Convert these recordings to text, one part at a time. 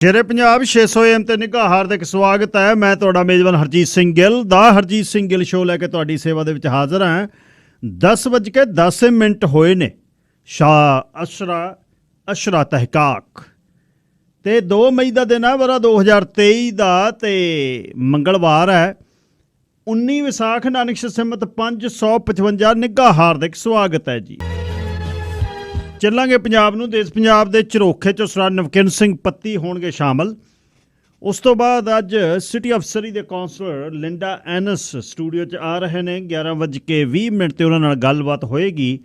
ਸ਼ੇਰੇ Punjab 600 AM ਤੇ ਨਿੱਘਾ ਹਾਰਦਿਕ ਸਵਾਗਤ ਹੈ। ਮੈਂ ਤੁਹਾਡਾ ਮੇਜ਼ਬਾਨ ਹਰਜੀਤ ਸਿੰਘ ਗਿੱਲ ਦਾ ਹਰਜੀਤ ਸਿੰਘ ਗਿੱਲ ਸ਼ੋਅ ਲੈ ਕੇ ਤੁਹਾਡੀ ਸੇਵਾ ਦੇ ਵਿੱਚ ਹਾਜ਼ਰ ਹਾਂ। 10:10 ਹੋਏ ਨੇ। ਸ਼ਾਹ ਅਸ਼ਰਾ ਤਹਿਕਾਕ ਤੇ 2 ਮਈ ਦਾ ਦਿਨ ਹੈ, ਵਰਾ 2023 ਦਾ, ਤੇ ਮੰਗਲਵਾਰ ਹੈ। 19 ਵਿਸਾਖ ਨਾਨਕ ਸੰਮਤ 555। ਨਿੱਘਾ ਹਾਰਦਿਕ ਸਵਾਗਤ ਹੈ ਜੀ। ਚੱਲਾਂਗੇ ਪੰਜਾਬ ਨੂੰ। ਦੇਸ਼ ਪੰਜਾਬ ਦੇ ਝਰੋਖੇ 'ਚੋਂ ਸਰਦਾਰ ਨਵਕਿਰਨ ਸਿੰਘ ਪੱਤੀ ਹੋਣਗੇ ਸ਼ਾਮਲ। ਉਸ ਤੋਂ ਬਾਅਦ ਅੱਜ ਸਿਟੀ ਅਫਸਰੀ ਦੇ ਕੌਂਸਲਰ ਲਿੰਡਾ ਐਨਸ ਸਟੂਡੀਓ 'ਚ ਆ ਰਹੇ ਨੇ। 11:20 ਤੇ ਉਹਨਾਂ ਨਾਲ ਗੱਲਬਾਤ ਹੋਏਗੀ।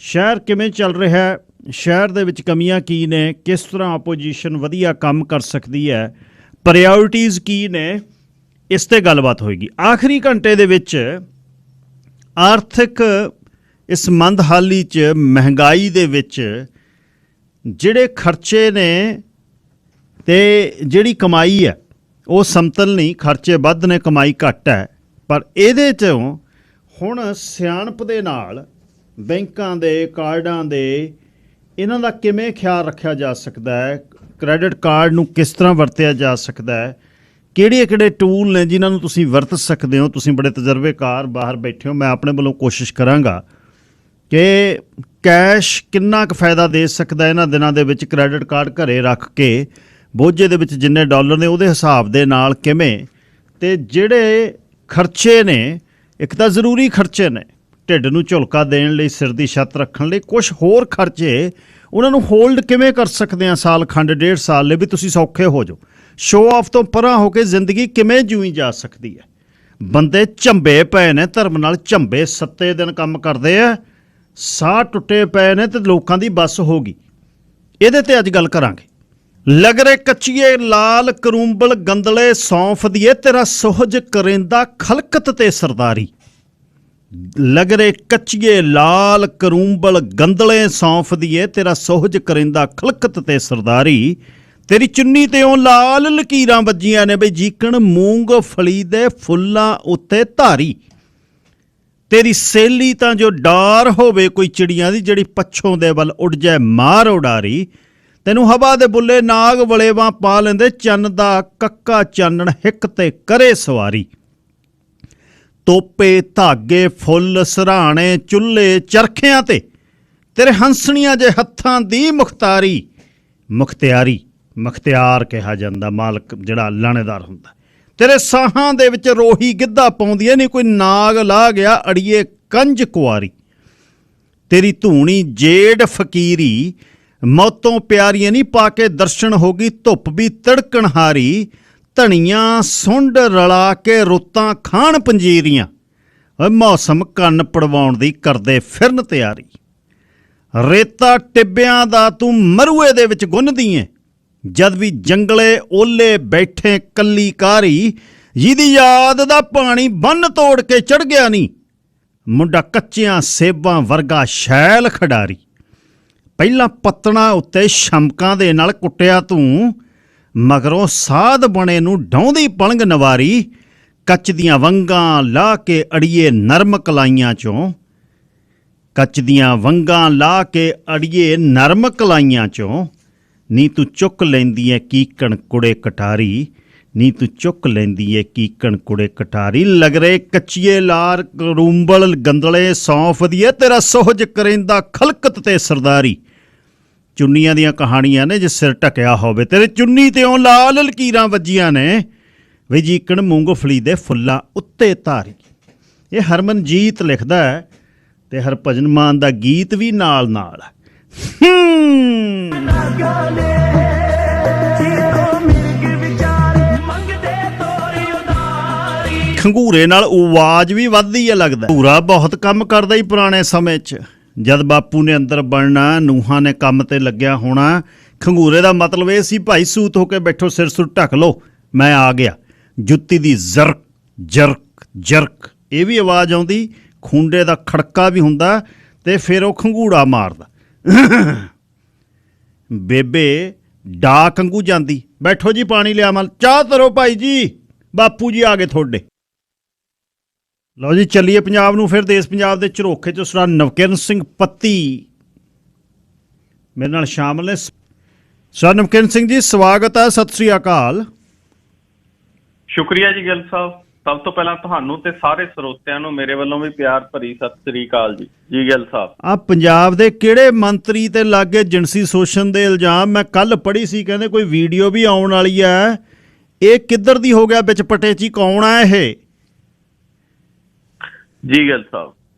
ਸ਼ਹਿਰ ਕਿਵੇਂ ਚੱਲ ਰਿਹਾ, ਸ਼ਹਿਰ ਦੇ ਵਿੱਚ ਕਮੀਆਂ ਕੀ ਨੇ, ਕਿਸ ਤਰ੍ਹਾਂ ਆਪੋਜੀਸ਼ਨ ਵਧੀਆ ਕੰਮ ਕਰ ਸਕਦੀ ਹੈ, ਪ੍ਰਾਇਓਰਟੀਜ਼ ਕੀ ਨੇ, ਇਸ 'ਤੇ ਗੱਲਬਾਤ ਹੋਏਗੀ। ਆਖਰੀ ਘੰਟੇ ਦੇ ਵਿੱਚ ਆਰਥਿਕ ਇਸ ਮੰਦਹਾਲੀ 'ਚ, ਮਹਿੰਗਾਈ ਦੇ ਵਿੱਚ ਜਿਹੜੇ ਖਰਚੇ ਨੇ ਅਤੇ ਜਿਹੜੀ ਕਮਾਈ ਹੈ ਉਹ ਸਮਤਲ ਨਹੀਂ। ਖਰਚੇ ਵੱਧ ਨੇ, ਕਮਾਈ ਘੱਟ ਹੈ। ਪਰ ਇਹਦੇ 'ਚੋਂ ਹੁਣ ਸਿਆਣਪ ਦੇ ਨਾਲ ਬੈਂਕਾਂ ਦੇ, ਕਾਰਡਾਂ ਦੇ, ਇਹਨਾਂ ਦਾ ਕਿਵੇਂ ਖਿਆਲ ਰੱਖਿਆ ਜਾ ਸਕਦਾ ਹੈ, ਕ੍ਰੈਡਿਟ ਕਾਰਡ ਨੂੰ ਕਿਸ ਤਰ੍ਹਾਂ ਵਰਤਿਆ ਜਾ ਸਕਦਾ ਹੈ, ਕਿਹੜੇ ਟੂਲ ਨੇ ਜਿਨ੍ਹਾਂ ਨੂੰ ਤੁਸੀਂ ਵਰਤ ਸਕਦੇ ਹੋ। ਤੁਸੀਂ ਬੜੇ ਤਜਰਬੇਕਾਰ ਬਾਹਰ ਬੈਠੇ ਹੋ। ਮੈਂ ਆਪਣੇ ਵੱਲੋਂ ਕੋਸ਼ਿਸ਼ ਕਰਾਂਗਾ ਕਿ ਕੈਸ਼ ਕਿੰਨਾ ਕੁ ਫਾਇਦਾ ਦੇ ਸਕਦਾ ਇਹਨਾਂ ਦਿਨਾਂ ਦੇ ਵਿੱਚ। ਕ੍ਰੈਡਿਟ ਕਾਰਡ ਘਰੇ ਰੱਖ ਕੇ ਬੋਝੇ ਦੇ ਵਿੱਚ ਜਿੰਨੇ ਡਾਲਰ ਨੇ ਉਹਦੇ ਹਿਸਾਬ ਦੇ ਨਾਲ ਕਿਵੇਂ, ਅਤੇ ਜਿਹੜੇ ਖਰਚੇ ਨੇ, ਇੱਕ ਤਾਂ ਜ਼ਰੂਰੀ ਖਰਚੇ ਨੇ ਢਿੱਡ ਨੂੰ ਝੁਲਕਾ ਦੇਣ ਲਈ, ਸਿਰ ਦੀ ਛੱਤ ਰੱਖਣ ਲਈ, ਕੁਛ ਹੋਰ ਖਰਚੇ ਉਹਨਾਂ ਨੂੰ ਹੋਲਡ ਕਿਵੇਂ ਕਰ ਸਕਦੇ ਹਾਂ ਸਾਲ ਖੰਡ, 1.5 ਸਾਲ ਲਈ, ਵੀ ਤੁਸੀਂ ਸੌਖੇ ਹੋ ਜਾਓ। ਸ਼ੋਅ ਆਫ ਤੋਂ ਪਰਾਂ ਹੋ ਕੇ ਜ਼ਿੰਦਗੀ ਕਿਵੇਂ ਜੂਈ ਜਾ ਸਕਦੀ ਹੈ। ਬੰਦੇ ਝੰਬੇ ਪਏ ਨੇ, ਧਰਮ ਨਾਲ ਝੰਬੇ, 7 ਦਿਨ ਕੰਮ ਕਰਦੇ ਆ, ਸਾਹ ਟੁੱਟੇ ਪਏ ਨੇ, ਤੇ ਲੋਕਾਂ ਦੀ ਬੱਸ ਹੋ ਗਈ। ਇਹਦੇ 'ਤੇ ਅੱਜ ਗੱਲ ਕਰਾਂਗੇ। ਲਗਰੇ ਕੱਚੀਏ ਲਾਲ ਕਰੂੰਬਲ ਗੰਦਲੇ ਸੌਂਫ ਦੀਏ, ਤੇਰਾ ਸੁਹਜ ਕਰੇਂਦਾ ਖਲਕਤ ਤੇ ਸਰਦਾਰੀ। ਲਗਰੇ ਕੱਚੀਏ ਲਾਲ ਕਰੂੰਬਲ ਗੰਦਲੇ ਸੌਂਫ ਦੀਏ, ਤੇਰਾ ਸੁਹਜ ਕਰੇਂਦਾ ਖਲਕਤ ਤੇ ਸਰਦਾਰੀ। ਤੇਰੀ ਚੁੰਨੀ 'ਤੇ ਉਹ ਲਾਲ ਲਕੀਰਾਂ ਵੱਜੀਆਂ ਨੇ ਬਈ ਜੀਕਣ ਮੂੰਗਫਲੀ ਦੇ ਫੁੱਲਾਂ ਉੱਤੇ ਧਾਰੀ। ਤੇਰੀ ਸੇਲੀ ਤਾਂ ਜੋ ਡਾਰ ਹੋਵੇ ਕੋਈ ਚਿੜੀਆਂ ਦੀ, ਜਿਹੜੀ ਪੱਛੋਂ ਦੇ ਵੱਲ ਉੱਡ ਜਾਏ ਮਾਰ ਉਡਾਰੀ। ਤੈਨੂੰ ਹਵਾ ਦੇ ਬੁੱਲੇ ਨਾਗ ਵਲੇਵਾਂ ਪਾ ਲੈਂਦੇ, ਚੰਨ ਦਾ ਕੱਕਾ ਚਾਨਣ ਹਿੱਕ ਤੇ ਕਰੇ ਸਵਾਰੀ। ਤੋਪੇ, ਧਾਗੇ, ਫੁੱਲ, ਸਰਾਣੇ, ਚੁੱਲ੍ਹੇ, ਚਰਖਿਆਂ ਤੇ ਤੇਰੇ ਹੰਸਣੀਆਂ ਜੇ ਹੱਥਾਂ ਦੀ ਮੁਖਤਿਆਰ ਕਿਹਾ ਜਾਂਦਾ ਮਾਲਕ, ਜਿਹੜਾ ਲਾਣੇਦਾਰ ਹੁੰਦਾ। ਤੇਰੇ ਸਾਹਾਂ ਦੇ ਵਿੱਚ ਰੋਹੀ ਗਿੱਧਾ ਪਾਉਂਦੀ ਹੈ, ਨਹੀਂ ਕੋਈ ਨਾਗ ਲਾ ਗਿਆ ਅੜੀਏ ਕੰਜ ਕੁਆਰੀ। ਤੇਰੀ ਧੂਣੀ ਜੇਡ ਫਕੀਰੀ ਮੌਤੋਂ ਪਿਆਰੀਆਂ ਨਹੀਂ, ਪਾ ਕੇ ਦਰਸ਼ਨ ਹੋ ਗਈ ਧੁੱਪ ਵੀ ਤੜਕਣ ਹਾਰੀ। ਧਣੀਆਂ ਸੁੰਡ ਰਲਾ ਕੇ ਰੁੱਤਾਂ ਖਾਣ ਪੰਜੀਰੀਆਂ, ਮੌਸਮ ਕੰਨ ਪੜਵਾਉਣ ਦੀ ਕਰਦੇ ਫਿਰਨ ਤਿਆਰੀ। ਰੇਤਾ ਟਿੱਬਿਆਂ ਦਾ ਤੂੰ ਮਰੂਏ ਦੇ ਵਿੱਚ ਗੁੰਨਦੀ ਏ, ਜਦ ਵੀ ਜੰਗਲੇ ਓਲੇ ਬੈਠੇ ਕੱਲੀ ਕਾਰੀ। ਜਿਹਦੀ ਯਾਦ ਦਾ ਪਾਣੀ ਬੰਨ ਤੋੜ ਕੇ ਚੜ੍ਹ ਗਿਆ ਨਹੀਂ, ਮੁੰਡਾ ਕੱਚਿਆਂ ਸੇਬਾਂ ਵਰਗਾ ਸ਼ੈਲ ਖਿਡਾਰੀ। ਪਹਿਲਾਂ ਪੱਤਣਾ ਉੱਤੇ ਸ਼ਮਕਾਂ ਦੇ ਨਾਲ ਕੁੱਟਿਆ ਤੂੰ, ਮਗਰੋਂ ਸਾਧ ਬਣੇ ਨੂੰ ਡਾਉਂਦੀ ਪਲੰਗ ਨਵਾਰੀ। ਕੱਚ ਦੀਆਂ ਵੰਗਾਂ ਲਾ ਕੇ ਅੜੀਏ ਨਰਮ ਕਲਾਈਆਂ 'ਚੋਂ, ਕੱਚ ਦੀਆਂ ਵੰਗਾਂ ਲਾ ਕੇ ਅੜੀਏ ਨਰਮ ਕਲਾਈਆਂ 'ਚੋਂ। ਨੀ ਤੂੰ ਚੁੱਕ ਲੈਂਦੀ ਐ ਕੀਕਣ ਕੁੜੇ ਕਟਾਰੀ, ਨੀ ਤੂੰ ਚੁੱਕ ਲੈਂਦੀ ਐ ਕੀਕਣ ਕੁੜੇ ਕਟਾਰੀ। ਲਗਰੇ ਕੱਚੀਏ ਲਾਰ ਕਰੂੰਬਲ ਗੰਦਲੇ ਸੌਂਫ ਦੀਏ, ਤੇਰਾ ਸੁਹਜ ਕਰੇਂਦਾ ਖਲਕਤ ਤੇ ਸਰਦਾਰੀ। ਚੁੰਨੀਆਂ ਦੀਆਂ ਕਹਾਣੀਆਂ ਨੇ ਜੇ ਸਿਰ ਢਕਿਆ ਹੋਵੇ, ਤੇਰੇ ਚੁੰਨੀ 'ਤੇ ਉਹ ਲਾਲ ਲਕੀਰਾਂ ਵੱਜੀਆਂ ਨੇ ਵੀ ਜੀਕਣ ਮੂੰਗਫਲੀ ਦੇ ਫੁੱਲਾਂ ਉੱਤੇ ਧਾਰੀ। ਇਹ ਹਰਮਨਜੀਤ ਲਿਖਦਾ ਹੈ ਅਤੇ ਹਰਭਜਨ ਮਾਨ ਦਾ ਗੀਤ ਵੀ ਨਾਲ ਨਾਲ ਹੈ। ਖੰਗੂਰੇ ਨਾਲ ਆਵਾਜ਼ ਵੀ ਵੱਧਦੀ ਹੈ ਲੱਗਦਾ। ਖੰਗੂਰਾ ਬਹੁਤ ਕੰਮ ਕਰਦਾ ਹੀ ਪੁਰਾਣੇ ਸਮੇਂ 'ਚ। ਜਦ ਬਾਪੂ ਨੇ ਅੰਦਰ ਬਣਨਾ, ਨੂੰਹਾਂ ਨੇ ਕੰਮ 'ਤੇ ਲੱਗਿਆ ਹੋਣਾ, ਖੰਗੂਰੇ ਦਾ ਮਤਲਬ ਇਹ ਸੀ, ਭਾਈ ਸੂਤ ਹੋ ਕੇ ਬੈਠੋ, ਸਿਰ ਸੁਰ ਢੱਕ ਲਓ, ਮੈਂ ਆ ਗਿਆ। ਜੁੱਤੀ ਦੀ ਜ਼ਰਕ ਜਰਕ ਜਰਕ ਇਹ ਵੀ ਆਵਾਜ਼ ਆਉਂਦੀ, ਖੂੰਡੇ ਦਾ ਖੜਕਾ ਵੀ ਹੁੰਦਾ, ਅਤੇ ਫਿਰ ਉਹ ਖੰਗੂੜਾ ਮਾਰਦਾ। ਬੇਬੇ ਡਾਕ ਵਾਂਗੂ ਜਾਂਦੀ, ਬੈਠੋ ਜੀ ਪਾਣੀ ਲਿਆਵਾਂ, ਚਾਹ ਧਰੋ ਭਾਈ ਜੀ, ਬਾਪੂ ਜੀ ਆ ਗਏ ਤੁਹਾਡੇ। ਲਓ ਜੀ, ਚੱਲੀਏ ਪੰਜਾਬ ਨੂੰ। ਫਿਰ ਦੇਸ਼ ਪੰਜਾਬ ਦੇ ਝਰੋਖੇ 'ਚੋਂ ਸਰਦਾਰ ਨਵਕਿਰਨ ਸਿੰਘ ਪੱਤੀ ਮੇਰੇ ਨਾਲ ਸ਼ਾਮਲ ਨੇ। ਸਰ ਨਮਕਿਨ ਸਿੰਘ ਜੀ, ਸਵਾਗਤ ਹੈ। ਸਤਿ ਸ੍ਰੀ ਅਕਾਲ। ਸ਼ੁਕਰੀਆ ਜੀ ਗਿੱਲ ਸਾਹਿਬ। ਸਭ ਤੋਂ ਪਹਿਲਾਂ ਤੁਹਾਨੂੰ ਤੇ ਸਾਰੇ ਸਰੋਤਿਆਂ ਨੂੰ ਮੇਰੇ ਵੱਲੋਂ ਵੀ ਪਿਆਰ ਭਰੀ ਸਤਿ ਸ੍ਰੀ ਅਕਾਲ ਜੀ। ਜੀ ਗਿੱਲ ਸਾਹਿਬ, ਆ ਪੰਜਾਬ ਦੇ ਕਿਹੜੇ ਮੰਤਰੀ ਤੇ ਲਾਗੇ ਜਿਨਸੀ ਸ਼ੋਸ਼ਣ ਦੇ ਇਲਜ਼ਾਮ ਮੈਂ ਕੱਲ ਪੜ੍ਹੀ ਸੀ, ਕਹਿੰਦੇ ਕੋਈ ਵੀਡੀਓ ਵੀ ਆਉਣ ਵਾਲੀ ਹੈ। ਇਹ ਕਿੱਧਰ ਦੀ ਹੋ ਗਿਆ ਵਿੱਚ ਪਟੇਚੀ? ਕੌਣ ਆ ਇਹ? ਜੀ ਗਿੱਲ ਸਾਹਿਬ,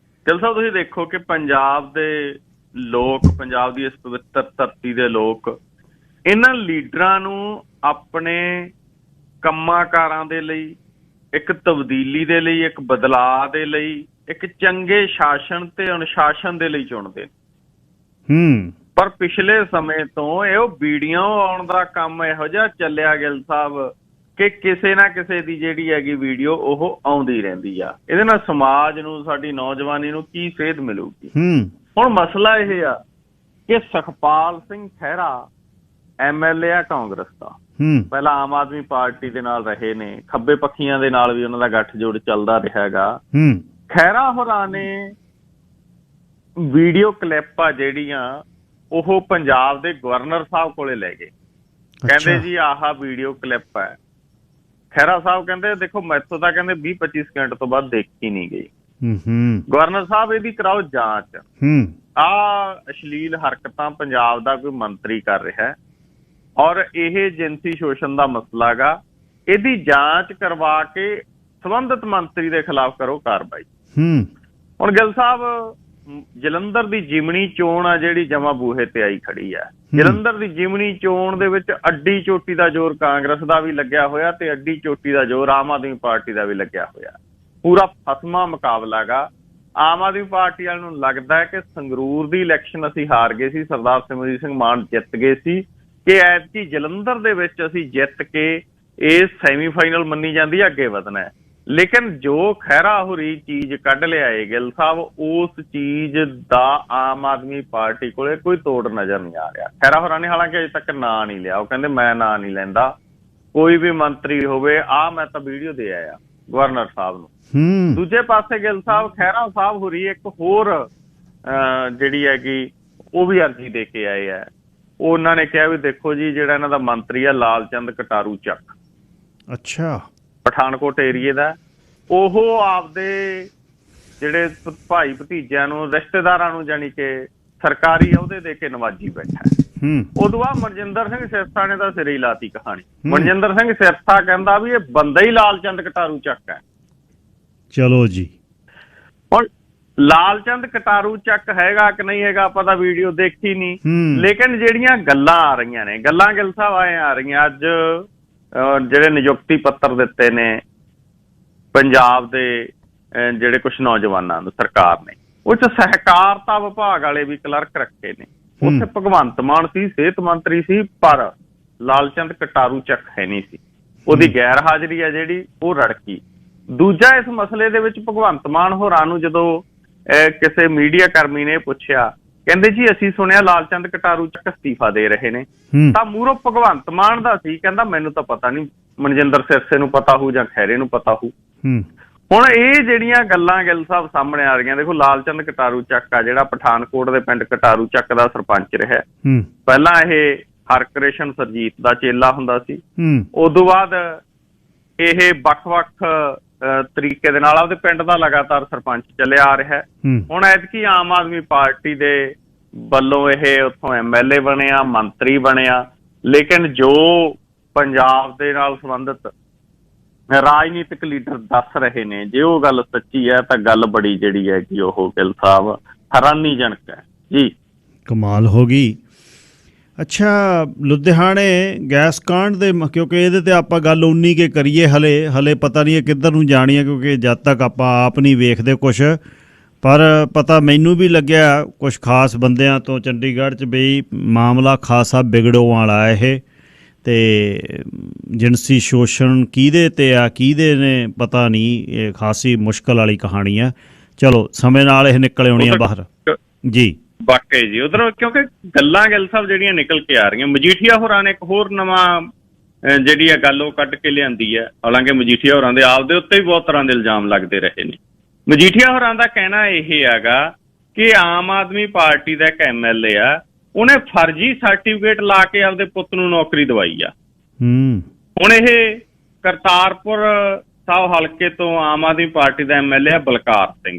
ਤੁਸੀਂ ਦੇਖੋ ਕਿ ਪੰਜਾਬ ਦੇ ਲੋਕ, ਪੰਜਾਬ ਦੀ ਇਸ ਪਵਿੱਤਰ ਧਰਤੀ ਦੇ ਲੋਕ, ਇਹਨਾਂ ਲੀਡਰਾਂ ਨੂੰ ਆਪਣੇ ਕੰਮਾਂ ਕਾਰਾਂ ਦੇ ਲਈ, ਇੱਕ ਤਬਦੀਲੀ ਦੇ ਲਈ, ਇੱਕ ਬਦਲਾਅ ਦੇ ਲਈ, ਇੱਕ ਚੰਗੇ ਸ਼ਾਸਨ ਤੇ ਅਨੁਸ਼ਾਸਨ ਦੇ ਲਈ ਚੁਣਦੇ ਨੇ। ਪਰ ਪਿਛਲੇ ਸਮੇਂ ਤੋਂ ਇਹ ਵੀਡੀਓ ਆਉਣ ਦਾ ਕੰਮ ਇਹੋ ਜਿਹਾ ਚੱਲਿਆ ਗਿੱਲ ਸਾਹਿਬ ਕਿ ਕਿਸੇ ਨਾ ਕਿਸੇ ਦੀ ਜਿਹੜੀ ਹੈਗੀ ਵੀਡੀਓ ਉਹ ਆਉਂਦੀ ਰਹਿੰਦੀ ਆ। ਇਹਦੇ ਨਾਲ ਸਮਾਜ ਨੂੰ, ਸਾਡੀ ਨੌਜਵਾਨੀ ਨੂੰ ਕੀ ਸੇਧ ਮਿਲੂਗੀ? ਹੁਣ ਮਸਲਾ ਇਹ ਆ ਕਿ ਸੁਖਪਾਲ ਸਿੰਘ ਖਹਿਰਾ MLA ਆ ਕਾਂਗਰਸ ਦਾ, ਪਹਿਲਾਂ ਆਮ ਆਦਮੀ ਪਾਰਟੀ ਦੇ ਨਾਲ ਰਹੇ ਨੇ, ਖੱਬੇ ਪੱਖੀਆਂ ਦੇ ਨਾਲ ਵੀ ਉਹਨਾਂ ਦਾ ਗੱਠਜੋੜ ਚੱਲਦਾ ਰਿਹਾ ਹੈਗਾ। ਖਹਿਰਾ ਹੋਰਾਂ ਨੇ ਵੀਡੀਓ ਕਲਿੱਪਾਂ ਜਿਹੜੀਆਂ ਉਹ ਪੰਜਾਬ ਦੇ ਗਵਰਨਰ ਸਾਹਿਬ ਕੋਲੇ ਲੈ ਗਏ। ਕਹਿੰਦੇ ਜੀ ਆਹ ਵੀਡੀਓ ਕਲਿੱਪ ਹੈ। ਖਹਿਰਾ ਸਾਹਿਬ ਕਹਿੰਦੇ ਦੇਖੋ ਮੈਥੋਂ ਤਾਂ ਕਹਿੰਦੇ 20-25 ਸਕਿੰਟ ਤੋਂ ਬਾਅਦ ਦੇਖੀ ਨਹੀਂ ਗਈ। ਗਵਰਨਰ ਸਾਹਿਬ ਇਹਦੀ ਕਰਾਓ ਜਾਂਚ। ਆਹ ਅਸ਼ਲੀਲ ਹਰਕਤਾਂ ਪੰਜਾਬ ਦਾ ਕੋਈ ਮੰਤਰੀ ਕਰ ਰਿਹਾ ਔਰ ਇਹ ਜਿਨਸੀ ਸ਼ੋਸ਼ਣ ਦਾ ਮਸਲਾ ਗਾ। ਇਹਦੀ ਜਾਂਚ ਕਰਵਾ ਕੇ ਸੰਬੰਧਿਤ ਮੰਤਰੀ ਦੇ ਖਿਲਾਫ ਕਰੋ ਕਾਰਵਾਈ। ਹੁਣ ਗਿੱਲ ਸਾਹਿਬ, ਜਲੰਧਰ ਦੀ ਜਿਮਣੀ ਚੋਣ ਆ ਜਿਹੜੀ ਜਮਾ ਬੂਹੇ ਤੇ ਆਈ ਖੜੀ ਆ। ਜਲੰਧਰ ਦੀ ਜਿਮਣੀ ਚੋਣ ਦੇ ਵਿੱਚ ਅੱਡੀ ਚੋਟੀ ਦਾ ਜ਼ੋਰ ਕਾਂਗਰਸ ਦਾ ਵੀ ਲੱਗਿਆ ਹੋਇਆ ਤੇ ਅੱਡੀ ਚੋਟੀ ਦਾ ਜ਼ੋਰ ਆਮ ਆਦਮੀ ਪਾਰਟੀ ਦਾ ਵੀ ਲੱਗਿਆ ਹੋਇਆ। ਪੂਰਾ ਫਸਮਾ ਮੁਕਾਬਲਾ ਗਾ। ਆਮ ਆਦਮੀ ਪਾਰਟੀ ਵਾਲਿਆਂ ਨੂੰ ਲੱਗਦਾ ਹੈ ਕਿ ਸੰਗਰੂਰ ਦੀ ਇਲੈਕਸ਼ਨ ਅਸੀਂ ਹਾਰ ਗਏ ਸੀ, ਸਰਦਾਰ ਸਿਮਰਜੀਤ ਸਿੰਘ ਮਾਨ ਜਿੱਤ ਗਏ ਸੀ, ਕਿ ਐਤਕੀ ਜਲੰਧਰ ਦੇ ਵਿੱਚ ਅਸੀਂ ਜਿੱਤ ਕੇ ਇਹ ਸੈਮੀਫਾਈਨਲ ਮੰਨੀ ਜਾਂਦੀ ਹੈ, ਅੱਗੇ ਵਧਣਾ ਹੈ। ਲੇਕਿਨ ਜੋ ਖਹਿਰਾ ਹੋਰੀ ਚੀਜ਼ ਕੱਢ ਲਿਆਏ ਗਿੱਲ ਸਾਹਿਬ, ਉਸ ਚੀਜ਼ ਦਾ ਆਮ ਆਦਮੀ ਪਾਰਟੀ ਕੋਲੇ ਕੋਈ ਤੋੜ ਨਜ਼ਰ ਨਹੀਂ ਆ ਰਿਹਾ। ਖਹਿਰਾ ਹੋਰਾਂ ਨੇ ਹਾਲਾਂਕਿ ਅਜੇ ਤੱਕ ਨਾਂ ਨਹੀਂ ਲਿਆ। ਉਹ ਕਹਿੰਦੇ ਮੈਂ ਨਾਂ ਨਹੀਂ ਲੈਂਦਾ, ਕੋਈ ਵੀ ਮੰਤਰੀ ਹੋਵੇ। ਮੈਂ ਤਾਂ ਵੀਡੀਓ ਦੇ ਆਇਆ ਗਵਰਨਰ ਸਾਹਿਬ ਨੂੰ। ਦੂਜੇ ਪਾਸੇ ਗਿੱਲ ਸਾਹਿਬ, ਖਹਿਰਾ ਸਾਹਿਬ ਹੋਰੀ ਇੱਕ ਹੋਰ ਜਿਹੜੀ ਹੈਗੀ ਉਹ ਵੀ ਅਰਜ਼ੀ ਦੇ ਕੇ ਆਏ ਆ। ਉਹਨਾਂ ਨੇ ਕਿਹਾ ਵੀ ਦੇਖੋ ਜੀ, ਜਿਹੜਾ ਇਹਨਾਂ ਦਾ ਮੰਤਰੀ ਆ ਲਾਲ ਚੰਦ ਕਟਾਰੂ ਚੱਕ, ਅੱਛਾ, ਪਠਾਨਕੋਟ ਏਰੀਏ ਦਾ, ਉਹ ਆਪਦੇ ਜਿਹੜੇ ਭਾਈ ਭਤੀਜਿਆਂ ਨੂੰ, ਰਿਸ਼ਤੇਦਾਰਾਂ ਨੂੰ ਜਾਣੀ ਕਿ ਸਰਕਾਰੀ ਅਹੁਦੇ ਦੇ ਕੇ ਨਵਾਜੀ ਬੈਠਾ। ਉਦੋਂ ਬਾਅਦ ਮਨਜਿੰਦਰ ਸਿੰਘ ਸਿਰਸਾ ਨੇ ਤਾਂ ਸਿਰੇ ਹੀ ਲਾਤੀ ਕਹਾਣੀ। ਮਨਜਿੰਦਰ ਸਿੰਘ ਸਿਰਸਾ ਕਹਿੰਦਾ ਵੀ ਇਹ ਬੰਦਾ ਹੀ ਲਾਲ ਚੰਦ ਕਟਾਰੂ ਚੱਕ ਹੈ। ਚਲੋ ਜੀ, ਹੁਣ ਲਾਲ ਚੰਦ ਕਟਾਰੂ ਚੱਕ ਹੈਗਾ ਕਿ ਨਹੀਂ ਹੈਗਾ ਆਪਾਂ ਤਾਂ ਵੀਡੀਓ ਦੇਖੀ ਨਹੀਂ। ਲੇਕਿਨ ਜਿਹੜੀਆਂ ਗੱਲਾਂ ਆ ਰਹੀਆਂ ਨੇ, ਗੱਲਾਂ ਗਿੱਲ ਸਾਹਿਬ ਆਏ ਆ ਰਹੀਆਂ, ਅੱਜ ਜਿਹੜੇ ਨਿਯੁਕਤੀ ਪੱਤਰ ਦਿੱਤੇ ਨੇ ਪੰਜਾਬ ਦੇ ਜਿਹੜੇ ਕੁਛ ਨੌਜਵਾਨਾਂ ਨੂੰ ਸਰਕਾਰ ਨੇ, ਉਹ 'ਚ ਸਹਿਕਾਰਤਾ ਵਿਭਾਗ ਵਾਲੇ ਵੀ ਕਲਰਕ ਰੱਖੇ ਨੇ। ਉੱਥੇ ਭਗਵੰਤ ਮਾਨ ਸੀ, ਸਿਹਤ ਮੰਤਰੀ ਸੀ, ਪਰ ਲਾਲ ਚੰਦ ਕਟਾਰੂ ਚੱਕ ਹੈ ਨਹੀਂ ਸੀ। ਉਹਦੀ ਗੈਰ ਹਾਜ਼ਰੀ ਆ ਜਿਹੜੀ ਉਹ ਰੜਕੀ। ਦੂਜਾ, ਇਸ ਮਸਲੇ ਦੇ ਵਿੱਚ ਭਗਵੰਤ ਮਾਨ ਹੋਰਾਂ ਨੂੰ ਜਦੋਂ ਕਿਸੇ ਮੀਡੀਆ ਕਰਮੀ ਨੇ ਪੁੱਛਿਆ, ਕਹਿੰਦੇ ਜੀ ਅਸੀਂ ਸੁਣਿਆ ਲਾਲ ਚੰਦ ਕਟਾਰੂ ਚੱਕ ਅਸਤੀਫਾ ਦੇ ਰਹੇ ਨੇ, ਤਾਂ ਮੂਹਰੋਂ ਭਗਵੰਤ ਮਾਨ ਦਾ ਸੀ, ਕਹਿੰਦਾ ਮੈਨੂੰ ਤਾਂ ਪਤਾ ਨਹੀਂ, ਮਨਜਿੰਦਰ ਸਿਰਸੇ ਨੂੰ ਪਤਾ ਹੋਊ ਜਾਂ ਖੈਰੇ ਨੂੰ ਪਤਾ ਹੋਊ। ਹੁਣ ਇਹ ਜਿਹੜੀਆਂ ਗੱਲਾਂ ਗਿੱਲ ਸਾਹਿਬ ਸਾਹਮਣੇ ਆ ਰਹੀਆਂ, ਦੇਖੋ ਲਾਲ ਚੰਦ ਕਟਾਰੂ ਚੱਕ ਆ ਜਿਹੜਾ ਪਠਾਨਕੋਟ ਦੇ ਪਿੰਡ ਕਟਾਰੂ ਚੱਕ ਦਾ ਸਰਪੰਚ ਰਿਹਾ। ਪਹਿਲਾਂ ਇਹ ਹਰਕ੍ਰਿਸ਼ਨ ਸਰਜੀਤ ਦਾ ਚੇਲਾ ਹੁੰਦਾ ਸੀ। ਉਦੋਂ ਬਾਅਦ ਇਹ ਵੱਖ-ਵੱਖ ਤਰੀਕੇ ਦੇ ਨਾਲ ਆਪਦੇ ਪਿੰਡ ਦਾ ਲਗਾਤਾਰ ਸਰਪੰਚ ਚੱਲਿਆ ਆ ਰਿਹਾ। ਹੁਣ ਐਤਕੀ ਆਮ ਆਦਮੀ ਪਾਰਟੀ ਦੇ ਵੱਲੋਂ ਇਹ ਉੱਥੋਂ MLA ਬਣਿਆ, ਮੰਤਰੀ ਬਣਿਆ। ਲੇਕਿਨ ਜੋ ਪੰਜਾਬ ਦੇ ਨਾਲ ਸੰਬੰਧਿਤ ਰਾਜਨੀਤਿਕ ਲੀਡਰ ਦੱਸ ਰਹੇ ਨੇ, ਜੇ ਉਹ ਗੱਲ ਸੱਚੀ ਹੈ ਤਾਂ ਗੱਲ ਬੜੀ ਜਿਹੜੀ ਹੈ ਕਿ ਉਹ ਗਿੱਲ ਸਾਹਿਬ ਹੈਰਾਨੀਜਨਕ ਹੈ ਜੀ। ਕਮਾਲ ਹੋ ਗਈ। ਅੱਛਾ, ਲੁਧਿਆਣੇ ਗੈਸ ਕਾਂਡ ਦੇ, ਕਿਉਂਕਿ ਇਹਦੇ ਤੇ ਆਪਾਂ ਗੱਲ ਉਨੀ ਕੇ ਕਰੀਏ, ਹਲੇ ਪਤਾ ਨਹੀਂ ਇਹ ਕਿੱਧਰ ਨੂੰ ਜਾਣੀ ਹੈ, ਕਿਉਂਕਿ ਜਦ ਤੱਕ ਆਪਾਂ ਆਪ ਨਹੀਂ ਵੇਖਦੇ ਕੁਛ। ਪਰ ਪਤਾ ਮੈਨੂੰ ਵੀ ਲੱਗਿਆ ਕੁਛ ਖਾਸ ਬੰਦਿਆਂ ਤੋਂ ਚੰਡੀਗੜ੍ਹ 'ਚ ਵੀ ਮਾਮਲਾ ਖਾਸਾ ਵਿਗੜੋ ਵਾਲਾ ਇਹ। ਅਤੇ ਜਿਨਸੀ ਸ਼ੋਸ਼ਣ ਕਿਹਦੇ 'ਤੇ ਆ, ਕਿਹਦੇ ਨੇ ਪਤਾ ਨਹੀਂ, ਇਹ ਖਾਸੀ ਮੁਸ਼ਕਿਲ ਵਾਲੀ ਕਹਾਣੀ ਆ। ਚਲੋ ਸਮੇਂ ਨਾਲ ਇਹ ਨਿਕਲ ਆਉਣੀ ਆ ਬਾਹਰ ਜੀ। ਵਾਕਈ ਜੀ, ਉਧਰੋਂ ਕਿਉਂਕਿ ਗੱਲਾਂ ਗਿੱਲ ਸਾਹਿਬ ਜਿਹੜੀਆਂ ਨਿਕਲ ਕੇ ਆ ਰਹੀਆਂ, ਮਜੀਠੀਆ ਹੋਰਾਂ ਨੇ ਇੱਕ ਹੋਰ ਨਵਾਂ ਜਿਹੜੀ ਆ ਗੱਲ ਉਹ ਕੱਢ ਕੇ ਲਿਆਂਦੀ ਹੈ। ਹਾਲਾਂਕਿ ਮਜੀਠੀਆ ਹੋਰਾਂ ਦੇ ਆਪਦੇ ਉੱਤੇ ਵੀ ਬਹੁਤ ਤਰ੍ਹਾਂ ਦੇ ਇਲਜ਼ਾਮ ਲੱਗਦੇ ਰਹੇ ਨੇ। ਮਜੀਠੀਆ ਹੋਰਾਂ ਦਾ ਕਹਿਣਾ ਇਹ ਹੈਗਾ ਕਿ ਆਮ ਆਦਮੀ ਪਾਰਟੀ ਦਾ ਇੱਕ MLA ਆ ਉਹਨੇ ਫਰਜ਼ੀ ਸਰਟੀਫਿਕੇਟ ਲਾ ਕੇ ਆਪਦੇ ਪੁੱਤ ਨੂੰ ਨੌਕਰੀ ਦਵਾਈ ਆ। ਹੁਣ ਇਹ ਕਰਤਾਰਪੁਰ ਸਾਹਿਬ ਹਲਕੇ ਤੋਂ ਆਮ ਆਦਮੀ ਪਾਰਟੀ ਦਾ MLA ਆ ਬਲਕਾਰ ਸਿੰਘ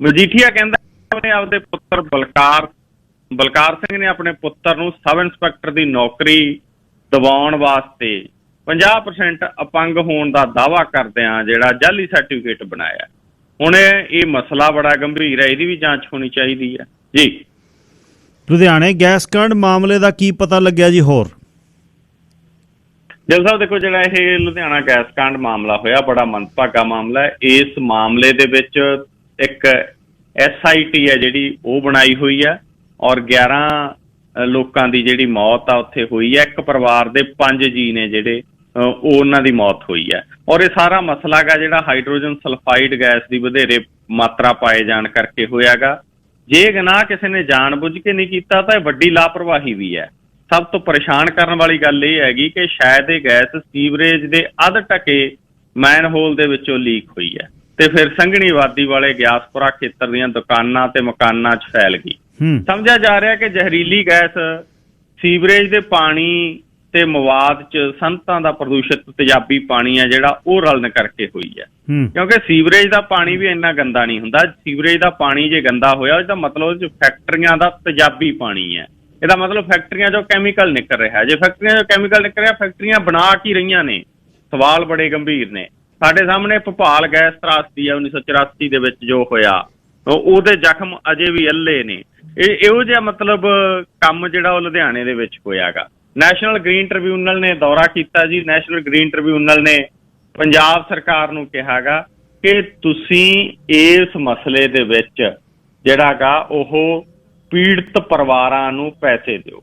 ਮਜੀਠੀਆ। ਕਹਿੰਦਾ ਉਹਨੇ ਆਪਦੇ ਪੁੱਤਰ ਬਲਕਾਰ ਸਿੰਘ ਨੇ ਆਪਣੇ ਪੁੱਤਰ ਨੂੰ ਸਬ ਇੰਸਪੈਕਟਰ ਦੀ ਨੌਕਰੀ ਦਿਵਾਉਣ ਵਾਸਤੇ 50% ਅਪੰਗ ਹੋਣ ਦਾ ਦਾਅਵਾ ਕਰਦਿਆਂ ਜਿਹੜਾ ਜਾਅਲੀ ਸਰਟੀਫਿਕੇਟ ਬਣਾਇਆ। ਹੁਣ ਇਹ ਮਸਲਾ ਬੜਾ ਗੰਭੀਰ ਹੈ, ਇਹਦੀ ਵੀ ਜਾਂਚ ਹੋਣੀ ਚਾਹੀਦੀ ਹੈ ਜੀ। ਲੁਧਿਆਣੇ ਗੈਸ ਕਾਂਡ ਮਾਮਲੇ ਦਾ ਕੀ ਪਤਾ ਲੱਗਿਆ ਜੀ? ਹੋਰ ਗਿੱਲ ਸਾਹਿਬ ਦੇਖੋ, ਜਿਹੜਾ ਇਹ ਲੁਧਿਆਣਾ ਗੈਸ ਕਾਂਡ ਮਾਮਲਾ ਹੋਇਆ ਬੜਾ ਮੰਦਭਾਗਾ ਮਾਮਲਾ ਹੈ। ਇਸ ਮਾਮਲੇ ਦੇ ਵਿੱਚ ਇੱਕ SIT ਹੈ ਜਿਹੜੀ ਉਹ ਬਣਾਈ ਹੋਈ ਹੈ ਔਰ 11 ਲੋਕਾਂ ਦੀ ਜਿਹੜੀ ਮੌਤ ਆ ਉੱਥੇ ਹੋਈ ਹੈ। ਇੱਕ ਪਰਿਵਾਰ ਦੇ 5 ਜੀ ਨੇ ਜਿਹੜੇ ਉਹਨਾਂ ਦੀ ਮੌਤ ਹੋਈ ਹੈ ਔਰ ਇਹ ਸਾਰਾ ਮਸਲਾ ਗਾ ਜਿਹੜਾ ਹਾਈਡਰੋਜਨ ਸਲਫਾਈਡ ਗੈਸ ਦੀ ਵਧੇਰੇ ਮਾਤਰਾ ਪਾਏ ਜਾਣ ਕਰਕੇ ਹੋਇਆਗਾ। ਜੇ ਗੁਨਾਹ ਕਿਸੇ ਨੇ ਜਾਣ ਬੁੱਝ ਕੇ ਨਹੀਂ ਕੀਤਾ ਤਾਂ ਇਹ ਵੱਡੀ ਲਾਪਰਵਾਹੀ ਵੀ ਹੈ। ਸਭ ਤੋਂ ਪਰੇਸ਼ਾਨ ਕਰਨ ਵਾਲੀ ਗੱਲ ਇਹ ਹੈਗੀ ਕਿ ਸ਼ਾਇਦ ਇਹ ਗੈਸ ਸੀਵਰੇਜ ਦੇ ਅੱਧ ਢਕੇ ਮੈਨਹੋਲ ਦੇ ਵਿੱਚੋਂ ਲੀਕ ਹੋਈ ਹੈ ਤੇ ਫਿਰ ਸੰਘਣੀ ਆਬਾਦੀ ਵਾਲੇ ਗਿਆਸਪੁਰਾ ਖੇਤਰ ਦੀਆਂ ਦੁਕਾਨਾਂ ਤੇ ਮਕਾਨਾਂ 'ਚ ਫੈਲ ਗਈ। ਸਮਝਿਆ ਜਾ ਰਿਹਾ ਕਿ ਜ਼ਹਿਰੀਲੀ ਗੈਸ ਸੀਵਰੇਜ ਦੇ ਪਾਣੀ ਤੇ ਮਵਾਦ 'ਚ ਸੰਤਾਂ ਦਾ ਪ੍ਰਦੂਸ਼ਿਤ ਤੇਜ਼ਾਬੀ ਪਾਣੀ ਹੈ ਜਿਹੜਾ ਉਹ ਰਲਣ ਕਰਕੇ ਹੋਈ ਹੈ। ਕਿਉਂਕਿ ਸੀਵਰੇਜ ਦਾ ਪਾਣੀ ਵੀ ਇੰਨਾ ਗੰਦਾ ਨਹੀਂ ਹੁੰਦਾ। ਸੀਵਰੇਜ ਦਾ ਪਾਣੀ ਜੇ ਗੰਦਾ ਹੋਇਆ ਇਹਦਾ ਮਤਲਬ ਫੈਕਟਰੀਆਂ ਦਾ ਤੇਜ਼ਾਬੀ ਪਾਣੀ ਹੈ। ਇਹਦਾ ਮਤਲਬ ਫੈਕਟਰੀਆਂ 'ਚੋਂ ਕੈਮੀਕਲ ਨਿਕਲ ਰਿਹਾ। ਜੇ ਫੈਕਟਰੀਆਂ 'ਚੋਂ ਕੈਮੀਕਲ ਨਿਕਲ ਰਿਹਾ, ਫੈਕਟਰੀਆਂ ਬਣਾ ਕੀ ਰਹੀਆਂ ਨੇ? ਸਵਾਲ ਬੜੇ ਗੰਭੀਰ ਨੇ। ਸਾਡੇ ਸਾਹਮਣੇ ਭੋਪਾਲ ਗੈਸ ਤਰਾਸਦੀ ਹੈ 1984 ਦੇ ਵਿੱਚ ਜੋ ਹੋਇਆ, ਉਹਦੇ ਜ਼ਖਮ ਅਜੇ ਵੀ ਅੱਲੇ ਨੇ। ਇਹੋ ਜਿਹਾ ਮਤਲਬ ਕੰਮ ਜਿਹੜਾ ਉਹ ਲੁਧਿਆਣੇ ਦੇ ਵਿੱਚ ਹੋਇਆਗਾ। ਨੈਸ਼ਨਲ ਗ੍ਰੀਨ ਟ੍ਰਿਬਿਊਨਲ ਨੇ ਦੌਰਾ ਕੀਤਾ ਜੀ। ਨੈਸ਼ਨਲ ਗ੍ਰੀਨ ਟ੍ਰਿਬਿਊਨਲ ਨੇ ਪੰਜਾਬ ਸਰਕਾਰ ਨੂੰ ਕਿਹਾਗਾ ਕਿ ਤੁਸੀਂ ਇਸ ਮਸਲੇ ਦੇ ਵਿੱਚ ਜਿਹੜਾ ਗਾ ਉਹ ਪੀੜਤ ਪਰਿਵਾਰਾਂ ਨੂੰ ਪੈਸੇ ਦਿਓ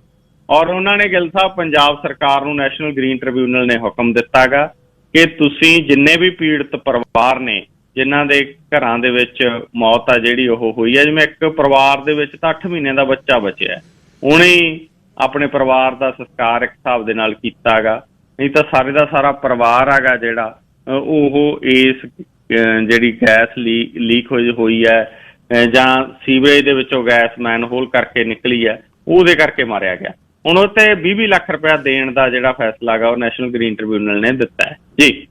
ਔਰ ਉਹਨਾਂ ਨੇ ਗਿੱਲ ਸਾਹਿਬ ਪੰਜਾਬ ਸਰਕਾਰ ਨੂੰ ਨੈਸ਼ਨਲ ਗ੍ਰੀਨ ਟ੍ਰਿਬਿਊਨਲ ਨੇ ਹੁਕਮ ਦਿੱਤਾ ਗਾ ਕਿ ਤੁਸੀਂ ਜਿੰਨੇ ਵੀ ਪੀੜਤ ਪਰਿਵਾਰ ਨੇ ਜਿਨ੍ਹਾਂ ਦੇ ਘਰਾਂ ਦੇ ਵਿੱਚ ਮੌਤ ਆ ਜਿਹੜੀ ਉਹ ਹੋਈ ਹੈ, ਜਿਵੇਂ ਇੱਕ ਪਰਿਵਾਰ ਦੇ ਵਿੱਚ ਤਾਂ 8 ਮਹੀਨੇ ਦਾ ਬੱਚਾ ਬਚਿਆ, ਉਹਨੇ ਆਪਣੇ ਪਰਿਵਾਰ ਦਾ ਸੰਸਕਾਰ ਇੱਕ ਹਿਸਾਬ ਦੇ ਨਾਲ ਕੀਤਾ ਗਾ। ਨਹੀਂ ਤਾਂ ਸਾਰੇ ਦਾ ਸਾਰਾ ਪਰਿਵਾਰ ਹੈਗਾ ਜਿਹੜਾ ਉਹ ਇਸ ਜਿਹੜੀ ਗੈਸ ਲੀਕ ਹੋਈ ਹੈ ਜਾਂ ਸੀਵਰੇਜ ਦੇ ਵਿੱਚੋਂ ਗੈਸ ਮੈਨਹੋਲ ਕਰਕੇ ਨਿਕਲੀ ਹੈ ਉਹਦੇ ਕਰਕੇ ਮਾਰਿਆ ਗਿਆ। ਹੁਣ ਉਹ ਤੇ 20 ਲੱਖ ਰੁਪਇਆ ਦੇਣ ਦਾ ਜਿਹੜਾ ਫੈਸਲਾ ਗਾ ਉਹ ਨੈਸ਼ਨਲ ਗ੍ਰੀਨ ਟ੍ਰਿਬਿਊਨਲ ਨੇ ਦਿੱਤਾ ਹੈ ਜੀ।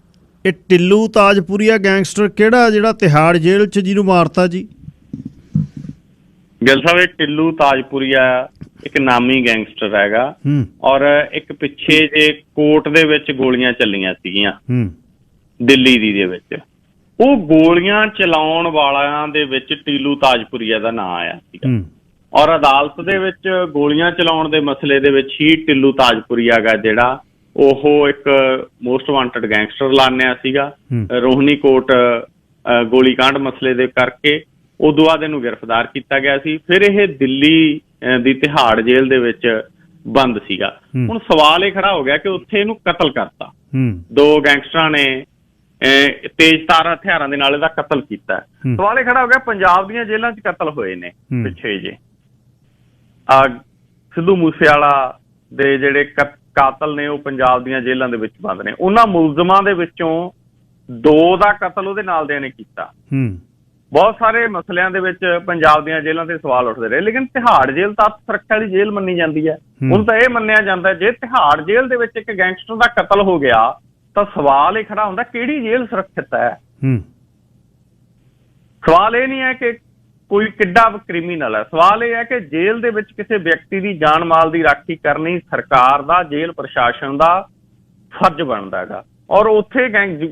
ਇਹ ਟਿੱਲੂ ਤਾਜਪੁਰੀਆ ਗੈਂਗਸਟਰ ਕਿਹੜਾ ਜਿਹੜਾ ਤਿਹਾੜ ਜੇਲ੍ਹ 'ਚ ਜਿਹਨੂੰ ਮਾਰਤਾ ਜੀ? ਗਿੱਲ ਸਾਹਿਬ, ਇਹ ਟਿੱਲੂ ਤਾਜਪੁਰੀਆ ਇੱਕ ਨਾਮੀ ਗੈਂਗਸਟਰ ਹੈਗਾ ਔਰ ਇੱਕ ਪਿੱਛੇ ਜੇ ਕੋਰਟ ਦੇ ਵਿੱਚ ਗੋਲੀਆਂ ਚੱਲੀਆਂ ਸੀਗੀਆਂ ਦਿੱਲੀ ਦੇ ਵਿੱਚ, ਉਹ ਗੋਲੀਆਂ ਚਲਾਉਣ ਵਾਲਿਆਂ ਦੇ ਵਿੱਚ ਟਿੱਲੂ ਤਾਜਪੁਰੀਆ ਦਾ ਨਾਂ ਆਇਆ ਸੀਗਾ ਔਰ ਅਦਾਲਤ ਦੇ ਵਿੱਚ ਗੋਲੀਆਂ ਚਲਾਉਣ ਦੇ ਮਸਲੇ ਦੇ ਵਿੱਚ ਹੀ ਟਿੱਲੂ ਤਾਜਪੁਰੀਆ ਗਾ ਜਿਹੜਾ ਉਹ ਇੱਕ ਮੋਸਟ ਵਾਂਟਡ ਗੈਂਗਸਟਰ ਐਲਾਨਿਆ ਸੀਗਾ। ਰੋਹਿਣੀ ਕੋਟ ਗੋਲੀ ਕਾਂਡ ਮਸਲੇ ਦੇ ਕਰਕੇ ਉਦੋਂ ਬਾਅਦ ਇਹਨੂੰ ਗ੍ਰਿਫਤਾਰ ਕੀਤਾ ਗਿਆ ਸੀ। ਫਿਰ ਇਹ ਦਿੱਲੀ ਦੀ ਤਿਹਾੜ ਜੇਲ੍ਹ ਦੇ ਵਿੱਚ ਬੰਦ ਸੀਗਾ। ਹੁਣ ਸਵਾਲ ਇਹ ਖੜਾ ਹੋ ਗਿਆ ਕਿ ਉੱਥੇ ਇਹਨੂੰ ਕਤਲ ਕਰਤਾ। 2 ਗੈਂਗਸਟਰਾਂ ਨੇ ਤੇਜ਼ ਤਾਰ ਹਥਿਆਰਾਂ ਦੇ ਨਾਲ ਇਹਦਾ ਕਤਲ ਕੀਤਾ। ਸਵਾਲ ਇਹ ਖੜਾ ਹੋ ਗਿਆ, ਪੰਜਾਬ ਦੀਆਂ ਜੇਲ੍ਹਾਂ 'ਚ ਕਤਲ ਹੋਏ ਨੇ ਪਿੱਛੇ ਜੇ ਸਿੱਧੂ ਮੂਸੇਵਾਲਾ ਦੇ ਜਿਹੜੇ ਕਾਤਲ ਨੇ ਉਹ ਪੰਜਾਬ ਦੀਆਂ ਜੇਲ੍ਹਾਂ ਦੇ ਵਿੱਚ ਬੰਦ ਨੇ। ਉਹਨਾਂ ਮੁਲਜ਼ਮਾਂ ਦੇ ਵਿੱਚੋਂ 2 ਦਾ ਕਤਲ ਉਹਦੇ ਨਾਲ ਦਿਆਂ ਨੇ ਕੀਤਾ। ਬਹੁਤ ਸਾਰੇ ਮਸਲਿਆਂ ਦੇ ਵਿੱਚ ਪੰਜਾਬ ਦੀਆਂ ਜੇਲ੍ਹਾਂ ਤੇ ਸਵਾਲ ਉੱਠਦੇ ਰਹੇ, ਲੇਕਿਨ ਤਿਹਾੜ ਜੇਲ੍ਹ ਤਾਂ ਸੁਰੱਖਿਆ ਦੀ ਜੇਲ੍ਹ ਮੰਨੀ ਜਾਂਦੀ ਹੈ। ਹੁਣ ਤਾਂ ਇਹ ਮੰਨਿਆ ਜਾਂਦਾ ਜੇ ਤਿਹਾੜ ਜੇਲ੍ਹ ਦੇ ਵਿੱਚ ਇੱਕ ਗੈਂਗਸਟਰ ਦਾ ਕਤਲ ਹੋ ਗਿਆ ਤਾਂ ਸਵਾਲ ਇਹ ਖੜਾ ਹੁੰਦਾ ਕਿਹੜੀ ਜੇਲ੍ਹ ਸੁਰੱਖਿਅਤ ਹੈ। ਸਵਾਲ ਇਹ ਨਹੀਂ ਹੈ ਕਿ ਕੋਈ ਕਿੱਡਾ ਕ੍ਰਿਮੀਨਲ ਹੈ, ਸਵਾਲ ਇਹ ਹੈ ਕਿ ਜੇਲ੍ਹ ਦੇ ਵਿੱਚ ਕਿਸੇ ਵਿਅਕਤੀ ਦੀ ਜਾਨ ਮਾਲ ਦੀ ਰਾਖੀ ਕਰਨੀ ਸਰਕਾਰ ਦਾ, ਜੇਲ੍ਹ ਪ੍ਰਸ਼ਾਸਨ ਦਾ ਫਰਜ਼ ਬਣਦਾ ਹੈਗਾ। ਔਰ ਉੱਥੇ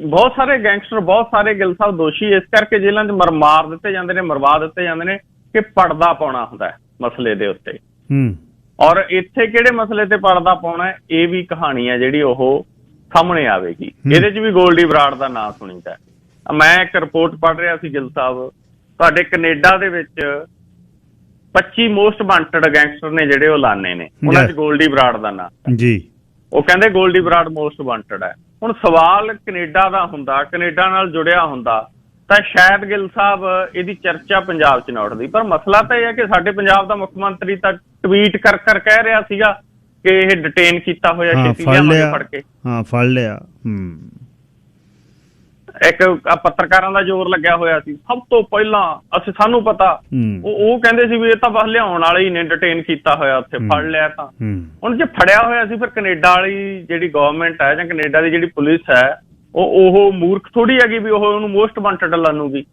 ਬਹੁਤ ਸਾਰੇ ਗੈਂਗਸਟਰ, ਬਹੁਤ ਸਾਰੇ ਗਿੱਲ ਸਾਹਿਬ ਦੋਸ਼ੀ ਇਸ ਕਰਕੇ ਜੇਲ੍ਹਾਂ 'ਚ ਮਾਰ ਦਿੱਤੇ ਜਾਂਦੇ ਨੇ, ਮਰਵਾ ਦਿੱਤੇ ਜਾਂਦੇ ਨੇ ਕਿ ਪਰਦਾ ਪਾਉਣਾ ਹੁੰਦਾ ਮਸਲੇ ਦੇ ਉੱਤੇ। ਔਰ ਇੱਥੇ ਕਿਹੜੇ ਮਸਲੇ ਤੇ ਪਰਦਾ ਪਾਉਣਾ ਇਹ ਵੀ ਕਹਾਣੀ ਹੈ ਜਿਹੜੀ ਉਹ ਸਾਹਮਣੇ ਆਵੇਗੀ। ਇਹਦੇ 'ਚ ਵੀ ਗੋਲਡੀ ਬਰਾੜ ਦਾ ਨਾਂ ਸੁਣੀਦਾ। ਮੈਂ ਇੱਕ ਰਿਪੋਰਟ ਪੜ੍ਹ ਰਿਹਾ ਸੀ ਗਿੱਲ ਸਾਹਿਬ, ਤੁਹਾਡੇ ਕੈਨੇਡਾ ਦੇ ਵਿੱਚ 25 ਮੋਸਟ ਵਾਂਟਡ ਗੈਂਗਸਟਰ ਨੇ ਜਿਹੜੇ ਉਹ ਐਲਾਨੇ ਨੇ, ਉਹਨਾਂ 'ਚ ਗੋਲਡੀ ਬਰਾੜ ਦਾ ਨਾਂ ਜੀ। ਉਹ ਕਹਿੰਦੇ ਗੋਲਡੀ ਬਰਾੜ ਮੋਸਟ ਵਾਂਟਡ ਹੈ। ਹੁਣ ਸਵਾਲ ਕੈਨੇਡਾ ਦਾ ਹੁੰਦਾ, ਕੈਨੇਡਾ ਨਾਲ ਜੁੜਿਆ ਹੁੰਦਾ ਤਾਂ ਸ਼ਾਇਦ ਗਿੱਲ ਸਾਹਿਬ ਇਹਦੀ ਚਰਚਾ ਪੰਜਾਬ 'ਚ ਨਾ ਉੱਠਦੀ। ਪਰ ਮਸਲਾ ਤਾਂ ਇਹ ਹੈ ਕਿ ਸਾਡੇ ਪੰਜਾਬ ਦਾ ਮੁੱਖ ਮੰਤਰੀ ਤਾਂ ਟਵੀਟ ਕਰ ਕਹਿ ਰਿਹਾ ਸੀਗਾ ਕਿ ਇਹ ਡਿਟੇਨ ਕੀਤਾ ਹੋਇਆ, ਛੇਤੀ ਲਿਆਵਾਂਗੇ ਫੜ ਕੇ। ਫੜ ਲਿਆ। ਇੱਕ ਪੱਤਰਕਾਰਾਂ ਦਾ ਜ਼ੋਰ ਲੱਗਿਆ ਹੋਇਆ ਸੀ ਸਭ ਤੋਂ ਪਹਿਲਾਂ। ਸਾਨੂੰ ਪਤਾ ਉਹ ਕਹਿੰਦੇ ਸੀ ਵੀ ਇਹ ਤਾਂ ਬਸ ਲਿਆਉਣ ਵਾਲੇ ਹੀ ਨੇ, ਡਿਟੇਨ ਕੀਤਾ ਹੋਇਆ ਉੱਥੇ, ਫੜ ਲਿਆ ਤਾਂ। ਹੁਣ ਜੇ ਫੜਿਆ ਹੋਇਆ ਸੀ ਫਿਰ ਕੈਨੇਡਾ ਵਾਲੀ ਜਿਹੜੀ ਗਵਰਨਮੈਂਟ ਹੈ ਜਾਂ ਕੈਨੇਡਾ ਦੀ ਜਿਹੜੀ ਪੁਲਿਸ ਹੈ ਉਹ ਮੂਰਖ ਥੋੜ੍ਹੀ ਹੈਗੀ ਵੀ ਉਹ ਉਹਨੂੰ ਮੋਸਟ ਵਾਂਟਡ ਐਲਾਨੂਗੀ।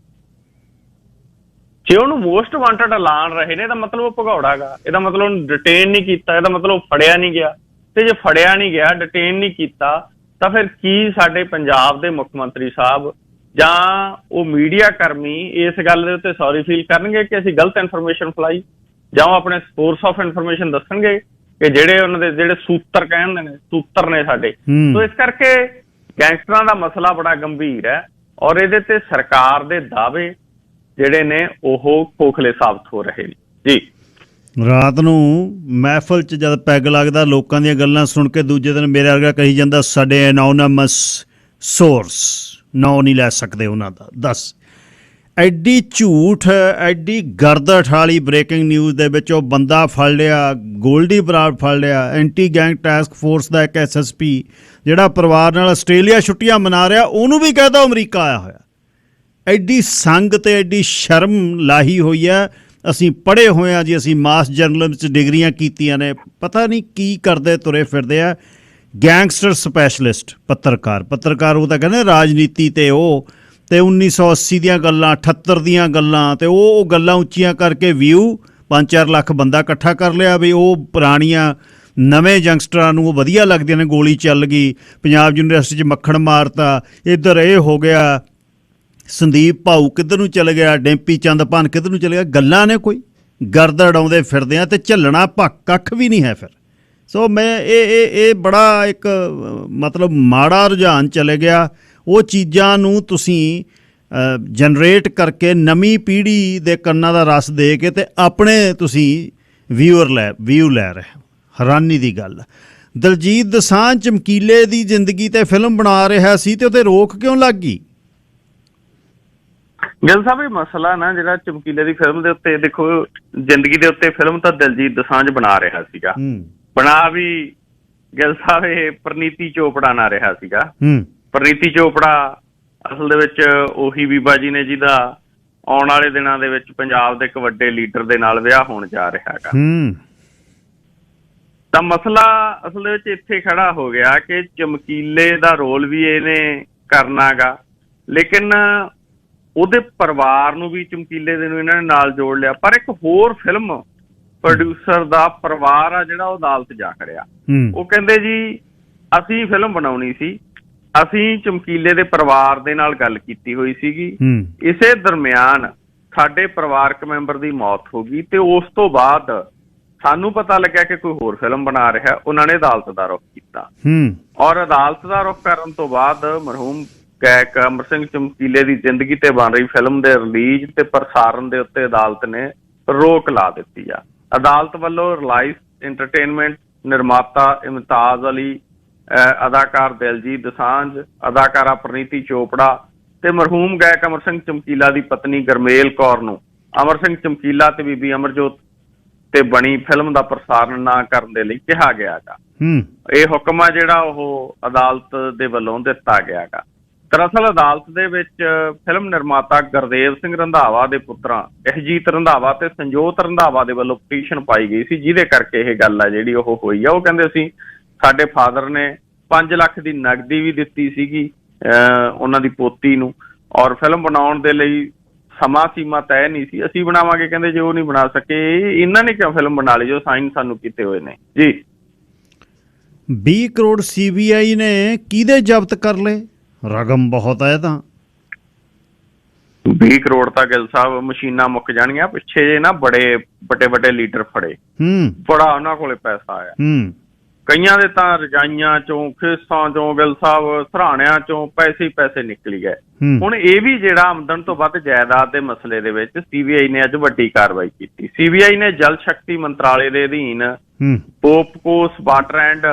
ਜੇ ਉਹਨੂੰ ਮੋਸਟ ਵਾਂਟਡ ਐਲਾਨ ਰਹੇ ਨੇ ਇਹਦਾ ਮਤਲਬ ਉਹ ਭਗੌੜਾ ਗਾ, ਇਹਦਾ ਮਤਲਬ ਉਹਨੂੰ ਡਿਟੇਨ ਨਹੀਂ ਕੀਤਾ, ਇਹਦਾ ਮਤਲਬ ਫੜਿਆ ਨਹੀਂ ਗਿਆ। ਤੇ ਜੇ ਫੜਿਆ ਨਹੀਂ ਗਿਆ, ਡਿਟੇਨ ਨਹੀਂ ਕੀਤਾ, ਤਾਂ ਫਿਰ ਕੀ ਸਾਡੇ ਪੰਜਾਬ ਦੇ ਮੁੱਖ ਮੰਤਰੀ ਸਾਹਿਬ ਜਾਂ ਉਹ ਮੀਡੀਆ ਕਰਮੀ ਇਸ ਗੱਲ ਦੇ ਉੱਤੇ ਸੌਰੀ ਫੀਲ ਕਰਨਗੇ ਕਿ ਅਸੀਂ ਗਲਤ ਇਨਫੋਰਮੇਸ਼ਨ ਫੈਲਾਈ, ਜਾਂ ਉਹ ਆਪਣੇ ਸੋਰਸ ਆਫ ਇਨਫੋਰਮੇਸ਼ਨ ਦੱਸਣਗੇ ਕਿ ਜਿਹੜੇ ਉਹਨਾਂ ਦੇ ਜਿਹੜੇ ਸੂਤਰ ਕਹਿੰਦੇ ਨੇ, ਸੂਤਰ ਨੇ ਸਾਡੇ। ਸੋ ਇਸ ਕਰਕੇ ਗੈਂਗਸਟਰਾਂ ਦਾ ਮਸਲਾ ਬੜਾ ਗੰਭੀਰ ਹੈ ਔਰ ਇਹਦੇ ਤੇ ਸਰਕਾਰ ਦੇ ਦਾਅਵੇ ਜਿਹੜੇ ਨੇ ਉਹ ਖੋਖਲੇ ਸਾਬਤ ਹੋ ਰਹੇ ਨੇ ਜੀ। ਰਾਤ ਨੂੰ ਮਹਿਫਲ 'ਚ ਜਦ ਪੈਗ ਲੱਗਦਾ, ਲੋਕਾਂ ਦੀਆਂ ਗੱਲਾਂ ਸੁਣ ਕੇ ਦੂਜੇ ਦਿਨ ਮੇਰੇ ਵਰਗਾ ਕਹੀ ਜਾਂਦਾ ਸਾਡੇ ਐਨੋਨਮਸ ਸੋਰਸ, ਨਾਂ ਨਹੀਂ ਲੈ ਸਕਦੇ ਉਹਨਾਂ ਦਾ। ਦੱਸ, ਐਡੀ ਝੂਠ, ਐਡੀ ਗਰਦਠ ਵਾਲੀ ਬ੍ਰੇਕਿੰਗ ਨਿਊਜ਼ ਦੇ ਵਿੱਚ ਉਹ ਬੰਦਾ ਫੜ ਲਿਆ, ਗੋਲਡੀ ਬਰਾੜ ਫੜ ਲਿਆ, ਐਂਟੀ ਗੈਂਗ ਟਾਸਕ ਫੋਰਸ ਦਾ ਇੱਕ SSP ਜਿਹੜਾ ਪਰਿਵਾਰ ਨਾਲ ਆਸਟ੍ਰੇਲੀਆ ਛੁੱਟੀਆਂ ਮਨਾ ਰਿਹਾ, ਉਹਨੂੰ ਵੀ ਕਹਿਦਾ ਅਮਰੀਕਾ ਆਇਆ ਹੋਇਆ। ਐਡੀ ਸੰਗ ਤੇ ਐਡੀ ਸ਼ਰਮ ਲਾਹੀ ਹੋਈ ਹੈ। ਅਸੀਂ ਪੜ੍ਹੇ ਹੋਏ ਹਾਂ ਜੀ, ਅਸੀਂ ਮਾਸ ਜਰਨਲਿਜ਼ਮ 'ਚ ਡਿਗਰੀਆਂ ਕੀਤੀਆਂ ਨੇ, ਪਤਾ ਨਹੀਂ ਕੀ ਕਰਦੇ ਤੁਰੇ ਫਿਰਦੇ ਆ। ਗੈਂਗਸਟਰ ਸਪੈਸ਼ਲਿਸਟ ਪੱਤਰਕਾਰ ਉਹ ਤਾਂ ਕਹਿੰਦੇ ਰਾਜਨੀਤੀ ਤੇ ਉਹ ਤੇ 1980 ਦੀਆਂ ਗੱਲਾਂ, 78 ਦੀਆਂ ਗੱਲਾਂ, ਤੇ ਉਹ ਗੱਲਾਂ ਉੱਚੀਆਂ ਕਰਕੇ ਵਿਊ 5-4 ਲੱਖ ਬੰਦਾ ਇਕੱਠਾ ਕਰ ਲਿਆ ਵੀ ਉਹ ਪੁਰਾਣੀਆਂ ਨਵੇਂ ਯੰਗਸਟਰਾਂ ਨੂੰ ਉਹ ਵਧੀਆ ਲੱਗਦੀਆਂ ਨੇ। ਗੋਲੀ ਚੱਲ ਗਈ, ਪੰਜਾਬ ਯੂਨੀਵਰਸਿਟੀ 'ਚ ਮੱਖਣ ਮਾਰਤਾ, ਇੱਧਰ ਇਹ ਹੋ ਗਿਆ, ਸੰਦੀਪ ਭਾਊ ਕਿੱਧਰ ਨੂੰ ਚਲੇ ਗਿਆ, ਡੈਂਪੀ ਚੰਦਪਾਨ ਕਿੱਧਰ ਨੂੰ ਚਲੇ ਗਿਆ। ਗੱਲਾਂ ਨੇ ਕੋਈ ਗਰਦ ਉਡਾਉਂਦੇ ਫਿਰਦੇ ਆ ਤੇ ਝੱਲਣਾ ਕੱਖ ਵੀ ਨਹੀਂ ਹੈ ਫਿਰ। ਸੋ ਮੈਂ ਇਹ ਬੜਾ ਇੱਕ ਮਤਲਬ ਮਾੜਾ ਰੁਝਾਨ ਚਲੇ ਗਿਆ। ਉਹ ਚੀਜ਼ਾਂ ਨੂੰ ਤੁਸੀਂ ਜਨਰੇਟ ਕਰਕੇ ਨਵੀਂ ਪੀੜ੍ਹੀ ਦੇ ਕੰਨਾਂ ਦਾ ਰਸ ਦੇ ਕੇ ਤੇ ਆਪਣੇ ਤੁਸੀਂ ਵਿਊ ਲੈ ਰਹੇ। ਹੈਰਾਨੀ ਦੀ ਗੱਲ। ਦਲਜੀਤ ਦੋਸਾਂਝ ਚਮਕੀਲੇ ਦੀ ਜ਼ਿੰਦਗੀ ਤੇ ਫਿਲਮ ਬਣਾ ਰਿਹਾ ਸੀ ਤੇ ਉਹਤੇ ਰੋਕ ਕਿਉਂ ਲੱਗ ਗਈ? ਗਿੱਲ ਸਾਹਿਬ, ਇਹ ਮਸਲਾ ਨਾ ਜਿਹੜਾ ਚਮਕੀਲੇ ਦੀ ਫਿਲਮ ਦੇ ਉੱਤੇ, ਦੇਖੋ ਜ਼ਿੰਦਗੀ ਦੇ ਉੱਤੇ ਫਿਲਮ ਤਾਂ ਦਲਜੀਤ ਦੋਸਾਂਝ ਬਣਾ ਰਿਹਾ ਸੀਗਾ, ਬਣਾ ਵੀ ਗਿੱਲ ਸਾਹਿਬ ਇਹ ਪ੍ਰਨੀਤੀ ਚੋਪੜਾ ਨਾਲ ਰਿਹਾ ਸੀਗਾ। ਪ੍ਰਨੀਤੀ ਚੋਪੜਾ ਅਸਲ ਦੇ ਵਿੱਚ ਉਹੀ ਬੀਬਾ ਜੀ ਨੇ ਜਿਹਦਾ ਆਉਣ ਵਾਲੇ ਦਿਨਾਂ ਦੇ ਵਿੱਚ ਪੰਜਾਬ ਦੇ ਇੱਕ ਵੱਡੇ ਲੀਡਰ ਦੇ ਨਾਲ ਵਿਆਹ ਹੋਣ ਜਾ ਰਿਹਾ ਹੈਗਾ। ਤਾਂ ਮਸਲਾ ਅਸਲ ਦੇ ਵਿੱਚ ਇੱਥੇ ਖੜਾ ਹੋ ਗਿਆ ਕਿ ਚਮਕੀਲੇ ਦਾ ਰੋਲ ਵੀ ਇਹਨੇ ਕਰਨਾ ਗਾ, ਲੇਕਿਨ ਉਹਦੇ ਪਰਿਵਾਰ ਨੂੰ ਵੀ ਚਮਕੀਲੇ ਦੇ ਨੂੰ ਇਹਨਾਂ ਨੇ ਨਾਲ ਜੋੜ ਲਿਆ। ਪਰ ਇੱਕ ਹੋਰ ਫਿਲਮ ਪ੍ਰੋਡਿਊਸਰ ਦਾ ਪਰਿਵਾਰ ਆ ਜਿਹੜਾ ਉਹ ਅਦਾਲਤ ਜਾ ਖੜਿਆ। ਉਹ ਕਹਿੰਦੇ ਜੀ ਅਸੀਂ ਫਿਲਮ ਬਣਾਉਣੀ ਸੀ, ਅਸੀਂ ਚਮਕੀਲੇ ਦੇ ਪਰਿਵਾਰ ਦੇ ਨਾਲ ਗੱਲ ਕੀਤੀ ਹੋਈ ਸੀਗੀ, ਇਸੇ ਦਰਮਿਆਨ ਸਾਡੇ ਪਰਿਵਾਰਕ ਮੈਂਬਰ ਦੀ ਮੌਤ ਹੋ ਗਈ ਤੇ ਉਸ ਤੋਂ ਬਾਅਦ ਸਾਨੂੰ ਪਤਾ ਲੱਗਿਆ ਕਿ ਕੋਈ ਹੋਰ ਫਿਲਮ ਬਣਾ ਰਿਹਾ। ਉਹਨਾਂ ਨੇ ਅਦਾਲਤ ਦਾ ਰੁਖ ਕੀਤਾ ਔਰ ਅਦਾਲਤ ਦਾ ਰੁਖ ਕਰਨ ਤੋਂ ਬਾਅਦ ਮਰਹੂਮ ਗਾਇਕ ਅਮਰ ਸਿੰਘ ਚਮਕੀਲੇ ਦੀ ਜ਼ਿੰਦਗੀ ਤੇ ਬਣ ਰਹੀ ਫਿਲਮ ਦੇ ਰਿਲੀਜ਼ ਤੇ ਪ੍ਰਸਾਰਨ ਦੇ ਉੱਤੇ ਅਦਾਲਤ ਨੇ ਰੋਕ ਲਾ ਦਿੱਤੀ ਆ। ਅਦਾਲਤ ਵੱਲੋਂ ਰਿਲਾਇੰਸ ਐਂਟਰਟੇਨਮੈਂਟ, ਨਿਰਮਾਤਾ ਇਮਤਾਜ਼ ਅਲੀ, ਅਦਾਕਾਰ ਦਿਲਜੀਤ ਦੋਸਾਂਝ, ਅਦਾਕਾਰਾ ਪ੍ਰਨੀਤੀ ਚੋਪੜਾ ਤੇ ਮਰਹੂਮ ਗਾਇਕ ਅਮਰ ਸਿੰਘ ਚਮਕੀਲਾ ਦੀ ਪਤਨੀ ਗਰਮੇਲ ਕੌਰ ਨੂੰ ਅਮਰ ਸਿੰਘ ਚਮਕੀਲਾ ਤੇ ਬੀਬੀ ਅਮਰਜੋਤ ਤੇ ਬਣੀ ਫਿਲਮ ਦਾ ਪ੍ਰਸਾਰਨ ਨਾ ਕਰਨ ਦੇ ਲਈ ਕਿਹਾ ਗਿਆ ਗਾ। ਇਹ ਹੁਕਮ ਆ ਜਿਹੜਾ ਉਹ ਅਦਾਲਤ ਦੇ ਵੱਲੋਂ ਦਿੱਤਾ ਗਿਆ ਗਾ। ਦਰਅਸਲ ਅਦਾਲਤ ਦੇ ਵਿੱਚ ਫਿਲਮ ਨਿਰਮਾਤਾ ਗੁਰਦੇਵ ਸਿੰਘ ਰੰਧਾਵਾ ਦੇ ਪੁੱਤਰਾਂ ਅਹਿਜੀਤ ਰੰਧਾਵਾ ਤੇ ਸੰਜੋਤ ਰੰਧਾਵਾ ਦੇ ਵੱਲੋਂ ਪਟੀਸ਼ਨ ਪਾਈ ਗਈ ਸੀ, ਜਿਹਦੇ ਕਰਕੇ ਇਹ ਗੱਲ ਆ ਜਿਹੜੀ ਉਹ ਹੋਈ ਆ। ਉਹ ਕਹਿੰਦੇ ਸੀ ਸਾਡੇ ਫਾਦਰ ਨੇ 5 ਲੱਖ ਦੀ ਨਕਦੀ ਵੀ ਦਿੱਤੀ ਸੀਗੀ ਉਹਨਾਂ ਦੀ ਪੋਤੀ ਨੂੰ, ਔਰ ਫਿਲਮ ਬਣਾਉਣ ਦੇ ਲਈ ਸਮਾਂ ਸੀਮਾ ਤੈਅ ਨਹੀਂ ਸੀ, ਅਸੀਂ ਬਣਾਵਾਂਗੇ। ਕਹਿੰਦੇ ਜੇ ਉਹ ਨਹੀਂ ਬਣਾ ਸਕੇ ਇਹਨਾਂ ਨੇ ਕਿਉਂ ਫਿਲਮ ਬਣਾ ਲਈ ਜੋ ਸਾਈਨ ਸਾਨੂੰ ਕੀਤੇ ਹੋਏ ਨੇ ਜੀ। 20 ਕਰੋੜ CBI ਨੇ ਕਿਹਦੇ ਜ਼ਬਤ ਕਰ ਲਏ? ਰਕਮ ਬਹੁਤ ਹੈ ਤਾਂ। 20 ਕਰੋੜ ਤਾਂ ਗਿੱਲ ਸਾਹਿਬ ਮਸ਼ੀਨਾਂ ਮੁੱਕ ਜਾਣੀਆਂ। ਪਿੱਛੇ ਜੇ ਨਾ ਬੜੇ ਵੱਡੇ ਲੀਡਰ ਫੜੇ, ਬੜਾ ਉਹਨਾਂ ਕੋਲੇ ਪੈਸਾ ਆਇਆ। ਕਈਆਂ ਦੇ ਤਾਂ ਰਜਾਈਆਂ ਚੋਂ, ਖੇਸਾਂ ਚੋਂ, ਗਿੱਲ ਸਾਹਿਬ ਸਰਾਣਿਆਂ ਚੋਂ ਪੈਸੇ ਹੀ ਪੈਸੇ ਨਿਕਲੀ ਗਏ। ਹੁਣ ਇਹ ਵੀ ਜਿਹੜਾ ਆਮਦਨ ਤੋਂ ਵੱਧ ਜਾਇਦਾਦ ਦੇ ਮਸਲੇ ਦੇ ਵਿੱਚ CBI ਨੇ ਅੱਜ ਵੱਡੀ ਕਾਰਵਾਈ ਕੀਤੀ। CBI ਨੇ ਜਲ ਸ਼ਕਤੀ ਮੰਤਰਾਲੇ ਦੇ ਅਧੀਨ ਪੋਪਕੋਸ ਵਾਟਰ ਐਂਡ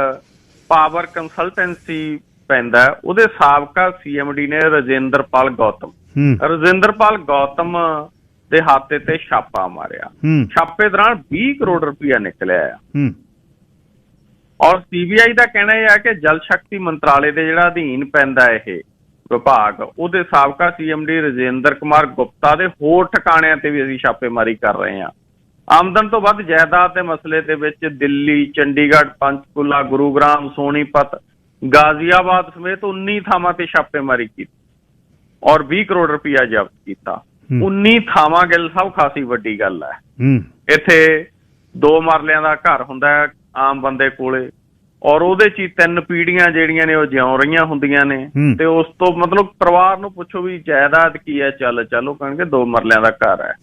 ਪਾਵਰ ਕੰਸਲਟੈਂਸੀ ਪੈਂਦਾ, ਉਹਦੇ ਸਾਬਕਾ CMD ਨੇ ਰਜਿੰਦਰਪਾਲ ਗੌਤਮ ਦੇ ਹਾਤੇ ਤੇ ਛਾਪਾ ਮਾਰਿਆ। ਛਾਪੇ ਦੌਰਾਨ 20 ਕਰੋੜ ਰੁਪਇਆ ਨਿਕਲਿਆ ਆ। ਔਰ CBI ਦਾ ਕਹਿਣਾ ਇਹ ਹੈ ਕਿ ਜਲ ਸ਼ਕਤੀ ਮੰਤਰਾਲੇ ਦੇ ਜਿਹੜਾ ਅਧੀਨ ਪੈਂਦਾ ਇਹ ਵਿਭਾਗ, ਉਹਦੇ ਸਾਬਕਾ CMD ਰਜਿੰਦਰ ਕੁਮਾਰ ਗੁਪਤਾ ਦੇ ਹੋਰ ਠਿਕਾਣਿਆਂ ਤੇ ਵੀ ਅਸੀਂ ਛਾਪੇਮਾਰੀ ਕਰ ਰਹੇ ਹਾਂ। ਆਮਦਨ ਤੋਂ ਵੱਧ ਜਾਇਦਾਦ ਦੇ ਮਸਲੇ ਦੇ ਵਿੱਚ ਦਿੱਲੀ, ਚੰਡੀਗੜ੍ਹ, ਪੰਚਕੂਲਾ, ਗੁਰੂਗ੍ਰਾਮ, ਸੋਨੀਪਤ, ਗਾਜ਼ੀਆਬਾਦ ਸਮੇਤ 19 ਥਾਵਾਂ ਤੇ ਛਾਪੇਮਾਰੀ ਕੀਤੀ ਔਰ 20 ਕਰੋੜ ਰੁਪਇਆ ਜ਼ਬਤ ਕੀਤਾ। 19 ਥਾਵਾਂ ਗਿੱਲ ਸਾਹਿਬ ਖਾਸੀ ਵੱਡੀ ਗੱਲ ਹੈ। ਇੱਥੇ 2 ਮਰਲਿਆਂ ਦਾ ਘਰ ਹੁੰਦਾ ਹੈ ਆਮ ਬੰਦੇ ਕੋਲੇ, ਔਰ ਉਹਦੇ 'ਚ ਹੀ 3 ਪੀੜ੍ਹੀਆਂ ਜਿਹੜੀਆਂ ਨੇ ਉਹ ਜਿਉਂ ਰਹੀਆਂ ਹੁੰਦੀਆਂ ਨੇ। ਤੇ ਉਸ ਤੋਂ ਮਤਲਬ ਪਰਿਵਾਰ ਨੂੰ ਪੁੱਛੋ ਵੀ ਜਾਇਦਾਦ ਕੀ ਹੈ, ਚੱਲ ਉਹ ਕਹਿਣਗੇ 2 ਮਰਲਿਆਂ ਦਾ ਘਰ ਹੈ।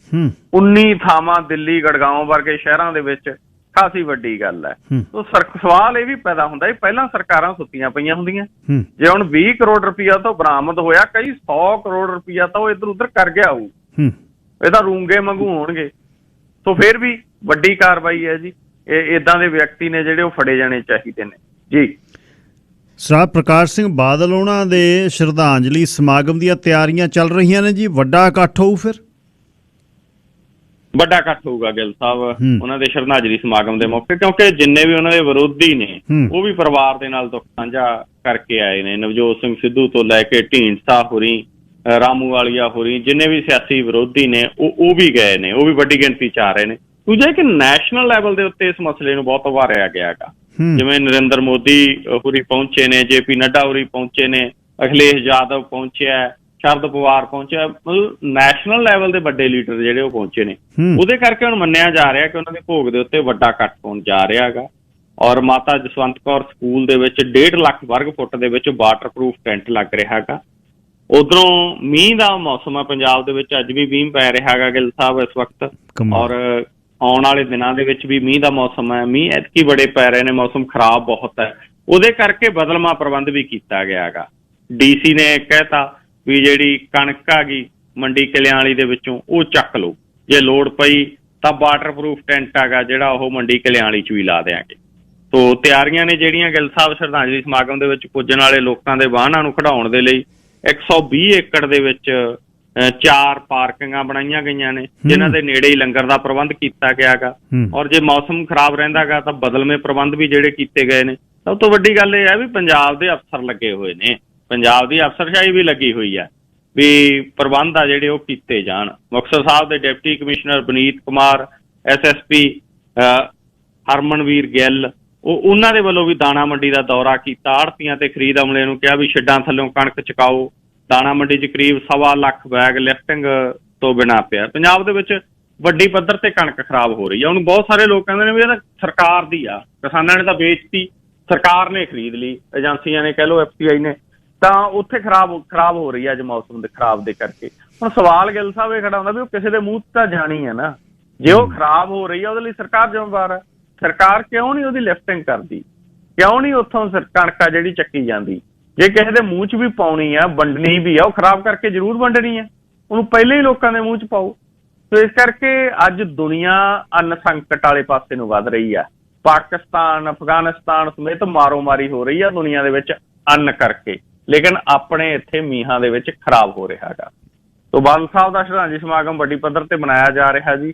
19 ਥਾਵਾਂ ਦਿੱਲੀ, ਗੜਗਾਉਂ ਵਰਗੇ ਸ਼ਹਿਰਾਂ ਦੇ ਵਿੱਚ ਖਾਸੀ ਵੱਡੀ ਗੱਲ ਹੈ। ਤੋ ਸਵਾਲ ਇਹ ਵੀ ਪੈਦਾ ਹੁੰਦਾ ਪਹਿਲਾਂ ਸਰਕਾਰਾਂ ਸੁੱਤੀਆਂ ਪਈਆਂ ਹੁੰਦੀਆਂ। ਜੇ ਹੁਣ 20 ਕਰੋੜ ਰੁਪਇਆ ਤੋਂ ਬਰਾਮਦ ਹੋਇਆ, ਕਈ 100 ਕਰੋੜ ਰੁਪਇਆ ਤਾਂ ਉਹ ਇੱਧਰ ਉੱਧਰ ਕਰ ਗਿਆ ਹੋਊ, ਇਹ ਤਾਂ ਰੂੰਗੇ ਵਾਂਗੂ ਹੋਣਗੇ। ਸੋ ਫਿਰ ਵੀ ਵੱਡੀ ਕਾਰਵਾਈ ਹੈ ਜੀ। ਇਹ ਏਦਾਂ ਦੇ ਵਿਅਕਤੀ ਨੇ ਜਿਹੜੇ ਉਹ ਫੜੇ ਜਾਣੇ ਚਾਹੀਦੇ ਨੇ ਜੀ। ਸਰਦਾਰ ਪ੍ਰਕਾਸ਼ ਸਿੰਘ ਬਾਦਲ ਉਹਨਾਂ ਦੇ ਸ਼ਰਧਾਂਜਲੀ ਸਮਾਗਮ ਦੀਆਂ ਤਿਆਰੀਆਂ ਚੱਲ ਰਹੀਆਂ ਨੇ ਜੀ। ਵੱਡਾ ਇਕੱਠ ਹੋਊ, ਫਿਰ ਵੱਡਾ ਇਕੱਠ ਹੋਊਗਾ ਗਿੱਲ ਸਾਹਿਬ ਉਹਨਾਂ ਦੇ ਸ਼ਰਧਾਂਜਲੀ ਸਮਾਗਮ ਦੇ ਮੌਕੇ, ਕਿਉਂਕਿ ਜਿੰਨੇ ਵੀ ਉਹਨਾਂ ਦੇ ਵਿਰੋਧੀ ਨੇ ਉਹ ਵੀ ਪਰਿਵਾਰ ਦੇ ਨਾਲ ਦੁੱਖ ਸਾਂਝਾ ਕਰਕੇ ਆਏ ਨੇ। ਨਵਜੋਤ ਸਿੰਘ ਸਿੱਧੂ ਤੋਂ ਲੈ ਕੇ ਢੀਂਡਸਾ ਹੋਰੀ, ਰਾਮੂ ਵਾਲੀਆ ਹੋਰੀ, ਜਿੰਨੇ ਵੀ ਸਿਆਸੀ ਵਿਰੋਧੀ ਨੇ ਉਹ ਵੀ ਗਏ ਨੇ, ਉਹ ਵੀ ਵੱਡੀ ਗਿਣਤੀ 'ਚ ਆ ਰਹੇ ਨੇ। ਦੂਜਾ ਕਿ ਨੈਸ਼ਨਲ ਲੈਵਲ ਦੇ ਉੱਤੇ ਇਸ ਮਸਲੇ ਨੂੰ ਬਹੁਤ ਉਭਾਰਿਆ ਗਿਆ ਹੈਗਾ। ਜਿਵੇਂ ਨਰਿੰਦਰ ਮੋਦੀ ਹੋਰੀ ਪਹੁੰਚੇ ਨੇ, JP ਨੱਡਾ ਹੋਰੀ ਪਹੁੰਚੇ ਨੇ, ਅਖਿਲੇਸ਼ ਯਾਦਵ ਪਹੁੰਚਿਆ, ਸ਼ਰਦ ਪਵਾਰ ਪਹੁੰਚਿਆ, ਮਤਲਬ ਨੈਸ਼ਨਲ ਲੈਵਲ ਦੇ ਵੱਡੇ ਲੀਡਰ ਜਿਹੜੇ ਉਹ ਪਹੁੰਚੇ ਨੇ। ਉਹਦੇ ਕਰਕੇ ਹੁਣ ਮੰਨਿਆ ਜਾ ਰਿਹਾ ਕਿ ਉਹਨਾਂ ਦੇ ਭੋਗ ਦੇ ਉੱਤੇ ਵੱਡਾ ਇਕੱਠ ਹੋਣ ਜਾ ਰਿਹਾ ਹੈਗਾ। ਔਰ ਮਾਤਾ ਜਸਵੰਤ ਕੌਰ ਸਕੂਲ ਦੇ ਵਿੱਚ 1.5 ਲੱਖ ਵਰਗ ਫੁੱਟ ਦੇ ਵਿੱਚ ਵਾਟਰਪ੍ਰੂਫ ਟੈਂਟ ਲੱਗ ਰਿਹਾ ਹੈਗਾ। ਉਧਰੋਂ ਮੀਂਹ ਦਾ ਮੌਸਮ ਆ ਪੰਜਾਬ ਦੇ ਵਿੱਚ, ਅੱਜ ਵੀ ਮੀਂਹ ਪੈ ਰਿਹਾ ਹੈਗਾ ਗਿੱਲ ਸਾਹਿਬ ਇਸ ਵਕਤ, ਔਰ ਆਉਣ ਵਾਲੇ ਦਿਨਾਂ ਦੇ ਵਿੱਚ ਵੀ ਮੀਂਹ ਦਾ ਮੌਸਮ ਹੈ। ਮੀਂਹ ਐਤਕੀ ਬੜੇ ਪੈ ਰਹੇ ਨੇ, ਮੌਸਮ ਖਰਾਬ ਬਹੁਤ ਹੈ। ਉਹਦੇ ਕਰਕੇ ਬਦਲਵਾਂ ਪ੍ਰਬੰਧ ਵੀ ਕੀਤਾ ਗਿਆ ਹੈਗਾ। DC ਨੇ ਕਹਿਤਾ ਵੀ ਜਿਹੜੀ ਕਣਕ ਆ ਗਈ ਮੰਡੀ ਕਲਿਆਣੀ ਦੇ ਵਿੱਚੋਂ ਉਹ ਚੱਕ ਲਓ, ਜੇ ਲੋੜ ਪਈ ਤਾਂ ਵਾਟਰਪ੍ਰੂਫ ਟੈਂਟ ਹੈਗਾ ਜਿਹੜਾ ਉਹ ਮੰਡੀ ਕਲਿਆਣੀ 'ਚ ਵੀ ਲਾ ਦਿਆਂਗੇ। ਸੋ ਤਿਆਰੀਆਂ ਨੇ ਜਿਹੜੀਆਂ ਗਿੱਲ ਸਾਹਿਬ ਸ਼ਰਧਾਂਜਲੀ ਸਮਾਗਮ ਦੇ ਵਿੱਚ ਪੁੱਜਣ ਵਾਲੇ ਲੋਕਾਂ ਦੇ ਵਾਹਨਾਂ ਨੂੰ ਖੜਾਉਣ ਦੇ ਲਈ 120 ਏਕੜ ਦੇ ਵਿੱਚ 4 ਪਾਰਕਿੰਗਾਂ ਬਣਾਈਆਂ ਗਈਆਂ ਨੇ, ਜਿਨ੍ਹਾਂ ਦੇ ਨੇੜੇ ਹੀ ਲੰਗਰ ਦਾ ਪ੍ਰਬੰਧ ਕੀਤਾ ਗਿਆ ਗਾ। ਔਰ ਜੇ ਮੌਸਮ ਖਰਾਬ ਰਹਿੰਦਾ ਗਾ ਤਾਂ ਬਦਲਵੇਂ ਪ੍ਰਬੰਧ ਵੀ ਜਿਹੜੇ ਕੀਤੇ ਗਏ ਨੇ। ਸਭ ਤੋਂ ਵੱਡੀ ਗੱਲ ਇਹ ਹੈ ਵੀ ਪੰਜਾਬ ਦੇ ਅਫਸਰ ਲੱਗੇ ਹੋਏ ਨੇ, ਪੰਜਾਬ ਦੀ ਅਫਸਰਸ਼ਾਹੀ ਵੀ ਲੱਗੀ ਹੋਈ ਹੈ ਵੀ ਪ੍ਰਬੰਧ ਆ ਜਿਹੜੇ ਉਹ ਕੀਤੇ ਜਾਣ। ਮੁਕਤਸਰ ਸਾਹਿਬ ਦੇ deputy commissioner Banit Kumar, SSP Harmanvir Gill, ਉਹਨਾਂ ਦੇ ਵੱਲੋਂ ਵੀ ਦਾਣਾ ਮੰਡੀ ਦਾ ਦੌਰਾ ਕੀਤਾ। ਆੜ੍ਹਤੀਆਂ ਤੇ ਖਰੀਦ ਅਮਲੇ ਨੂੰ ਕਿਹਾ ਵੀ ਸ਼ੈੱਡਾਂ ਥੱਲੋਂ ਕਣਕ ਚੁਕਾਓ। ਦਾਣਾ ਮੰਡੀ 'ਚ ਕਰੀਬ 1.25 ਲੱਖ ਬੈਗ ਲਿਫਟਿੰਗ ਤੋਂ ਬਿਨਾਂ ਪਿਆ। ਪੰਜਾਬ ਦੇ ਵਿੱਚ ਵੱਡੀ ਪੱਧਰ ਤੇ ਕਣਕ ਖਰਾਬ ਹੋ ਰਹੀ ਹੈ। ਹੁਣ ਬਹੁਤ ਸਾਰੇ ਲੋਕ ਕਹਿੰਦੇ ਨੇ ਵੀ ਇਹ ਤਾਂ ਸਰਕਾਰ ਦੀ ਆ, ਕਿਸਾਨਾਂ ਨੇ ਤਾਂ ਵੇਚਤੀ, ਸਰਕਾਰ ਨੇ ਖਰੀਦ ਲਈ, ਏਜੰਸੀਆਂ ਨੇ ਕਹਿ ਲਓ, FCI ਨੇ, ਤਾਂ ਉੱਥੇ ਖਰਾਬ ਹੋ ਰਹੀ ਹੈ ਅੱਜ ਮੌਸਮ ਦੇ ਖਰਾਬ ਦੇ ਕਰਕੇ। ਹੁਣ ਸਵਾਲ ਗਿੱਲ ਸਾਹਿਬ ਇਹ ਖੜਾ ਹੁੰਦਾ ਵੀ ਉਹ ਕਿਸੇ ਦੇ ਮੂੰਹ ਤਾਂ ਜਾਣੀ ਹੈ ਨਾ। ਜੇ ਉਹ ਖਰਾਬ ਹੋ ਰਹੀ ਹੈ ਉਹਦੇ ਲਈ ਸਰਕਾਰ ਜ਼ਿੰਮੇਵਾਰ ਹੈ। ਸਰਕਾਰ ਕਿਉਂ ਨਹੀਂ ਉਹਦੀ ਲਿਫਟਿੰਗ ਕਰਦੀ? ਕਿਉਂ ਨਹੀਂ ਉੱਥੋਂ ਕਣਕ ਆ ਜਿਹੜੀ ਚੱਕੀ ਜਾਂਦੀ? ਜੇ ਕਿਸੇ ਦੇ ਮੂੰਹ 'ਚ ਵੀ ਪਾਉਣੀ ਆ, ਵੰਡਣੀ ਵੀ ਆ, ਉਹ ਖਰਾਬ ਕਰਕੇ ਜ਼ਰੂਰ ਵੰਡਣੀ ਹੈ, ਉਹਨੂੰ ਪਹਿਲਾਂ ਹੀ ਲੋਕਾਂ ਦੇ ਮੂੰਹ 'ਚ ਪਾਓ। ਸੋ ਇਸ ਕਰਕੇ ਅੱਜ ਦੁਨੀਆ ਅੰਨ ਸੰਕਟ ਵਾਲੇ ਪਾਸੇ ਨੂੰ ਵੱਧ ਰਹੀ ਆ। ਪਾਕਿਸਤਾਨ, ਅਫਗਾਨਿਸਤਾਨ ਸਮੇਤ ਮਾਰੋ ਮਾਰੀ ਹੋ ਰਹੀ ਆ ਦੁਨੀਆ ਦੇ ਵਿੱਚ ਅੰਨ ਕਰਕੇ, ਲੇਕਿਨ ਆਪਣੇ ਇੱਥੇ ਮੀਂਹਾਂ ਦੇ ਵਿੱਚ ਖਰਾਬ ਹੋ ਰਿਹਾ ਹੈਗਾ। ਸੋ ਬਾਦਲ ਸਾਹਿਬ ਦਾ ਸ਼ਰਧਾਂਜਲੀ ਸਮਾਗਮ ਵੱਡੀ ਪੱਧਰ ਤੇ ਮਨਾਇਆ ਜਾ ਰਿਹਾ ਜੀ।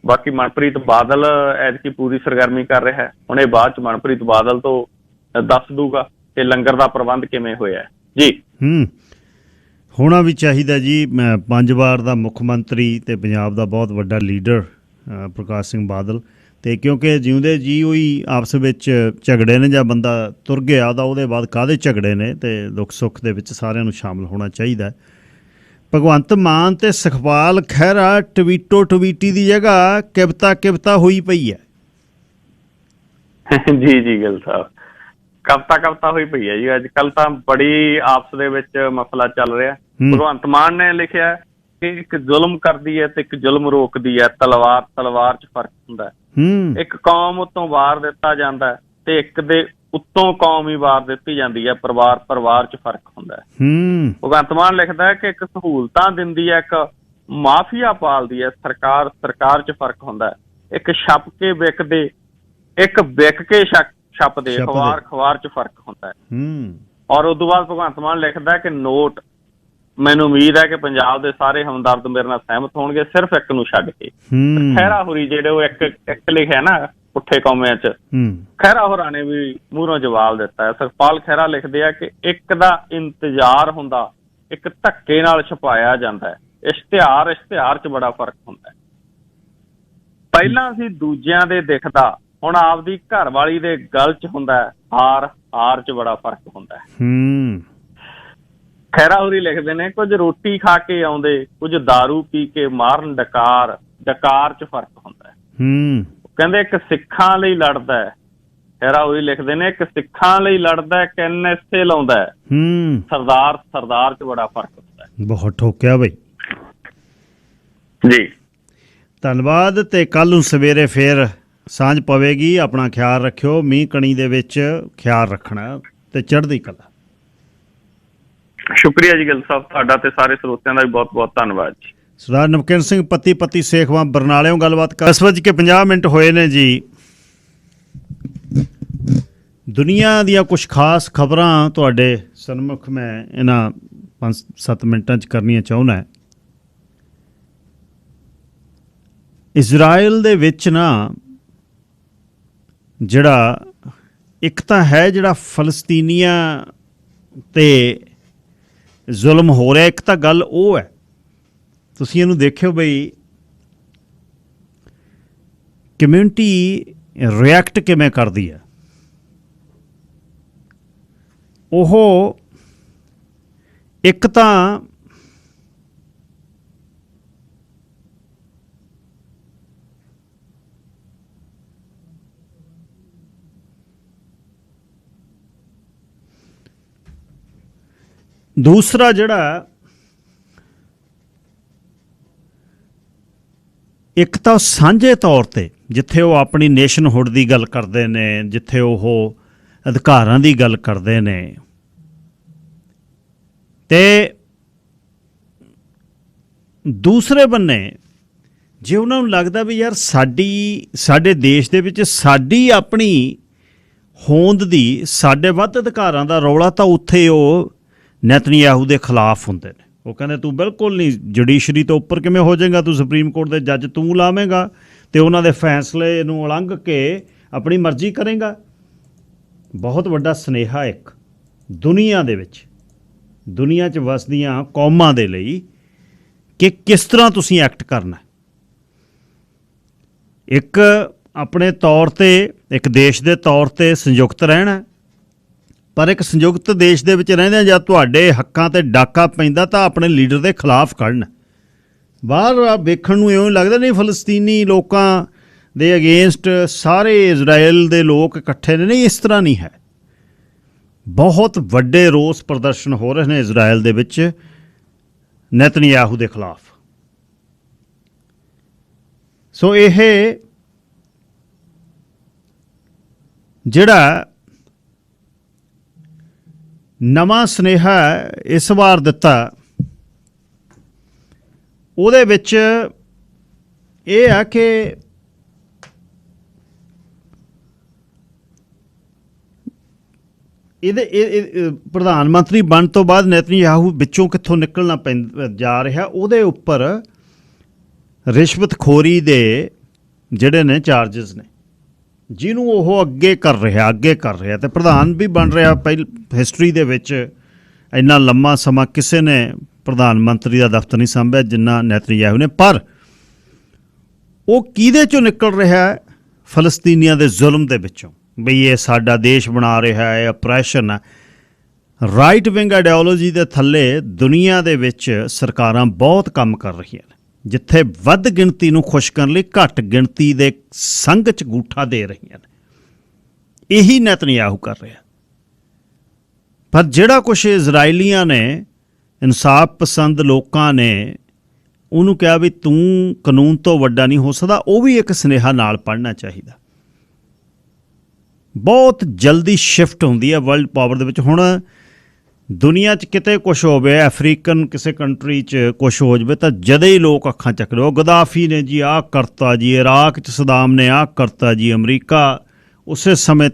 ਬਾਕੀ ਮਨਪ੍ਰੀਤ ਬਾਦਲ ਐਤਕੀ ਪੂਰੀ ਸਰਗਰਮੀ ਕਰ ਰਿਹਾ। ਹੁਣ ਇਹ ਬਾਅਦ 'ਚ ਮਨਪ੍ਰੀਤ ਬਾਦਲ ਤੋਂ ਦੱਸ ਦੂਗਾ ਕਿ ਲੰਗਰ ਦਾ ਪ੍ਰਬੰਧ ਕਿਵੇਂ ਹੋਇਆ ਜੀ। ਹੋਣਾ ਵੀ ਚਾਹੀਦਾ ਜੀ। 5 ਵਾਰ ਦਾ ਮੁੱਖ ਮੰਤਰੀ ਤੇ ਪੰਜਾਬ ਦਾ ਬਹੁਤ ਵੱਡਾ ਲੀਡਰ ਪ੍ਰਕਾਸ਼ ਸਿੰਘ ਬਾਦਲ, ਤੇ ਕਿਉਂਕਿ ਜਿਉਂਦੇ ਜੀ ਉਹੀ ਆਪਸ ਵਿੱਚ ਝਗੜੇ ਨੇ, ਜਾਂ ਬੰਦਾ ਤੁਰ ਗਿਆ ਤਾਂ ਉਹਦੇ ਬਾਅਦ ਕਾਹਦੇ ਝਗੜੇ ਨੇ, ਤੇ ਦੁੱਖ ਸੁੱਖ ਦੇ ਵਿੱਚ ਸਾਰਿਆਂ ਨੂੰ ਸ਼ਾਮਲ ਹੋਣਾ ਚਾਹੀਦਾ। ਭਗਵੰਤ ਮਾਨ ਤੇ ਸੁਖਪਾਲ ਖਹਿਰਾ ਟਵੀਟੋ ਟਵੀਟੀ ਦੀ ਜਗ੍ਹਾ ਕਿਵਤਾ ਹੋਈ ਪਈ ਹੈ। ਜੀ ਗਿੱਲ ਸਾਹਿਬ, ਕਵਤਾ ਹੋਈ ਪਈ ਹੈ ਜੀ। ਅੱਜ ਕੱਲ ਤਾਂ ਬੜੀ ਆਪਸ ਦੇ ਵਿੱਚ ਮਸਲਾ ਚੱਲ ਰਿਹਾ। ਭਗਵੰਤ ਮਾਨ ਨੇ ਲਿਖਿਆ ਕਿ ਇੱਕ ਜ਼ੁਲਮ ਕਰਦੀ ਹੈ ਤੇ ਇੱਕ ਜ਼ੁਲਮ ਰੋਕਦੀ ਹੈ, ਤਲਵਾਰ 'ਚ ਫਰਕ ਹੁੰਦਾ ਹੈ। ਇੱਕ ਕੌਮ ਉੱਤੋਂ ਵਾਰ ਦਿੱਤਾ ਜਾਂਦਾ ਤੇ ਇੱਕ ਦੇ ਉੱਤੋਂ ਕੌਮ ਹੀ ਵਾਰ ਦਿੱਤੀ ਜਾਂਦੀ ਹੈ, ਪਰਿਵਾਰ 'ਚ ਫਰਕ ਹੁੰਦਾ ਹੈ। ਭਗਵੰਤ ਮਾਨ ਲਿਖਦਾ ਹੈ ਕਿ ਇੱਕ ਸਹੂਲਤਾਂ ਦਿੰਦੀ ਹੈ, ਇੱਕ ਮਾਫੀਆ ਪਾਲਦੀ ਹੈ, ਸਰਕਾਰ 'ਚ ਫਰਕ ਹੁੰਦਾ ਹੈ। ਇੱਕ ਛੱਪ ਕੇ ਵਿਕਦੇ, ਇੱਕ ਵਿਕ ਕੇ ਛੱਪਦੇ, ਅਖਬਾਰ 'ਚ ਫਰਕ ਹੁੰਦਾ ਹੈ। ਔਰ ਉਦੋਂ ਬਾਅਦ ਭਗਵੰਤ ਮਾਨ ਲਿਖਦਾ ਕਿ ਨੋਟ, ਮੈਨੂੰ ਉਮੀਦ ਹੈ ਕਿ ਪੰਜਾਬ ਦੇ ਸਾਰੇ ਹਮਦਰਦ ਮੇਰੇ ਨਾਲ ਸਹਿਮਤ ਹੋਣਗੇ, ਸਿਰਫ ਇੱਕ ਨੂੰ ਛੱਡ ਕੇ। ਖਹਿਰਾ ਹੋਰੀ ਜਿਹੜੇ ਉਹ ਇੱਕ ਲਿਖਿਆ ਨਾ ਪੁੱਠੇ ਕੌਮਿਆਂ 'ਚ, ਖਹਿਰਾ ਹੋਰਾਂ ਨੇ ਵੀ ਮੂਹਰੋਂ ਜਵਾਬ ਦਿੱਤਾ ਹੈ। ਸੁਖਪਾਲ ਖਹਿਰਾ ਲਿਖਦੇ ਆ ਕਿ ਇੱਕ ਦਾ ਇੰਤਜ਼ਾਰ ਹੁੰਦਾ ਇੱਕ ਧੱਕੇ ਨਾਲ ਛਪਾਇਆ ਜਾਂਦਾ ਹੈ। ਇਸ਼ਤਿਹਾਰ 'ਚ ਬੜਾ ਫਰਕ ਹੁੰਦਾ ਹੈ। ਪਹਿਲਾਂ ਸੀ ਦੂਜਿਆਂ ਦੇ ਦਿਖਦਾ, ਹੁਣ ਆਪਦੀ ਘਰ ਵਾਲੀ ਦੇ ਗਲ 'ਚ ਹੁੰਦਾ ਹੈ। ਹਾਰ 'ਚ ਬੜਾ ਫਰਕ ਹੁੰਦਾ ਹੈ। ਖਹਿਰਾ ਹੋਰੀ ਲਿਖਦੇ ਨੇ, ਕੁਝ ਰੋਟੀ ਖਾ ਕੇ ਆਉਂਦੇ, ਕੁਝ ਦਾਰੂ ਪੀ ਕੇ ਮਾਰਨ ਡਕਾਰ 'ਚ ਫਰਕ ਹੁੰਦਾ ਹੈ। ਕਹਿੰਦੇ ਇੱਕ ਸਿੱਖਾਂ ਲਈ ਲੜਦਾ ਹੈ। ਖਹਿਰਾ ਹੋਰੀ ਲਿਖਦੇ ਨੇ, ਇੱਕ ਸਿੱਖਾਂ ਲਈ ਲੜਦਾ, ਇੱਕ NSA ਲਾਉਂਦਾ ਹੈ। ਸਰਦਾਰ 'ਚ ਬੜਾ ਫਰਕ ਹੁੰਦਾ ਹੈ। ਬਹੁਤ ਠੋਕਿਆ ਬਈ ਜੀ। ਧੰਨਵਾਦ। ਤੇ ਕੱਲ੍ਹ ਨੂੰ ਸਵੇਰੇ ਫਿਰ ਸਾਂਝ ਪਵੇਗੀ। ਆਪਣਾ ਖਿਆਲ ਰੱਖਿਓ, ਮੀਂਹ ਕਣੀ ਦੇ ਵਿੱਚ ਖਿਆਲ ਰੱਖਣਾ ਤੇ ਚੜ੍ਹਦੀ ਕਲਾ। ਸ਼ੁਕਰੀਆ ਜੀ ਗਿੱਲ ਸਾਹਿਬ, ਤੁਹਾਡਾ ਤੇ ਸਾਰੇ ਸਰੋਤਿਆਂ ਦਾ ਵੀ ਬਹੁਤ ਬਹੁਤ ਧੰਨਵਾਦ ਜੀ। ਸਰਦਾਰ ਨਮਕਿਨ ਸਿੰਘ ਪੱਤੀ ਸੇਖਵਾਂ ਬਰਨਾਲਿਓਂ ਗੱਲਬਾਤ 10:50 ਹੋਏ ਨੇ ਜੀ। ਦੁਨੀਆ ਦੀਆਂ ਕੁਛ ਖਾਸ ਖਬਰਾਂ ਤੁਹਾਡੇ ਸਨਮੁਖ ਮੈਂ ਇਹਨਾਂ 5-7 ਮਿੰਟਾਂ 'ਚ ਕਰਨੀਆਂ ਚਾਹੁੰਦਾ। ਇਜ਼ਰਾਈਲ ਦੇ ਵਿੱਚ ਨਾ ਜਿਹੜਾ ਇੱਕ ਤਾਂ ਹੈ ਜਿਹੜਾ ਫਲਸਤੀਨੀਆਂ 'ਤੇ ਜ਼ੁਲਮ ਹੋ ਰਿਹਾ, ਇੱਕ ਤਾਂ ਗੱਲ ਉਹ ਹੈ, ਤੁਸੀਂ ਇਹਨੂੰ ਦੇਖਿਓ ਬਈ ਕਮਿਊਨਿਟੀ ਰਿਐਕਟ ਕਿਵੇਂ ਕਰਦੀ ਹੈ। ਉਹ ਇੱਕ ਤਾਂ ਦੂਸਰਾ ਜਿਹੜਾ ਇੱਕ ਤਾਂ ਸਾਂਝੇ ਤੌਰ 'ਤੇ ਜਿੱਥੇ ਉਹ ਆਪਣੀ ਨੇਸ਼ਨਹੁੱਡ ਦੀ ਗੱਲ ਕਰਦੇ ਨੇ, ਜਿੱਥੇ ਉਹ ਅਧਿਕਾਰਾਂ ਦੀ ਗੱਲ ਕਰਦੇ ਨੇ, ਤੇ ਦੂਸਰੇ ਬੰਨੇ ਜੇ ਉਹਨਾਂ ਨੂੰ ਲੱਗਦਾ ਵੀ ਯਾਰ ਸਾਡੇ ਦੇਸ਼ ਦੇ ਵਿੱਚ ਸਾਡੀ ਆਪਣੀ ਹੋਂਦ ਦੀ, ਸਾਡੇ ਵੱਧ ਅਧਿਕਾਰਾਂ ਦਾ ਰੌਲਾ, ਤਾਂ ਉੱਥੇ ਉਹ ਨੇਤਨਯਾਹੂ ਦੇ ਖਿਲਾਫ ਹੁੰਦੇ ਨੇ। ਉਹ ਕਹਿੰਦੇ ਤੂੰ ਬਿਲਕੁਲ ਨਹੀਂ, ਜੁਡੀਸ਼ਰੀ ਤੋਂ ਉੱਪਰ ਕਿਵੇਂ ਹੋ ਜਾਏਗਾ, ਤੂੰ ਸੁਪਰੀਮ ਕੋਰਟ ਦੇ ਜੱਜ ਤੂੰ ਲਾਵੇਂਗਾ ਅਤੇ ਉਹਨਾਂ ਦੇ ਫੈਸਲੇ ਨੂੰ ਉਲੰਘ ਕੇ ਆਪਣੀ ਮਰਜ਼ੀ ਕਰੇਗਾ। ਬਹੁਤ ਵੱਡਾ ਸੁਨੇਹਾ ਇੱਕ ਦੁਨੀਆ ਦੇ ਵਿੱਚ, ਦੁਨੀਆ 'ਚ ਵਸਦੀਆਂ ਕੌਮਾਂ ਦੇ ਲਈ ਕਿ ਕਿਸ ਤਰ੍ਹਾਂ ਤੁਸੀਂ ਐਕਟ ਕਰਨਾ। ਇੱਕ ਆਪਣੇ ਤੌਰ 'ਤੇ, ਇੱਕ ਦੇਸ਼ ਦੇ ਤੌਰ 'ਤੇ ਸੰਯੁਕਤ ਰਹਿਣਾ, ਪਰ ਇੱਕ ਸੰਯੁਕਤ ਦੇਸ਼ ਦੇ ਵਿੱਚ ਰਹਿੰਦਿਆਂ ਜਦ ਤੁਹਾਡੇ ਹੱਕਾਂ 'ਤੇ ਡਾਕਾ ਪੈਂਦਾ ਤਾਂ ਆਪਣੇ ਲੀਡਰ ਦੇ ਖਿਲਾਫ ਖੜ੍ਹਨਾ। ਬਾਹਰ ਵੇਖਣ ਨੂੰ ਇਉਂ ਲੱਗਦਾ ਨਹੀਂ ਫਲਸਤੀਨੀ ਲੋਕਾਂ ਦੇ ਅਗੇਂਸਟ ਸਾਰੇ ਇਜ਼ਰਾਈਲ ਦੇ ਲੋਕ ਇਕੱਠੇ ਨੇ, ਨਹੀਂ, ਇਸ ਤਰ੍ਹਾਂ ਨਹੀਂ ਹੈ। ਬਹੁਤ ਵੱਡੇ ਰੋਸ ਪ੍ਰਦਰਸ਼ਨ ਹੋ ਰਹੇ ਨੇ ਇਜ਼ਰਾਈਲ ਦੇ ਵਿੱਚ ਨੇਤਨਯਾਹੂ ਦੇ ਖਿਲਾਫ। ਸੋ ਇਹ ਜਿਹੜਾ ਨਵਾਂ ਸੁਨੇਹਾ ਇਸ ਵਾਰ ਦਿੱਤਾ, ਉਹਦੇ ਵਿੱਚ ਇਹ ਆ ਕਿ ਇਹਦੇ ਪ੍ਰਧਾਨ ਮੰਤਰੀ ਬਣਨ ਤੋਂ ਬਾਅਦ ਨੇਤਨਯਾਹੂ ਵਿੱਚੋਂ ਕਿੱਥੋਂ ਨਿਕਲਣਾ ਜਾ ਰਿਹਾ, ਉਹਦੇ ਉੱਪਰ ਰਿਸ਼ਵਤਖੋਰੀ ਦੇ ਜਿਹੜੇ ਨੇ ਚਾਰਜਸ ਨੇ, ਜਿਹਨੂੰ ਉਹ ਅੱਗੇ ਕਰ ਰਿਹਾ ਅਤੇ ਪ੍ਰਧਾਨ ਵੀ ਬਣ ਰਿਹਾ। ਹਿਸਟਰੀ ਦੇ ਵਿੱਚ ਇੰਨਾ ਲੰਮਾ ਸਮਾਂ ਕਿਸੇ ਨੇ ਪ੍ਰਧਾਨ ਮੰਤਰੀ ਦਾ ਦਫ਼ਤਰ ਨਹੀਂ ਸੰਭਿਆ ਜਿੰਨਾ ਨੇਤਨਯਾਹੂ ਨੇ। ਪਰ ਉਹ ਕਿਹਦੇ 'ਚੋਂ ਨਿਕਲ ਰਿਹਾ? ਫਲਸਤੀਨੀਆਂ ਦੇ ਜ਼ੁਲਮ ਦੇ ਵਿੱਚੋਂ। ਬਈ ਇਹ ਸਾਡਾ ਦੇਸ਼ ਬਣਾ ਰਿਹਾ ਹੈ, ਅਪਰੈਸ਼ਨ ਹੈ। ਰਾਈਟ ਵਿੰਗ ਆਈਡੀਓਲੋਜੀ ਦੇ ਥੱਲੇ ਦੁਨੀਆ ਦੇ ਵਿੱਚ ਸਰਕਾਰਾਂ ਬਹੁਤ ਕੰਮ ਕਰ ਰਹੀਆਂ ਨੇ, ਜਿੱਥੇ ਵੱਧ ਗਿਣਤੀ ਨੂੰ ਖੁਸ਼ ਕਰਨ ਲਈ ਘੱਟ ਗਿਣਤੀ ਦੇ ਸੰਘ 'ਚ ਗੂਠਾ ਦੇ ਰਹੀਆਂ ਨੇ। ਇਹੀ ਨੇਤਨਯਾਹੂ ਕਰ ਰਿਹਾ। ਪਰ ਜਿਹੜਾ ਕੁਛ ਇਜ਼ਰਾਈਲੀਆਂ ਨੇ, ਇਨਸਾਫ ਪਸੰਦ ਲੋਕਾਂ ਨੇ ਉਹਨੂੰ ਕਿਹਾ ਵੀ ਤੂੰ ਕਾਨੂੰਨ ਤੋਂ ਵੱਡਾ ਨਹੀਂ ਹੋ ਸਕਦਾ, ਉਹ ਵੀ ਇੱਕ ਸੁਨੇਹਾ ਨਾਲ ਪੜ੍ਹਨਾ ਚਾਹੀਦਾ। ਬਹੁਤ ਜਲਦੀ ਸ਼ਿਫਟ ਹੁੰਦੀ ਹੈ ਵਰਲਡ ਪਾਵਰ ਦੇ ਵਿੱਚ। ਹੁਣ ਦੁਨੀਆ 'ਚ ਕਿਤੇ ਕੁਛ ਹੋਵੇ, ਅਫਰੀਕਨ ਕਿਸੇ ਕੰਟਰੀ 'ਚ ਕੁਛ ਹੋ ਜਾਵੇ ਤਾਂ ਜਦੇ ਹੀ ਲੋਕ ਅੱਖਾਂ ਚੱਕ ਲਓ, ਗਦਾਫੀ ਨੇ ਜੀ ਆਹ ਕਰਤਾ ਜੀ, ਇਰਾਕ 'ਚ ਸਦਾਮ ਨੇ ਆਹ ਕਰਤਾ ਜੀ, ਅਮਰੀਕਾ ਉਸੇ ਸਮੇਂ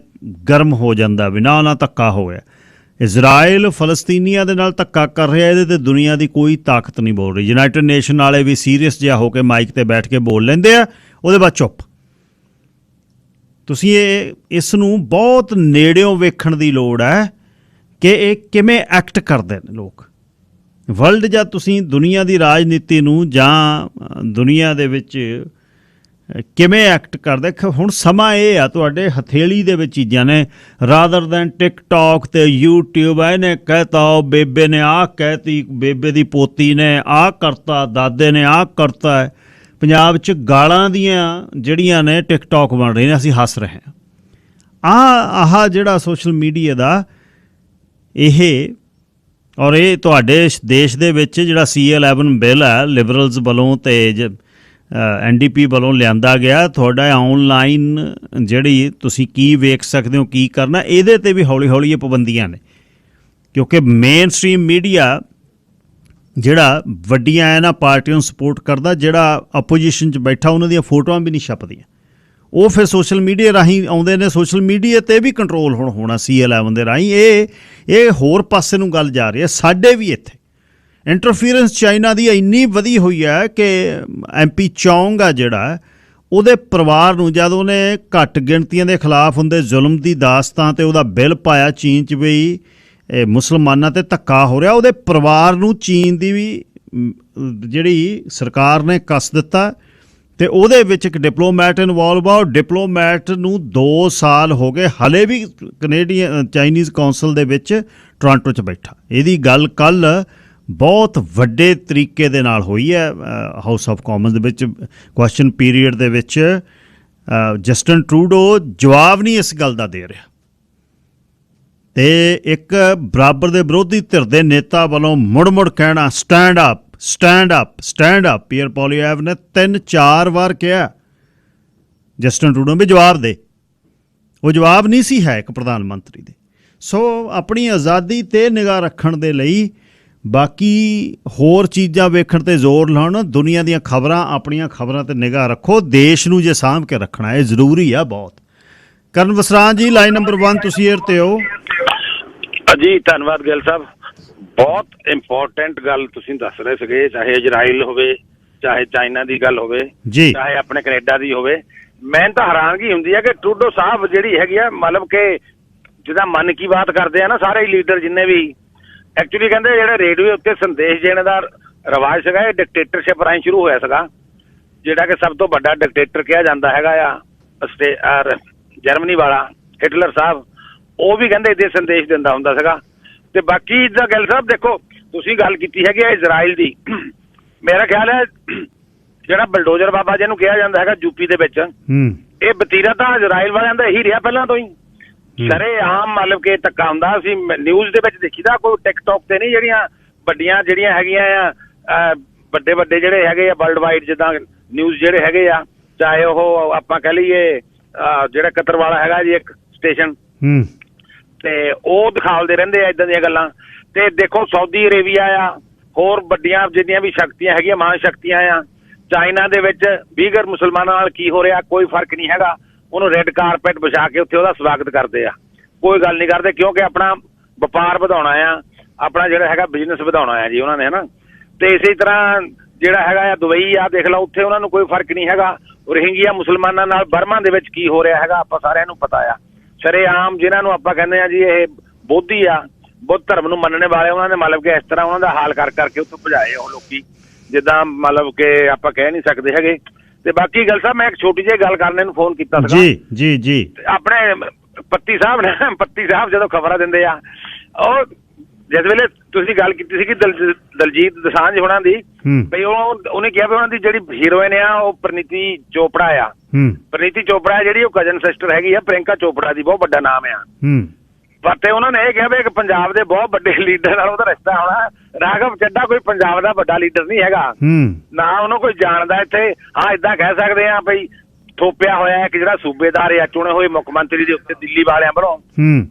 ਗਰਮ ਹੋ ਜਾਂਦਾ ਵੀ ਨਾ ਧੱਕਾ ਹੋ ਗਿਆ। ਇਜ਼ਰਾਈਲ ਫਲਸਤੀਨੀਆਂ ਦੇ ਨਾਲ ਧੱਕਾ ਕਰ ਰਿਹਾ, ਇਹਦੇ 'ਤੇ ਦੁਨੀਆ ਦੀ ਕੋਈ ਤਾਕਤ ਨਹੀਂ ਬੋਲ ਰਹੀ। ਯੂਨਾਈਟਿਡ ਨੇਸ਼ਨ ਵਾਲੇ ਵੀ ਸੀਰੀਅਸ ਜਿਹਾ ਹੋ ਕੇ ਮਾਈਕ 'ਤੇ ਬੈਠ ਕੇ ਬੋਲ ਲੈਂਦੇ ਆ, ਉਹਦੇ ਬਾਅਦ ਚੁੱਪ। ਤੁਸੀਂ ਇਸ ਨੂੰ ਬਹੁਤ ਨੇੜਿਓਂ ਵੇਖਣ ਦੀ ਲੋੜ ਹੈ ਕਿ ਇਹ ਕਿਵੇਂ ਐਕਟ ਕਰਦੇ ਨੇ ਲੋਕ। ਵਰਲਡ ਜਾਂ ਤੁਸੀਂ ਦੁਨੀਆ ਦੀ ਰਾਜਨੀਤੀ ਨੂੰ ਜਾਂ ਦੁਨੀਆ ਦੇ ਵਿੱਚ ਕਿਵੇਂ ਐਕਟ ਕਰਦੇ। ਹੁਣ ਸਮਾਂ ਇਹ ਆ ਤੁਹਾਡੇ ਹਥੇਲੀ ਦੇ ਵਿੱਚ ਚੀਜ਼ਾਂ ਨੇ, ਰਾਦਰ ਦੈਨ ਟਿਕਟੋਕ ਤੇ ਯੂਟਿਊਬ। ਇਹਨੇ ਕਹਿਤਾ, ਉਹ ਬੇਬੇ ਨੇ ਆਹ ਕਹਿਤੀ, ਬੇਬੇ ਦੀ ਪੋਤੀ ਨੇ ਆਹ ਕਰਤਾ, ਦਾਦੇ ਨੇ ਆਹ ਕਰਤਾ। ਪੰਜਾਬ 'ਚ ਗਾਲਾਂ ਦੀਆਂ ਜਿਹੜੀਆਂ ਨੇ ਟਿਕਟੋਕ ਬਣ ਰਹੇ ਨੇ, ਅਸੀਂ ਹੱਸ ਰਹੇ ਹਾਂ। ਆਹ ਜਿਹੜਾ ਸੋਸ਼ਲ ਮੀਡੀਆ ਦਾ ਇਹ, ਔਰ ਇਹ ਤੁਹਾਡੇ ਦੇਸ਼ ਦੇ ਵਿੱਚ ਜਿਹੜਾ C11 ਬਿੱਲ ਹੈ ਲਿਬਰਲਸ ਵੱਲੋਂ ਅਤੇ NDP ਵੱਲੋਂ ਲਿਆਂਦਾ ਗਿਆ, ਤੁਹਾਡਾ ਔਨਲਾਈਨ ਜਿਹੜੀ ਤੁਸੀਂ ਕੀ ਵੇਖ ਸਕਦੇ ਹੋ, ਕੀ ਕਰਨਾ, ਇਹਦੇ 'ਤੇ ਵੀ ਹੌਲੀ ਹੌਲੀ ਇਹ ਪਾਬੰਦੀਆਂ ਨੇ। ਕਿਉਂਕਿ ਮੇਨ ਸਟਰੀਮ ਮੀਡੀਆ ਜਿਹੜਾ ਵੱਡੀਆਂ ਇਹਨਾਂ ਪਾਰਟੀਆਂ ਨੂੰ ਸਪੋਰਟ ਕਰਦਾ, ਜਿਹੜਾ ਅਪੋਜੀਸ਼ਨ 'ਚ ਬੈਠਾ ਉਹਨਾਂ ਦੀਆਂ ਫੋਟੋਆਂ ਵੀ ਨਹੀਂ ਛਪਦੀਆਂ, ਉਹ ਫਿਰ ਸੋਸ਼ਲ ਮੀਡੀਆ ਰਾਹੀਂ ਆਉਂਦੇ ਨੇ। ਸੋਸ਼ਲ ਮੀਡੀਆ 'ਤੇ ਵੀ ਕੰਟਰੋਲ ਹੁਣ ਹੋਣਾ C11 ਦੇ ਰਾਹੀਂ। ਇਹ ਹੋਰ ਪਾਸੇ ਨੂੰ ਗੱਲ ਜਾ ਰਹੀ ਹੈ। ਸਾਡੇ ਵੀ ਇੱਥੇ ਇੰਟਰਫੀਅਰੈਂਸ ਚਾਈਨਾ ਦੀ ਇੰਨੀ ਵਧੀ ਹੋਈ ਹੈ ਕਿ MP ਚੌਂਗ ਆ ਜਿਹੜਾ, ਉਹਦੇ ਪਰਿਵਾਰ ਨੂੰ ਜਦ ਉਹਨੇ ਘੱਟ ਗਿਣਤੀਆਂ ਦੇ ਖਿਲਾਫ ਹੁੰਦੇ ਜ਼ੁਲਮ ਦੀ ਦਾਸਤਾਂ 'ਤੇ ਉਹਦਾ ਬਿੱਲ ਪਾਇਆ ਚੀਨ 'ਚ ਵੀ ਮੁਸਲਮਾਨਾਂ 'ਤੇ ਧੱਕਾ ਹੋ ਰਿਹਾ, ਉਹਦੇ ਪਰਿਵਾਰ ਨੂੰ ਚੀਨ ਦੀ ਵੀ ਜਿਹੜੀ ਸਰਕਾਰ ਨੇ ਕੱਸ ਦਿੱਤਾ। ਅਤੇ ਉਹਦੇ ਵਿੱਚ ਇੱਕ ਡਿਪਲੋਮੈਟ ਇਨਵੋਲਵ ਆ। ਉਹ ਡਿਪਲੋਮੈਟ ਨੂੰ 2 ਸਾਲ ਹੋ ਗਏ, ਹਾਲੇ ਵੀ ਚਾਈਨੀਜ਼ ਕੌਂਸਲ ਦੇ ਵਿੱਚ ਟੋਰਾਂਟੋ 'ਚ ਬੈਠਾ। ਇਹਦੀ ਗੱਲ ਕੱਲ੍ਹ ਬਹੁਤ ਵੱਡੇ ਤਰੀਕੇ ਦੇ ਨਾਲ ਹੋਈ ਹੈ ਹਾਊਸ ਆਫ ਕਾਮਨਸ ਦੇ ਵਿੱਚ, ਕੁਐਸਚਨ ਪੀਰੀਅਡ ਦੇ ਵਿੱਚ। ਜਸਟਿਨ ਟਰੂਡੋ ਜਵਾਬ ਨਹੀਂ ਇਸ ਗੱਲ ਦਾ ਦੇ ਰਿਹਾ, ਅਤੇ ਇੱਕ ਬਰਾਬਰ ਦੇ ਵਿਰੋਧੀ ਧਿਰ ਦੇ ਨੇਤਾ ਵੱਲੋਂ ਮੁੜ ਕਹਿਣਾ stand up, stand up, stand up. Pierre Poilievre ਨੇ 3-4 ਵਾਰ ਕਿਹਾ ਜਸਟਿਨ ਟਰੂਡੋ ਵੀ ਜਵਾਬ ਦੇ। ਉਹ ਜਵਾਬ ਨਹੀਂ ਸੀ ਹੈ ਇੱਕ ਪ੍ਰਧਾਨ ਮੰਤਰੀ ਦੇ। ਸੋ ਆਪਣੀ ਆਜ਼ਾਦੀ 'ਤੇ ਨਿਗਾਹ ਰੱਖਣ ਦੇ ਲਈ ਬਾਕੀ ਹੋਰ ਚੀਜ਼ਾਂ ਵੇਖਣ 'ਤੇ ਜ਼ੋਰ ਲਾਉਣ, ਦੁਨੀਆ ਦੀਆਂ ਖਬਰਾਂ, ਆਪਣੀਆਂ ਖਬਰਾਂ 'ਤੇ ਨਿਗਾਹ ਰੱਖੋ। ਦੇਸ਼ ਨੂੰ ਜੇ ਸਾਂਭ ਕੇ ਰੱਖਣਾ ਇਹ ਜ਼ਰੂਰੀ ਆ ਬਹੁਤ। ਕਰਨ ਵਸਰਾਜ ਜੀ, ਲਾਈਨ ਨੰਬਰ 1 ਤੁਸੀਂ ਏਅਰ 'ਤੇ ਹੋ ਜੀ। ਧੰਨਵਾਦ ਗਿੱਲ ਸਾਹਿਬ, ਬਹੁਤ ਇੰਪੋਰਟੈਂਟ ਗੱਲ ਤੁਸੀਂ ਦੱਸ ਰਹੇ ਸੀਗੇ, ਚਾਹੇ ਇਜ਼ਰਾਈਲ ਹੋਵੇ, ਚਾਹੇ ਚਾਈਨਾ ਦੀ ਗੱਲ ਹੋਵੇ, ਚਾਹੇ ਆਪਣੇ ਕੈਨੇਡਾ ਦੀ ਹੋਵੇ। ਮੈਨੂੰ ਤਾਂ ਹੈਰਾਨਗੀ ਹੁੰਦੀ ਹੈ ਕਿ ਟਰੂਡੋ ਸਾਹਿਬ ਜਿਹੜੀ ਹੈਗੀ ਆ, ਮਤਲਬ ਕਿ ਜਿਹਦਾ ਮਨ ਕੀ ਬਾਤ ਕਰਦੇ ਆ ਨਾ ਸਾਰੇ ਲੀਡਰ ਜਿੰਨੇ ਵੀ, ਐਕਚੁਅਲੀ ਕਹਿੰਦੇ ਜਿਹੜੇ ਰੇਡੀਓ ਉੱਤੇ ਸੰਦੇਸ਼ ਦੇਣ ਦਾ ਰਿਵਾਜ ਸੀਗਾ, ਇਹ ਡਿਕਟੇਟਰਸ਼ਿਪ ਰਾਹੀਂ ਸ਼ੁਰੂ ਹੋਇਆ ਸੀਗਾ। ਜਿਹੜਾ ਕਿ ਸਭ ਤੋਂ ਵੱਡਾ ਡਿਕਟੇਟਰ ਕਿਹਾ ਜਾਂਦਾ ਹੈਗਾ ਆ ਜਰਮਨੀ ਵਾਲਾ ਹਿਟਲਰ ਸਾਹਿਬ, ਉਹ ਵੀ ਕਹਿੰਦੇ ਇਹਦੇ ਸੰਦੇਸ਼ ਦਿੰਦਾ ਹੁੰਦਾ ਸੀਗਾ। ਤੇ ਬਾਕੀ ਦਾ ਗੱਲ ਸਾਹਿਬ ਦੇਖੋ, ਤੁਸੀਂ ਗੱਲ ਕੀਤੀ ਹੈਗੀ ਆ ਇਜ਼ਰਾਈਲ ਦੀ, ਮੇਰਾ ਖਿਆਲ ਹੈ ਜਿਹੜਾ ਬਲਡੋਜ਼ਰ ਬਾਬਾ ਜਿਹਨੂੰ ਕਿਹਾ ਜਾਂਦਾ ਹੈਗਾ ਯੂਪੀ ਦੇ ਵਿੱਚ, ਇਹ ਵਤੀਰਾ ਤਾਂ ਇਜ਼ਰਾਈਲ ਵਾਲਿਆਂ ਦਾ ਇਹੀ ਰਿਹਾ ਪਹਿਲਾਂ ਤੋਂ ਹੀ। ਸਰੇਆਮ ਮਤਲਬ ਕਿ ਧੱਕਾ ਹੁੰਦਾ। ਅਸੀਂ ਨਿਊਜ਼ ਦੇ ਵਿੱਚ ਦੇਖੀਦਾ, ਕੋਈ ਟਿਕਟੋਕ ਤੇ ਨਹੀਂ, ਜਿਹੜੀਆਂ ਹੈਗੀਆਂ ਆ ਵੱਡੇ ਜਿਹੜੇ ਹੈਗੇ ਆ ਵਰਲਡ ਵਾਈਡ, ਜਿੱਦਾਂ ਨਿਊਜ਼ ਜਿਹੜੇ ਹੈਗੇ ਆ, ਚਾਹੇ ਉਹ ਆਪਾਂ ਕਹਿ ਲਈਏ ਜਿਹੜਾ ਕਤਰ ਵਾਲਾ ਹੈਗਾ ਜੀ ਇੱਕ ਸਟੇਸ਼ਨ, ਤੇ ਉਹ ਦਿਖਾਉਂਦੇ ਰਹਿੰਦੇ ਆ ਇੱਦਾਂ ਦੀਆਂ ਗੱਲਾਂ। ਤੇ ਦੇਖੋ ਸਾਊਦੀ ਅਰੇਬੀਆ ਆ, ਹੋਰ ਵੱਡੀਆਂ ਜਿੰਨੀਆਂ ਵੀ ਸ਼ਕਤੀਆਂ ਹੈਗੀਆਂ, ਮਹਾਂ ਸ਼ਕਤੀਆਂ ਆ, ਚਾਈਨਾ ਦੇ ਵਿੱਚ ਬੀਗਰ ਮੁਸਲਮਾਨਾਂ ਨਾਲ ਕੀ ਹੋ ਰਿਹਾ ਕੋਈ ਫਰਕ ਨਹੀਂ ਹੈਗਾ। ਉਹਨੂੰ ਰੈੱਡ ਕਾਰਪੈਟ ਵਿਛਾ ਕੇ ਉੱਥੇ ਉਹਦਾ ਸਵਾਗਤ ਕਰਦੇ ਆ, ਕੋਈ ਗੱਲ ਨਹੀਂ ਕਰਦੇ, ਕਿਉਂਕਿ ਆਪਣਾ ਵਪਾਰ ਵਧਾਉਣਾ ਆ, ਆਪਣਾ ਜਿਹੜਾ ਹੈਗਾ ਬਿਜ਼ਨਸ ਵਧਾਉਣਾ ਆ ਜੀ ਉਹਨਾਂ ਨੇ, ਹੈ ਨਾ। ਤੇ ਇਸੇ ਤਰ੍ਹਾਂ ਜਿਹੜਾ ਹੈਗਾ ਆ ਦੁਬਈ ਆ, ਦੇਖ ਲਓ, ਉੱਥੇ ਉਹਨਾਂ ਨੂੰ ਕੋਈ ਫਰਕ ਨਹੀਂ ਹੈਗਾ। ਰੋਹਿੰਗੀਆ ਮੁਸਲਮਾਨਾਂ ਨਾਲ ਬਰਮਾ ਦੇ ਵਿੱਚ ਕੀ ਹੋ ਰਿਹਾ ਹੈਗਾ ਆਪਾਂ ਸਾਰਿਆਂ ਨੂੰ ਪਤਾ ਆ। ਸ਼ਰੇਆਮ ਜਿਹਨਾਂ ਨੂੰ ਆਪਾਂ ਕਹਿੰਦੇ ਆ ਜੀ ਇਹ ਬੋਧੀ ਆ, ਬੁੱਧ ਧਰਮ ਨੂੰ ਮੰਨਣੇ ਵਾਲੇ, ਉਹਨਾਂ ਨੇ ਮਤਲਬ ਕਿ ਇਸ ਤਰ੍ਹਾਂ ਉਹਨਾਂ ਦਾ ਹਾਲ ਕਰਕੇ ਉੱਥੋਂ ਭਜਾਏ ਉਹ ਲੋਕੀ, ਜਿੱਦਾਂ ਮਤਲਬ ਕਿ ਆਪਾਂ ਕਹਿ ਨਹੀਂ ਸਕਦੇ ਹੈਗੇ। ਤੇ ਬਾਕੀ ਗੱਲ ਸਾਹਿਬ, ਮੈਂ ਇੱਕ ਛੋਟੀ ਜਿਹੀ ਗੱਲ ਕਰਨੇ ਨੂੰ ਫੋਨ ਕੀਤਾ ਸੀਗਾ ਜੀ। ਆਪਣੇ ਪੱਤੀ ਸਾਹਿਬ ਜਦੋਂ ਖਬਰਾਂ ਦਿੰਦੇ ਆ, ਉਹ ਜਿਸ ਵੇਲੇ ਤੁਸੀਂ ਗੱਲ ਕੀਤੀ ਸੀਗੀ ਦਲਜੀਤ ਦੋਸਾਂਝ ਹੋਣਾ ਦੀ, ਬਈ ਉਹਨੇ ਕਿਹਾ ਵੀ ਉਹਨਾਂ ਦੀ ਜਿਹੜੀ ਹੀਰੋਇਨ ਆ ਉਹ ਪ੍ਰਨੀਤੀ ਚੋਪੜਾ ਆ। ਪ੍ਰਨੀਤੀ ਚੋਪੜਾ ਜਿਹੜੀ ਉਹ ਕਜ਼ਨ ਸਿਸਟਰ ਹੈਗੀ ਆ ਪ੍ਰਿਯੰਕਾ ਚੋਪੜਾ ਦੀ, ਬਹੁਤ ਵੱਡਾ ਨਾਮ ਆ। ਪਰ ਉਹਨਾਂ ਨੇ ਇਹ ਕਿਹਾ ਵੀ ਇੱਕ ਪੰਜਾਬ ਦੇ ਬਹੁਤ ਵੱਡੇ ਲੀਡਰ ਨਾਲ ਉਹਦਾ ਰਿਸ਼ਤਾ ਹੋਣਾ। ਰਾਘਵ ਚੱਡਾ ਕੋਈ ਪੰਜਾਬ ਦਾ ਵੱਡਾ ਲੀਡਰ ਨਹੀਂ ਹੈਗਾ, ਨਾ ਉਹਨੂੰ ਕੋਈ ਜਾਣਦਾ ਇੱਥੇ। ਹਾਂ, ਏਦਾਂ ਕਹਿ ਸਕਦੇ ਆ ਬਈ ਥੋਪਿਆ ਹੋਇਆ ਇੱਕ ਜਿਹੜਾ ਸੂਬੇਦਾਰ ਆ ਚੁਣੇ ਹੋਏ ਮੁੱਖ ਮੰਤਰੀ ਦੇ ਉੱਤੇ ਦਿੱਲੀ ਵਾਲਿਆਂ ਵੱਲੋਂ,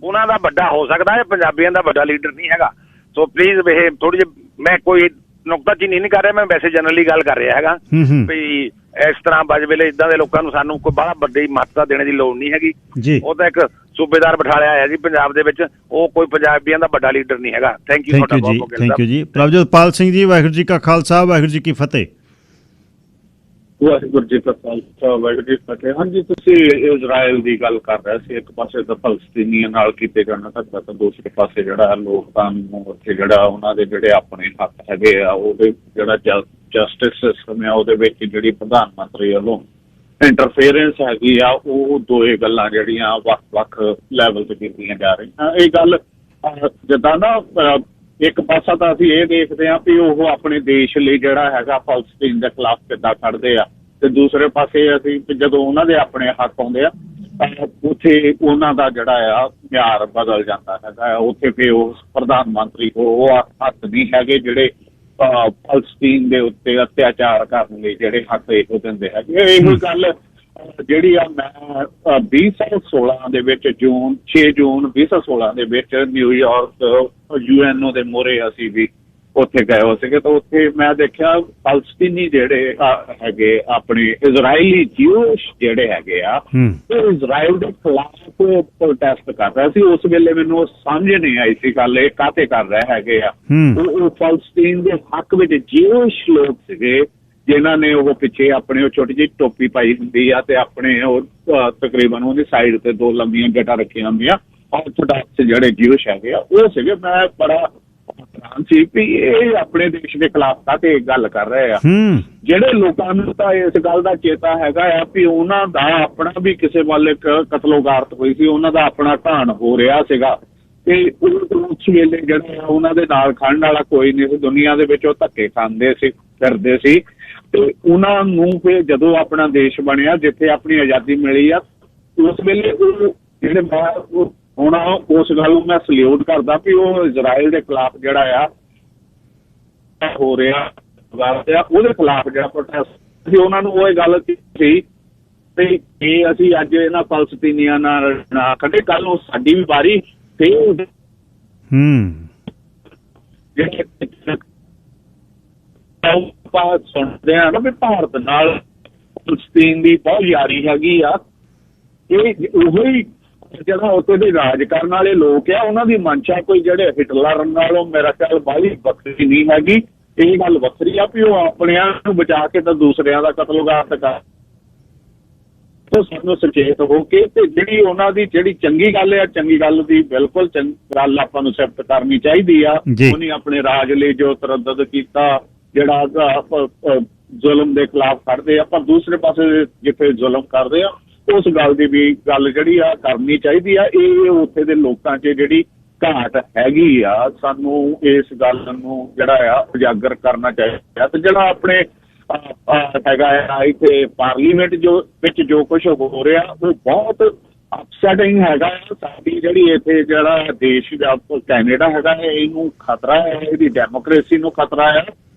ਉਹਨਾਂ ਦਾ ਵੱਡਾ ਹੋ ਸਕਦਾ ਹੈ, ਪੰਜਾਬੀਆਂ ਦਾ ਵੱਡਾ ਲੀਡਰ ਨਹੀਂ ਹੈਗਾ। ਸੋ ਪਲੀਜ਼ ਇਹ ਥੋੜੀ ਜਿਹੀ, ਮੈਂ ਕੋਈ ਨੁਕਤਾਚੀਨੀ ਨਹੀਂ ਕਰ ਰਿਹਾ, ਮੈਂ ਵੈਸੇ ਜਨਰਲੀ ਗੱਲ ਕਰ ਰਿਹਾ ਹੈਗਾ ਵੀ ਇਸ ਤਰ੍ਹਾਂ ਬਜ ਵੇਲੇ ਇਦਾਂ ਦੇ ਲੋਕਾਂ ਨੂੰ ਸਾਨੂੰ ਕੋਈ ਬੜਾ ਵੱਡੀ ਮਹੱਤਤਾ ਦੇਣ ਦੀ ਲੋੜ ਨਹੀਂ ਹੈਗੀ। ਉਹ ਤਾਂ ਇੱਕ ਸੂਬੇਦਾਰ ਬਿਠਾ ਲਿਆ ਹੈ ਜੀ ਪੰਜਾਬ ਦੇ ਵਿੱਚ, ਉਹ ਕੋਈ ਪੰਜਾਬੀਆਂ ਦਾ ਵੱਡਾ ਲੀਡਰ ਨਹੀਂ ਹੈਗਾ। ਥੈਂਕ ਯੂ ਜੀ। ਪ੍ਰਭਜੋਤ ਪਾਲ ਸਿੰਘ ਜੀ, ਵਾਹਿਗੁਰੂ ਜੀ ਕਾ ਖਾਲਸਾ, ਵਾਹਿਗੁਰੂ ਜੀ ਕੀ ਫਤਿਹ। ਵਾਹਿਗੁਰੂ ਜੀ ਕਾ ਖਾਲਸਾ ਵਾਹਿਗੁਰੂ ਜੀ ਕੀ ਫਤਿਹ। ਹਾਂਜੀ, ਤੁਸੀਂ ਇਜ਼ਰਾਈਲ ਦੀ ਗੱਲ ਕਰ ਰਹੇ ਸੀ। ਇੱਕ ਪਾਸੇ ਤਾਂ ਫਲਸਤੀਨੀਆਂ ਨਾਲ ਕੀਤੇ ਜਾਣਾ ਧੱਕਾ, ਤਾਂ ਦੂਸਰੇ ਪਾਸੇ ਜਿਹੜਾ ਲੋਕਾਂ ਨੂੰ ਉੱਥੇ ਜਿਹੜਾ ਉਹਨਾਂ ਦੇ ਜਿਹੜੇ ਆਪਣੇ ਹੱਕ ਹੈਗੇ ਆ, ਉਹਦੇ ਜਿਹੜਾ ਜਸਟਿਸ ਸਿਸਟਮ ਆ ਉਹਦੇ ਵਿੱਚ ਜਿਹੜੀ ਪ੍ਰਧਾਨ ਮੰਤਰੀ ਵੱਲੋਂ ਇੰਟਰਫੇਰੈਂਸ ਹੈਗੀ ਆ, ਉਹ ਦੋਏ ਗੱਲਾਂ ਜਿਹੜੀਆਂ ਵੱਖ-ਵੱਖ ਲੈਵਲ 'ਤੇ ਕੀਤੀਆਂ ਜਾ ਰਹੀਆਂ। ਇਹ ਗੱਲ ਜਿੱਦਾਂ ਨਾ ਇੱਕ ਪਾਸਾ ਤਾਂ ਅਸੀਂ ਇਹ ਦੇਖਦੇ ਹਾਂ ਵੀ ਉਹ ਆਪਣੇ ਦੇਸ਼ ਲਈ ਜਿਹੜਾ ਹੈਗਾ ਫਲਸਤੀਨ ਦੇ ਖਿਲਾਫ ਕਿੱਦਾਂ ਖੜਦੇ ਆ, ਤੇ ਦੂਸਰੇ ਪਾਸੇ ਅਸੀਂ ਜਦੋਂ ਉਹਨਾਂ ਦੇ ਆਪਣੇ ਹੱਕ ਆਉਂਦੇ ਆ ਉੱਥੇ ਉਹਨਾਂ ਦਾ ਜਿਹੜਾ ਆ ਮਿਆਰ ਬਦਲ ਜਾਂਦਾ ਹੈਗਾ। ਉੱਥੇ ਫਿਰ ਉਹ ਪ੍ਰਧਾਨ ਮੰਤਰੀ ਉਹ ਹੱਕ ਨਹੀਂ ਹੈਗੇ ਜਿਹੜੇ ਫਲਸਤੀਨ ਦੇ ਉੱਤੇ ਅਤਿਆਚਾਰ ਕਰਨ ਲਈ ਜਿਹੜੇ ਹੱਕ ਇਹੋ ਦਿੰਦੇ ਹੈਗੇ। ਇਹੋ ਗੱਲ ਜਿਹੜੀ ਆ ਮੈਂ 2016 ਦੇ ਵਿੱਚ 6 ਜੂਨ 2016 ਦੇ ਵਿੱਚ ਨਿਊਯਾਰਕ UNO ਦੇ ਮੂਹਰੇ ਅਸੀਂ ਵੀ ਉੱਥੇ ਗਏ ਹੋ ਸੀਗੇ, ਤਾਂ ਉੱਥੇ ਮੈਂ ਦੇਖਿਆ ਫਲਸਤੀਨੀ ਜਿਹੜੇ ਹੈਗੇ ਆਪਣੇ ਇਜ਼ਰਾਈਲੀ ਜਿਊਸ਼ ਜਿਹੜੇ ਹੈਗੇ ਆ, ਉਹ ਇਜ਼ਰਾਈਲ ਦੇ ਖਿਲਾਫ ਪ੍ਰੋਟੈਸਟ ਕਰ ਰਹੇ ਸੀ। ਉਸ ਵੇਲੇ ਮੈਨੂੰ ਸਮਝ ਨਹੀਂ ਆਈ ਸੀ ਗੱਲ ਇਹ ਕਾਹਤੇ ਕਰ ਰਹੇ ਹੈਗੇ ਆ। ਉਹ ਫਲਸਤੀਨ ਦੇ ਹੱਕ ਵਿੱਚ ਜਿਊਸ਼ ਲੋਕ ਸੀਗੇ ਜਿਨ੍ਹਾਂ ਨੇ ਉਹ ਪਿੱਛੇ ਆਪਣੇ ਉਹ ਛੋਟੀ ਜਿਹੀ ਟੋਪੀ ਪਾਈ ਹੁੰਦੀ ਆ ਤੇ ਆਪਣੇ ਉਹ ਤਕਰੀਬਨ ਉਹਦੀ ਸਾਈਡ ਤੇ 2 ਲੰਬੀਆਂ ਗੇਟਾਂ ਰੱਖੀਆਂ ਹੁੰਦੀਆਂ, ਆਰਥੋਡਾਕਸ ਜਿਹੜੇ ਜਿਊਸ਼ ਹੈਗੇ ਆ ਉਹ ਸੀਗੇ। ਮੈਂ ਬੜਾ ਹੈਰਾਨ ਸੀ ਵੀ ਇਹ ਆਪਣੇ ਦੇਸ਼ ਦੇ ਖਿਲਾਫ ਕਾਹਤੇ ਗੱਲ ਕਰ ਰਹੇ ਆ। ਜਿਹੜੇ ਲੋਕਾਂ ਨੂੰ ਤਾਂ ਇਸ ਗੱਲ ਦਾ ਚੇਤਾ ਹੈਗਾ ਆ ਵੀ ਉਹਨਾਂ ਦਾ ਆਪਣਾ ਵੀ ਕਿਸੇ ਵੱਲ ਇੱਕ ਕਤਲੋਗਾਰਤ ਹੋਈ ਸੀ, ਉਹਨਾਂ ਦਾ ਆਪਣਾ ਘਾਣ ਹੋ ਰਿਹਾ ਸੀਗਾ, ਤੇ ਉਸ ਵੇਲੇ ਜਿਹੜਾ ਉਹਨਾਂ ਦੇ ਨਾਲ ਖੜਨ ਵਾਲਾ ਕੋਈ ਨਹੀਂ ਸੀ ਦੁਨੀਆ ਦੇ ਵਿੱਚ। ਉਹ ਧੱਕੇ ਖਾਂਦੇ ਸੀ, ਫਿਰਦੇ ਸੀ, ਤੇ ਉਹਨਾਂ ਨੂੰ ਫਿਰ ਜਦੋਂ ਆਪਣਾ ਦੇਸ਼ ਬਣਿਆ ਜਿੱਥੇ ਆਪਣੀ ਆਜ਼ਾਦੀ ਮਿਲੀ ਆ, ਉਸ ਵੇਲੇ ਉਹ ਜਿਹੜੇ ਮੈਂ ਹੁਣ ਉਸ ਗੱਲ ਨੂੰ ਮੈਂ ਸਲੂਟ ਕਰਦਾ ਵੀ ਉਹ ਇਜ਼ਰਾਈਲ ਦੇ ਖਿਲਾਫ ਜਿਹੜਾ ਆ ਹੋ ਰਿਹਾ ਉਹਦੇ ਖਿਲਾਫ ਜਿਹੜਾ ਪ੍ਰੋਟੈਸਟ ਸੀ, ਉਹਨਾਂ ਨੂੰ ਉਹ ਗੱਲ ਸੀ ਤੇ ਇਹ ਅਸੀਂ ਅੱਜ ਇਹਨਾਂ ਫਲਸਤੀਨੀਆਂ ਨਾਲ ਨਾ ਕੱਢੇ, ਕੱਲ ਨੂੰ ਸਾਡੀ ਵੀ ਵਾਰੀ ਤੇ ਆਪਾਂ ਸੁਣਦੇ ਆ ਨਾ ਵੀ ਭਾਰਤ ਨਾਲ ਫਲਸਤੀਨ ਦੀ ਬਹੁਤ ਯਾਰੀ ਹੈਗੀ ਆ। ਇਹ ਉਹੀ ਜਿਹੜਾ ਉੱਥੇ ਦੇ ਰਾਜ ਕਰਨ ਵਾਲੇ ਲੋਕ ਆ ਉਹਨਾਂ ਦੀ ਮਨਸ਼ਾ ਕੋਈ ਜਿਹੜੇ ਹਿਟਲਰ ਨਾਲੋਂ ਮੇਰਾ ਖਿਆਲ ਬਾਹਲੀ ਵੱਖਰੀ ਨਹੀਂ ਹੈਗੀ। ਇਹ ਗੱਲ ਵੱਖਰੀ ਆ ਵੀ ਉਹ ਆਪਣਿਆਂ ਨੂੰ ਬਚਾ ਕੇ ਤਾਂ ਦੂਸਰਿਆਂ ਦਾ ਕਤਲੋਗਾਰਤ ਕਰ, ਸਾਨੂੰ ਸੁਚੇਤ ਹੋ ਕੇ ਤੇ ਜਿਹੜੀ ਉਹਨਾਂ ਦੀ ਜਿਹੜੀ ਚੰਗੀ ਗੱਲ ਆ, ਚੰਗੀ ਗੱਲ ਦੀ ਬਿਲਕੁਲ ਗੱਲ ਆਪਾਂ ਨੂੰ ਸਿਫਤ ਕਰਨੀ ਚਾਹੀਦੀ ਆ। ਉਹਨੇ ਆਪਣੇ ਰਾਜ ਲਈ ਜੋ ਤਰੱਦਦ ਕੀਤਾ, ਜਿਹੜਾ ਜ਼ੁਲਮ ਦੇ ਖਿਲਾਫ ਖੜਦੇ ਆ, ਪਰ ਦੂਸਰੇ ਪਾਸੇ ਜਿੱਥੇ ਜ਼ੁਲਮ ਕਰਦੇ ਆ ਉਸ ਗੱਲ ਦੀ ਵੀ ਗੱਲ ਜਿਹੜੀ ਆ ਕਰਨੀ ਚਾਹੀਦੀ ਆ। ਇਹ ਉੱਥੇ ਦੇ ਲੋਕਾਂ 'ਚ ਜਿਹੜੀ ਘਾਟ ਹੈਗੀ ਆ, ਸਾਨੂੰ ਇਸ ਗੱਲ ਨੂੰ ਜਿਹੜਾ ਆ ਉਜਾਗਰ ਕਰਨਾ ਚਾਹੀਦਾ। ਤੇ ਜਿਹੜਾ ਆਪਣੇ ਹੈਗਾ ਆ ਇੱਥੇ ਪਾਰਲੀਮੈਂਟ ਵਿੱਚ ਜੋ ਕੁਛ ਹੋ ਰਿਹਾ ਉਹ ਬਹੁਤ ਅਪਸੈਟਿੰਗ ਹੈਗਾ। ਸਾਡੀ ਜਿਹੜੀ ਇੱਥੇ ਜਿਹੜਾ ਦੇਸ਼ ਕੈਨੇਡਾ ਹੈਗਾ ਇਹਨੂੰ ਖਤਰਾ ਹੈ, ਇਹਦੀ ਡੈਮੋਕ੍ਰੇਸੀ ਨੂੰ ਖਤਰਾ ਹੈ।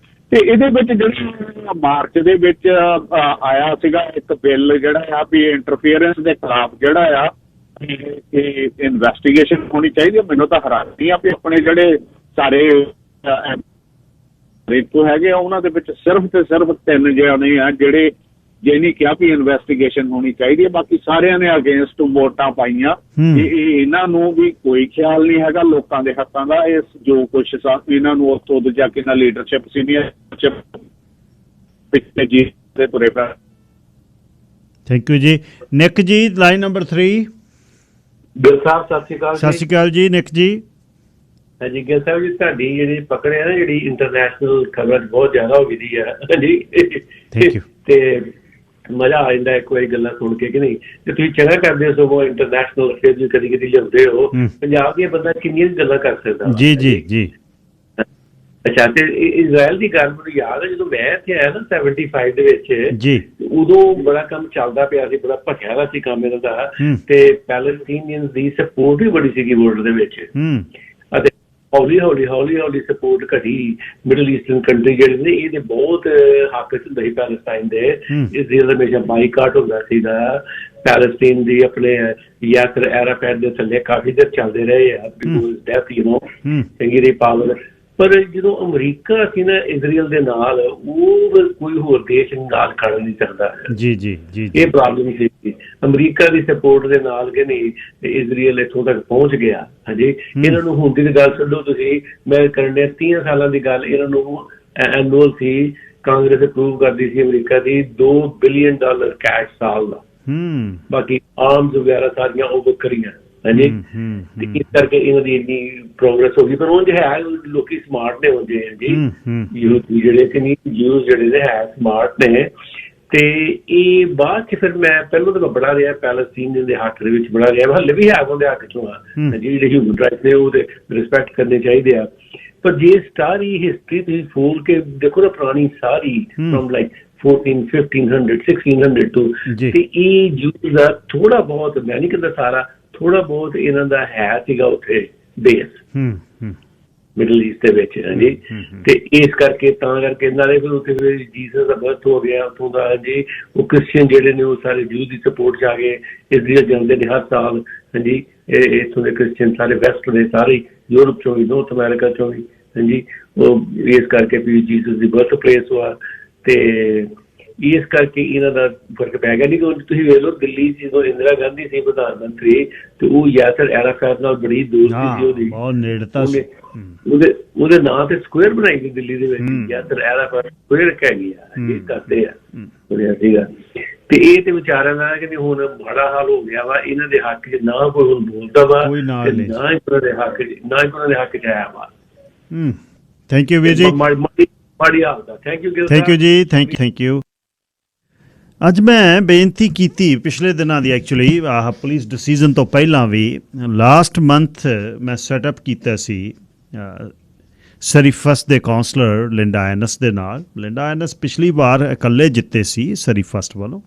ਤੇ ਇਹਦੇ ਵਿੱਚ ਜਿਹੜੀ ਮਾਰਚ ਦੇ ਵਿੱਚ ਆਇਆ ਸੀਗਾ ਇੱਕ ਬਿੱਲ ਜਿਹੜਾ ਆ ਵੀ ਇੰਟਰਫੀਅਰੈਂਸ ਦੇ ਖਿਲਾਫ ਜਿਹੜਾ ਆ ਇਹ ਇਨਵੈਸਟੀਗੇਸ਼ਨ ਹੋਣੀ ਚਾਹੀਦੀ ਹੈ। ਮੈਨੂੰ ਤਾਂ ਹੈਰਾਨੀ ਆ ਵੀ ਆਪਣੇ ਜਿਹੜੇ ਸਾਰੇ ਰੇਤੂ ਹੈਗੇ ਆ ਉਹਨਾਂ ਦੇ ਵਿੱਚ ਸਿਰਫ ਤੇ ਸਿਰਫ 3 ਜਣੇ ਆ ਜਿਹੜੇ ਜਿਹਨੇ ਕਿਹਾ ਵੀ ਇਨਵੈਸਟੀਗੇਸ਼ਨ ਹੋਣੀ ਚਾਹੀਦੀ ਹੈ, ਬਾਕੀ ਸਾਰਿਆਂ ਨੇ ਅਗੇਂਸਟ ਵੋਟਾਂ ਪਾਈਆਂ। ਇਹਨਾਂ ਨੂੰ ਵੀ ਕੋਈ ਖਿਆਲ ਨਹੀਂ ਹੈਗਾ ਲੋਕਾਂ ਦੇ ਹੱਕਾਂ ਦਾ। ਇਸ ਜੋ ਕੁਛ ਇਹਨਾਂ ਨੂੰ ਉੱਥੋਂ ਦੂਜਾ ਕਿੰਨਾ ਲੀਡਰਸ਼ਿਪ ਸੀਨੀਅਰਸ਼ਿਪ ਪਿੱਛੇ ਜੀ ਤੇ ਤੁਰੇ ਪਏ। ਥੈਂਕ ਯੂ ਜੀ। ਨਿਕ ਜੀ ਲਾਈਨ ਨੰਬਰ 3। ਗਿੱਲ ਸਾਹਿਬ ਸਤਿ ਸ਼੍ਰੀ ਅਕਾਲ। ਸਤਿ ਸ਼੍ਰੀ ਅਕਾਲ ਜੀ ਨਿਕ ਜੀ। ਹਾਂਜੀ ਗਿੱਲ ਸਾਹਿਬ ਜੀ, ਤੁਹਾਡੀ ਜਿਹੜੀ ਪਕੜ ਹੈ ਨਾ ਜਿਹੜੀ ਇੰਟਰਨੈਸ਼ਨਲ ਖਬਰ ਬਹੁਤ ਜ਼ਿਆਦਾ ਹੋ ਗਈ ਹੈ ਜੀ, ਥੈਂਕ ਯੂ। ਤੇ ਮਜ਼ਾ ਆ ਜਾਂਦਾ ਇੱਕ ਵਾਰੀ ਗੱਲਾਂ ਸੁਣ ਕੇ ਕਿ ਨਹੀਂ। ਤੇ ਤੁਸੀਂ ਚੰਗਾ ਕਰਦੇ ਹੋ, ਸਗੋਂ ਇੰਟਰਨੈਸ਼ਨਲ ਅਫੇਅਰ ਵੀ ਕਦੀ ਕਦੀ ਲਿਆਉਂਦੇ ਹੋ। ਪੰਜਾਬ ਦੀਆਂ ਬੰਦਾ ਕਿੰਨੀਆਂ ਗੱਲਾਂ ਕਰ ਸਕਦਾ। ਜੀ ਜੀ ਜੀ। ਅੱਛਾ, ਤੇ ਇਜ਼ਰਾਈਲ ਦੀ ਗੱਲ ਮੈਨੂੰ ਯਾਦ ਹੈ ਜਦੋਂ ਮੈਂ ਇੱਥੇ ਆਇਆ ਨਾ 75 ਦੇ ਵਿੱਚ ਜੀ, ਉਦੋਂ ਬੜਾ ਕੰਮ ਚੱਲਦਾ ਪਿਆ ਸੀ, ਬੜਾ ਭਖਿਆ ਹੋਇਆ ਸੀ ਕੰਮ ਇਹਨਾਂ ਦਾ, ਤੇ ਪੈਲਸਟੀਨੀਅਨ ਦੀ ਸਪੋਰਟ ਵੀ ਬੜੀ ਸੀਗੀ ਵਰਲਡ ਦੇ ਵਿੱਚ। ਅਤੇ ਹੌਲੀ ਹੌਲੀ ਸਪੋਰਟ ਘਟੀ। ਮਿਡਲ ਈਸਟਰਨ ਕੰਟਰੀ ਜਿਹੜੇ ਨੇ ਇਹਦੇ ਬਹੁਤ ਹੱਕ ਚ ਹੁੰਦੇ ਸੀ ਪੈਲਸਟਾਈਨ ਦੇ। ਇਜ਼ਰਾਈਲ ਹਮੇਸ਼ਾ ਬਾਈਕਾਟ ਹੁੰਦਾ ਸੀਗਾ ਪੈਲਸਟੀਨ ਦੀ। ਆਪਣੇ ਯਾਸਰ ਅਰਾਫਤ ਦੇ ਥੱਲੇ ਕਾਫੀ ਦੇਰ ਚੱਲਦੇ ਰਹੇ ਆ, ਡੈਥ ਯੂ ਨੋ ਚੰਗੀ ਰਹੀ ਪਾਵਰ। ਪਰ ਜਦੋਂ ਅਮਰੀਕਾ ਸੀ ਨਾ ਇਜ਼ਰਾਈਲ ਦੇ ਨਾਲ, ਉਹ ਕੋਈ ਹੋਰ ਦੇਸ਼ ਨਾਲ ਖੜ ਨਹੀਂ ਸਕਦਾ। ਜੀ ਜੀ ਜੀ, ਇਹ ਪ੍ਰੋਬਲਮ ਸੀ ਅਮਰੀਕਾ ਦੀ ਸਪੋਰਟ ਦੇ ਨਾਲ ਕਿ ਨਹੀਂ ਇਜ਼ਰਾਈਲ ਇੱਥੋਂ ਤੱਕ ਪਹੁੰਚ ਗਿਆ। ਹਾਂਜੀ, ਇਹਨਾਂ ਨੂੰ ਹੁਣ ਦੀ ਗੱਲ ਛੱਡੋ ਤੁਸੀਂ, ਮੈਂ ਕਰਨ ਡਿਆ 30 ਸਾਲਾਂ ਦੀ ਗੱਲ। ਇਹਨਾਂ ਨੂੰ ਐਨੂਅਲ ਸੀ ਕਾਂਗਰਸ ਅਪਰੂਵ ਕਰਦੀ ਸੀ ਅਮਰੀਕਾ ਦੀ $2 ਬਿਲੀਅਨ ਕੈਸ਼ ਸਾਲ ਦਾ। ਬਾਕੀ ਆਰਮਸ ਵਗੈਰਾ ਸਾਰੀਆਂ ਉਹ ਵੱਖਰੀਆਂ। ਹਾਂਜੀ, ਤੇ ਇਸ ਕਰਕੇ ਇਹਨਾਂ ਦੀ ਇੰਨੀ ਪ੍ਰੋਗਰੈਸ ਹੋ ਗਈ। ਪਰ ਉਂਝ ਹੈ ਲੋਕੀ ਸਮਾਰਟ ਨੇ ਹੁੰਦੇ ਆ ਜੀ, ਯੂਥ ਜਿਹੜੇ ਕਿ ਨਹੀਂ, ਯੂਥ ਜਿਹੜੇ ਨੇ ਹੈ ਸਮਾਰਟ ਨੇ। ਤੇ ਇਹ ਬਾਅਦ ਚ ਫਿਰ ਮੈਂ ਪਹਿਲਾਂ ਤਾਂ ਬੜਾ ਰਿਹਾ ਪੈਲਸਤੀਨ ਦੇ ਹੱਕ ਦੇ ਵਿੱਚ ਬੜਾ ਰਿਹਾ, ਹਲੇ ਵੀ ਹੈ ਉਹਦੇ ਹੱਕ ਚੋਂ ਆ ਜਿਹੜੇ ਹਿਊਮਨ ਰਾਈਟਸ ਨੇ ਉਹਦੇ ਰਿਸਪੈਕਟ ਕਰਨੇ ਚਾਹੀਦੇ ਆ। ਪਰ ਜੇ ਸਾਰੀ ਹਿਸਟਰੀ ਤੁਸੀਂ ਫੋਲ ਕੇ ਦੇਖੋ ਨਾ, ਪੁਰਾਣੀ ਸਾਰੀ ਫਰੋਮ ਲਾਈਕ 1500 1600 ਤੋਂ, ਤੇ ਇਹ ਯੂਥ ਦਾ ਥੋੜਾ ਬਹੁਤ, ਮੈਂ ਨਹੀਂ ਕਹਿੰਦਾ ਸਾਰਾ, ਥੋੜਾ ਬਹੁਤ ਇਹਨਾਂ ਦਾ ਹੈ ਸੀਗਾ ਉੱਥੇ ਬੇਸ ਮਿਡਲ ਈਸਟ ਦੇ ਵਿੱਚ। ਹਾਂਜੀ, ਤੇ ਇਸ ਕਰਕੇ ਤਾਂ ਕਰਕੇ ਨਾਲੇ ਫਿਰ ਉੱਥੇ ਜੀਸਸ ਦਾ ਬਰਥ ਹੋ ਗਿਆ ਉੱਥੋਂ ਦਾ। ਹਾਂਜੀ, ਉਹ ਕ੍ਰਿਸਚੀਅਨ ਜਿਹੜੇ ਨੇ ਉਹ ਸਾਰੇ ਜੂਸ ਦੀ ਸਪੋਰਟ 'ਚ ਆ ਗਏ, ਇਸਰਾਈਲ ਜਾਂਦੇ ਨੇ ਹਰ ਸਾਲ। ਹਾਂਜੀ, ਇੱਥੋਂ ਦੇ ਕ੍ਰਿਸਚੀਅਨ ਸਾਰੇ ਵੈਸਟ ਦੇ, ਸਾਰੇ ਯੂਰਪ 'ਚੋਂ ਵੀ, ਨਾਰਥ ਅਮਰੀਕਾ 'ਚੋਂ ਵੀ। ਹਾਂਜੀ, ਉਹ ਇਸ ਕਰਕੇ ਵੀ ਜੀਸਸ ਦੀ ਬਰਥ ਪਲੇਸ ਹੋਆ, ਤੇ ਇਸ ਕਰਕੇ ਇਹਨਾਂ ਦਾ ਫਰਕ ਪੈ ਗਿਆ। ਨਹੀਂ ਤੁਸੀਂ ਵੇਖ ਲਓ ਦਿੱਲੀ 'ਚ ਜਦੋਂ ਇੰਦਰਾ ਗਾਂਧੀ ਸੀ ਪ੍ਰਧਾਨ ਮੰਤਰੀ, ਤੇ ਉਹ ਯਾਸਰ ਅਰਾਫਾਤ ਨਾਲ ਬੜੀ ਦੋਸਤੀ ਸੀ ਉਹਦੀ, ਬਹੁਤ ਨੇੜਤਾ ਸੀ। ਉਹਦੇ ਨਾਂ ਤੇ ਸਕੁਅਰ ਬਣਾਈ ਗਈ ਦਿੱਲੀ ਦੇ ਵਿੱਚ, ਯਾਸਰ ਅਰਾਫਾਤ ਸਕੁਅਰ ਕਹਿ ਗਿਆ, ਇਹ ਕਰਦੇ ਆ ਸੁਣਿਆ ਸੀਗਾ। ਤੇ ਇਹ ਤੇ ਵਿਚਾਰਿਆਂ ਦਾ ਕਿ ਹੁਣ ਬੜਾ ਹਾਲ ਹੋ ਗਿਆ ਵਾ, ਇਹਨਾਂ ਦੇ ਹੱਕ 'ਚ ਨਾ ਕੋਈ ਹੁਣ ਬੋਲਦਾ ਵਾ, ਨਾ ਹੀ ਉਹਨਾਂ ਦੇ ਹੱਕ 'ਚ, ਨਾ ਹੀ ਉਹਨਾਂ ਦੇ ਹੱਕ 'ਚ ਆਇਆ ਵਾ। ਥੈਂਕ ਯੂ ਵੀਰ ਜੀ, ਮਾੜੀ ਹਾਲਤ ਆ। ਥੈਂਕ ਯੂ ਜੀ, ਥੈਂਕ ਯੂ। ਅੱਜ ਮੈਂ ਬੇਨਤੀ ਕੀਤੀ ਪਿਛਲੇ ਦਿਨਾਂ ਦੀ, ਐਕਚੁਅਲੀ ਆਹ ਪੁਲਿਸ ਡਿਸੀਜ਼ਨ ਤੋਂ ਪਹਿਲਾਂ ਵੀ, ਲਾਸਟ ਮੰਥ ਮੈਂ ਸੈਟਅਪ ਕੀਤਾ ਸੀ ਸਰੀਫਸ ਦੇ ਕਾਉਂਸਲਰ ਲਿੰਡਾ ਐਨਸ ਦੇ ਨਾਲ। ਲਿੰਡਾ ਐਨਸ ਪਿਛਲੀ ਵਾਰ ਇਕੱਲੇ ਜਿੱਤੇ ਸੀ ਸਰੀਫਸ ਵੱਲੋਂ।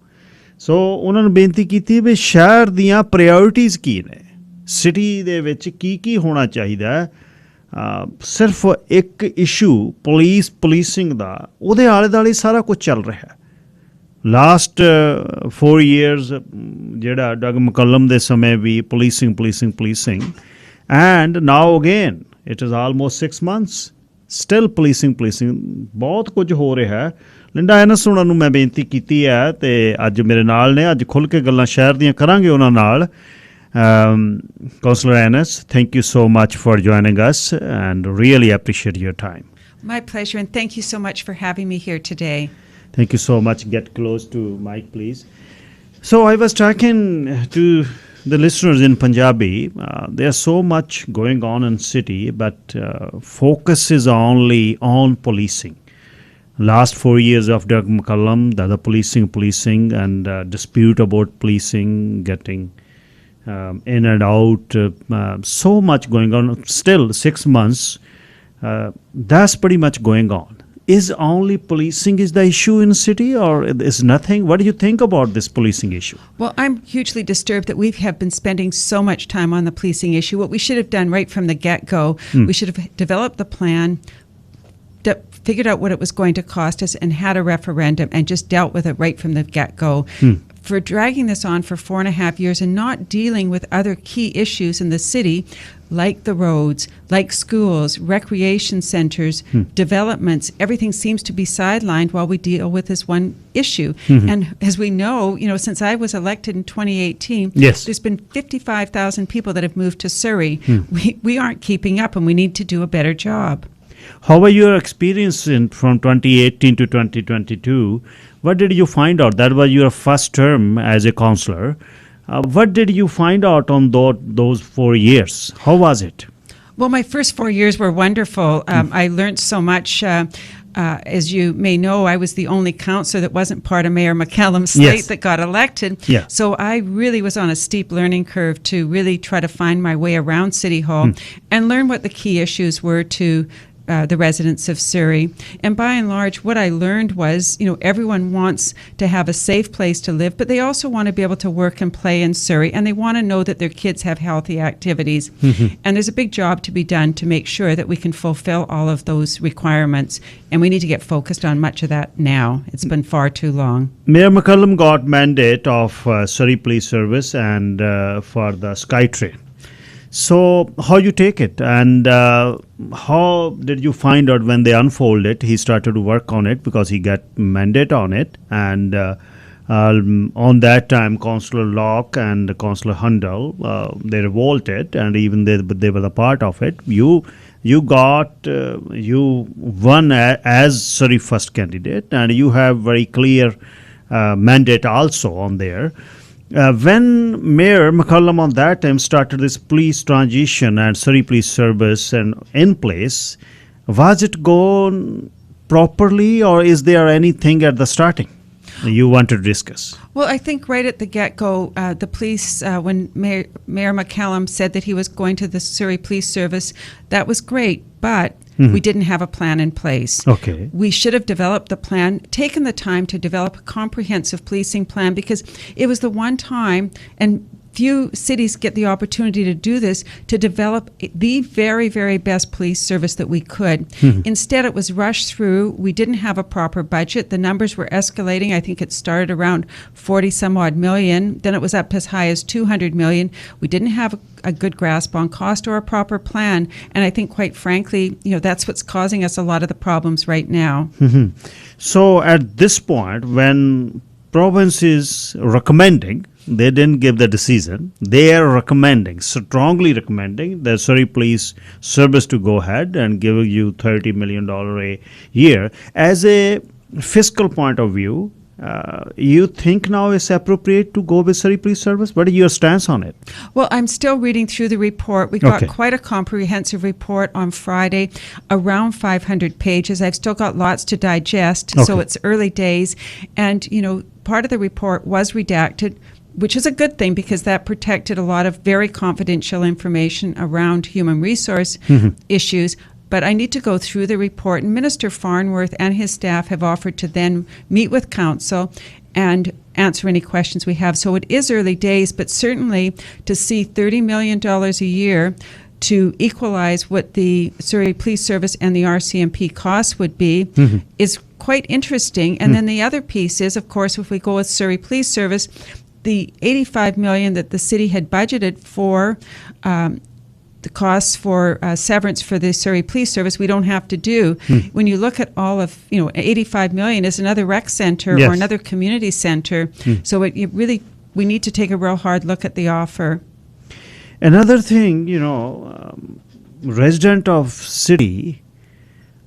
ਸੋ ਉਹਨਾਂ ਨੂੰ ਬੇਨਤੀ ਕੀਤੀ ਵੀ ਸ਼ਹਿਰ ਦੀਆਂ ਪ੍ਰਾਇਓਰਟੀਜ਼ ਕੀ ਨੇ, ਸਿਟੀ ਦੇ ਵਿੱਚ ਕੀ ਹੋਣਾ ਚਾਹੀਦਾ। ਸਿਰਫ ਇੱਕ ਇਸ਼ੂ ਪੁਲਿਸਿੰਗ ਦਾ, ਉਹਦੇ ਆਲੇ ਦੁਆਲੇ ਸਾਰਾ ਕੁਝ ਚੱਲ ਰਿਹਾ। ਲਾਸਟ 4 years ਜਿਹੜਾ ਡਗ ਮਕੱਲਮ ਦੇ ਸਮੇਂ ਵੀ policing and now again it is almost 6 months still policing. ਬਹੁਤ ਕੁਝ ਹੋ ਰਿਹਾ ਹੈ। ਲਿੰਡਾ ਐਨਸ ਉਹਨਾਂ ਨੂੰ ਮੈਂ ਬੇਨਤੀ ਕੀਤੀ ਹੈ, ਤੇ ਅੱਜ ਮੇਰੇ ਨਾਲ ਨੇ, ਅੱਜ ਖੁੱਲ੍ਹ ਕੇ ਗੱਲਾਂ ਸ਼ਹਿਰ ਦੀਆਂ ਕਰਾਂਗੇ ਉਹਨਾਂ ਨਾਲ। Councillor Ennis, thank you so much for joining us and really appreciate your time. My pleasure, and thank you so much for having me here today. Thank you so much. Get close to mic, please. So I was talking to the listeners in Punjabi. There's so much going on in city, but focus is only on policing. Last 4 years of Doug McCallum, the policing and dispute about policing, getting in and out, so much going on. Still 6 months, that's pretty much going on. Is only policing is the issue in city, or is nothing? What do you think about this policing issue? Well, I'm hugely disturbed that we have been spending so much time on the policing issue. What we should have done right from the get-go, we should have developed the plan, figured out what it was going to cost us, and had a referendum and just dealt with it right from the get-go. For dragging this on for 4.5 years and not dealing with other key issues in the city, like the roads, like schools, recreation centers, developments, everything seems to be sidelined while we deal with this one issue. And as we know, since I was elected in 2018, there's been 55,000 people that have moved to Surrey. We aren't keeping up, and we need to do a better job. How were your experience from 2018 to 2022? What did you find out? That was your first term as a councillor. What did you find out on those 4 years? How was it? Well, my first 4 years were wonderful. I learned so much. As you may know, I was the only councillor that wasn't part of Mayor McCallum's slate that got elected. So I really was on a steep learning curve to really try to find my way around City Hall and learn what the key issues were to the residents of Surrey. And by and large, what I learned was, everyone wants to have a safe place to live, but they also want to be able to work and play in Surrey, and they want to know that their kids have healthy activities. And there's a big job to be done to make sure that we can fulfill all of those requirements, and we need to get focused on much of that now. It's been far too long. Mayor McCallum got mandate of Surrey Police Service and for the SkyTrain. So how you take it, and how did you find out when they unfold it? He started to work on it because he got mandate on it, and on that time, Councillor Locke and Councillor Hundal, they revolted, and even they were a part of it. you won as Surrey first candidate, and you have very clear mandate also on there. When Mayor McCallum on that time started this police transition and Surrey Police Service and in place, was it gone properly, or is there anything at the starting you want to discuss? Well, I think right at the get-go, the police, when Mayor McCallum said that he was going to the Surrey Police Service, that was great, but we didn't have a plan in place. Okay. We should have developed the plan, taken the time to develop a comprehensive policing plan, because it was the one time, and few cities get the opportunity to do this, to develop the very, very best police service that we could. Instead, it was rushed through. We didn't have a proper budget. The numbers were escalating. I think it started around 40 some odd million. Then it was up as high as 200 million. We didn't have a good grasp on cost or a proper plan. And I think, quite frankly, that's what's causing us a lot of the problems right now. So at this point, when province is recommending, they didn't give the decision, they are recommending, strongly recommending the Surrey Police Service to go ahead and give you $30 million a year. As a fiscal point of view, you think now it's appropriate to go with Surrey Police Service? What is your stance on it? Well, I'm still reading through the report. We got quite a comprehensive report on Friday, around 500 pages. I've still got lots to digest, so it's early days. And, part of the report was redacted, which is a good thing because that protected a lot of very confidential information around human resource issues. But I need to go through the report, and Minister Farnworth and his staff have offered to then meet with Council and answer any questions we have. So it is early days, but certainly to see $30 million a year to equalize what the Surrey Police Service and the RCMP costs would be is quite interesting. And then the other piece is, of course, if we go with Surrey Police Service, the $85 million that the city had budgeted for the costs for severance for the Surrey Police Service, we don't have to do. When you look at all of, $85 million is another rec center or another community center. So it really, we need to take a real hard look at the offer. Another thing, resident of city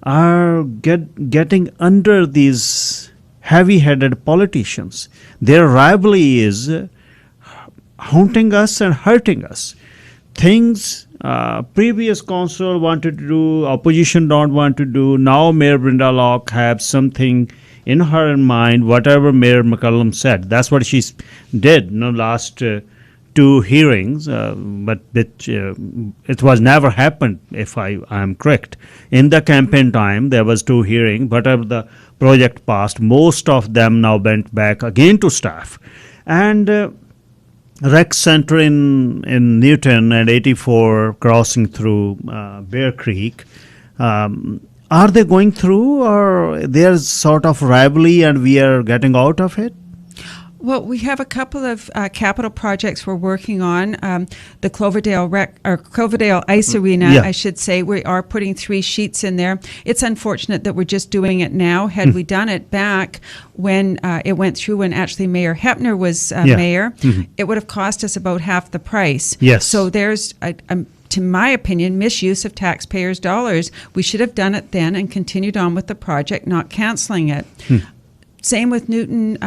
are getting under these heavy-headed politicians. Their rivalry is haunting us and hurting us. Things previous council wanted to do, opposition don't want to do. Now Mayor Brenda Locke has something in her mind, whatever Mayor McCallum said. That's what she did in the last two hearings, but it was never happened, if I am correct. In the campaign time, there was two hearings. Whatever the project passed, most of them now went back again to staff. And rec center in Newton and 84 crossing through Bear Creek, are they going through, or there's sort of rivalry and we are getting out of it? Well, we have a couple of capital projects we're working on. The Cloverdale Ice Arena, I should say. We are putting 3 sheets in there. It's unfortunate that we're just doing it now. Had we done it back when it went through, when actually Mayor Hepner was mayor, it would have cost us about half the price. Yes. So there's, to my opinion, misuse of taxpayers' dollars. We should have done it then and continued on with the project, not canceling it. Same with Newton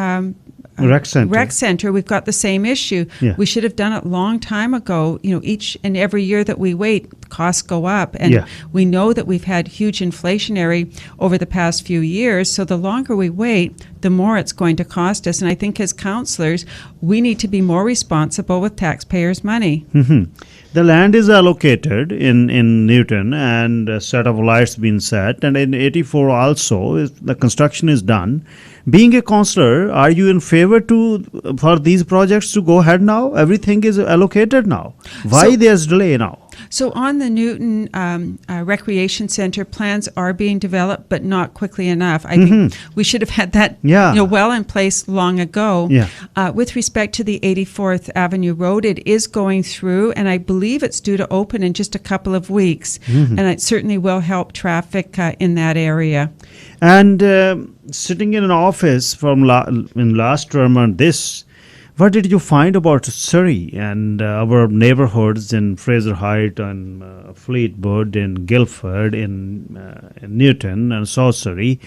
Rec Center, we've got the same issue. We should have done it long time ago. Each and every year that we wait, costs go up. And we know that we've had huge inflationary over the past few years. So the longer we wait, the more it's going to cost us. And I think as councillors, we need to be more responsible with taxpayers' money. The land is allocated in Newton and a set of lights been set. And in 84 also, the construction is done. Being a councillor, are you in favor for these projects to go ahead now? Everything is allocated now. Why there's delay now? So on the Newton Recreation Center, plans are being developed, but not quickly enough. I think we should have had that well in place long ago. With respect to the 84th Avenue Road, it is going through, and I believe it's due to open in just a couple of weeks. And it certainly will help traffic in that area. And sitting in an office from in last term on this, What did you find about Surrey and our neighborhoods in Fraser Heights and Fleetwood, in Guildford, in Newton and South Surrey?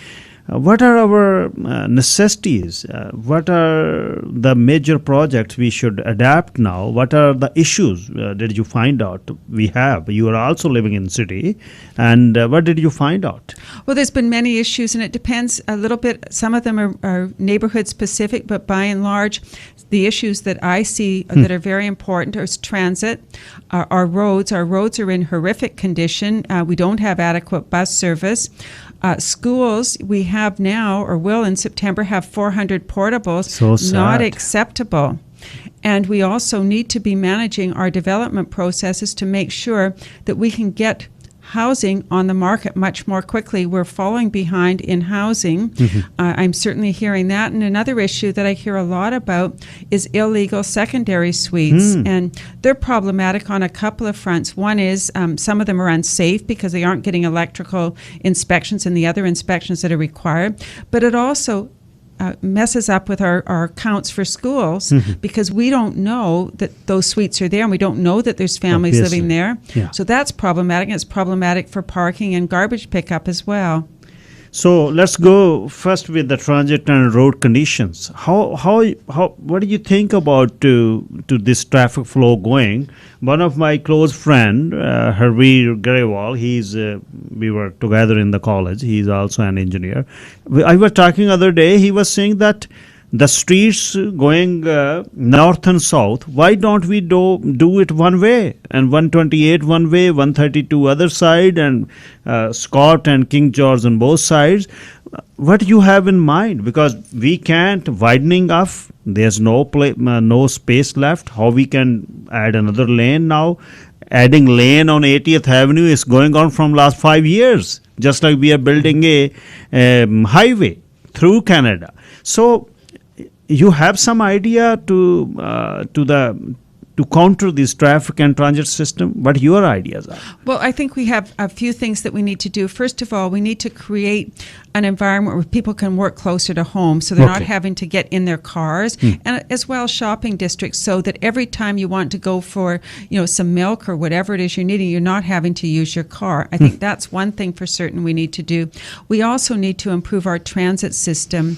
What are our necessities? What are the major projects we should adapt now? What are the issues did you find out we have? You are also living in city. And what did you find out? Well, there's been many issues, and it depends a little bit. Some of them are neighborhood specific, but by and large, the issues that I see that are very important is transit. Our roads are in horrific condition. We don't have adequate bus service. Schools, we have now, or will in September, have 400 portables. So sad. Not acceptable. And we also need to be managing our development processes to make sure that we can get housing on the market much more quickly. We're falling behind in housing. I'm certainly hearing that. And another issue that I hear a lot about is illegal secondary suites. And they're problematic on a couple of fronts. One is some of them are unsafe because they aren't getting electrical inspections and the other inspections that are required. But it also messes up with our counts for schools because we don't know that those suites are there and we don't know that there's families living there. Yeah. So that's problematic. And it's problematic for parking and garbage pickup as well. So let's go first with the transit and road conditions. What do you think about to this traffic flow going? One of my close friend, Harjit Gill, we were together in the college. He's also an engineer. I was talking other day. He was saying that the streets going north and south, why don't we do it one way, and 128 one way, 132 other side, and Scott and King George on both sides? What you have in mind? Because we can't widening up. There's no space left. How we can add another lane now? Adding lane on 80th Avenue is going on from last 5 years, just like we are building a highway through Canada. So you have some idea to counter this traffic and transit system? What your ideas are? Well, I think we have a few things that we need to do. First of all, we need to create an environment where people can work closer to home so they're not having to get in their cars, and as well shopping districts, so that every time you want to go for some milk or whatever it is you're needing, you're not having to use your car. I think that's one thing for certain we need to do. We also need to improve our transit system.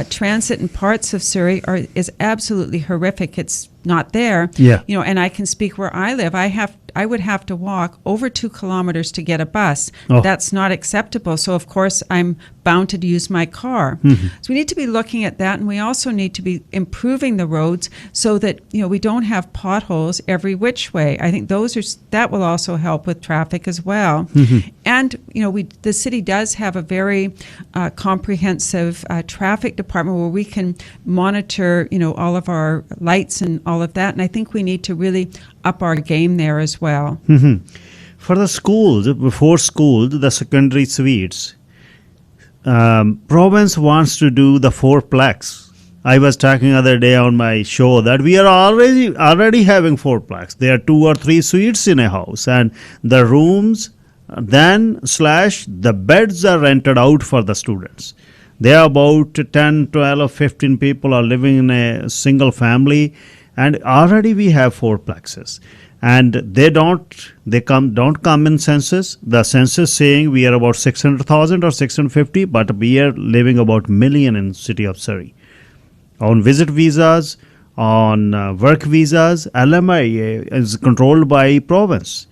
Transit in parts of Surrey is absolutely horrific. It's not there. And I can speak where I live. I would have to walk over 2 kilometers to get a bus. That's not acceptable. So of course I'm bound to use my car. So we need to be looking at that, and we also need to be improving the roads so that we don't have potholes every which way. I think that will also help with traffic as well. And the city does have a very comprehensive traffic department where we can monitor all of our lights and all of that, and I think we need to really up our game there as well. For the schools, before school, the secondary suites, province wants to do the 4-plex. I was talking other day on my show that we are already having 4-plex. There are 2 or 3 suites in a house, and the rooms the beds are rented out for the students. There are about 10, 12, 15 people are living in a single family, and already we have 4-plexes. And they don't come in census. The census saying we are about 600,000 or 650, but we are living about million in city of Surrey. On visit visas, on work visas, LMIA is controlled by province.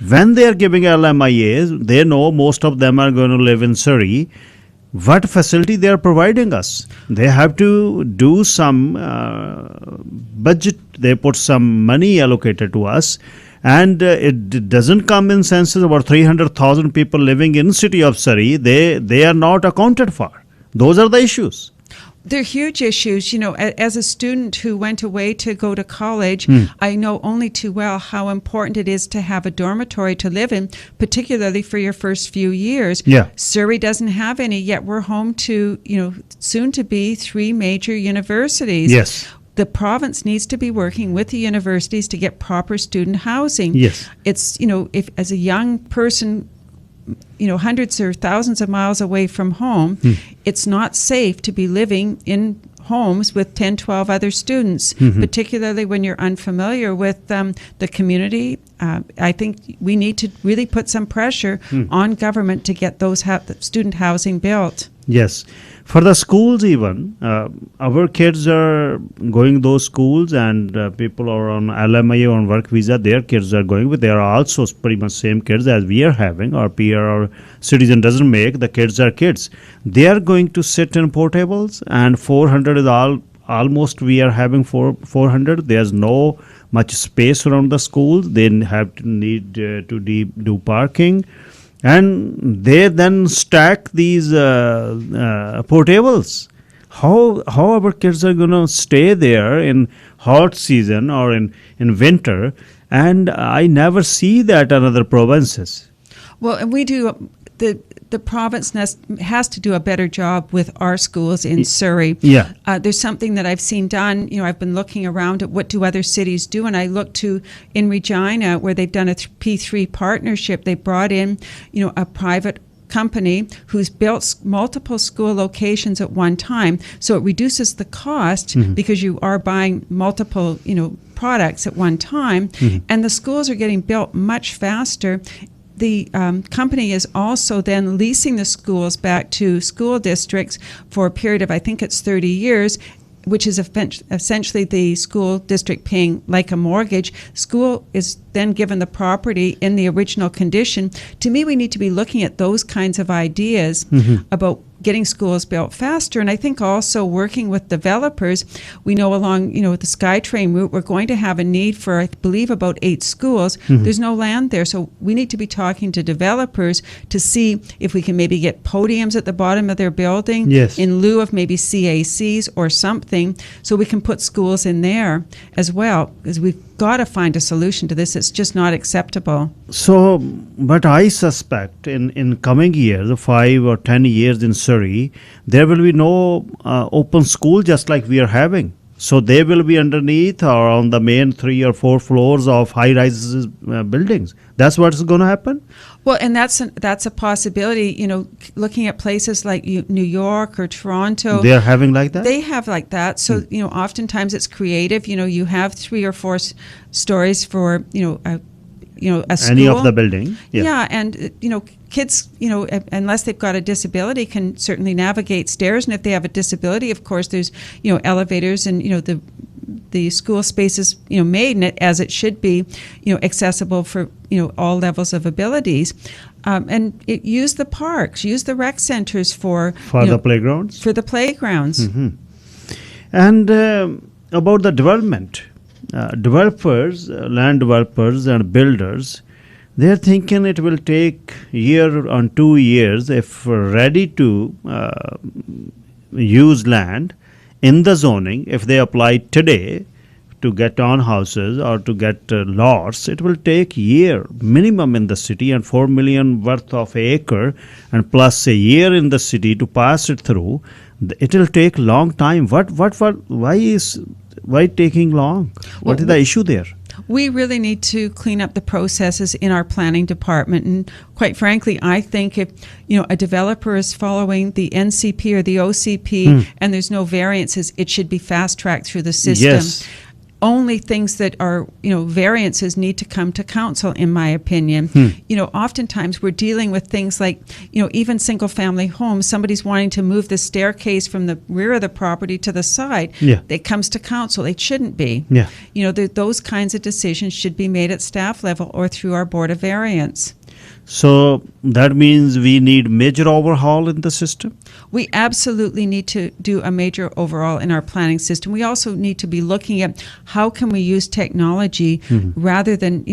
When they are giving LMIAs, they know most of them are going to live in Surrey. What facility they are providing us? They have to do some budget. They put some money allocated to us, and it doesn't come in census. About 300,000 people living in city of Surrey, they are not accounted for. Those are the issues. They're huge issues. As a student who went away to go to college, I know only too well how important it is to have a dormitory to live in, particularly for your first few years. Surrey doesn't have any, yet we're home to, soon to be 3 major universities. The province needs to be working with the universities to get proper student housing. It's, if as a young person, hundreds or thousands of miles away from home, it's not safe to be living in homes with 10, 12 other students, particularly when you're unfamiliar with the community. I think we need to really put some pressure on government to get those student housing built. Yes. For the schools even, our kids are going those schools, and people are on LMI or on work visa, their kids are going, but they are also pretty much same kids as we are having. Our PR or citizen doesn't make, the kids are kids. They are going to sit in portables, and 400 is almost we are having 400. There's no much space around the schools. They have to need to do parking. And they then stack these portables. How our kids are going to stay there in hot season or in winter? And I never see that in other provinces. Well, and we do. The province has to do a better job with our schools in Surrey. Yeah. There's something that I've seen done. I've been looking around at what do other cities do, and I looked to in Regina where they've done a P3 partnership. They brought in, a private company who's built multiple school locations at one time, so it reduces the cost because you are buying multiple, products at one time, and the schools are getting built much faster. The company is also then leasing the schools back to school districts for a period of, I think it's 30 years, which is essentially the school district paying like a mortgage. School is then given the property in the original condition. To me, we need to be looking at those kinds of ideas about getting schools built faster. And I think also working with developers, we know along, the SkyTrain route, we're going to have a need for, I believe, about 8 schools. There's no land there. So we need to be talking to developers to see if we can maybe get podiums at the bottom of their building in lieu of maybe CACs or something, so we can put schools in there as well, because we've got to find a solution to this. It's just not acceptable. So, but I suspect in coming years, 5 or 10 years in Surrey, there will be no open school just like we are having. So they will be underneath or on the main 3 or 4 floors of high-rise buildings. That's what's going to happen? Well, and that's a possibility. Looking at places like New York or Toronto, they are having like that. They have like that. So oftentimes it's creative. You have 3 or 4 stories for a school. Any of the building. Yeah, and kids, unless they've got a disability, can certainly navigate stairs. And if they have a disability, of course, there's elevators and the school space is made as it should be accessible for all levels of abilities, and use the parks, use the rec centers for the playgrounds. For the playgrounds. And about the development, developers, land developers and builders, they're thinking it will take year on 2 years if ready to use land in the zoning. If they apply today to get townhouses or to get lots, it will take year minimum in the city, and 4 million worth of acre and plus a year in the city to pass it through. It will take long time. Why taking long? What is the issue there? We really need to clean up the processes in our planning department, and quite frankly, I think if a developer is following the NCP or the OCP and there's no variances, it should be fast tracked through the system. Yes. Only things that are variances need to come to council, in my opinion. Oftentimes we're dealing with things like even single family homes. Somebody's wanting to move the staircase from the rear of the property to the side. It comes to council. It shouldn't be. Those kinds of decisions should be made at staff level or through our board of variance. So that means we need major overhaul in the system? We absolutely need to do a major overhaul in our planning system. We also need to be looking at how can we use technology rather than,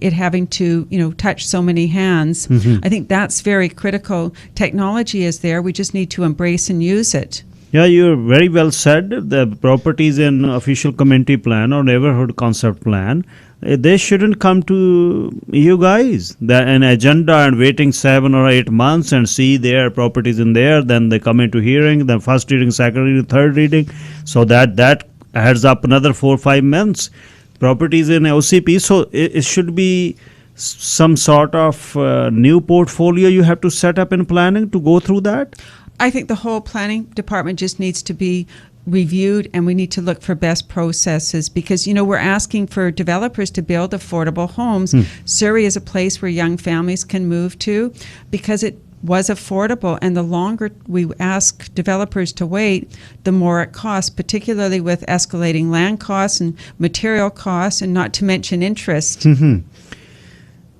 it having to, touch so many hands. I think that's very critical. Technology is there. We just need to embrace and use it. Yeah, you're very well said. The properties in official community plan or neighborhood concept plan, they shouldn't come to you guys. An agenda and waiting 7 or 8 months and see their properties in there. Then they come into hearing, then first reading, second reading, third reading. So that adds up another 4 or 5 months. Properties in OCP. So it should be some sort of new portfolio you have to set up in planning to go through that. I think the whole planning department just needs to be reviewed, and we need to look for best processes because, we're asking for developers to build affordable homes. Surrey is a place where young families can move to because it was affordable, and the longer we ask developers to wait, the more it costs, particularly with escalating land costs and material costs, and not to mention interest.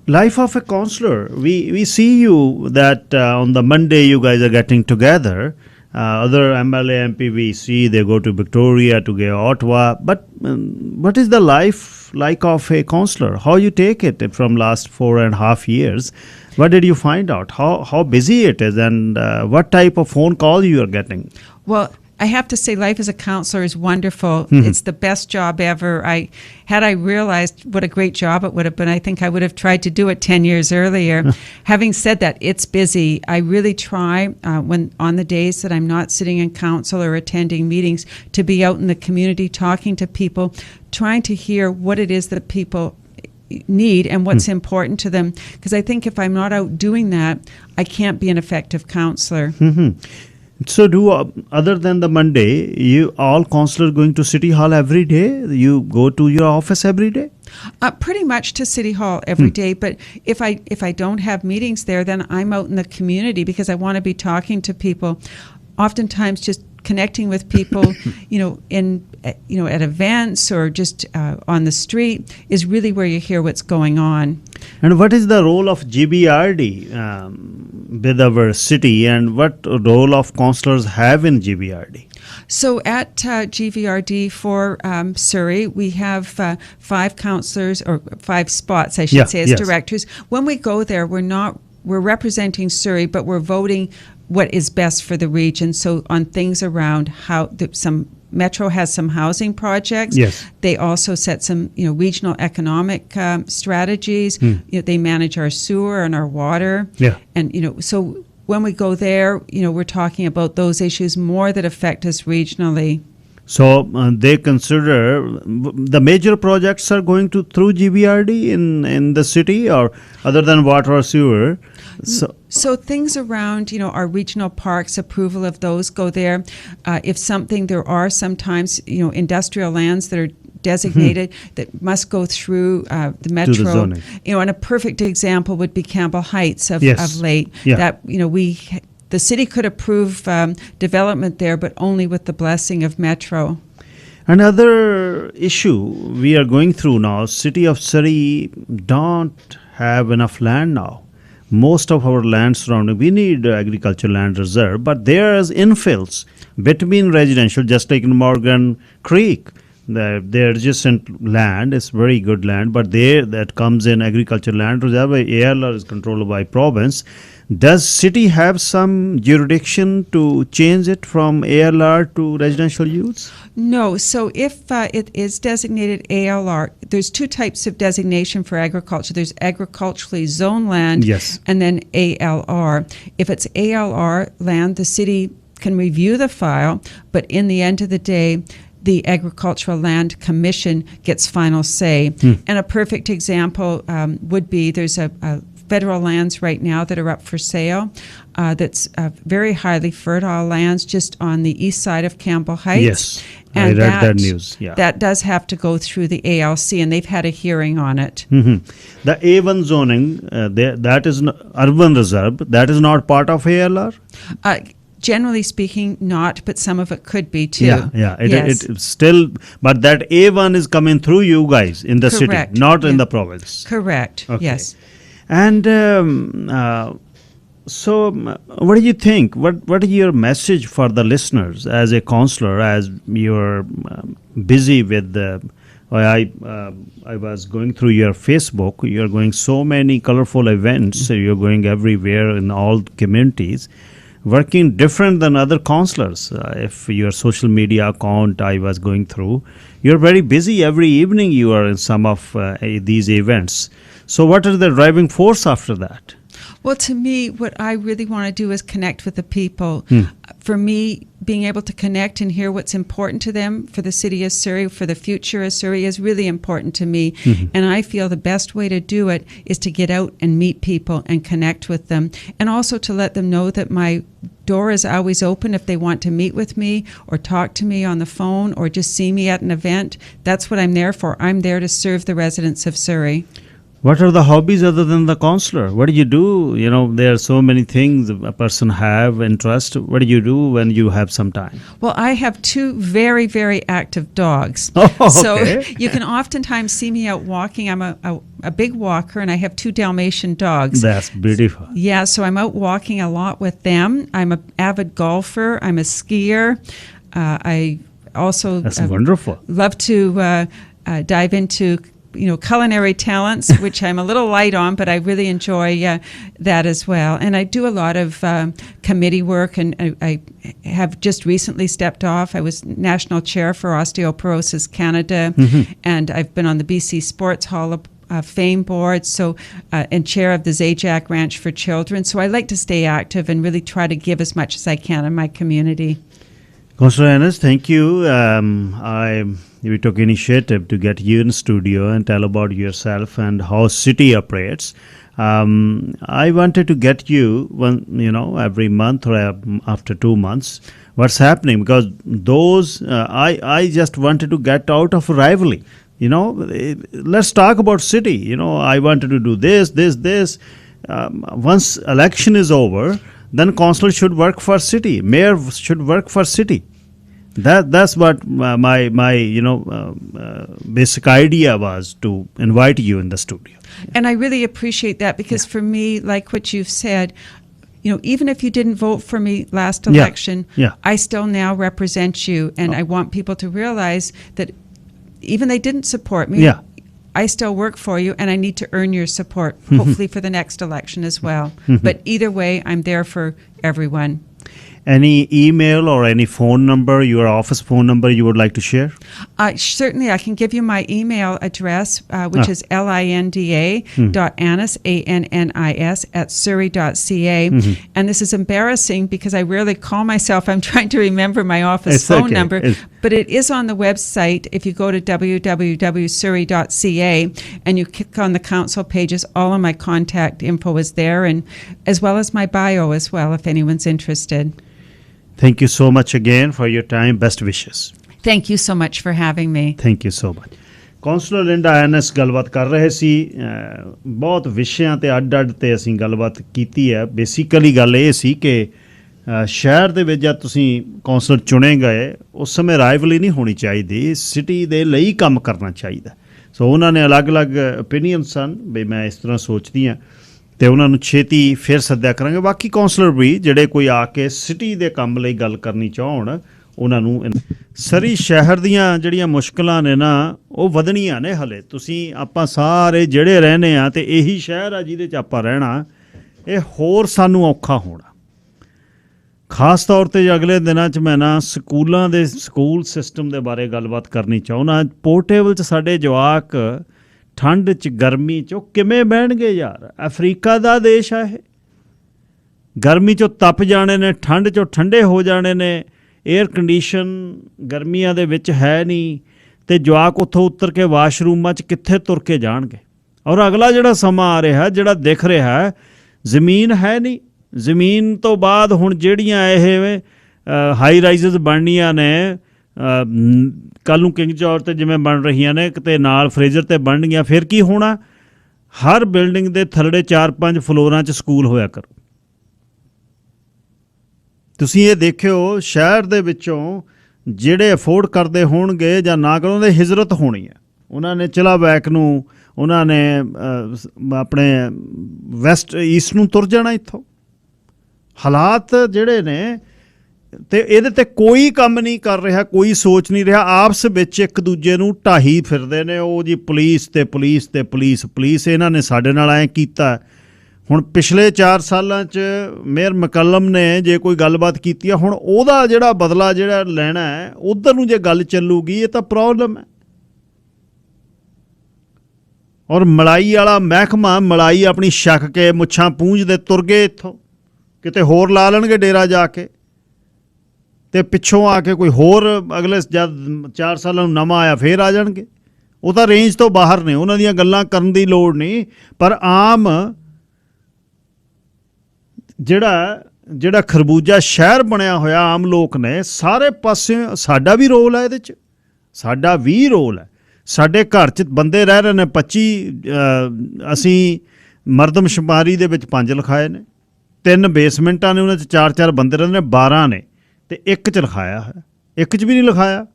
Life of a councillor. We see you that on the Monday you guys are getting together. Other MLA, MP, we see they go to Victoria, to go Ottawa. But what is the life like of a councillor? How you take it from last 4.5 years? What did you find out? How busy it is, and what type of phone call you are getting? Well, I have to say, life as a counselor is wonderful. It's the best job ever. Had I realized what a great job it would have been, I think I would have tried to do it 10 years earlier. Having said that, it's busy. I really try when on the days that I'm not sitting in council or attending meetings to be out in the community talking to people, trying to hear what it is that people need and what's important to them. Because I think if I'm not out doing that, I can't be an effective counselor. So other than the Monday, you all councillors going to City Hall every day? You go to your office every day? Pretty much to City Hall every day. But if I don't have meetings there, then I'm out in the community because I want to be talking to people. Oftentimes just connecting with people, at events or just on the street is really where you hear what's going on. And what is the role of GBRD with our city, and what role of councillors have in GBRD? So at GVRD for Surrey, we have 5 councillors, or 5 spots, I should say, as directors. When we go there, we're representing Surrey, but we're voting what is best for the region. So on things around how some Metro has some housing projects. They also set some regional economic strategies. They manage our sewer and our water. And so when we go there, we're talking about those issues more that affect us regionally. So they consider the major projects are going through GBRD in the city, or other than water or sewer. So things around, our regional parks, approval of those go there. There are sometimes, industrial lands that are designated that must go through the Metro. To the zoning. And a perfect example would be Campbell Heights of late. That, the city could approve development there, but only with the blessing of Metro. Another issue we are going through now, City of Surrey don't have enough land now. Most of our land surrounding, we need agricultural land reserve, but there is infills between residential, just like in Morgan Creek. The adjacent land is very good land, but there that comes in agricultural land reserve. ALR is controlled by province. Does city have some jurisdiction to change it from ALR to residential use? No. So if it is designated ALR, there's 2 types of designation for agriculture. There's agriculturally zoned land, and then ALR. If it's ALR land, the city can review the file, but in the end of the day, the Agricultural Land Commission gets final say. And a perfect example would be there's a federal lands right now that are up for sale that's very highly fertile lands just on the east side of Campbell Heights. And I read that news. That does have to go through the ALC, and they've had a hearing on it. The A1 zoning, that is urban reserve, that is not part of ALR? Generally speaking, not, but some of it could be too. It still, but that A1 is coming through you guys in the city, not in the province. Correct. Okay. Yes. And so, what do you think? What is your message for the listeners as a councillor, as you're busy with the? I was going through your Facebook. You're going so many colorful events. You're going everywhere in all communities. Working different than other councillors. If your social media account I was going through, you're very busy every evening. You are in some of these events. So what is the driving force after that? Well, to me, what I really want to do is connect with the people. For me, being able to connect and hear what's important to them for the city of Surrey, for the future of Surrey, is really important to me. And I feel the best way to do it is to get out and meet people and connect with them, and also to let them know that my door is always open if they want to meet with me or talk to me on the phone or just see me at an event. That's what I'm there for. I'm there to serve the residents of Surrey. What are the hobbies other than the counselor? What do you do? You know, there are so many things a person have interest. What do you do when you have some time? Well, I have 2 very, very active dogs. Oh, okay. So you can oftentimes see me out walking. I'm a big walker, and I have 2 Dalmatian dogs. That's beautiful. Yeah, so I'm out walking a lot with them. I'm an avid golfer. I'm a skier. I also That's wonderful. Love to dive into culinary talents, which I'm a little light on, but I really enjoy that as well. And I do a lot of committee work, and I have just recently stepped off. I was national chair for Osteoporosis Canada, and I've been on the BC Sports Hall of Fame board, and chair of the Zajac Ranch for Children. So I like to stay active and really try to give as much as I can in my community. Councillor Ennis, thank you. We took initiative to get you in studio and tell about yourself and how city operates. I wanted to get you every month or after 2 months. What's happening? Because I just wanted to get out of rivalry. Let's talk about city. I wanted to do this. Once election is over, then councillor should work for city. Mayor should work for city. That's what my basic idea was, to invite you in the studio. And I really appreciate that, because for me, like what you've said, even if you didn't vote for me last election, I still now represent you, and I want people to realize that even they didn't support me, I still work for you, and I need to earn your support, hopefully for the next election as well. But either way, I'm there for everyone. Any email or any phone number, your office phone number you would like to share? Certainly, I can give you my email address, which is linda.annis, ANNIS, @surrey.ca. And this is embarrassing because I rarely call myself. I'm trying to remember my office phone number. But it is on the website. If you go to www.surrey.ca and you click on the council pages, all of my contact info is there, and as well as my bio as well, if anyone's interested. Thank you so much again for your time. Best wishes. Thank you so much for having me. Thank you so much. Councillor Linda ਐਨਐਸ ਗੱਲਬਾਤ ਕਰ ਰਹੇ ਸੀ। ਬਹੁਤ ਵਿਸ਼ਿਆਂ ਤੇ ਅੱਡ ਤੇ ਅਸੀਂ ਗੱਲਬਾਤ ਕੀਤੀ ਹੈ। ਬੇਸਿਕਲੀ ਗੱਲ ਇਹ ਸੀ ਕਿ ਸ਼ਹਿਰ ਦੇ ਵਿੱਚ ਜਦ ਤੁਸੀਂ ਕੌਂਸਲਰ ਚੁਣੇ ਗਏ ਉਸ ਸਮੇਂ ਰਾਈਵਲੀ ਨਹੀਂ ਹੋਣੀ ਚਾਹੀਦੀ, ਸਿਟੀ ਦੇ ਲਈ ਕੰਮ ਕਰਨਾ ਚਾਹੀਦਾ। ਸੋ ਉਹਨਾਂ ਨੇ ਅਲੱਗ-ਅਲੱਗ ਓਪੀਨੀਅਨ ਸਨ ਵੀ ਮੈਂ ਇਸ ਤਰ੍ਹਾਂ ਸੋਚਦੀ ਹਾਂ, ਅਤੇ ਉਹਨਾਂ ਨੂੰ ਛੇਤੀ ਫਿਰ ਸੱਦਿਆ ਕਰਾਂਗੇ। ਬਾਕੀ ਕੌਂਸਲਰ ਵੀ ਜਿਹੜੇ ਕੋਈ ਆ ਕੇ ਸਿਟੀ ਦੇ ਕੰਮ ਲਈ ਗੱਲ ਕਰਨੀ ਚਾਹੁਣ ਉਹਨਾਂ ਨੂੰ। ਸਰੀ ਸ਼ਹਿਰ ਦੀਆਂ ਜਿਹੜੀਆਂ ਮੁਸ਼ਕਿਲਾਂ ਨੇ ਨਾ ਉਹ ਵਧਣੀਆਂ ਨੇ ਹਲੇ। ਤੁਸੀਂ ਆਪਾਂ ਸਾਰੇ ਜਿਹੜੇ ਰਹਿੰਦੇ ਹਾਂ ਅਤੇ ਇਹੀ ਸ਼ਹਿਰ ਆ ਜਿਹਦੇ 'ਚ ਆਪਾਂ ਰਹਿਣਾ, ਇਹ ਹੋਰ ਸਾਨੂੰ ਔਖਾ ਹੋਣਾ। ਖਾਸ ਤੌਰ 'ਤੇ ਅਗਲੇ ਦਿਨਾਂ 'ਚ ਮੈਂ ਨਾ ਸਕੂਲ ਸਿਸਟਮ ਦੇ ਬਾਰੇ ਗੱਲਬਾਤ ਕਰਨੀ ਚਾਹੁੰਦਾ। ਪੋਰਟੇਬਲ 'ਚ ਸਾਡੇ ਜਵਾਕ ਠੰਡ 'ਚ ਗਰਮੀ 'ਚ ਉਹ ਕਿਵੇਂ ਬਹਿਣਗੇ ਯਾਰ? ਅਫਰੀਕਾ ਦਾ ਦੇਸ਼ ਆ ਇਹ। ਗਰਮੀ 'ਚੋਂ ਤਪ ਜਾਣੇ ਨੇ, ਠੰਡ 'ਚੋਂ ਠੰਡੇ ਹੋ ਜਾਣੇ ਨੇ। ਏਅਰ ਕੰਡੀਸ਼ਨ ਗਰਮੀਆਂ ਦੇ ਵਿੱਚ ਹੈ ਨਹੀਂ, ਅਤੇ ਜਵਾਕ ਉੱਥੋਂ ਉੱਤਰ ਕੇ ਵਾਸ਼ਰੂਮਾਂ 'ਚ ਕਿੱਥੇ ਤੁਰ ਕੇ ਜਾਣਗੇ? ਔਰ ਅਗਲਾ ਜਿਹੜਾ ਸਮਾਂ ਆ ਰਿਹਾ, ਜਿਹੜਾ ਦਿਖ ਰਿਹਾ, ਜ਼ਮੀਨ ਹੈ ਨਹੀਂ। ਜ਼ਮੀਨ ਤੋਂ ਬਾਅਦ ਹੁਣ ਜਿਹੜੀਆਂ ਇਹ ਹਾਈ ਰਾਈਜ਼ਸ ਬਣਨੀਆਂ ਨੇ, ਕੱਲ੍ਹ ਨੂੰ ਕਿੰਗ ਜੌਰਜ 'ਤੇ ਜਿਵੇਂ ਬਣ ਰਹੀਆਂ ਨੇ, ਕਿਤੇ ਨਾਲ ਫਰੇਜ਼ਰ 'ਤੇ ਬਣਨਗੀਆਂ, ਫਿਰ ਕੀ ਹੋਣਾ? ਹਰ ਬਿਲਡਿੰਗ ਦੇ ਥੱਲੜੇ 4-5 ਫਲੋਰਾਂ 'ਚ ਸਕੂਲ ਹੋਇਆ ਕਰੂ। ਤੁਸੀਂ ਇਹ ਦੇਖਿਓ, ਸ਼ਹਿਰ ਦੇ ਵਿੱਚੋਂ ਜਿਹੜੇ ਅਫੋਰਡ ਕਰਦੇ ਹੋਣਗੇ ਜਾਂ ਨਾ ਕਰਨ, ਉਹਦੇ ਹਿਜਰਤ ਹੋਣੀ ਹੈ। ਉਹਨਾਂ ਨੇ ਚਿਲਾਬੈਕ ਨੂੰ, ਉਹਨਾਂ ਨੇ ਆਪਣੇ ਵੈਸਟ ਈਸਟ ਨੂੰ ਤੁਰ ਜਾਣਾ ਇੱਥੋਂ। ਹਾਲਾਤ ਜਿਹੜੇ ਨੇ, ਅਤੇ ਇਹਦੇ 'ਤੇ ਕੋਈ ਕੰਮ ਨਹੀਂ ਕਰ ਰਿਹਾ, ਕੋਈ ਸੋਚ ਨਹੀਂ ਰਿਹਾ। ਆਪਸ ਵਿੱਚ ਇੱਕ ਦੂਜੇ ਨੂੰ ਢਾਹੀ ਫਿਰਦੇ ਨੇ। ਉਹ ਜੀ ਪੁਲਿਸ ਅਤੇ ਪੁਲਿਸ ਅਤੇ ਪੁਲਿਸ ਇਹਨਾਂ ਨੇ ਸਾਡੇ ਨਾਲ ਐਂ ਕੀਤਾ। ਹੁਣ ਪਿਛਲੇ 4 ਸਾਲਾਂ 'ਚ ਮੇਅਰ ਮਕੱਲਮ ਨੇ ਜੇ ਕੋਈ ਗੱਲਬਾਤ ਕੀਤੀ ਆ, ਹੁਣ ਉਹਦਾ ਜਿਹੜਾ ਬਦਲਾ ਜਿਹੜਾ ਲੈਣਾ ਹੈ, ਉੱਧਰ ਨੂੰ ਜੇ ਗੱਲ ਚੱਲੂਗੀ, ਇਹ ਤਾਂ ਪ੍ਰੋਬਲਮ ਹੈ। ਔਰ ਮਲਾਈ ਵਾਲਾ ਮਹਿਕਮਾ, ਮਲਾਈ ਆਪਣੀ ਛਕ ਕੇ ਮੁੱਛਾਂ ਪੂੰਝਦੇ ਤੁਰ ਗਏ ਇੱਥੋਂ, ਕਿਤੇ ਹੋਰ ਲਾ ਲੈਣਗੇ ਡੇਰਾ ਜਾ ਕੇ, ਅਤੇ ਪਿੱਛੋਂ ਆ ਕੇ ਕੋਈ ਹੋਰ ਅਗਲੇ ਜਦ 4 ਸਾਲਾਂ ਨੂੰ ਨਵਾਂ ਆਇਆ ਫਿਰ ਆ ਜਾਣਗੇ। ਉਹ ਤਾਂ ਰੇਂਜ ਤੋਂ ਬਾਹਰ ਨੇ, ਉਹਨਾਂ ਦੀਆਂ ਗੱਲਾਂ ਕਰਨ ਦੀ ਲੋੜ ਨਹੀਂ। ਪਰ ਆਮ ਜਿਹੜਾ ਜਿਹੜਾ ਖਰਬੂਜਾ ਸ਼ਹਿਰ ਬਣਿਆ ਹੋਇਆ ਆਮ ਲੋਕ ਨੇ ਸਾਰੇ ਪਾਸੇ, ਸਾਡਾ ਵੀ ਰੋਲ ਹੈ ਇਹਦੇ 'ਚ, ਸਾਡਾ ਵੀ ਰੋਲ ਹੈ। ਸਾਡੇ ਘਰ 'ਚ ਬੰਦੇ ਰਹਿ ਰਹੇ ਨੇ 25, ਅਸੀਂ ਮਰਦਮਸ਼ੁਮਾਰੀ ਦੇ ਵਿੱਚ 5 ਲਿਖਾਏ ਨੇ, 3 ਬੇਸਮੈਂਟਾਂ ਨੇ, ਉਹਨਾਂ 'ਚ 4-4 ਬੰਦੇ ਰਹਿੰਦੇ ਨੇ, 12 ਨੇ, ਅਤੇ 1 'ਚ ਲਿਖਾਇਆ ਹੈ, 1 'ਚ ਵੀ ਨਹੀਂ ਲਿਖਾਇਆ।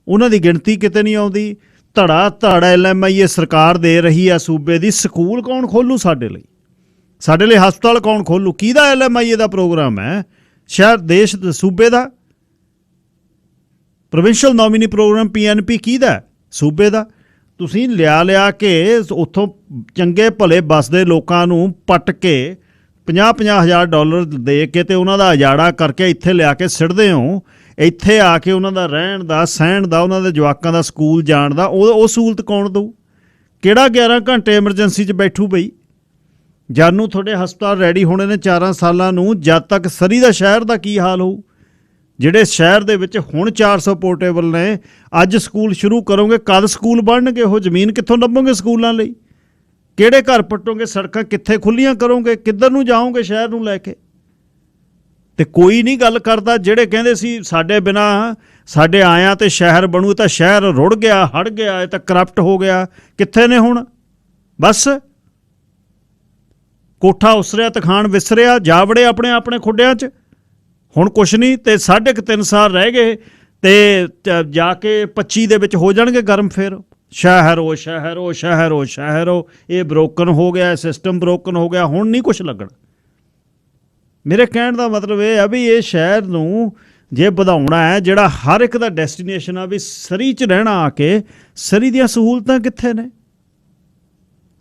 ਉਹਨਾਂ ਦੀ ਗਿਣਤੀ ਕਿਤੇ ਨਹੀਂ ਆਉਂਦੀ। ਧੜਾ LMIA ਸਰਕਾਰ ਦੇ ਰਹੀ ਆ ਸੂਬੇ ਦੀ, ਸਕੂਲ ਕੌਣ ਖੋਲੂ ਸਾਡੇ ਲਈ? ਸਾਡੇ ਲਈ ਹਸਪਤਾਲ ਕੌਣ ਖੋਲੂ? ਕਿਹਦਾ LMIA ਦਾ ਪ੍ਰੋਗਰਾਮ ਹੈ? ਸ਼ਹਿਰ ਦੇਸ਼ ਸੂਬੇ ਦਾ? ਪ੍ਰੋਵਿੰਸ਼ੀਅਲ ਨੋਮੀਨੀ ਪ੍ਰੋਗਰਾਮ PNP ਕਿਹਦਾ? ਸੂਬੇ ਦਾ। ਤੁਸੀਂ ਲਿਆ ਕੇ ਉੱਥੋਂ ਚੰਗੇ ਭਲੇ ਵੱਸਦੇ ਲੋਕਾਂ ਨੂੰ ਪੱਟ ਕੇ $50,000 ਦੇ ਕੇ ਅਤੇ ਉਹਨਾਂ ਦਾ ਉਜਾੜਾ ਕਰਕੇ ਇੱਥੇ ਲਿਆ ਕੇ ਸਿੱਟਦੇ ਹੋ। ਇੱਥੇ ਆ ਕੇ ਉਹਨਾਂ ਦਾ ਰਹਿਣ ਦਾ, ਸਹਿਣ ਦਾ, ਉਹਨਾਂ ਦੇ ਜਵਾਕਾਂ ਦਾ ਸਕੂਲ ਜਾਣ ਦਾ ਉਹ ਸਹੂਲਤ ਕੌਣ ਦਊ? ਕਿਹੜਾ 11 ਘੰਟੇ ਐਮਰਜੈਂਸੀ 'ਚ ਬੈਠੂ ਬਈ? ਜਦ ਨੂੰ ਤੁਹਾਡੇ ਹਸਪਤਾਲ ਰੈਡੀ ਹੋਣੇ ਨੇ 4 ਸਾਲਾਂ ਨੂੰ, ਜਦ ਤੱਕ ਸਰੀ ਦਾ ਸ਼ਹਿਰ ਦਾ ਕੀ ਹਾਲ ਹੋਊ? ਜਿਹੜੇ ਸ਼ਹਿਰ ਦੇ ਵਿੱਚ ਹੁਣ 400 ਪੋਰਟੇਬਲ ਨੇ, ਅੱਜ ਸਕੂਲ ਸ਼ੁਰੂ ਕਰੋਗੇ, ਕਦ ਸਕੂਲ ਬਣਨਗੇ? ਉਹ ਜ਼ਮੀਨ ਕਿੱਥੋਂ ਲੱਭੋਗੇ ਸਕੂਲਾਂ ਲਈ? ਕਿਹੜੇ ਘਰ ਪੱਟੋਗੇ? ਸੜਕਾਂ ਕਿੱਥੇ ਖੁੱਲ੍ਹੀਆਂ ਕਰੋਗੇ? ਕਿੱਧਰ ਨੂੰ ਜਾਓਗੇ ਸ਼ਹਿਰ ਨੂੰ ਲੈ ਕੇ? ਤੇ ਕੋਈ ਨਹੀਂ ਗੱਲ ਕਰਦਾ। ਜਿਹੜੇ ਕਹਿੰਦੇ ਸੀ ਸਾਡੇ ਬਿਨਾਂ, ਸਾਡੇ ਆਇਆਂ ਤੇ ਸ਼ਹਿਰ ਬਣੂ, ਤਾਂ ਸ਼ਹਿਰ ਰੁੜ ਗਿਆ, ਹੜ ਗਿਆ, ਇਹ ਤਾਂ ਕਰਪਟ ਹੋ ਗਿਆ। ਕਿੱਥੇ ਨੇ ਹੁਣ? ਬਸ ਕੋਠਾ ਉਸਰਿਆ ਤਖਾਣ ਵਿਸਰਿਆ, ਜਾ ਵੜੇ ਆਪਣੇ ਖੁੱਡਿਆਂ 'ਚ। ਹੁਣ ਕੁਛ ਨਹੀਂ, ਅਤੇ 3.5 ਸਾਲ ਰਹਿ ਗਏ, ਅਤੇ ਜਾ ਕੇ 25 ਦੇ ਵਿੱਚ ਹੋ ਜਾਣਗੇ ਗਰਮ ਫਿਰ। ਸ਼ਹਿਰੋ ਇਹ ਬਰੋਕਨ ਹੋ ਗਿਆ, ਸਿਸਟਮ ਬਰੋਕਨ ਹੋ ਗਿਆ, ਹੁਣ ਨਹੀਂ ਕੁਛ ਲੱਗਣਾ। ਮੇਰੇ ਕਹਿਣ ਦਾ ਮਤਲਬ ਇਹ ਆ ਵੀ ਇਹ ਸ਼ਹਿਰ ਨੂੰ ਜੇ ਵਧਾਉਣਾ ਹੈ, ਜਿਹੜਾ ਹਰ ਇੱਕ ਦਾ ਡੈਸਟੀਨੇਸ਼ਨ ਆ, ਵੀ ਸਰੀ 'ਚ ਰਹਿਣਾ ਆ ਕੇ, ਸਰੀ ਦੀਆਂ ਸਹੂਲਤਾਂ ਕਿੱਥੇ ਨੇ?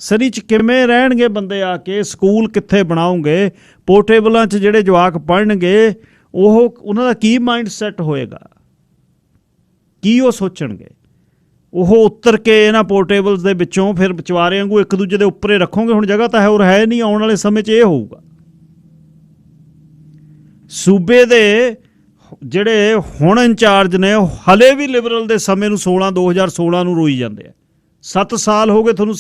ਸਰੀ 'ਚ ਕਿਵੇਂ ਰਹਿਣਗੇ ਬੰਦੇ ਆ ਕੇ? ਸਕੂਲ ਕਿੱਥੇ ਬਣਾਓਗੇ? ਪੋਰਟੇਬਲਾਂ 'ਚ ਜਿਹੜੇ ਜਵਾਕ ਪੜ੍ਹਨਗੇ, ਉਹਨਾਂ ਦਾ ਕੀ ਮਾਈਂਡ ਸੈੱਟ ਹੋਏਗਾ? ਕੀ ਉਹ ਸੋਚਣਗੇ? ਉਹ ਉੱਤਰ ਕੇ ਇਹਨਾਂ ਪੋਰਟੇਬਲਸ ਦੇ ਵਿੱਚੋਂ ਫਿਰ ਵਿਚਾਰੇ ਵਾਂਗੂ ਇੱਕ ਦੂਜੇ ਦੇ ਉੱਪਰੇ ਰੱਖੋਗੇ। ਹੁਣ ਜਗ੍ਹਾ ਤਾਂ ਹੋਰ ਹੈ ਨਹੀਂ। ਆਉਣ ਵਾਲੇ ਸਮੇਂ 'ਚ ਇਹ ਹੋਊਗਾ। ਸੂਬੇ ਦੇ ਜਿਹੜੇ ਹੁਣ ਇੰਚਾਰਜ ਨੇ, ਉਹ ਹਲੇ ਵੀ ਲਿਬਰਲ ਦੇ ਸਮੇਂ ਨੂੰ 2016 ਨੂੰ ਰੋਈ ਜਾਂਦੇ ਆ। 7 ਸਾਲ ਹੋ ਗਏ ਤੁਹਾਨੂੰ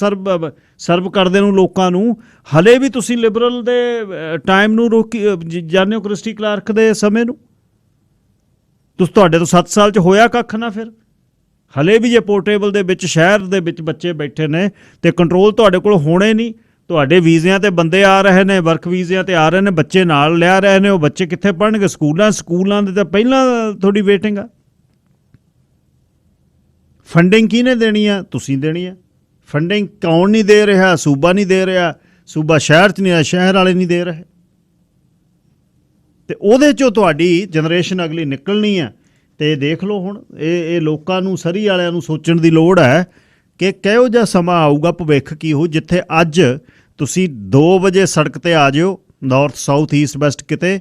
ਸਰਵ ਕਰਦੇ ਨੂੰ ਲੋਕਾਂ ਨੂੰ, ਹਲੇ ਵੀ ਤੁਸੀਂ ਲਿਬਰਲ ਦੇ ਟਾਈਮ ਨੂੰ ਰੋਕੀ ਜਾਂਦੇ ਹੋ, ਕ੍ਰਿਸਟੀ ਕਲਾਰਕ ਦੇ ਸਮੇਂ ਨੂੰ। ਤੁਹਾਡੇ ਤੋਂ 7 ਸਾਲ 'ਚ ਹੋਇਆ ਕੱਖ ਨਾ। ਫਿਰ ਹਲੇ ਵੀ ਜੇ ਪੋਰਟੇਬਲ ਦੇ ਵਿੱਚ ਸ਼ਹਿਰ ਦੇ ਵਿੱਚ ਬੱਚੇ ਬੈਠੇ ਨੇ ਅਤੇ ਕੰਟਰੋਲ ਤੁਹਾਡੇ ਕੋਲ ਹੋਣੇ ਨਹੀਂ। ਤੁਹਾਡੇ ਵੀਜ਼ਿਆਂ 'ਤੇ ਬੰਦੇ ਆ ਰਹੇ ਨੇ, ਵਰਕ ਵੀਜ਼ਿਆਂ 'ਤੇ ਆ ਰਹੇ ਨੇ, ਬੱਚੇ ਨਾਲ ਲਿਆ ਰਹੇ ਨੇ, ਉਹ ਬੱਚੇ ਕਿੱਥੇ ਪੜ੍ਹਨਗੇ? ਸਕੂਲਾਂ ਦੇ ਤਾਂ ਪਹਿਲਾਂ ਤੁਹਾਡੀ ਵੇਟਿੰਗ ਆ। ਫੰਡਿੰਗ ਕਿਹਨੇ ਦੇਣੀ ਆ? ਤੁਸੀਂ ਦੇਣੀ ਆ। ਫੰਡਿੰਗ ਕੌਣ ਨਹੀਂ ਦੇ ਰਿਹਾ? ਸੂਬਾ ਨਹੀਂ ਦੇ ਰਿਹਾ। ਸੂਬਾ ਸ਼ਹਿਰ 'ਚ ਨਹੀਂ ਆ, ਸ਼ਹਿਰ ਵਾਲੇ ਨਹੀਂ ਦੇ ਰਹੇ। ਅਤੇ ਉਹਦੇ 'ਚੋਂ ਤੁਹਾਡੀ ਜਨਰੇਸ਼ਨ ਅਗਲੀ ਨਿਕਲਣੀ ਆ। ਅਤੇ ਦੇਖ ਲਓ ਹੁਣ ਇਹ ਲੋਕਾਂ ਨੂੰ, ਸਰੀ ਵਾਲਿਆਂ ਨੂੰ ਸੋਚਣ ਦੀ ਲੋੜ ਹੈ ਕਿ ਕਿਹੋ ਜਿਹਾ ਸਮਾਂ ਆਊਗਾ, ਭਵਿੱਖ ਕੀ ਹੋ, ਜਿੱਥੇ ਅੱਜ ਤੁਸੀਂ 2 ਵਜੇ ਸੜਕ 'ਤੇ ਆ ਜਿਓ, ਨਾਰਥ, ਸਾਊਥ, ਈਸਟ, ਵੈਸਟ ਕਿਤੇ,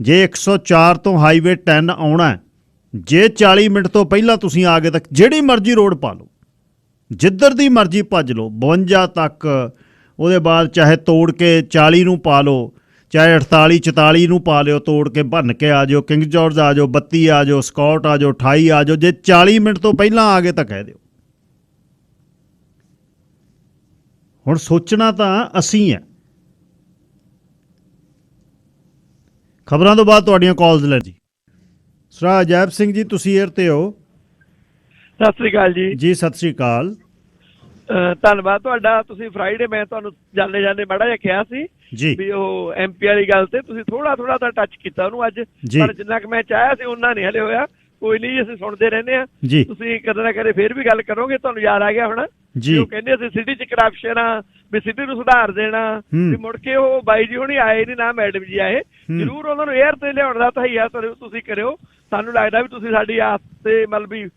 ਜੇ 104 ਤੋਂ ਹਾਈਵੇ 10 ਆਉਣਾ, ਜੇ 40 ਮਿੰਟ ਤੋਂ ਪਹਿਲਾਂ ਤੁਸੀਂ ਆ ਗਏ ਤਾਂ ਜਿਹੜੀ ਮਰਜ਼ੀ ਰੋਡ ਪਾ ਲਓ, ਜਿੱਧਰ ਦੀ ਮਰਜ਼ੀ ਭੱਜ ਲਓ, 52 ਤੱਕ। ਉਹਦੇ ਬਾਅਦ ਚਾਹੇ ਤੋੜ ਕੇ 40 ਨੂੰ ਪਾ ਲਓ, ਚਾਹੇ 48-44 ਨੂੰ ਪਾ ਲਿਓ, ਤੋੜ ਕੇ ਭੰਨ ਕੇ ਆ ਜਾਓ, ਕਿੰਗ ਜਾਰਜ ਆ ਜਾਓ, 32 ਆ ਜਾਓ, ਸਕਾਟ ਆ ਜਾਓ, 28 ਆ ਜਾਓ। ਜੇ 40 ਮਿੰਟ ਤੋਂ ਪਹਿਲਾਂ ਆ ਗਏ ਤਾਂ ਕਹਿ ਦਿਓ। ਹੁਣ ਸੋਚਣਾ ਤਾਂ ਅਸੀਂ ਹੈ। ਖਬਰਾਂ ਤੋਂ ਬਾਅਦ ਤੁਹਾਡੀਆਂ ਕਾਲਸ ਲੈ ਜੀ। ਸਰ ਅਜੈਬ ਸਿੰਘ ਜੀ, ਤੁਸੀਂ ਏਅਰ 'ਤੇ ਹੋ। ਸਤਿ ਸ੍ਰੀ ਅਕਾਲ ਜੀ। ਜੀ ਸਤਿ ਸ੍ਰੀ ਅਕਾਲ। ਧੰਨਵਾਦ ਤੁਹਾਡਾ। ਤੁਸੀਂ ਫਰਾਈਡੇ ਮੈਂ ਤੁਹਾਨੂੰ ਜਾਂਦੇ ਮਾੜਾ ਜਿਹਾ ਕਿਹਾ ਸੀ ਜੀ ਵੀ ਉਹ MP ਵਾਲੀ ਗੱਲ ਤੇ ਤੁਸੀਂ ਥੋੜਾ ਤਾਂ ਟੱਚ ਕੀਤਾ ਉਹਨੂੰ ਅੱਜ, ਪਰ ਜਿੰਨਾ ਕੁ ਮੈਂ ਚਾਹਿਆ ਸੀ ਉਹਨਾਂ ਨਹੀਂ ਹਲੇ ਹੋਇਆ। ਕੋਈ ਨਹੀਂ, ਅਸੀਂ ਸੁਣਦੇ ਰਹਿੰਦੇ ਹਾਂ। ਤੁਸੀਂ ਕਦੇ ਨਾ ਕਦੇ ਫਿਰ ਵੀ ਗੱਲ ਕਰੋਗੇ। ਤੁਹਾਨੂੰ ਯਾਦ ਆ ਗਿਆ ਹੋਣਾ ਜੀ, ਉਹ ਕਹਿੰਦੇ ਅਸੀਂ ਸਿਟੀ 'ਚ ਕਰਪਸ਼ਨ ਆ, ਵੀ ਸਿਟੀ ਨੂੰ ਸੁਧਾਰ ਦੇਣਾ, ਵੀ ਮੁੜ ਕੇ ਉਹ ਬਾਈ ਜੀ ਹੁਣੀ ਆਏ ਨਹੀਂ, ਨਾ ਮੈਡਮ ਜੀ ਆਏ। ਜ਼ਰੂਰ ਉਹਨਾਂ ਨੂੰ ਏਅਰ ਤੇ ਲਿਆਉਣ ਦਾ ਤਹਈਆ ਤੁਸੀਂ ਕਰਿਓ। ਸਾਨੂੰ ਲੱਗਦਾ ਵੀ ਤੁਸੀਂ ਸਾਡੀ ਆਸ ਤੇ ਮਤਲਬ ਵੀ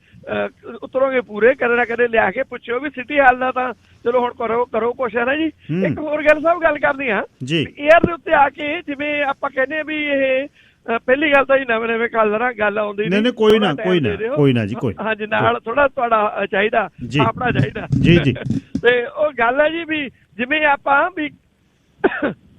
ਉਤਰੋਗੇ ਪੂਰੇ। ਕਦੇ ਨਾ ਕਦੇ ਲਿਆ ਕੇ ਪੁੱਛਿਓ ਵੀ ਸਿਟੀ ਹਾਲ ਦਾ ਤਾਂ ਚਲੋ ਹੁਣ ਕਰੋ ਕੁਛ ਹੈ ਨਾ ਜੀ। ਇੱਕ ਹੋਰ ਗੱਲ ਕਰਨੀ ਆ, ਏਅਰ ਦੇ ਉੱਤੇ ਆ ਕੇ ਜਿਵੇਂ ਆਪਾਂ ਕਹਿੰਦੇ ਆ ਵੀ ਇਹ ਪਹਿਲੀ ਗੱਲ ਤਾਂ ਜੀ ਨਵੇਂ ਗੱਲ ਆਉਂਦੀ ਨਹੀਂ। ਕੋਈ ਨਾ ਜੀ, ਕੋਈ ਹਾਂਜੀ, ਨਾਲ ਥੋੜਾ ਤੁਹਾਡਾ ਚਾਹੀਦਾ, ਆਪਣਾ ਚਾਹੀਦਾ ਜੀ। ਤੇ ਉਹ ਗੱਲ ਹੈ ਜੀ ਵੀ ਜਿਵੇਂ ਆਪਾਂ ਵੀ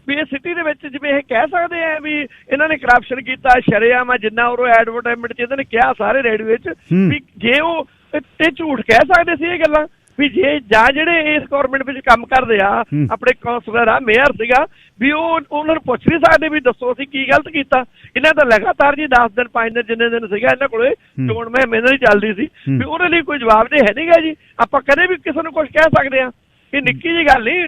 ਇਹ ਸਿਟੀ ਦੇ ਵਿੱਚ ਜਿਵੇਂ ਇਹ ਕਹਿ ਸਕਦੇ ਆ ਵੀ ਇਹਨਾਂ ਨੇ ਕਰਪਸ਼ਨ ਕੀਤਾ, ਸ਼ਰੇਆਮ ਆ, ਜਿੰਨਾ ਉਹ ਐਡਵਰਟਾਈਜ਼ਮੈਂਟ 'ਚ ਇਹਨਾਂ ਨੇ ਕਿਹਾ ਸਾਰੇ ਰੇਡੀਓ 'ਚ, ਵੀ ਜੇ ਉਹ ਇਹ ਝੂਠ ਕਹਿ ਸਕਦੇ ਸੀ ਇਹ ਗੱਲਾਂ, ਵੀ ਜੇ ਜਾਂ ਜਿਹੜੇ ਇਸ ਗੌਰਮੈਂਟ ਵਿੱਚ ਕੰਮ ਕਰਦੇ ਆ ਆਪਣੇ ਕਾਉਂਸਲਰ ਆ ਮੇਅਰ ਸੀਗਾ ਵੀ ਉਹ ਉਹਨਾਂ ਨੂੰ ਪੁੱਛ ਨਹੀਂ ਸਕਦੇ ਵੀ ਦੱਸੋ ਅਸੀਂ ਕੀ ਗਲਤ ਕੀਤਾ। ਇਹਨਾਂ ਦਾ ਲਗਾਤਾਰ ਜੀ 10 ਦਿਨ 5 ਦਿਨ ਜਿੰਨੇ ਦਿਨ ਸੀਗਾ ਇਹਨਾਂ ਕੋਲੇ ਚੋਣ ਮੁਹਿੰਮ ਇਹਨਾਂ ਦੀ ਚੱਲਦੀ ਸੀ ਵੀ ਉਹਦੇ ਲਈ ਕੋਈ ਜਵਾਬ ਦੇ ਹੈ ਨੀ ਗਾ ਜੀ। ਆਪਾਂ ਕਦੇ ਵੀ ਕਿਸੇ ਨੂੰ ਕੁਛ ਕਹਿ ਸਕਦੇ ਹਾਂ, ਇਹ ਨਿੱਕੀ ਜਿਹੀ ਗੱਲ ਨਹੀਂ।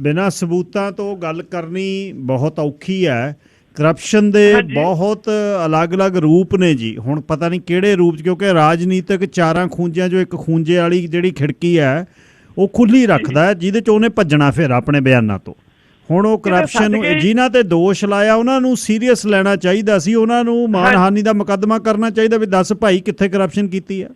ਬਿਨਾਂ ਸਬੂਤਾਂ ਤੋਂ ਗੱਲ ਕਰਨੀ ਬਹੁਤ ਔਖੀ ਹੈ। ਕਰਪਸ਼ਨ ਦੇ ਬਹੁਤ ਅਲੱਗ-ਅਲੱਗ ਰੂਪ ਨੇ ਜੀ। ਹੁਣ ਪਤਾ ਨਹੀਂ ਕਿਹੜੇ ਰੂਪ 'ਚ, ਕਿਉਂਕਿ ਰਾਜਨੀਤਿਕ ਚਾਰਾਂ ਖੂੰਜਿਆਂ 'ਚੋਂ ਇੱਕ ਖੂੰਜੇ ਵਾਲੀ ਜਿਹੜੀ ਖਿੜਕੀ ਹੈ ਉਹ ਖੁੱਲ੍ਹੀ ਰੱਖਦਾ ਜਿਹਦੇ 'ਚ ਉਹਨੇ ਭੱਜਣਾ ਫਿਰ ਆਪਣੇ ਬਿਆਨਾਂ ਤੋਂ। ਹੁਣ ਉਹ ਕਰਪਸ਼ਨ ਨੂੰ ਜਿਨ੍ਹਾਂ ਤੇ ਦੋਸ਼ ਲਾਇਆ ਉਹਨਾਂ ਨੂੰ ਸੀਰੀਅਸ ਲੈਣਾ ਚਾਹੀਦਾ ਸੀ, ਉਹਨਾਂ ਨੂੰ ਮਾਨਹਾਨੀ ਦਾ ਮੁਕੱਦਮਾ ਕਰਨਾ ਚਾਹੀਦਾ ਵੀ ਦੱਸ ਭਾਈ ਕਿੱਥੇ ਕਰਪਸ਼ਨ ਕੀਤੀ ਆ।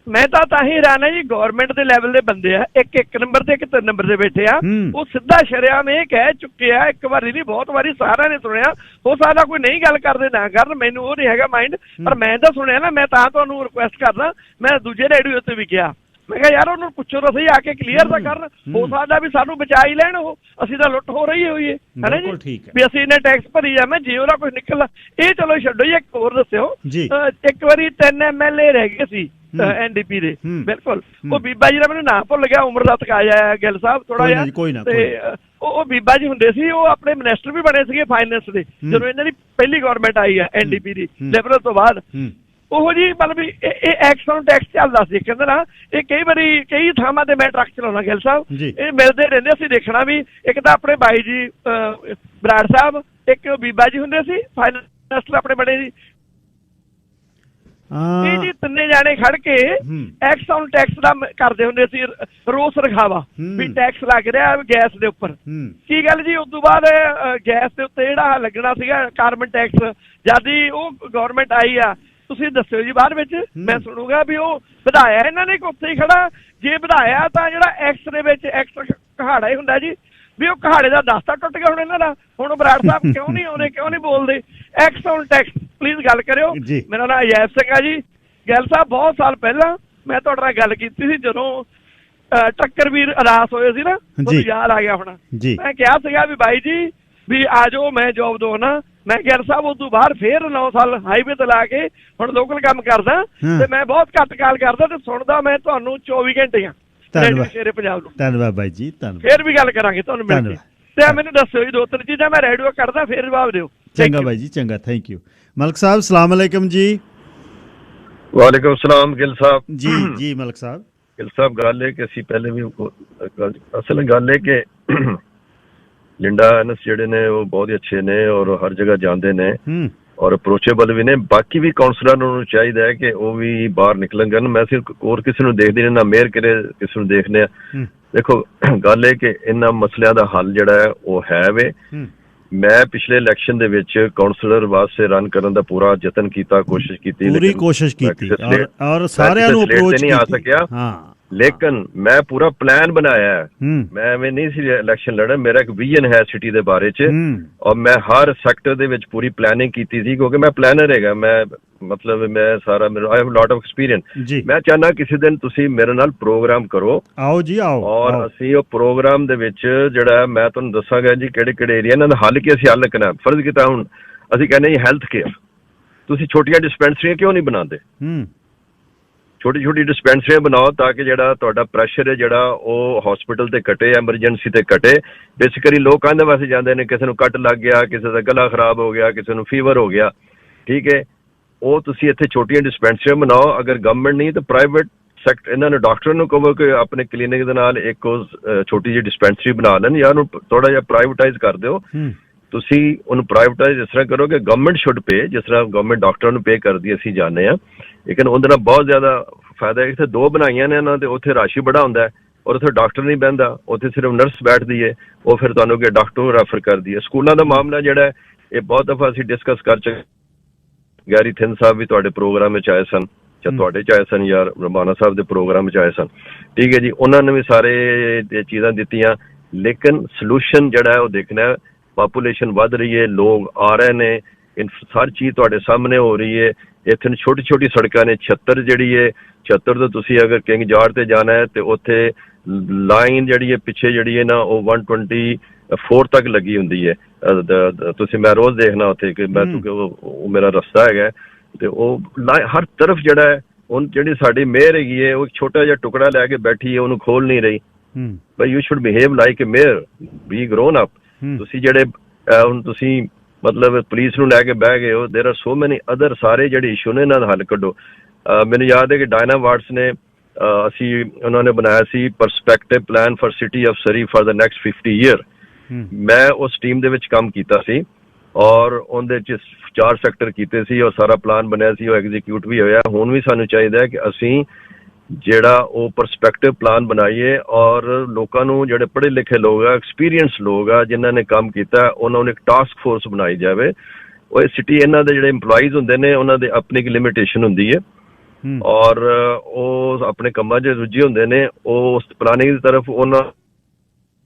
ਮੈਂ ਤਾਂ ਹੀ ਹੈਰਾਨ ਹੈ ਜੀ, ਗੌਰਮੈਂਟ ਦੇ ਲੈਵਲ ਦੇ ਬੰਦੇ ਆ, ਇੱਕ ਨੰਬਰ ਤੇ ਇੱਕ 3 ਨੰਬਰ ਦੇ ਬੈਠੇ ਆ, ਉਹ ਸਿੱਧਾ ਸ਼ਰੇਆਮ ਇਹ ਕਹਿ ਚੁੱਕੇ ਆ, ਇੱਕ ਵਾਰੀ ਨਹੀਂ ਬਹੁਤ ਵਾਰੀ ਸਾਰਿਆਂ ਨੇ ਸੁਣਿਆ। ਹੋ ਸਕਦਾ ਕੋਈ ਨਹੀਂ ਗੱਲ ਕਰਦੇ ਨਾ ਕਰਨ, ਮੈਨੂੰ ਉਹ ਨਹੀਂ ਹੈਗਾ ਮਾਈਂਡ, ਪਰ ਮੈਂ ਤਾਂ ਸੁਣਿਆ ਨਾ। ਮੈਂ ਤਾਂ ਤੁਹਾਨੂੰ ਰਿਕੁਐਸਟ ਕਰਦਾ, ਮੈਂ ਦੂਜੇ ਰੇਡੀਓ ਤੇ ਵੀ ਕਿਹਾ, ਮੈਂ ਕਿਹਾ ਯਾਰ ਉਹਨੂੰ ਪੁੱਛੋ ਤਾਂ ਸਹੀ ਆ ਕੇ, ਕਲੀਅਰ ਤਾਂ ਕਰਨ। ਹੋ ਸਕਦਾ ਵੀ ਸਾਨੂੰ ਬਚਾ ਹੀ ਲੈਣ ਉਹ, ਅਸੀਂ ਤਾਂ ਲੁੱਟ ਹੋ ਰਹੀ ਹੋਈਏ ਹੈ ਨਾ ਜੀ, ਵੀ ਅਸੀਂ ਇਹਨੇ ਟੈਕਸ ਭਰੀ ਜਾਵੇਂ ਜੇ ਉਹਦਾ ਕੁਛ ਨਿਕਲਦਾ। ਇਹ ਚਲੋ ਛੱਡੋ ਜੀ, ਇੱਕ ਹੋਰ ਦੱਸਿਓ, ਇੱਕ ਵਾਰੀ 3 MLA ਰਹਿ ਗਏ ਸੀ NDP ਦੇ, ਬਿਲਕੁਲ। ਉਹ ਬੀਬਾ ਜੀ ਦਾ ਮੈਨੂੰ ਨਾਂ ਭੁੱਲ ਗਿਆ, ਉਮਰ ਦਾ ਤਕਾਇਆ ਗਿੱਲ ਸਾਹਿਬ ਥੋੜਾ ਜਿਹਾ, ਤੇ ਉਹ ਬੀਬਾ ਜੀ ਹੁੰਦੇ ਸੀ, ਉਹ ਆਪਣੇ ਮਿਨਿਸਟਰ ਵੀ ਬਣੇ ਸੀਗੇ ਫਾਈਨੈਂਸ ਦੇ ਜਦੋਂ ਇਹਨਾਂ ਦੀ ਪਹਿਲੀ ਗਵਰਨਮੈਂਟ ਆਈ ਹੈ NDP ਦੀ ਲਿਬਰਲ ਤੋਂ ਬਾਅਦ। ਉਹ ਜੀ ਮਤਲਬ ਇਹ ਐਕਸਾਈਜ਼ ਟੈਕਸ ਚੱਲਦਾ ਸੀ, ਕਹਿੰਦੇ ਨਾ ਇਹ ਕਈ ਵਾਰੀ ਕਈ ਥਾਵਾਂ ਤੇ ਮੈਂ ਟਰੱਕ ਚਲਾਉਣਾ ਗਿੱਲ ਸਾਹਿਬ, ਇਹ ਮਿਲਦੇ ਰਹਿੰਦੇ ਸੀ ਦੇਖਣਾ ਵੀ। ਇੱਕ ਤਾਂ ਆਪਣੇ ਬਾਈ ਜੀ ਬਰਾੜ ਸਾਹਿਬ, ਇੱਕ ਬੀਬਾ ਜੀ ਹੁੰਦੇ ਸੀ ਫਾਈਨੈਂਸ ਮਿਨਿਸਟਰ ਆਪਣੇ ਬਣੇ ਜੀ, ਇਹ ਜੀ ਤਿੰਨੇ ਜਾਣੇ ਖੜ ਕੇ ਐਕਸਾਈਜ਼ ਟੈਕਸ ਦਾ ਕਰਦੇ ਹੁੰਦੇ ਸੀ ਰੋਸ ਰਖਾਵਾ ਵੀ ਟੈਕਸ ਲੱਗ ਰਿਹਾ ਗੈਸ ਦੇ ਉੱਪਰ। ਕੀ ਗੱਲ ਜੀ, ਉਸ ਤੋਂ ਬਾਅਦ ਗੈਸ ਦੇ ਉੱਤੇ ਜਿਹੜਾ ਲੱਗਣਾ ਸੀਗਾ ਕਾਰਬਨ ਟੈਕਸ, ਜਦ ਹੀ ਉਹ ਗਵਰਨਮੈਂਟ ਆਈ ਆ, ਤੁਸੀਂ ਦੱਸਿਓ ਜੀ ਬਾਅਦ ਵਿੱਚ, ਮੈਂ ਸੁਣੂਗਾ ਵੀ ਉਹ ਵਧਾਇਆ ਇਹਨਾਂ ਨੇ ਕਿ ਉੱਥੇ ਹੀ ਖੜਾ। ਜੇ ਵਧਾਇਆ ਤਾਂ ਜਿਹੜਾ ਐਕਸ ਦੇ ਵਿੱਚ ਐਕਸ ਕਹਾੜਾ ਹੀ ਹੁੰਦਾ ਜੀ, ਵੀ ਉਹ ਕਹਾੜੇ ਦਾ ਦਸਤਾ ਟੁੱਟ ਗਿਆ ਹੁਣ ਇਹਨਾਂ ਦਾ। ਹੁਣ ਬਰਾੜ ਸਾਹਿਬ ਕਿਉਂ ਨਹੀਂ ਆਉਂਦੇ, ਕਿਉਂ ਨਹੀਂ ਬੋਲਦੇ? ਐਕਸਾਈਜ਼ ਟੈਕਸ ਪਲੀਜ਼ ਗੱਲ ਕਰਿਓ। ਮੇਰਾ ਨਾਮ ਅਜੈਬ ਸਿੰਘ ਆ ਜੀ। ਗਿੱਲ ਸਾਹਿਬ ਬਹੁਤ ਸਾਲ ਪਹਿਲਾਂ ਮੈਂ ਤੁਹਾਡੇ ਨਾਲ ਗੱਲ ਕੀਤੀ ਸੀ ਜਦੋਂ ਟੱਕਰ ਵੀਰ ਅਦਾਸ ਹੋਏ ਸੀ ਨਾ, ਤੁਹਾਨੂੰ ਯਾਦ ਆ ਗਿਆ ਹੋਣਾ। ਮੈਂ ਕਿਹਾ ਸੀਗਾ ਵੀ ਬਾਈ ਜੀ ਵੀ ਆ ਜਾਓ, ਮੈਂ ਜੋਬ ਦਵਾਉਣਾ। ਮੈਂ ਗਿੱਲ ਸਾਹਿਬ ਉਸ ਤੋਂ ਬਾਅਦ ਫੇਰ 9 ਸਾਲ ਹਾਈਵੇ ਤੇ ਲਾ ਕੇ ਹੁਣ ਲੋਕਲ ਕੰਮ ਕਰਦਾ, ਤੇ ਮੈਂ ਬਹੁਤ ਘੱਟ ਕਾਲ ਕਰਦਾ ਤੇ ਸੁਣਦਾ ਮੈਂ ਤੁਹਾਨੂੰ 24 ਘੰਟੇ ਆ ਸ਼ੇਰੇ ਪੰਜਾਬ ਨੂੰ। ਧੰਨਵਾਦ ਬਾਈ ਜੀ, ਧੰਨਵਾਦ। ਫੇਰ ਵੀ ਗੱਲ ਕਰਾਂਗੇ ਤੁਹਾਨੂੰ ਮਿਲ ਕੇ, ਤੇ ਮੈਨੂੰ ਦੱਸਿਓ ਜੀ 2-3 ਚੀਜ਼ਾਂ ਮੈਂ ਰੇਡੀਓ ਕਰਦਾ, ਫੇਰ ਜਵਾਬ ਦਿਓ। ਚੰਗਾ ਬਾਈ ਜੀ, ਚੰਗਾ, ਥੈਂਕ ਯੂ। ਮਲਕ ਸਾਹਿਬ ਸਲਾਮ ਅਲੈਕਮ ਜੀ। ਵਾਲੇਕੁਮ ਸਲਾਮ ਗਿੱਲ ਸਾਹਿਬ ਜੀ। ਜੀ ਮਲਕ ਸਾਹਿਬ। ਗਿੱਲ ਸਾਹਿਬ ਗੱਲ ਹੈ ਕਿ ਅਸੀਂ ਪਹਿਲੇ ਵੀ ਅਸਲ ਗੱਲ ਹੈ ਕਿ ਲਿੰਡਾ ਐਨਸ ਜਿਹੜੇ ਨੇ ਉਹ ਬਹੁਤ ਹੀ ਅੱਛੇ ਨੇ ਔਰ ਹਰ ਜਗ੍ਹਾ ਜਾਂਦੇ ਨੇ ਔਰ ਅਪਰੋਚੇਬਲ ਵੀ ਨੇ। ਬਾਕੀ ਵੀ ਕਾਉਂਸਲਰਾਂ ਨੂੰ ਚਾਹੀਦਾ ਹੈ ਕਿ ਉਹ ਵੀ ਬਾਹਰ ਨਿਕਲਣ। ਮੈਂ ਸਿਰਫ ਹੋਰ ਕਿਸੇ ਨੂੰ ਦੇਖਦੀ ਨਹੀਂ, ਨਾ ਮੇਅਰ ਕਿਰੇ ਕਿਸੇ ਨੂੰ ਦੇਖਦੇ ਆ। ਦੇਖੋ ਗੱਲ ਇਹ ਕਿ ਇਹਨਾਂ ਮਸਲਿਆਂ ਦਾ ਹੱਲ ਜਿਹੜਾ ਹੈ ਉਹ ਹੈ ਵੇ। ਮੈਂ ਪਿਛਲੇ ਇਲੈਕਸ਼ਨ ਦੇ ਵਿੱਚ ਕਾਉਂਸਲਰ ਵਾਸਤੇ ਰਨ ਕਰਨ ਦਾ ਪੂਰਾ ਯਤਨ ਕੀਤਾ, ਕੋਸ਼ਿਸ਼ ਕੀਤੀ, ਪੂਰੀ ਕੋਸ਼ਿਸ਼ ਕੀਤੀ ਔਰ ਸਾਰਿਆਂ ਨੂੰ ਅਪਰੋਚ ਨਹੀਂ ਆ ਸਕਿਆ। ਲੇਕਿਨ ਮੈਂ ਪੂਰਾ ਪਲਾਨ ਬਣਾਇਆ ਹੈ। ਮੈਂ ਐਵੇਂ ਨਹੀਂ ਸੀ ਇਲੈਕਸ਼ਨ ਲੜਨ, ਮੇਰਾ ਇੱਕ ਵਿਜ਼ਨ ਹੈ ਸਿਟੀ ਦੇ ਬਾਰੇ ਚ, ਔਰ ਮੈਂ ਹਰ ਸੈਕਟਰ ਦੇ ਵਿੱਚ ਪੂਰੀ ਪਲਾਨਿੰਗ ਕੀਤੀ ਸੀ, ਕਿਉਂਕਿ ਮੈਂ ਪਲਾਨਰ ਹੈਗਾ। ਮੈਂ ਮਤਲਬ ਮੈਂ ਸਾਰਾ I have lot of experience. ਮੈਂ ਚਾਹੁੰਦਾ ਕਿਸੇ ਦਿਨ ਤੁਸੀਂ ਮੇਰੇ ਨਾਲ ਪ੍ਰੋਗਰਾਮ ਕਰੋ, ਆਓ ਜੀ ਆਓ, ਔਰ ਅਸੀਂ ਉਹ ਪ੍ਰੋਗਰਾਮ ਦੇ ਵਿੱਚ ਜਿਹੜਾ ਮੈਂ ਤੁਹਾਨੂੰ ਦੱਸਾਂਗਾ ਜੀ ਕਿਹੜੇ ਕਿਹੜੇ ਏਰੀਆ ਇਹਨਾਂ ਦਾ ਹੱਲ ਕੀ ਅਸੀਂ ਹੱਲ ਕਰਨਾ। ਫਰਜ਼ ਕੀਤਾ ਹੁਣ ਅਸੀਂ ਕਹਿੰਦੇ ਜੀ ਹੈਲਥ ਕੇਅਰ, ਤੁਸੀਂ ਛੋਟੀਆਂ ਡਿਸਪੈਂਸਰੀਆਂ ਕਿਉਂ ਨਹੀਂ ਬਣਾਉਂਦੇ? ਛੋਟੀ ਛੋਟੀ ਡਿਸਪੈਂਸਰੀਆਂ ਬਣਾਓ ਤਾਂ ਕਿ ਜਿਹੜਾ ਤੁਹਾਡਾ ਪ੍ਰੈਸ਼ਰ ਹੈ ਜਿਹੜਾ ਉਹ ਹਸਪੀਟਲ ਤੇ ਘਟੇ, ਐਮਰਜੈਂਸੀ ਤੇ ਘਟੇ। ਬੇਸਿਕਲੀ ਲੋਕ ਆਂਦੇ ਵਾਸਤੇ ਜਾਂਦੇ ਨੇ, ਕਿਸੇ ਨੂੰ ਕੱਟ ਲੱਗ ਗਿਆ, ਕਿਸੇ ਦਾ ਗਲਾ ਖਰਾਬ ਹੋ ਗਿਆ, ਕਿਸੇ ਨੂੰ ਫੀਵਰ ਹੋ ਗਿਆ, ਠੀਕ ਹੈ। ਉਹ ਤੁਸੀਂ ਇੱਥੇ ਛੋਟੀਆਂ ਡਿਸਪੈਂਸਰੀਆਂ ਬਣਾਓ। ਅਗਰ ਗਵਰਨਮੈਂਟ ਨਹੀਂ ਤਾਂ ਪ੍ਰਾਈਵੇਟ ਸੈਕਟਰ, ਇਹਨਾਂ ਨੂੰ ਡਾਕਟਰਾਂ ਨੂੰ ਕਹੋ ਕਿ ਆਪਣੇ ਕਲੀਨਿਕ ਦੇ ਨਾਲ ਇੱਕ ਛੋਟੀ ਜਿਹੀ ਡਿਸਪੈਂਸਰੀ ਬਣਾ ਲੈਣ, ਜਾਂ ਉਹਨੂੰ ਥੋੜਾ ਜਿਹਾ ਪ੍ਰਾਈਵੇਟਾਈਜ਼ ਕਰ ਦਿਓ। ਤੁਸੀਂ ਉਹਨੂੰ ਪ੍ਰਾਈਵੇਟਾਈਜ਼ ਇਸ ਤਰ੍ਹਾਂ ਕਰੋ ਕਿ ਗਵਰਨਮੈਂਟ ਸ਼ੁੱਡ ਪੇ, ਜਿਸ ਤਰ੍ਹਾਂ ਗਵਰਨਮੈਂਟ ਡਾਕਟਰਾਂ ਨੂੰ ਪੇ ਕਰਦੀ ਅਸੀਂ ਜਾਣਦੇ ਹਾਂ, ਲੇਕਿਨ ਉਹਦੇ ਨਾਲ ਬਹੁਤ ਜ਼ਿਆਦਾ ਫਾਇਦਾ ਹੈ। ਇੱਥੇ 2 ਬਣਾਈਆਂ ਨੇ ਇਹਨਾਂ ਦੇ, ਉੱਥੇ ਰਸ਼ ਹੀ ਬੜਾ ਹੁੰਦਾ ਹੈ ਔਰ ਉੱਥੇ ਡਾਕਟਰ ਨਹੀਂ ਬਹਿੰਦਾ, ਉੱਥੇ ਸਿਰਫ ਨਰਸ ਬੈਠਦੀ ਹੈ, ਉਹ ਫਿਰ ਤੁਹਾਨੂੰ ਕਿ ਡਾਕਟਰ ਨੂੰ ਰੈਫਰ ਕਰਦੀ ਹੈ। ਸਕੂਲਾਂ ਦਾ ਮਾਮਲਾ ਜਿਹੜਾ ਹੈ ਇਹ ਬਹੁਤ ਦਫਾ ਅਸੀਂ ਡਿਸਕਸ ਕਰ ਚੁੱਕੇ। ਗੈਰੀ ਥਿੰਨ ਸਾਹਿਬ ਵੀ ਤੁਹਾਡੇ ਪ੍ਰੋਗਰਾਮ ਵਿੱਚ ਆਏ ਸਨ, ਜਾਂ ਤੁਹਾਡੇ ਚ ਆਏ ਸਨ, ਜਾਂ ਰਮਾਨਾ ਸਾਹਿਬ ਦੇ ਪ੍ਰੋਗਰਾਮ ਵਿੱਚ ਆਏ ਸਨ, ਠੀਕ ਹੈ ਜੀ। ਉਹਨਾਂ ਨੇ ਵੀ ਸਾਰੇ ਚੀਜ਼ਾਂ ਦਿੱਤੀਆਂ, ਲੇਕਿਨ ਸੋਲੂਸ਼ਨ ਜਿਹੜਾ ਹੈ ਉਹ ਦੇਖਣਾ। ਪਾਪੂਲੇਸ਼ਨ ਵੱਧ ਰਹੀ ਹੈ, ਲੋਕ ਆ ਰਹੇ ਨੇ, ਹਰ ਚੀਜ਼ ਤੁਹਾਡੇ ਸਾਹਮਣੇ ਹੋ ਰਹੀ ਹੈ। ਇੱਥੇ ਛੋਟੀ ਛੋਟੀ ਸੜਕਾਂ ਨੇ, 76 ਜਿਹੜੀ ਹੈ, 76 ਤੋਂ ਤੁਸੀਂ ਅਗਰ ਕਿੰਗ ਜਾਰਜ ਤੇ ਜਾਣਾ ਹੈ ਤੇ ਉੱਥੇ ਲਾਈਨ ਜਿਹੜੀ ਹੈ ਪਿੱਛੇ ਜਿਹੜੀ ਹੈ ਨਾ ਉਹ 124 ਤੱਕ ਲੱਗੀ ਹੁੰਦੀ ਹੈ। ਤੁਸੀਂ ਮੈਂ ਰੋਜ਼ ਦੇਖਣਾ ਉੱਥੇ ਕਿ ਮੈਂ ਕਿਉਂਕਿ ਉਹ ਮੇਰਾ ਰਸਤਾ ਹੈਗਾ, ਤੇ ਉਹ ਹਰ ਤਰਫ ਜਿਹੜਾ ਹੈ ਹੁਣ ਜਿਹੜੀ ਸਾਡੀ ਮੇਅਰ ਹੈਗੀ ਹੈ ਉਹ ਛੋਟਾ ਜਿਹਾ ਟੁਕੜਾ ਲੈ ਕੇ ਬੈਠੀ ਹੈ, ਉਹਨੂੰ ਖੋਲ ਨਹੀਂ ਰਹੀ। ਬਈ you should behave like A mayor, B grown up. ਤੁਸੀਂ ਜਿਹੜੇ ਹੁਣ ਤੁਸੀਂ ਮਤਲਬ ਪੁਲਿਸ ਨੂੰ ਲੈ ਕੇ ਬਹਿ ਗਏ ਹੋ, ਦੇਰ ਆਰ ਸੋ ਮੈਨੀ ਅਦਰ ਸਾਰੇ ਜਿਹੜੇ ਇਸ਼ੂ ਨੇ ਇਹਨਾਂ ਦਾ ਹੱਲ ਕੱਢੋ। ਮੈਨੂੰ ਯਾਦ ਹੈ ਕਿ ਡਾਇਨਾ ਵਾਰਡਸ ਨੇ ਅਸੀਂ ਉਹਨਾਂ ਨੇ ਬਣਾਇਆ ਸੀ perspective plan for city of Surrey for the next 50 year. ਮੈਂ ਉਸ ਟੀਮ ਦੇ ਵਿੱਚ ਕੰਮ ਕੀਤਾ ਸੀ ਔਰ ਉਹਦੇ 'ਚ 4 ਸੈਕਟਰ ਕੀਤੇ ਸੀ ਔਰ ਸਾਰਾ ਪਲਾਨ ਬਣਿਆ ਸੀ, ਉਹ ਐਗਜ਼ੀਕਿਊਟ ਵੀ ਹੋਇਆ। ਹੁਣ ਵੀ ਸਾਨੂੰ ਚਾਹੀਦਾ ਹੈ ਕਿ ਅਸੀਂ ਜਿਹੜਾ ਉਹ ਪਰਸਪੈਕਟਿਵ ਪਲਾਨ ਬਣਾਈਏ ਔਰ ਲੋਕਾਂ ਨੂੰ, ਜਿਹੜੇ ਪੜ੍ਹੇ ਲਿਖੇ ਲੋਕ ਆ, ਐਕਸਪੀਰੀਅੰਸ ਲੋਕ ਆ, ਜਿਨ੍ਹਾਂ ਨੇ ਕੰਮ ਕੀਤਾ, ਉਹਨਾਂ ਨੂੰ ਇੱਕ ਟਾਸਕ ਫੋਰਸ ਬਣਾਈ ਜਾਵੇ। ਉਹ ਸਿਟੀ ਇਹਨਾਂ ਦੇ ਜਿਹੜੇ ਇੰਪਲਾਈਜ਼ ਹੁੰਦੇ ਨੇ ਉਹਨਾਂ ਦੇ ਆਪਣੀ ਇੱਕ ਲਿਮਿਟੇਸ਼ਨ ਹੁੰਦੀ ਹੈ ਔਰ ਉਹ ਆਪਣੇ ਕੰਮਾਂ 'ਚ ਰੁੱਝੇ ਹੁੰਦੇ ਨੇ, ਉਹ ਉਸ ਪਲਾਨਿੰਗ ਦੀ ਤਰਫ ਉਹਨਾਂ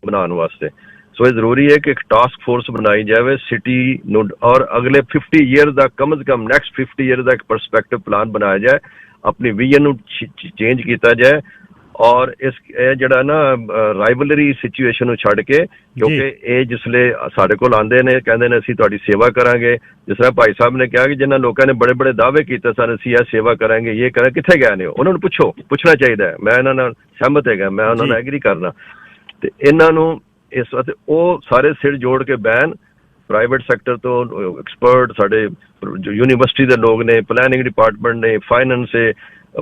ਬਣਾਉਣ ਵਾਸਤੇ। ਸੋ ਇਹ ਜ਼ਰੂਰੀ ਹੈ ਕਿ ਇੱਕ ਟਾਸਕ ਫੋਰਸ ਬਣਾਈ ਜਾਵੇ ਸਿਟੀ ਨੂੰ ਔਰ ਅਗਲੇ 50 ਈਅਰ ਦਾ ਕਮ ਸੇ ਕਮ ਨੈਕਸਟ 50 ਈਅਰ ਦਾ ਇੱਕ ਪਰਸਪੈਕਟਿਵ ਪਲਾਨ ਬਣਾਇਆ ਜਾਏ, ਆਪਣੀ ਵਿਜ਼ਨ ਨੂੰ ਚੇਂਜ ਕੀਤਾ ਜਾਏ ਔਰ ਇਹ ਜਿਹੜਾ ਨਾ ਰਾਈਵਲਰੀ ਸਿਚੁਏਸ਼ਨ ਨੂੰ ਛੱਡ ਕੇ, ਕਿਉਂਕਿ ਇਹ ਜਿਸਲੇ ਸਾਡੇ ਕੋਲ ਆਉਂਦੇ ਨੇ ਕਹਿੰਦੇ ਨੇ ਅਸੀਂ ਤੁਹਾਡੀ ਸੇਵਾ ਕਰਾਂਗੇ, ਜਿਸ ਤਰ੍ਹਾਂ ਭਾਈ ਸਾਹਿਬ ਨੇ ਕਿਹਾ ਕਿ ਜਿਨ੍ਹਾਂ ਲੋਕਾਂ ਨੇ ਬੜੇ ਬੜੇ ਦਾਅਵੇ ਕੀਤੇ ਸਨ ਅਸੀਂ ਇਹ ਸੇਵਾ ਕਰਾਂਗੇ, ਇਹ ਕਰਾਂਗੇ, ਕਿੱਥੇ ਗਏ ਨੇ? ਉਹਨਾਂ ਨੂੰ ਪੁੱਛਣਾ ਚਾਹੀਦਾ ਹੈ। ਮੈਂ ਇਹਨਾਂ ਨਾਲ ਸਹਿਮਤ ਹੈਗਾ, ਮੈਂ ਉਹਨਾਂ ਨਾਲ ਐਗਰੀ ਕਰਨਾ। ਤੇ ਇਹਨਾਂ ਨੂੰ ਇਸ ਵਾਸਤੇ ਉਹ ਸਾਰੇ ਸਿਰ ਜੋੜ ਕੇ ਬਹਿਣ, ਪ੍ਰਾਈਵੇਟ ਸੈਕਟਰ ਤੋਂ ਐਕਸਪਰਟ, ਸਾਡੇ ਯੂਨੀਵਰਸਿਟੀ ਦੇ ਲੋਕ ਨੇ, ਪਲੈਨਿੰਗ ਡਿਪਾਰਟਮੈਂਟ ਨੇ, ਫਾਈਨੈਂਸ ਹੈ,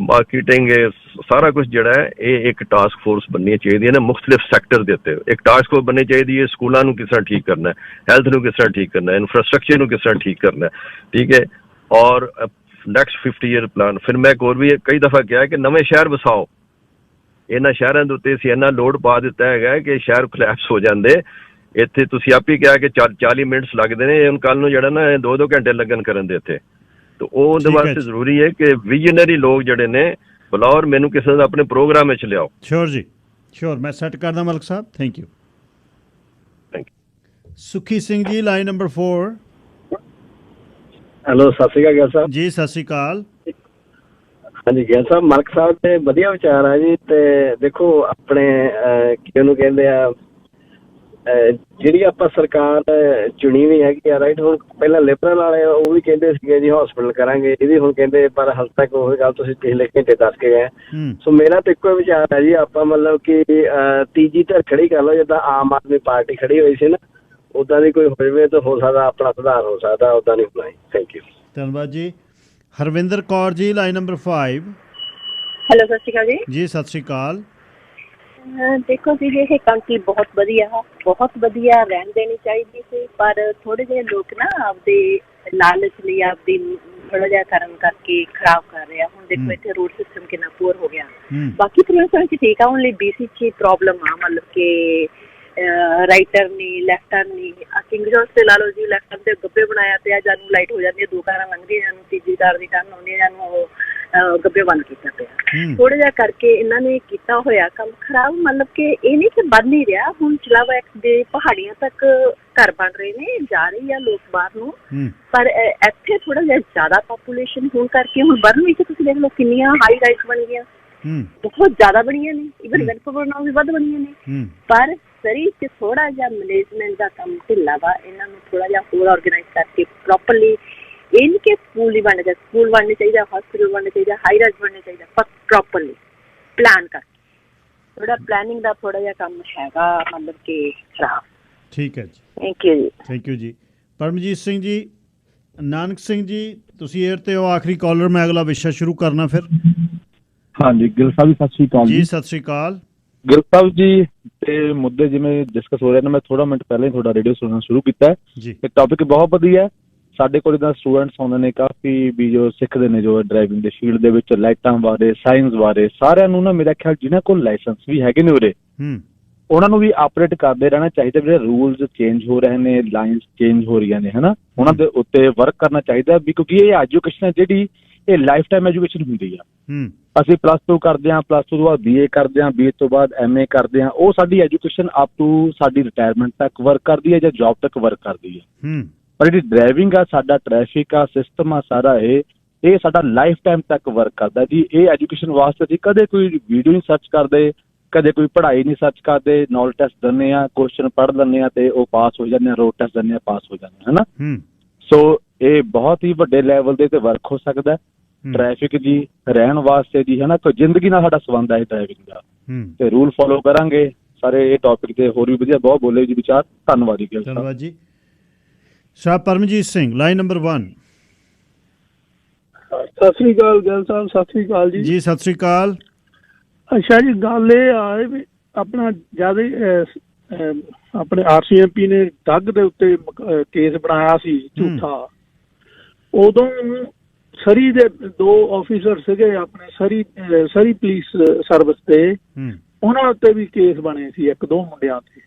ਮਾਰਕੀਟਿੰਗ ਹੈ, ਸਾਰਾ ਕੁਛ ਜਿਹੜਾ ਹੈ ਇਹ ਇੱਕ ਟਾਸਕ ਫੋਰਸ ਬਣਨੀ ਚਾਹੀਦੀ ਹੈ ਨਾ, ਮੁਖਤਲਿਫ ਸੈਕਟਰ ਦੇ ਉੱਤੇ ਇੱਕ ਟਾਸਕ ਫੋਰਸ ਬਣਨੀ ਚਾਹੀਦੀ ਹੈ। ਸਕੂਲਾਂ ਨੂੰ ਕਿਸ ਤਰ੍ਹਾਂ ਠੀਕ ਕਰਨਾ ਹੈ, ਹੈਲਥ ਨੂੰ ਕਿਸ ਤਰ੍ਹਾਂ ਠੀਕ ਕਰਨਾ ਹੈ, ਇਨਫਰਾਸਟਰਕਚਰ ਨੂੰ ਕਿਸ ਤਰ੍ਹਾਂ ਠੀਕ ਕਰਨਾ ਹੈ, ਠੀਕ ਹੈ। ਔਰ ਨੈਕਸਟ 50 ਈਅਰ ਪਲਾਨ। ਫਿਰ ਮੈਂ ਇੱਕ ਹੋਰ ਵੀ ਕਈ ਦਫਾ ਕਿਹਾ ਕਿ ਨਵੇਂ ਸ਼ਹਿਰ ਵਸਾਓ। ਇਹਨਾਂ ਸ਼ਹਿਰਾਂ ਦੇ ਉੱਤੇ ਅਸੀਂ ਇੰਨਾ ਲੋਡ ਪਾ ਦਿੱਤਾ ਹੈਗਾ ਕਿ ਸ਼ਹਿਰ ਕੋਲੈਪਸ ਹੋ ਜਾਂਦੇ। ਇੱਥੇ ਤੁਸੀਂ ਆਪ ਹੀ ਕਿਹਾ ਕਿ 40 ਮਿੰਟਸ ਲੱਗਦੇ ਨੇ, ਹੁਣ ਕੱਲ ਨੂੰ ਜਿਹੜਾ ਨਾ 2-2 ਘੰਟੇ ਲੱਗਣ ਕਰਨ ਦੇ ਇੱਥੇ। ਤੇ ਉਹਦੇ ਵਾਸਤੇ ਜ਼ਰੂਰੀ ਹੈ ਕਿ ਵਿਜ਼ਨਰੀ ਲੋਕ ਜਿਹੜੇ ਨੇ ਬੁਲਾਓ, ਮੈਨੂੰ ਕਿਸੇ ਦਾ ਆਪਣੇ ਪ੍ਰੋਗਰਾਮ ਵਿੱਚ ਲਿਆਓ। ਸ਼ੋਰ ਜੀ, ਸ਼ੋਰ, ਮੈਂ ਸੈੱਟ ਕਰਦਾ ਮਲਕ ਸਾਹਿਬ। Thank you. ਸੁਖੀ Singh ji, line number 4। Hello, ਸਤਿ ਸ਼੍ਰੀ ਅਕਾਲ ਗਿੱਲ ਸਾਹਿਬ ਜੀ। ਸਤਿ ਸ਼੍ਰੀ ਅਕਾਲ। ਹਾਂਜੀ ਗਿੱਲ ਸਾਹਿਬ, ਮਲਕ ਸਾਹਿਬ ਦੇ ਵਧੀਆ ਵਿਚਾਰ ਆ ਜੀ। ਤੇ ਦੇਖੋ ਆਪਣੇ ਕੀ ਉਹਨੂੰ ਕਹਿੰਦੇ ਆ, ਜਿਹੜੀ ਆਪਾਂ ਸਰਕਾਰ ਚੁਣੀ ਵੀ ਹੈਗੀ ਆ, ਰਾਈਟ। ਹੁਣ ਪਹਿਲਾਂ ਲਿਬਰਲ ਵਾਲੇ ਉਹ ਵੀ ਕਹਿੰਦੇ ਸੀਗੇ ਜੀ ਹਸਪੀਟਲ ਕਰਾਂਗੇ, ਇਹ ਵੀ ਹੁਣ ਕਹਿੰਦੇ, ਪਰ ਹਾਲੇ ਤੱਕ ਉਹ ਗੱਲ ਤੁਸੀਂ ਪਿਛਲੇ ਘੰਟੇ ਦੱਸ ਕੇ ਗਏ। ਸੋ ਮੇਰਾ ਤਾਂ ਇੱਕੋ ਵਿਚਾਰ ਹੈ ਜੀ, ਆਪਾਂ ਮਤਲਬ ਕਿ ਤੀਜੀ ਧਿਰ ਖੜੀ ਕਰ ਲਓ, ਜਿੱਦਾਂ ਆਮ ਆਦਮੀ ਪਾਰਟੀ ਖੜੀ ਹੋਈ ਸੀ ਨਾ, ਉੱਦਾਂ ਦੀ ਕੋਈ ਹੋ ਜਾਵੇ ਤਾਂ ਹੋ ਸਕਦਾ ਆਪਣਾ ਸੁਧਾਰ ਹੋ ਸਕਦਾ, ਉੱਦਾਂ ਨਹੀਂ ਹੋਣਾ। Thank you. ਧੰਨਵਾਦ ਜੀ। Harvinder Kaur ji, line number 5। Hello, ਸਤਿ ਸ਼੍ਰੀ ਅਕਾਲ ਜੀ। ਜੀ ਸਤਿ ਸ਼੍ਰੀ ਅਕਾਲ। ਦੇਖੋ ਜੀ, ਇਹ ਕੰਟਰੀ ਬਹੁਤ ਵਧੀਆ ਰਹਿਣ ਦੇਣੀ ਚਾਹੀਦੀ ਸੀ, ਪਰ ਥੋੜੇ ਜਿਹੇ ਲੋਕ ਨਾ ਆਪਦੇ ਲਾਲਚ ਲਈ ਆਪਦੀ ਥੋੜਾ ਜਿਹਾ ਕਰਨ ਕਰਕੇ ਖਰਾਬ ਕਰ ਰਿਹਾ। ਹੁਣ ਦੇਖੋ ਇੱਥੇ ਰੋਡ ਸਿਸਟਮ ਕਿੰਨਾ ਪੂਰ ਹੋ ਗਿਆ। ਬਾਕੀ ਪ੍ਰੋਫੈਸਰ ਚ ਠੀਕ ਆ, ਓਨਲੀ BC ਚ ਪ੍ਰੋਬਲਮ ਆ, ਮਤਲਬ ਕਿ ਰਾਈਟਰ ਨਹੀਂ, ਲੈਫਟਰ ਨਹੀਂ। ਕਿੰਗ ਜੋਰਜ ਤੇ ਲਾ ਲਓ ਜੀ, ਲੈਫਟਰ ਦੇ ਗੱਬੇ ਬਣਾਇਆ ਪਿਆ, ਜਾਨੂੰ ਲਾਈਟ ਹੋ ਜਾਂਦੀ ਹੈ, 2 ਕਾਰਾਂ ਲੰਘਦੀਆਂ, ਜਾਨੂੰ ਤੀਜੀ ਕਾਰ ਦੀ ਟਰਨ ਆਉਂਦੀ ਹੈ, ਜਾਨੂੰ ਉਹ ਗੱਬੇ ਬੰਦ ਕੀਤਾ ਪਿਆ। ਥੋੜਾ ਜਿਹਾ ਕਰਕੇ ਇਹਨਾਂ ਨੇ ਕੀਤਾ ਹੋਇਆ ਕੰਮ ਖਰਾਬ। ਮਤਲਬ ਕਿ ਇਹ ਨਹੀਂ ਕਿ ਬਣ ਨਹੀਂ ਰਿਹਾ, ਹੁਣ ਚਲਾਵਾ ਦੇ ਪਹਾੜੀਆਂ ਤੱਕ ਘਰ ਬਣ ਰਹੇ ਨੇ, ਜਾ ਰਹੀ ਆ ਲੋਕ ਬਾਹਰ ਨੂੰ, ਪਰ ਇੱਥੇ ਥੋੜਾ ਜਿਹਾ ਜ਼ਿਆਦਾ ਪਾਪੂਲੇਸ਼ਨ ਹੋਣ ਕਰਕੇ ਹੁਣ ਬਰਨ ਵਿੱਚ ਤੁਸੀਂ ਦੇਖ ਲਓ ਕਿੰਨੀਆਂ ਹਾਈ ਰਾਈਜ਼ ਬਣ ਗਈਆਂ, ਬਹੁਤ ਜ਼ਿਆਦਾ ਬਣੀਆਂ ਨੇ, ਈਵਨ ਵੈਨਕੂਵਰ ਨਾਲੋਂ ਵੀ ਵੱਧ ਬਣੀਆਂ ਨੇ। ਪਰ ਸਰੀ ਚ ਥੋੜਾ ਜਿਹਾ ਮੈਨੇਜਮੈਂਟ ਦਾ ਕੰਮ ਢਿੱਲਾ ਵਾ। ਇਹਨਾਂ ਨੂੰ ਥੋੜਾ ਜਿਹਾ ਹੋਰ ਆਰਗੇਨਾਈਜ਼ ਕਰਕੇ ਪ੍ਰੋਪਰਲੀ, ਇਹ ਨਹੀਂ ਕਿ ਸਕੂਲ ਹੀ ਬਣਨਾ ਚਾਹੀਦਾ, ਸਕੂਲ ਬਣਨਾ ਚਾਹੀਦਾ, ਹਸਪੀਟਲ ਬਣਨਾ ਚਾਹੀਦਾ, ਹਾਈ ਰਾਈਜ਼ ਬਣਨਾ ਚਾਹੀਦਾ, ਪਰ ਪ੍ਰੋਪਰਲੀ ਪਲਾਨ ਕਰਕੇ। ਥੋੜਾ ਪਲੈਨਿੰਗ ਦਾ ਥੋੜਾ ਜਿਹਾ ਕੰਮ ਹੈਗਾ, ਮਤਲਬ ਕਿ ਖਰਾਬ। ਠੀਕ ਹੈ ਜੀ, ਥੈਂਕ ਯੂ ਜੀ। ਥੈਂਕ ਯੂ ਜੀ। ਪਰਮਜੀਤ ਸਿੰਘ ਜੀ, ਨਾਨਕ ਸਿੰਘ ਜੀ, ਤੁਸੀਂ ਏਅਰ ਤੇ ਹੋ, ਆਖਰੀ ਕਾਲਰ। ਮੈਂ ਅਗਲਾ ਵਿਸ਼ਾ ਸ਼ੁਰੂ ਕਰਨਾ ਫਿਰ। ਹਾਂਜੀ ਗਿੱਲ ਸਾਹਿਬ ਜੀ, ਸਤਿ ਸ਼੍ਰੀ ਅਕਾਲ ਜੀ। ਸਤਿ ਸ਼੍ਰੀ ਅਕਾਲ ਗਿੱਲ ਸਾਹਿਬ ਜੀ। ਤੇ ਮੁੱਦੇ ਜਿਵੇਂ ਡਿਸਕਸ ਹੋ ਰਹੇ ਨੇ, ਮੈਂ ਥੋੜਾ ਮਿੰਟ ਪਹਿਲਾਂ ਹੀ ਤੁਹਾਡਾ ਰੇਡੀਓ ਸੁਣਨਾ ਸ਼ੁਰੂ ਕੀਤਾ ਜੀ। ਇਹ ਟੌਪਿਕ ਬਹੁਤ ਵਧੀਆ। ਸਾਡੇ ਕੋਲ ਇੱਦਾਂ ਸਟੂਡੈਂਟਸ ਆਉਂਦੇ ਨੇ ਕਾਫੀ ਵੀ ਜੋ ਸਿੱਖਦੇ ਨੇ, ਜੋ ਡਰਾਈਵਿੰਗ ਦੇ ਫੀਲਡ ਦੇ ਵਿੱਚ, ਲਾਈਟਾਂ ਬਾਰੇ, ਸਾਇੰਸ ਬਾਰੇ। ਸਾਰਿਆਂ ਨੂੰ ਨਾ ਮੇਰਾ ਖਿਆਲ ਜਿਹਨਾਂ ਕੋਲ ਲਾਇਸੈਂਸ ਵੀ ਹੈਗੇ ਨੇ ਉਰੇ, ਉਹਨਾਂ ਨੂੰ ਵੀ ਆਪਰੇਟ ਕਰਦੇ ਰਹਿਣਾ ਚਾਹੀਦਾ। ਜਿਹੜੇ ਰੂਲਸ ਚੇਂਜ ਹੋ ਰਹੇ ਨੇ, ਲਾਈਨਸ ਚੇਂਜ ਹੋ ਰਹੀਆਂ ਨੇ, ਹਨਾ, ਉਹਨਾਂ ਦੇ ਉੱਤੇ ਵਰਕ ਕਰਨਾ ਚਾਹੀਦਾ ਵੀ, ਕਿਉਂਕਿ ਇਹ ਐਜੂਕੇਸ਼ਨ ਹੈ ਜਿਹੜੀ ਇਹ ਲਾਈਫ ਟਾਈਮ ਐਜੂਕੇਸ਼ਨ ਹੁੰਦੀ ਆ। ਅਸੀਂ +2 ਕਰਦੇ ਹਾਂ, +2 ਤੋਂ ਬਾਅਦ BA ਕਰਦੇ ਹਾਂ, BA ਤੋਂ ਬਾਅਦ MA ਕਰਦੇ ਹਾਂ। ਉਹ ਸਾਡੀ ਐਜੂਕੇਸ਼ਨ ਅਪ ਟੂ ਸਾਡੀ ਰਿਟਾਇਰਮੈਂਟ ਤੱਕ ਵਰਕ ਕਰਦੀ ਹੈ ਜਾਂ ਜੌਬ ਤੱਕ ਵਰਕ ਕਰਦੀ ਹੈ। ਪਰ ਜਿਹੜੀ ਡਰਾਈਵਿੰਗ ਆ, ਸਾਡਾ ਟ੍ਰੈਫਿਕ ਆ, ਸਿਸਟਮ ਆ, ਸਾਰਾ ਇਹ ਸਾਡਾ ਲਾਈਫ ਟਾਈਮ ਤੱਕ ਵਰਕ ਕਰਦਾ ਜੀ। ਇਹ ਐਜੂਕੇਸ਼ਨ ਵਾਸਤੇ ਅਸੀਂ ਕਦੇ ਕੋਈ ਵੀਡੀਓ ਨਹੀਂ ਸਰਚ ਕਰਦੇ, ਕਦੇ ਕੋਈ ਪੜ੍ਹਾਈ ਨਹੀਂ ਸਰਚ ਕਰਦੇ। ਨੌਲੇਜ ਟੈਸਟ ਦਿੰਦੇ ਆ, ਕੁਐਸਚਨ ਪੜ੍ਹ ਲੈਂਦੇ ਆ ਤੇ ਉਹ ਪਾਸ ਹੋ ਜਾਂਦੇ ਆ, ਰੋਡ ਟੈਸਟ ਦਿੰਦੇ ਆ, ਪਾਸ ਹੋ ਜਾਂਦੇ ਆ, ਹਨਾ। ਸੋ ਇਹ ਬਹੁਤ ਹੀ ਵੱਡੇ ਲੈਵਲ ਦੇ ਤੇ ਵਰਕ ਹੋ ਸਕਦਾ। ਟ੍ਰੈਫਿਕ ਜੀ, ਰਹਿਣ ਵਾਸਤੇ ਜੀ, ਹੈ ਨਾ, ਕੋਈ ਜ਼ਿੰਦਗੀ ਨਾਲ ਸਾਡਾ ਸੰਬੰਧ ਹੈ ਡਰਾਈਵਿੰਗ ਦਾ, ਤੇ ਰੂਲ ਫੋਲੋ ਕਰਾਂਗੇ ਸਾਰੇ। ਇਹ ਟੌਪਿਕ ਤੇ ਹੋਰ ਵੀ ਵਧੀਆ ਬਹੁਤ ਬੋਲੇ ਜੀ ਵਿਚਾਰ। ਧੰਨਵਾਦ ਜੀ। ਧੰਨਵਾਦ ਜੀ। ਸ਼ਾਹ ਪਰਮਜੀਤ ਸਿੰਘ, ਲਾਈਨ ਨੰਬਰ 1। ਸਤਿ ਸ੍ਰੀ ਅਕਾਲ ਗਿੱਲ ਸਾਹਿਬ। ਸਤਿ ਸ੍ਰੀ ਅਕਾਲ ਜੀ। ਜੀ ਸਤਿ ਸ੍ਰੀ ਅਕਾਲ। ਅੱਛਾ ਜੀ, ਗੱਲ ਇਹ ਆ ਵੀ ਆਪਣਾ ਜਿਆਦਾ ਆਪਣੇ RCMP ਨੇ ਡੱਗ ਦੇ ਉੱਤੇ ਕੇਸ ਬਣਾਇਆ ਸੀ ਝੂਠਾ। ਉਦੋਂ ਸਰੀ ਦੇ 2 ਆਫੀਸਰ ਸੀਗੇ ਆਪਣੇ ਸਰੀ ਪੁਲਿਸ ਸਰਵਿਸ ਦੇ, ਉਹਨਾਂ ਉੱਤੇ ਵੀ ਕੇਸ ਬਣੇ ਸੀ 1-2 ਮੁੰਡਿਆਂ ਤੇ।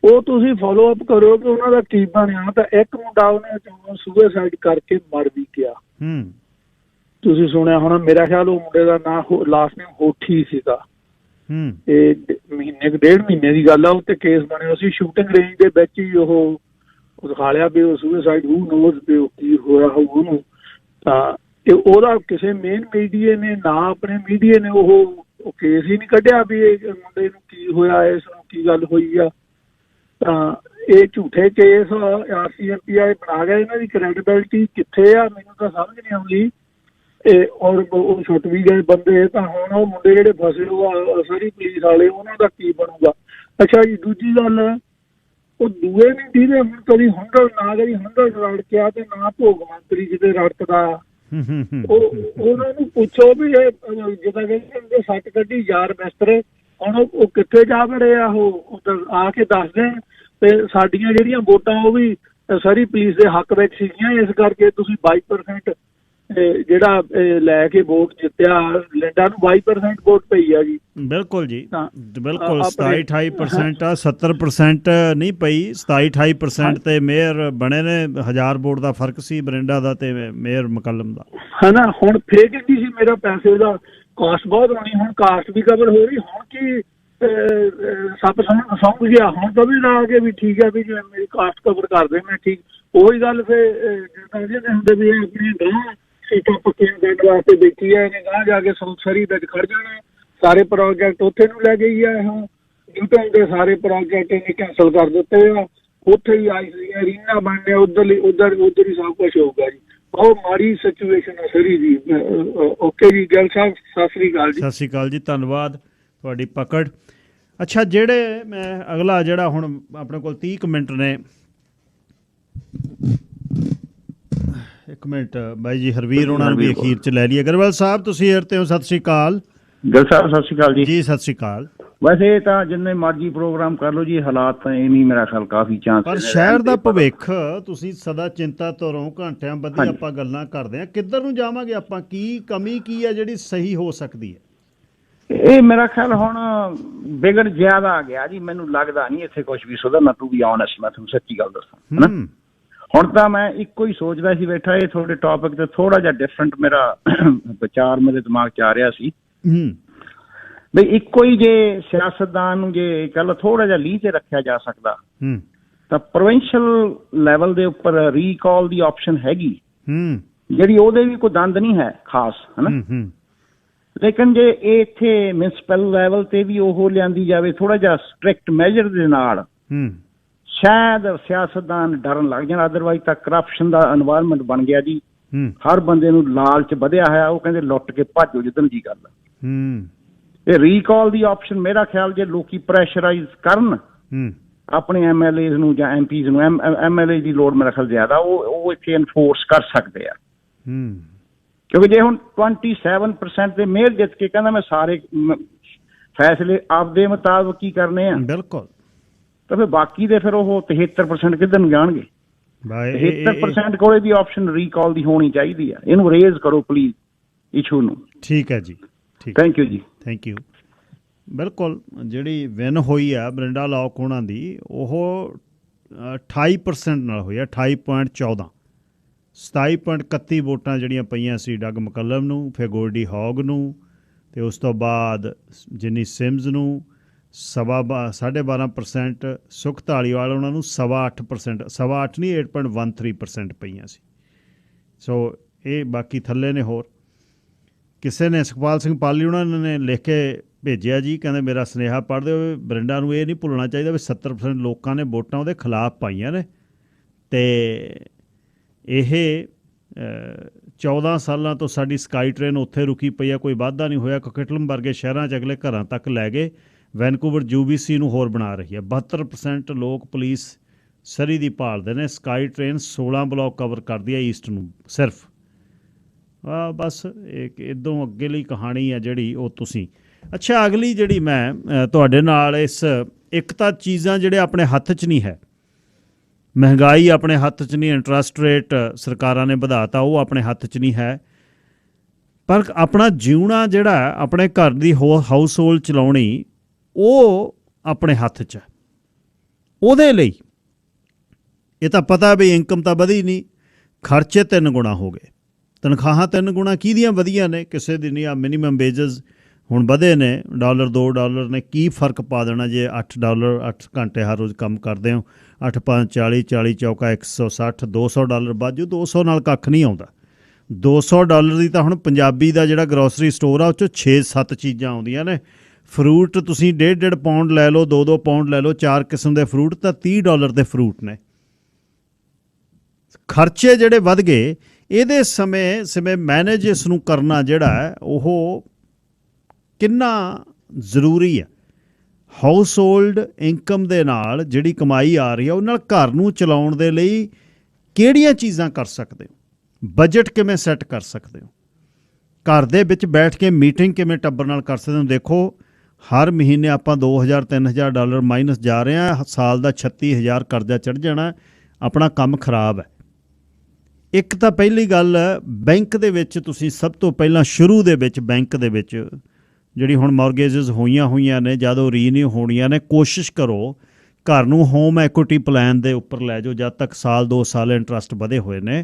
ਉਹ ਤੁਸੀਂ ਫੋਲੋ ਅਪ ਕਰੋ ਕਿ ਉਹਨਾਂ ਦਾ ਕੀ ਬਣਿਆ। ਤਾਂ ਇੱਕ ਮੁੰਡਾ ਉਹਨੇ ਸੁਸਾਈਡ ਕਰਕੇ ਮਰ ਵੀ ਗਿਆ। ਤੁਸੀਂ ਸੁਣਿਆ ਹੋਣਾ, ਮੇਰਾ ਖਿਆਲ ਉਹ ਮੁੰਡੇ ਦਾ ਨਾਂ ਲਾਸਟ ਨੇਮ ਹੋਠੀ ਸੀਗਾ। ਇਹ 1.5 ਮਹੀਨੇ ਦੀ ਗੱਲ ਆ। ਉੱਤੇ ਕੇਸ ਬਣਿਆ ਸੀ ਸ਼ੂਟਿੰਗ ਰੇਂਜ ਦੇ ਵਿੱਚ ਹੀ। ਉਹ ਦਿਖਾ ਲਿਆ ਵੀ ਉਹ ਸੁਸਾਈਡ, ਹੂ ਨੋਜ਼ ਵੀ ਉਹ ਕੀ ਹੋਇਆ ਹੋਊ ਉਹਨੂੰ। ਤਾਂ ਤੇ ਉਹਦਾ ਕਿਸੇ ਮੇਨ ਮੀਡੀਆ ਨੇ ਨਾ, ਆਪਣੇ ਮੀਡੀਆ ਨੇ ਉਹ ਕੇਸ ਹੀ ਨਹੀਂ ਕੱਢਿਆ ਵੀ ਇਹ ਮੁੰਡੇ ਨੂੰ ਕੀ ਹੋਇਆ, ਇਸ ਨੂੰ ਕੀ ਗੱਲ ਹੋਈ ਆ। ਤਾਂ ਇਹ ਝੂਠੇ ਕੇਸ RCMP ਵਾਲੇ ਬਣਾ ਗਏ। ਇਹਨਾਂ ਦੀ ਕ੍ਰੈਡੀਬਿਲਿਟੀ ਕਿੱਥੇ ਆ, ਮੈਨੂੰ ਤਾਂ ਸਮਝ ਨਹੀਂ ਆਉਂਦੀ। ਔਰ ਉਹ ਛੁੱਟ ਵੀ ਗਏ ਬੰਦੇ। ਤਾਂ ਹੁਣ ਉਹ ਮੁੰਡੇ ਜਿਹੜੇ ਫਸੇ ਉਹ ਸਾਰੀ ਪੁਲਿਸ ਵਾਲੇ, ਉਹਨਾਂ ਦਾ ਕੀ ਬਣੂਗਾ। ਅੱਛਾ ਜੀ, ਦੂਜੀ ਗੱਲ, ਉਹ ਦੂਏ ਨੇ ਜਿਹਦੇ ਹੁਣ ਕਦੀ 100 ਰੜਕਿਆ ਤੇ ਨਾ ਭੋਗ ਮੰਤਰੀ ਜਿਹਦੇ ਰੜਕਦਾ, ਉਹਨਾਂ ਨੂੰ ਪੁੱਛੋ ਵੀ ਇਹ ਜਿੱਦਾਂ ਕਹਿੰਦੇ ਸੱਟ ਕੱਢੀ ਯਾਰ ਮਿਸਤਰ, ਹੁਣ ਉਹ ਕਿੱਥੇ ਜਾ ਵੜੇ ਆ। ਉਹ ਆ ਕੇ ਦੱਸ ਦੇਣ। ਤੇ ਸਾਡੀਆਂ ਜਿਹੜੀਆਂ ਵੋਟਾਂ ਉਹ ਵੀ ਸਾਰੀ ਪੁਲਿਸ ਦੇ ਹੱਕ ਵਿੱਚ ਸੀਗੀਆਂ, ਇਸ ਕਰਕੇ ਤੁਸੀਂ 22% ਜਿਹੜਾ ਲੈ ਕੇ ਵੋਟ ਜਿੱਤਿਆ। ਲਿੰਡਾ ਨੂੰ 22% ਵੋਟ ਪਈ ਆ ਜੀ। ਬਿਲਕੁਲ ਜੀ, ਬਿਲਕੁਲ 27-28% ਆ, 70% ਨਹੀਂ ਪਈ। 27-28% ਤੇ ਮੇਅਰ ਬਣੇ ਨੇ। 1000 ਵੋਟ ਦਾ ਫਰਕ ਸੀ ਬਰਿੰਡਾ ਦਾ ਤੇ ਮੇਅਰ ਮਕਲਮ ਦਾ, ਹੈ ਨਾ। ਹੁਣ ਫੇਰ ਕਹਿੰਦੀ ਸੀ ਮੇਰਾ ਪੈਸੇ ਦਾ ਕਾਸਟ ਬਹੁਤ ਹੋਣੀ, ਹੁਣ ਕਾਸਟ ਵੀ ਕਵਰ ਹੋ ਰਹੀ। ਹੁਣ ਕੀ ਸੱਪ ਸੌਂਗ ਗਿਆ, ਹੁਣ ਤਾਂ ਵੀ ਲਾ ਕੇ ਵੀ ਠੀਕ ਹੈ ਵੀ ਜਿਵੇਂ ਮੇਰੀ ਕਾਸਟ ਕਵਰ ਕਰਦੇ ਮੈਂ ਠੀਕ। ਉਹੀ ਗੱਲ ਫਿਰ ਕਹਿੰਦੇ ਹੁੰਦੇ ਵੀ ਆਪਣੀਆਂ ਗਾਂ ਸੀਟਾਂ ਪੱਕੀਆਂ ਕਰਨ ਵਾਸਤੇ ਬੈਠੀ ਹੈ, ਇਹਨੇ ਗਾਂ ਜਾ ਕੇ ਸਰੀ ਵਿੱਚ ਖੜ ਜਾਣਾ। ਸਾਰੇ ਪ੍ਰੋਜੈਕਟ ਉੱਥੇ ਨੂੰ ਲੈ ਗਈ ਆ। ਹੁਣ ਨਿਊਟਨ ਦੇ ਸਾਰੇ ਪ੍ਰੋਜੈਕਟ ਇਹਨੇ ਕੈਂਸਲ ਕਰ ਦਿੱਤੇ ਆ। ਉੱਥੇ ਹੀ ਆਈ ਰੀਨਾ ਬਣਨੇ, ਉਧਰ ਹੀ ਸਭ ਕੁਛ ਹੋਊਗਾ ਜੀ। ਬਹੁਤ ਮਾੜੀ ਸਿਚੁਏਸ਼ਨ ਹੈ ਸਰੀ ਜੀ। ਓਕੇ ਜੀ ਗਿੱਲ ਸਾਹਿਬ, ਸਤਿ ਸ੍ਰੀ ਅਕਾਲ ਜੀ। ਸਤਿ ਸ੍ਰੀ ਅਕਾਲ ਜੀ, ਧੰਨਵਾਦ ਤੁਹਾਡੀ ਪਕੜ। ਅੱਛਾ, ਜਿਹੜੇ ਮੈਂ ਅਗਲਾ ਜਿਹੜਾ ਹੁਣ ਆਪਣੇ ਕੋਲ 30 ਮਿੰਟ ਨੇ। 1 ਮਿੰਟ ਬਾਈ ਜੀ, ਹਰਵੀਰ ਉਹਨਾਂ ਨੂੰ ਵੀ ਅਖੀਰ 'ਚ ਲੈ ਲਈਏ। ਅਗਰਵਾਲ ਸਾਹਿਬ ਤੁਸੀਂ ਏਅਰ ਤੇ ਹੋ, ਸਤਿ ਸ੍ਰੀ ਅਕਾਲ। ਗਿੱਲ ਸਾਹਿਬ ਸਤਿ ਸ੍ਰੀ ਅਕਾਲ ਜੀ। ਜੀ ਸਤਿ ਸ੍ਰੀ ਅਕਾਲ। ਵੈਸੇ ਤਾਂ ਜਿੰਨੇ ਮਰਜ਼ੀ ਪ੍ਰੋਗਰਾਮ ਕਰ ਲਓ ਜੀ, ਹਾਲਾਤ ਤਾਂ ਐਵੇਂ ਮੇਰਾ ਖਿਆਲ ਕਾਫੀ ਚਾਂਸ। ਪਰ ਸ਼ਹਿਰ ਦਾ ਭਵਿੱਖ ਤੁਸੀਂ ਸਦਾ ਚਿੰਤਾ ਤੋਂ ਰਹੋ। ਘੰਟਿਆਂ ਬੱਧੀ ਆਪਾਂ ਗੱਲਾਂ ਕਰਦੇ ਹਾਂ, ਕਿੱਧਰ ਨੂੰ ਜਾਵਾਂਗੇ ਆਪਾਂ, ਕੀ ਕਮੀ ਕੀ ਹੈ ਜਿਹੜੀ ਸਹੀ ਹੋ ਸਕਦੀ ਹੈ। ਇਹ ਮੇਰਾ ਖਿਆਲ ਹੁਣ ਵਿਗੜ ਜ਼ਿਆਦਾ ਆ ਗਿਆ ਜੀ। ਮੈਨੂੰ ਲੱਗਦਾ ਨਹੀਂ ਇੱਥੇ ਕੁਛ ਵੀ ਸੁਧਰਨਾ। ਟੂ ਬੀ ਆਨੈਸਟ, ਮੈਂ ਤੁਹਾਨੂੰ ਸੱਚੀ ਗੱਲ ਦੱਸਾਂ ਹੈ ਨਾ। ਹੁਣ ਤਾਂ ਮੈਂ ਇੱਕੋ ਹੀ ਸੋਚਦਾ ਸੀ ਬੈਠਾ। ਇਹ ਤੁਹਾਡੇ ਟੌਪਿਕ ਤੇ ਥੋੜਾ ਜਿਹਾ ਡਿਫਰੈਂਟ ਮੇਰਾ ਵਿਚਾਰ ਮੇਰੇ ਦਿਮਾਗ 'ਚ ਆ ਰਿਹਾ ਸੀ ਬਈ ਇੱਕੋ ਹੀ ਜੇ ਸਿਆਸਤਦਾਨ ਨੂੰ ਜੇ ਕੱਲ ਥੋੜਾ ਜਿਹਾ ਲੀਹ 'ਤੇ ਰੱਖਿਆ ਜਾ ਸਕਦਾ ਤਾਂ ਪ੍ਰੋਵਿੰਸ਼ੀਅਲ ਲੈਵਲ ਦੇ ਉੱਪਰ ਰੀਕਾਲ ਦੀ ਆਪਸ਼ਨ ਹੈਗੀ, ਜਿਹੜੀ ਉਹਦੇ ਵੀ ਕੋਈ ਦੰਦ ਨਹੀਂ ਹੈ ਖਾਸ, ਹੈ ਨਾ। ਲੇਕਿਨ ਜੇ ਇਹ ਇੱਥੇ ਮਿਊਨਿਸਪਲ ਲੈਵਲ ਤੇ ਵੀ ਉਹ ਲਿਆਂਦੀ ਜਾਵੇ ਥੋੜਾ ਜਿਹਾ ਸਟ੍ਰਿਕਟ ਮੈਜਰ ਦੇ ਨਾਲ, ਸ਼ਾਇਦ ਸਿਆਸਤਦਾਨ ਡਰਨ ਲੱਗ ਜਾਣ। ਅਦਰਵਾਈਜ਼ ਤਾਂ ਕਰਪਸ਼ਨ ਦਾ ਐਨਵਾਇਰਨਮੈਂਟ ਬਣ ਗਿਆ ਜੀ। ਹਰ ਬੰਦੇ ਨੂੰ ਲਾਲਚ ਵਧਿਆ ਹੋਇਆ। ਉਹ ਕਹਿੰਦੇ ਲੁੱਟ ਕੇ ਭੱਜੋ ਜਿੱਦਣ ਦੀ ਗੱਲ। ਇਹ ਰੀਕਾਲ ਦੀ ਆਪਸ਼ਨ ਮੇਰਾ ਖਿਆਲ ਜੇ ਲੋਕੀ ਪ੍ਰੈਸ਼ਰਾਈਜ਼ ਕਰਨ ਆਪਣੇ MLAs ਨੂੰ ਜਾਂ MPs ਨੂੰ, MLA ਦੀ ਲੋੜ ਮੇਰਾ ਖਿਆਲ ਜ਼ਿਆਦਾ, ਉਹ ਇੱਥੇ ਇਨਫੋਰਸ ਕਰ ਸਕਦੇ ਆ। ਕਿਉਂਕਿ ਜੇ ਹੁਣ 27% ਦੇ ਮੇਅਰ ਜਿੱਤ ਕੇ ਕਹਿੰਦਾ ਮੈਂ ਸਾਰੇ ਫੈਸਲੇ ਆਪਦੇ ਮੁਤਾਬਕ ਹੀ ਕਰਨੇ ਆ, ਬਿਲਕੁਲ, ਤਾਂ ਫਿਰ ਬਾਕੀ ਦੇ ਫਿਰ ਉਹ 73% ਕਿੱਧਰ ਨੂੰ ਜਾਣਗੇ। 73% ਕੋਲੇ ਵੀ ਆਪਸ਼ਨ ਰੀਕਾਲ ਦੀ ਹੋਣੀ ਚਾਹੀਦੀ ਆ। ਇਹਨੂੰ ਰੇਜ਼ ਕਰੋ ਪਲੀਜ਼ ਇਸ਼ੂ ਨੂੰ। ਠੀਕ ਹੈ ਜੀ, ਠੀਕ, ਥੈਂਕ ਯੂ ਜੀ, ਥੈਂਕ ਯੂ। ਬਿਲਕੁਲ, ਜਿਹੜੀ ਵਿਨ ਹੋਈ ਆ ਬਰਿੰਡਾ ਲੋਕ ਉਹਨਾਂ ਦੀ, ਉਹ 28% ਨਾਲ ਹੋਈ ਆ। 28.14, 27.31 ਵੋਟਾਂ ਜਿਹੜੀਆਂ ਪਈਆਂ ਸੀ ਡੱਗ ਮਕੱਲਮ ਨੂੰ, ਫਿਰ ਗੋਲਡੀ ਹੌਗ ਨੂੰ, ਅਤੇ ਉਸ ਤੋਂ ਬਾਅਦ ਜਿੰਨੀ ਸਿਮਜ਼ ਨੂੰ 12.5%, ਸੁਖ ਧਾਲੀਵਾਲ ਉਹਨਾਂ ਨੂੰ 8.25%, 8.25 ਨਹੀਂ 8.13% ਪਈਆਂ ਸੀ। ਸੋ ਇਹ ਬਾਕੀ ਥੱਲੇ ਨੇ। ਹੋਰ ਕਿਸੇ ਨੇ ਸੁਖਪਾਲ ਸਿੰਘ ਪਾਲੀ ਉਹਨਾਂ ਨੇ ਲਿਖ ਕੇ ਭੇਜਿਆ ਜੀ, ਕਹਿੰਦੇ ਮੇਰਾ ਸੁਨੇਹਾ ਪੜ੍ਹ ਦਿਓ। ਬਰਿੰਡਾ ਨੂੰ ਇਹ ਨਹੀਂ ਭੁੱਲਣਾ ਚਾਹੀਦਾ ਵੀ 70% ਲੋਕਾਂ ਨੇ ਵੋਟਾਂ ਉਹਦੇ ਖਿਲਾਫ ਪਾਈਆਂ ਨੇ, ਅਤੇ ਇਹ 14 ਸਾਲਾਂ ਤੋਂ ਸਾਡੀ ਸਕਾਈ ਟ੍ਰੇਨ ਉੱਥੇ ਰੁਕੀ ਪਈ ਆ, ਕੋਈ ਵਾਧਾ ਨਹੀਂ ਹੋਇਆ। ਕੋਕਿਟਲਮ ਵਰਗੇ ਸ਼ਹਿਰਾਂ 'ਚ ਅਗਲੇ ਘਰਾਂ ਤੱਕ ਲੈ ਗਏ। ਵੈਨਕੂਵਰ UBC ਨੂੰ ਹੋਰ ਬਣਾ ਰਹੀ ਹੈ। 72% ਲੋਕ ਪੁਲਿਸ ਸਰੀ ਦੀ ਭਾਲਦੇ ਨੇ। ਸਕਾਈ ਟ੍ਰੇਨ 16 ਬਲਾਕ ਕਵਰ ਕਰਦੀ ਹੈ ਈਸਟ ਨੂੰ ਸਿਰਫ। ਬਸ ਇੱਕ ਇੱਦੋਂ ਅੱਗੇ ਲਈ ਕਹਾਣੀ ਆ ਜਿਹੜੀ ਉਹ ਤੁਸੀਂ। ਅੱਛਾ, ਅਗਲੀ ਜਿਹੜੀ ਮੈਂ ਤੁਹਾਡੇ ਨਾਲ ਇਸ ਇੱਕ ਤਾਂ ਚੀਜ਼ਾਂ ਜਿਹੜੇ ਆਪਣੇ ਹੱਥ 'ਚ ਨਹੀਂ ਹੈ, ਮਹਿੰਗਾਈ ਆਪਣੇ ਹੱਥ 'ਚ ਨਹੀਂ, ਇੰਟਰਸਟ ਰੇਟ ਸਰਕਾਰਾਂ ਨੇ ਵਧਾਤਾ ਉਹ ਆਪਣੇ ਹੱਥ 'ਚ ਨਹੀਂ ਹੈ, ਪਰ ਆਪਣਾ ਜਿਉਣਾ ਜਿਹੜਾ ਆਪਣੇ ਘਰ ਦੀ ਹਾਊਸ ਹੋਲਡ ਚਲਾਉਣੀ ਉਹ ਆਪਣੇ ਹੱਥ 'ਚ ਹੈ। ਉਹਦੇ ਲਈ ਇਹ ਤਾਂ ਪਤਾ ਵੀ ਇਨਕਮ ਤਾਂ ਵਧੀ ਨਹੀਂ, ਖਰਚੇ 3 ਗੁਣਾ ਹੋ ਗਏ, ਤਨਖਾਹਾਂ 3 ਗੁਣਾ ਕਿਹਦੀਆਂ ਵਧੀਆਂ ਨੇ, ਕਿਸੇ ਦੀ ਨਹੀਂ। ਆ ਮਿਨੀਮਮ ਵੇਜਸ ਹੁਣ ਵਧੇ ਨੇ $1 $2 ਨੇ, ਕੀ ਫਰਕ ਪਾ ਦੇਣਾ ਜੇ $8 8 ਘੰਟੇ ਹਰ ਰੋਜ਼ ਕੰਮ ਕਰਦੇ ਹੋ। 8 5 40 40 ਚੌਕਾ 160 $200 ਬਾਜੂ। 200 ਨਾਲ ਕੱਖ ਨਹੀਂ ਆਉਂਦਾ। $200 ਦੀ ਤਾਂ ਹੁਣ ਪੰਜਾਬੀ ਦਾ ਜਿਹੜਾ ਗਰੋਸਰੀ ਸਟੋਰ ਆ ਉਹ 'ਚੋਂ 6-7 ਚੀਜ਼ਾਂ ਆਉਂਦੀਆਂ ਨੇ। ਫਰੂਟ ਤੁਸੀਂ 1.5 ਪਾਉਂਡ ਲੈ ਲਓ, 2-2 ਪਾਉਂਡ ਲੈ ਲਓ, 4 ਕਿਸਮ ਦੇ ਫਰੂਟ ਤਾਂ $30 ਦੇ ਫਰੂਟ ਨੇ। ਖਰਚੇ ਜਿਹੜੇ ਵੱਧ ਗਏ, ਇਹਦੇ ਸਮੇਂ ਮੈਨੇਜ ਇਸ ਨੂੰ ਕਰਨਾ ਜਿਹੜਾ ਹੈ ਉਹ ਕਿੰਨਾ ਜ਼ਰੂਰੀ ਹੈ। ਹਾਊਸ ਹੋਲਡ ਇਨਕਮ ਦੇ ਨਾਲ ਜਿਹੜੀ ਕਮਾਈ ਆ ਰਹੀ ਹੈ ਉਹ ਨਾਲ ਘਰ ਨੂੰ ਚਲਾਉਣ ਦੇ ਲਈ ਕਿਹੜੀਆਂ ਚੀਜ਼ਾਂ ਕਰ ਸਕਦੇ ਹੋ, ਬਜਟ ਕਿਵੇਂ ਸੈੱਟ ਕਰ ਸਕਦੇ ਹੋ, ਘਰ ਦੇ ਵਿੱਚ ਬੈਠ ਕੇ ਮੀਟਿੰਗ ਕਿਵੇਂ ਟੱਬਰ ਨਾਲ ਕਰ ਸਕਦੇ ਹੋ। ਦੇਖੋ ਹਰ ਮਹੀਨੇ ਆਪਾਂ $2000-3000 ਮਾਈਨਸ ਜਾ ਰਹੇ ਹਾਂ, ਸਾਲ ਦਾ 36000 ਕਰਜ਼ਾ ਚੜ੍ਹ ਜਾਣਾ, ਆਪਣਾ ਕੰਮ ਖਰਾਬ ਹੈ। ਇੱਕ ਤਾਂ ਪਹਿਲੀ ਗੱਲ, ਬੈਂਕ ਦੇ ਵਿੱਚ ਤੁਸੀਂ ਸਭ ਤੋਂ ਪਹਿਲਾਂ ਸ਼ੁਰੂ ਦੇ ਵਿੱਚ ਬੈਂਕ ਦੇ ਵਿੱਚ ਜਿਹੜੀ ਹੁਣ ਮੌਰਗੇਜਸ ਹੋਈਆਂ ਨੇ, ਜਦੋਂ ਰੀਨਿਊ ਹੋਣੀਆਂ ਨੇ, ਕੋਸ਼ਿਸ਼ ਕਰੋ ਘਰ ਨੂੰ ਹੋਮ ਐਕੁਇਟੀ ਪਲਾਨ ਦੇ ਉੱਪਰ ਲੈ ਜਾਓ। ਜਦ ਤੱਕ ਸਾਲ 2 ਸਾਲ ਇੰਟਰਸਟ ਵਧੇ ਹੋਏ ਨੇ,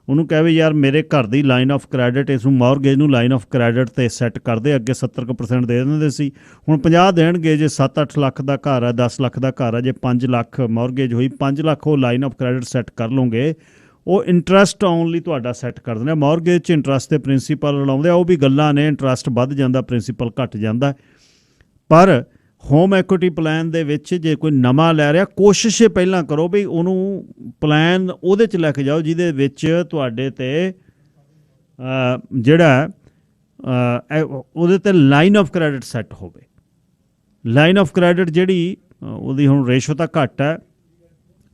ਉਹਨੂੰ ਕਹੇ ਵੀ ਯਾਰ ਮੇਰੇ ਘਰ ਦੀ ਲਾਈਨ ਆਫ ਕ੍ਰੈਡਿਟ, ਇਸ ਨੂੰ ਮੌਰਗੇਜ ਨੂੰ ਲਾਈਨ ਆਫ ਕ੍ਰੈਡਿਟ 'ਤੇ ਸੈੱਟ ਕਰਦੇ। ਅੱਗੇ 70% ਦੇ ਦਿੰਦੇ ਸੀ, ਹੁਣ 50 ਦੇਣਗੇ। ਜੇ 7-8 ਲੱਖ ਦਾ ਘਰ ਆ, 10 ਲੱਖ ਦਾ ਘਰ ਆ, ਜੇ 5 ਲੱਖ ਮੌਰਗੇਜ ਹੋਈ, 5 ਲੱਖ ਉਹ ਲਾਈਨ ਆਫ ਕ੍ਰੈਡਿਟ ਸੈੱਟ ਕਰ ਲਓਗੇ, ਉਹ ਇੰਟਰਸਟ ਆਉਣ ਲਈ ਤੁਹਾਡਾ ਸੈੱਟ ਕਰ ਦਿੰਦੇ। ਮੌਰਗੇਜ 'ਚ ਇੰਟਰਸਟ ਦੇ ਪ੍ਰਿੰਸੀਪਲ ਲਾਉਂਦੇ ਆ, ਉਹ ਵੀ ਗੱਲਾਂ ਨੇ, ਇੰਟਰਸਟ ਵੱਧ ਜਾਂਦਾ, ਪ੍ਰਿੰਸੀਪਲ ਘੱਟ ਜਾਂਦਾ। ਪਰ ਹੋਮ ਐਕੁਇਟੀ ਪਲਾਨ ਦੇ ਵਿੱਚ ਜੇ ਕੋਈ ਨਵਾਂ ਲੈ ਰਿਹਾ, ਕੋਸ਼ਿਸ਼ ਇਹ ਪਹਿਲਾਂ ਕਰੋ ਵੀ ਉਹਨੂੰ ਪਲਾਨ ਉਹਦੇ 'ਚ ਲੈ ਕੇ ਜਾਓ ਜਿਹਦੇ ਵਿੱਚ ਤੁਹਾਡੇ 'ਤੇ ਜਿਹੜਾ ਉਹਦੇ 'ਤੇ ਲਾਈਨ ਆਫ ਕ੍ਰੈਡਿਟ ਸੈੱਟ ਹੋਵੇ। ਲਾਈਨ ਆਫ ਕ੍ਰੈਡਿਟ ਜਿਹੜੀ ਉਹਦੀ ਹੁਣ ਰੇਸ਼ੋ ਤਾਂ ਘੱਟ ਹੈ,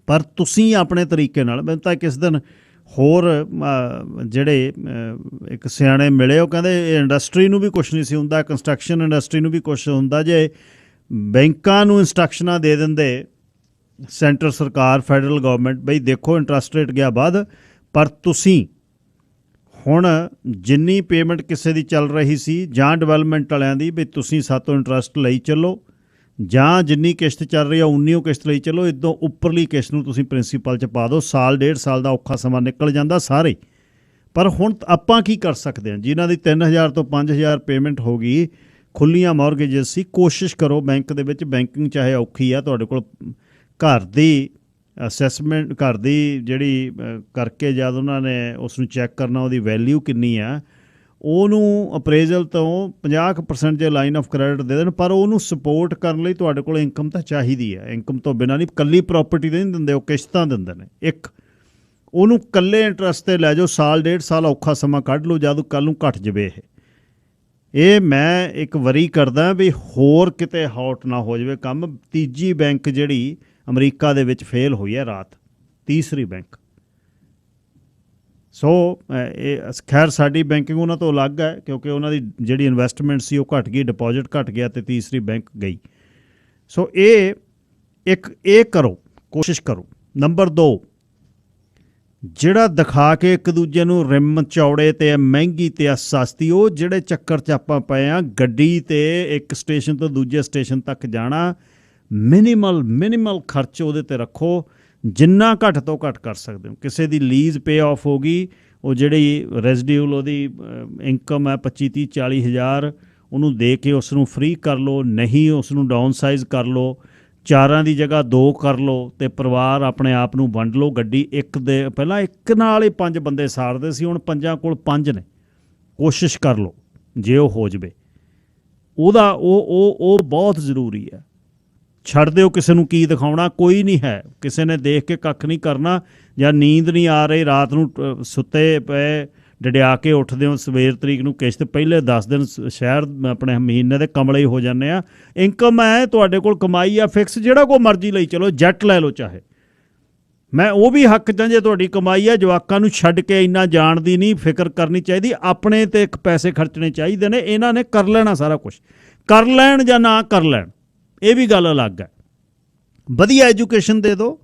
ਪਰ ਤੁਸੀਂ ਆਪਣੇ ਤਰੀਕੇ ਨਾਲ। ਮੈਨੂੰ ਤਾਂ ਕਿਸ ਦਿਨ ਹੋਰ ਜਿਹੜੇ ਇੱਕ ਸਿਆਣੇ ਮਿਲੇ, ਉਹ ਕਹਿੰਦੇ ਇੰਡਸਟਰੀ ਨੂੰ ਵੀ ਕੁਛ ਨਹੀਂ ਸੀ ਹੁੰਦਾ, ਕੰਸਟਰਕਸ਼ਨ ਇੰਡਸਟਰੀ ਨੂੰ ਵੀ ਕੁਛ ਹੁੰਦਾ ਜੇ ਬੈਂਕਾਂ ਨੂੰ ਇੰਸਟਰਕਸ਼ਨਾਂ ਦੇ ਦਿੰਦੇ ਸੈਂਟਰ ਸਰਕਾਰ, ਫੈਡਰਲ ਗਵਰਨਮੈਂਟ, ਬਈ ਦੇਖੋ ਇੰਟਰਸਟ ਰੇਟ ਗਿਆ ਵੱਧ, ਪਰ ਤੁਸੀਂ ਹੁਣ ਜਿੰਨੀ ਪੇਮੈਂਟ ਕਿਸੇ ਦੀ ਚੱਲ ਰਹੀ ਸੀ ਜਾਂ ਡਿਵੈਲਪਮੈਂਟ ਵਾਲਿਆਂ ਦੀ, ਵੀ ਤੁਸੀਂ ਸਾਤੋਂ ਇੰਟਰਸਟ ਲਈ ਚੱਲੋ, ਜਾਂ ਜਿੰਨੀ ਕਿਸ਼ਤ ਚੱਲ ਰਹੀ ਆ ਉਨੀ ਉਹ ਕਿਸ਼ਤ ਲਈ ਚੱਲੋ, ਇੱਦੋਂ ਉੱਪਰਲੀ ਕਿਸ਼ਤ ਨੂੰ ਤੁਸੀਂ ਪ੍ਰਿੰਸੀਪਲ 'ਚ ਪਾ ਦਿਓ। ਸਾਲ 1.5 ਸਾਲ ਦਾ ਔਖਾ ਸਮਾਂ ਨਿਕਲ ਜਾਂਦਾ ਸਾਰੇ। ਪਰ ਹੁਣ ਆਪਾਂ ਕੀ ਕਰ ਸਕਦੇ ਹਾਂ? ਜਿਨ੍ਹਾਂ ਦੀ 3000 ਤੋਂ 5000 ਪੇਮੈਂਟ ਹੋ ਗਈ, ਖੁੱਲੀਆਂ ਮੌਰਗੇਜਸ ਸੀ, ਕੋਸ਼ਿਸ਼ ਕਰੋ ਬੈਂਕ ਦੇ ਵਿੱਚ। ਬੈਂਕਿੰਗ ਚਾਹੇ ਔਖੀ ਆ, ਤੁਹਾਡੇ ਕੋਲ ਘਰ ਦੀ ਅਸੈਸਮੈਂਟ, ਘਰ ਦੀ ਜਿਹੜੀ ਕਰਕੇ ਜਦ ਉਹਨਾਂ ਨੇ ਉਸ ਨੂੰ ਚੈੱਕ ਕਰਨਾ ਉਹਦੀ ਵੈਲਿਊ ਕਿੰਨੀ ਆ, ਉਹਨੂੰ ਅਪਰੇਜ਼ਲ ਤੋਂ 50% ਜੇ ਲਾਈਨ ਆਫ ਕ੍ਰੈਡਿਟ ਦੇ ਦੇਣ। ਪਰ ਉਹਨੂੰ ਸਪੋਰਟ ਕਰਨ ਲਈ ਤੁਹਾਡੇ ਕੋਲ ਇਨਕਮ ਤਾਂ ਚਾਹੀਦੀ ਹੈ। ਇਨਕਮ ਤੋਂ ਬਿਨਾਂ ਨਹੀਂ, ਇਕੱਲੀ ਪ੍ਰਾਪਰਟੀ ਦੇ ਨਹੀਂ ਦਿੰਦੇ, ਉਹ ਕਿਸ਼ਤਾਂ ਦਿੰਦੇ ਨੇ। ਇੱਕ ਉਹਨੂੰ ਇਕੱਲੇ ਇੰਟਰਸਟ 'ਤੇ ਲੈ ਜਾਓ, ਸਾਲ 1.5 ਸਾਲ ਔਖਾ ਸਮਾਂ ਕੱਢ ਲਓ, ਜਦੋਂ ਕੱਲ੍ਹ ਨੂੰ ਘਟ ਜਾਵੇ। ਇਹ ਮੈਂ ਇੱਕ ਵਰੀ ਕਰਦਾ ਵੀ ਹੋਰ ਕਿਤੇ ਹੌਟ ਨਾ ਹੋ ਜਾਵੇ ਕੰਮ। ਤੀਜੀ ਬੈਂਕ ਜਿਹੜੀ ਅਮਰੀਕਾ ਦੇ ਵਿੱਚ ਫੇਲ ਹੋਈ ਹੈ ਰਾਤ, ਤੀਸਰੀ ਬੈਂਕ। ਸੋ ਇਹ ਖੈਰ ਸਾਡੀ ਬੈਂਕਿੰਗ ਉਹਨਾਂ ਤੋਂ ਅਲੱਗ ਹੈ, ਕਿਉਂਕਿ ਉਹਨਾਂ ਦੀ ਜਿਹੜੀ ਇਨਵੈਸਟਮੈਂਟ ਸੀ ਉਹ ਘਟ ਗਈ, ਡਿਪੋਜ਼ਿਟ ਘਟ ਗਿਆ, ਅਤੇ ਤੀਸਰੀ ਬੈਂਕ ਗਈ। ਸੋ ਇਹ ਕਰੋ, ਕੋਸ਼ਿਸ਼ ਕਰੋ। ਨੰਬਰ 2, ਜਿਹੜਾ ਦਿਖਾ ਕੇ ਇੱਕ ਦੂਜੇ ਨੂੰ ਰਿਮ ਚੌੜੇ ਤੇ ਮਹਿੰਗੀ ਤੇ ਸਸਤੀ, ਉਹ ਜਿਹੜੇ ਚੱਕਰ 'ਚ ਆਪਾਂ ਪਏ ਹਾਂ। ਗੱਡੀ 'ਤੇ ਇੱਕ ਸਟੇਸ਼ਨ ਤੋਂ ਦੂਜੇ ਸਟੇਸ਼ਨ ਤੱਕ ਜਾਣਾ, ਮਿਨੀਮਲ ਖਰਚ ਉਹਦੇ 'ਤੇ ਰੱਖੋ, ਜਿੰਨਾ ਘੱਟ ਤੋਂ ਘੱਟ ਕਰ ਸਕਦੇ ਹੋ। ਕਿਸੇ ਦੀ ਲੀਜ਼ ਪੇ ਆਫ ਹੋ ਗਈ, ਉਹ ਜਿਹੜੀ ਰੈਜ਼ੀਡਿਊਲ ਉਹਦੀ ਇਨਕਮ ਹੈ 25-30-40 ਉਹਨੂੰ ਦੇ ਕੇ ਉਸ ਨੂੰ ਫ੍ਰੀ ਕਰ ਲਓ, ਨਹੀਂ ਉਸ ਨੂੰ ਡਾਊਨ ਸਾਈਜ਼ ਕਰ ਲਓ, 4 ਦੀ ਜਗ੍ਹਾ 2 ਕਰ ਲਓ, ਅਤੇ ਪਰਿਵਾਰ ਆਪਣੇ ਆਪ ਨੂੰ ਵੰਡ ਲਓ। ਗੱਡੀ ਇੱਕ ਦੇ ਪਹਿਲਾਂ ਇੱਕ ਨਾਲ ਹੀ 5 ਬੰਦੇ ਸਾਰਦੇ ਸੀ, ਹੁਣ 5 ਕੋਲ 5 ਨੇ। ਕੋਸ਼ਿਸ਼ ਕਰ ਲਓ ਜੇ ਉਹ ਹੋ ਜਾਵੇ, ਉਹਦਾ ਉਹ ਬਹੁਤ ਜ਼ਰੂਰੀ ਹੈ। ਛੱਡ ਦਿਓ ਕਿਸੇ ਨੂੰ ਕੀ ਦਿਖਾਉਣਾ, ਕੋਈ ਨਹੀਂ ਹੈ, ਕਿਸੇ ਨੇ ਦੇਖ ਕੇ ਕੱਖ ਨਹੀਂ ਕਰਨਾ। ਜਾਂ ਨੀਂਦ ਨਹੀਂ ਆ ਰਹੀ, ਰਾਤ ਨੂੰ ਸੁੱਤੇ ਪਏ ਡਡਿਆ ਕੇ ਉੱਠਦੇ ਹੋ ਸਵੇਰ ਤਰੀਕ ਨੂੰ ਕਿਸ਼ਤ ਪਹਿਲੇ 10 ਦਿਨ ਸ਼ਹਿਰ ਆਪਣੇ ਮਹੀਨੇ ਦੇ ਕਮਲੇ ਹੀ ਹੋ ਜਾਂਦੇ ਆ। ਇਨਕਮ ਹੈ ਤੁਹਾਡੇ ਕੋਲ, ਕਮਾਈ ਆ ਫਿਕਸ, ਜਿਹੜਾ ਕੋਈ ਮਰਜ਼ੀ ਲਈ ਚਲੋ, ਜੈਟ ਲੈ ਲਓ ਚਾਹੇ, ਮੈਂ ਉਹ ਵੀ ਹੱਕ 'ਚ ਜੇ ਤੁਹਾਡੀ ਕਮਾਈ ਆ। ਜਵਾਕਾਂ ਨੂੰ ਛੱਡ ਕੇ ਇੰਨਾ ਜਾਣ ਦੀ ਨਹੀਂ ਫਿਕਰ ਕਰਨੀ ਚਾਹੀਦੀ, ਆਪਣੇ 'ਤੇ ਇੱਕ ਪੈਸੇ ਖਰਚਣੇ ਚਾਹੀਦੇ ਨੇ। ਇਹਨਾਂ ਨੇ ਕਰ ਲੈਣਾ ਸਾਰਾ ਕੁਛ, ਕਰ ਲੈਣ ਜਾਂ ਨਾ ਕਰ ਲੈਣ ਇਹ ਵੀ ਗੱਲ ਅਲੱਗ ਹੈ। ਵਧੀਆ ਐਜੂਕੇਸ਼ਨ ਦੇ ਦਿਓ,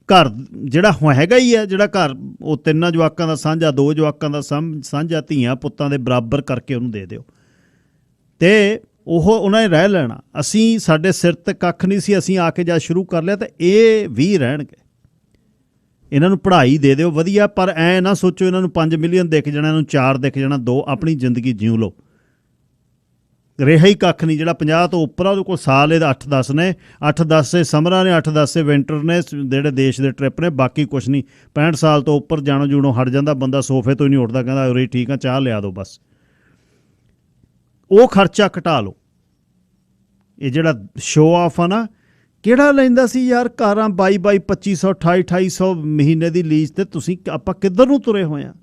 ਘਰ ਜਿਹੜਾ ਹੈਗਾ ਹੀ ਹੈ, ਜਿਹੜਾ ਘਰ ਉਹ 3 ਜਵਾਕਾਂ ਦਾ ਸਾਂਝਾ, 2 ਜਵਾਕਾਂ ਦਾ ਸਾਂਝਾ, ਧੀਆਂ ਪੁੱਤਾਂ ਦੇ ਬਰਾਬਰ ਕਰਕੇ ਉਹਨੂੰ ਦੇ ਦਿਓ ਅਤੇ ਉਹਨਾਂ ਨੇ ਰਹਿ ਲੈਣਾ। ਅਸੀਂ ਸਾਡੇ ਸਿਰ 'ਤੇ ਕੱਖ ਨਹੀਂ ਸੀ, ਅਸੀਂ ਆ ਕੇ ਜਦ ਸ਼ੁਰੂ ਕਰ ਲਿਆ ਤਾਂ ਇਹ ਵੀ ਰਹਿਣਗੇ। ਇਹਨਾਂ ਨੂੰ ਪੜ੍ਹਾਈ ਦੇ ਦਿਓ ਵਧੀਆ, ਪਰ ਐਂ ਨਾ ਸੋਚੋ ਇਹਨਾਂ ਨੂੰ 5 ਮਿਲੀਅਨ ਦਿਖ ਜਾਣਾ, ਇਹਨੂੰ 4 ਦਿਖ ਜਾਣਾ, 2। ਆਪਣੀ ਜ਼ਿੰਦਗੀ ਜਿਉ ਲਓ, ਰਿਹਾ ਹੀ ਕੱਖ ਨਹੀਂ। ਜਿਹੜਾ 50 ਤੋਂ ਉੱਪਰ ਆ ਉਹਦੇ ਕੋਲ ਸਾਲ ਇਹਦਾ 8-10 ਨੇ, 8-10 ਸਮਰਾਂ ਨੇ, 8-10 ਵਿੰਟਰ ਨੇ, ਜਿਹੜੇ ਦੇਸ਼ ਦੇ ਟ੍ਰਿਪ ਨੇ, ਬਾਕੀ ਕੁਛ ਨਹੀਂ। 65 ਸਾਲ ਤੋਂ ਉੱਪਰ ਜਾਣੋ ਜੂਣੋਂ ਹਟ ਜਾਂਦਾ ਬੰਦਾ, ਸੋਫੇ ਤੋਂ ਹੀ ਨਹੀਂ ਉੱਠਦਾ, ਕਹਿੰਦਾ ਉਰੇ ਠੀਕ ਆ, ਚਾਹ ਲਿਆ ਦਿਓ ਬਸ। ਉਹ ਖਰਚਾ ਘਟਾ ਲਓ। ਇਹ ਜਿਹੜਾ ਸ਼ੋਅ ਆਫ ਆ ਨਾ, ਕਿਹੜਾ ਲੈਂਦਾ ਸੀ ਯਾਰ ਕਾਰਾਂ 22-22, 2500, 2800 ਮਹੀਨੇ ਦੀ ਲੀਜ਼ 'ਤੇ। ਤੁਸੀਂ ਆਪਾਂ ਕਿੱਧਰ ਨੂੰ ਤੁਰੇ ਹੋਏ ਹਾਂ?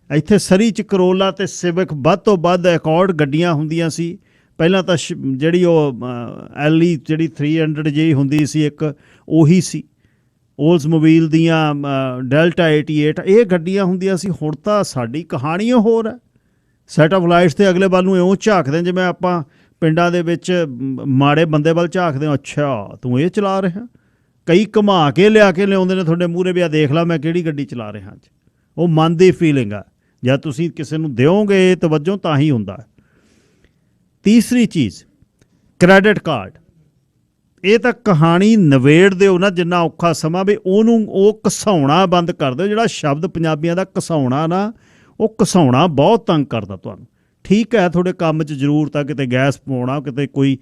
ਇੱਥੇ ਸਰੀ 'ਚ ਕਰੋਲਾ ਅਤੇ ਸਿਵਿਕ ਵੱਧ ਤੋਂ ਵੱਧ ਅਕੋਰਡ ਗੱਡੀਆਂ ਹੁੰਦੀਆਂ ਸੀ ਪਹਿਲਾਂ ਤਾਂ। ਜਿਹੜੀ ਉਹ ਐਲੀ ਜਿਹੜੀ 300 ਜਿਹੀ ਹੁੰਦੀ ਸੀ ਇੱਕ, ਉਹੀ ਸੀ। ਓਲਸ ਮੋਬੀਲ ਦੀਆਂ ਡੈਲਟਾ 88 ਇਹ ਗੱਡੀਆਂ ਹੁੰਦੀਆਂ ਸੀ। ਹੁਣ ਤਾਂ ਸਾਡੀ ਕਹਾਣੀ ਹੋਰ ਹੈ। ਸੈਟ ਆਫ ਲਾਈਟਸ 'ਤੇ ਅਗਲੇ ਵੱਲ ਨੂੰ ਇਉਂ ਝਾਕਦੇ ਜਿਵੇਂ ਆਪਾਂ ਪਿੰਡਾਂ ਦੇ ਵਿੱਚ ਮਾੜੇ ਬੰਦੇ ਵੱਲ ਝਾਕਦੇ ਹੋ, ਅੱਛਾ ਤੂੰ ਇਹ ਚਲਾ ਰਿਹਾ। ਕਈ ਘੁਮਾ ਕੇ ਲਿਆ ਕੇ ਲਿਆਉਂਦੇ ਨੇ ਤੁਹਾਡੇ ਮੂਹਰੇ ਵੀ, ਆ ਦੇਖ ਲਾ ਮੈਂ ਕਿਹੜੀ ਗੱਡੀ ਚਲਾ ਰਿਹਾ ਅੱਜ। ਉਹ ਮਨ ਦੀ ਫੀਲਿੰਗ ਆ, ਜਦ ਤੁਸੀਂ ਕਿਸੇ ਨੂੰ ਦਿਓਗੇ ਤਵੱਜੋ ਤਾਂ ਹੀ ਹੁੰਦਾ। ਤੀਸਰੀ ਚੀਜ਼ ਕ੍ਰੈਡਿਟ ਕਾਰਡ। ਇਹ ਤਾਂ ਕਹਾਣੀ ਨਵੇੜ ਦਿਓ ਨਾ ਜਿੰਨਾ ਔਖਾ ਸਮਾਂ, ਵੀ ਉਹਨੂੰ ਉਹ ਘਸਾਉਣਾ ਬੰਦ ਕਰ ਦਿਓ। ਜਿਹੜਾ ਸ਼ਬਦ ਪੰਜਾਬੀਆਂ ਦਾ ਘਸਾਉਣਾ ਨਾ, ਉਹ ਘਸਾਉਣਾ ਬਹੁਤ ਤੰਗ ਕਰਦਾ ਤੁਹਾਨੂੰ। ਠੀਕ ਹੈ ਤੁਹਾਡੇ ਕੰਮ 'ਚ ਜ਼ਰੂਰਤ ਆ, ਕਿਤੇ ਗੈਸ ਪਵਾਉਣਾ, ਕਿਤੇ ਕੋਈ,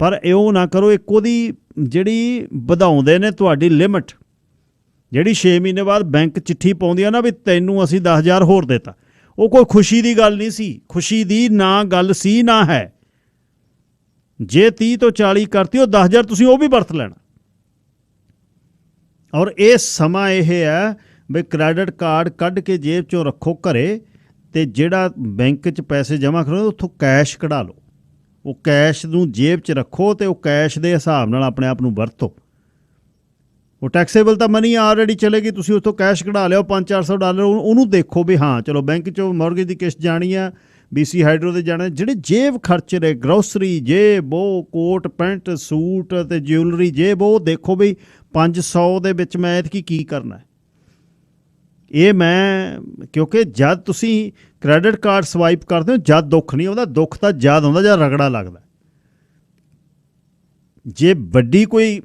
ਪਰ ਇਉਂ ਨਾ ਕਰੋ। ਇੱਕ ਉਹਦੀ ਜਿਹੜੀ ਵਧਾਉਂਦੇ ਨੇ ਤੁਹਾਡੀ ਲਿਮਟ, ਜਿਹੜੀ 6 ਮਹੀਨੇ ਬਾਅਦ ਬੈਂਕ ਚਿੱਠੀ ਪਾਉਂਦੀ ਆ ਨਾ ਵੀ ਤੈਨੂੰ ਅਸੀਂ 10,000 ਹੋਰ ਦੇਤਾ, ਉਹ ਕੋਈ ਖੁਸ਼ੀ ਦੀ ਗੱਲ ਨਹੀਂ ਸੀ। ਖੁਸ਼ੀ ਦੀ ਨਾ ਗੱਲ ਸੀ ਨਾ ਹੈ। ਜੇ 30 ਤੋਂ 40 ਕਰਤੀ, ਉਹ 10,000 ਤੁਸੀਂ ਉਹ ਵੀ ਵਰਤ ਲੈਣਾ। ਔਰ ਇਹ ਸਮਾਂ ਇਹ ਹੈ ਵੀ ਕ੍ਰੈਡਿਟ ਕਾਰਡ ਕੱਢ ਕੇ ਜੇਬ 'ਚੋਂ ਰੱਖੋ ਘਰੇ, ਅਤੇ ਜਿਹੜਾ ਬੈਂਕ 'ਚ ਪੈਸੇ ਜਮ੍ਹਾਂ ਕਰੋ ਉੱਥੋਂ ਕੈਸ਼ ਕਢਾ ਲਓ। ਉਹ ਕੈਸ਼ ਨੂੰ ਜੇਬ 'ਚ ਰੱਖੋ ਅਤੇ ਉਹ ਕੈਸ਼ ਦੇ ਹਿਸਾਬ ਨਾਲ ਆਪਣੇ ਆਪ ਨੂੰ ਵਰਤੋ। ਉਹ ਟੈਕਸੇਬਲ ਤਾਂ ਮਨੀ ਆਲਰੇਡੀ ਚਲੇਗੀ, ਤੁਸੀਂ ਉੱਥੋਂ ਕੈਸ਼ ਕਢਾ ਲਿਓ $500-400, ਉਹਨੂੰ ਦੇਖੋ ਵੀ ਹਾਂ ਚਲੋ ਬੈਂਕ 'ਚੋਂ ਮੌਰਗੇਜ ਦੀ ਕਿਸ਼ਤ ਜਾਣੀ ਆ, BC ਹਾਈਡਰੋ ਦੇ ਜਾਣਾ। ਜਿਹੜੇ ਜੇਬ ਖਰਚੇ ਨੇ, ਗਰੋਸਰੀ ਜੇਬ, ਉਹ ਕੋਟ ਪੈਂਟ ਸੂਟ ਅਤੇ ਜਿਊਲਰੀ ਜੇਬ, ਉਹ ਦੇਖੋ ਵੀ 500 ਦੇ ਵਿੱਚ ਮੈਂ ਐਤਕੀ ਕੀ ਕਰਨਾ। ਇਹ ਮੈਂ ਕਿਉਂਕਿ ਜਦ ਤੁਸੀਂ ਕ੍ਰੈਡਿਟ ਕਾਰਡ ਸਵਾਈਪ ਕਰਦੇ ਹੋ ਜਦ ਦੁੱਖ ਨਹੀਂ ਆਉਂਦਾ, ਦੁੱਖ ਤਾਂ ਜਦ ਆਉਂਦਾ ਜਦ ਰਗੜਾ ਲੱਗਦਾ। ਜੇ ਵੱਡੀ ਕੋਈ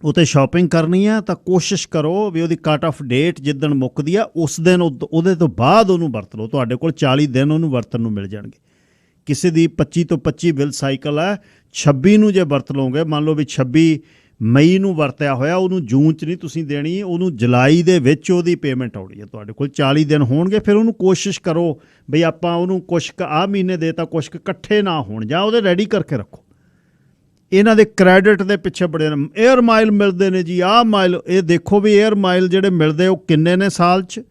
ਉੱਤੇ ਸ਼ਾਪਿੰਗ ਕਰਨੀ ਆ ਤਾਂ ਕੋਸ਼ਿਸ਼ ਕਰੋ ਵੀ ਉਹਦੀ ਕੱਟ ਆਫ ਡੇਟ ਜਿੱਦਣ ਮੁੱਕਦੀ ਆ ਉਸ ਦਿਨ ਉਹਦੇ ਤੋਂ ਬਾਅਦ ਉਹਨੂੰ ਵਰਤ ਲਓ। ਤੁਹਾਡੇ ਕੋਲ 40 ਦਿਨ ਉਹਨੂੰ ਵਰਤਣ ਨੂੰ ਮਿਲ ਜਾਣਗੇ। ਕਿਸੇ ਦੀ 25 ਤੋਂ 25 ਬਿੱਲ ਸਾਈਕਲ ਹੈ, 26 ਨੂੰ ਜੇ ਵਰਤ ਲਓਗੇ, ਮੰਨ ਲਓ ਵੀ 26 ਮਈ ਨੂੰ ਵਰਤਿਆ ਹੋਇਆ, ਉਹਨੂੰ ਜੂਨ 'ਚ ਨਹੀਂ ਤੁਸੀਂ ਦੇਣੀ, ਉਹਨੂੰ ਜੁਲਾਈ ਦੇ ਵਿੱਚ ਉਹਦੀ ਪੇਮੈਂਟ ਆਉਣੀ ਹੈ। ਤੁਹਾਡੇ ਕੋਲ 40 ਦਿਨ ਹੋਣਗੇ। ਫਿਰ ਉਹਨੂੰ ਕੋਸ਼ਿਸ਼ ਕਰੋ ਬਈ ਆਪਾਂ ਉਹਨੂੰ ਕੁਛ ਕੁ ਆਹ ਮਹੀਨੇ ਦੇ ਤਾਂ ਕੁਛ ਕੁ ਇਕੱਠੇ ਨਾ ਹੋਣ, ਜਾਂ ਉਹਦੇ ਰੈਡੀ ਕਰਕੇ ਰੱਖੋ। ਇਹਨਾਂ ਦੇ ਕ੍ਰੈਡਿਟ ਦੇ ਪਿੱਛੇ ਬੜੇ ਏਅਰ ਮਾਈਲ ਮਿਲਦੇ ਨੇ ਜੀ, ਆਹ ਮਾਈਲ, ਇਹ ਦੇਖੋ ਵੀ ਏਅਰ ਮਾਈਲ ਜਿਹੜੇ ਮਿਲਦੇ ਉਹ ਕਿੰਨੇ ਨੇ ਸਾਲ 'ਚ।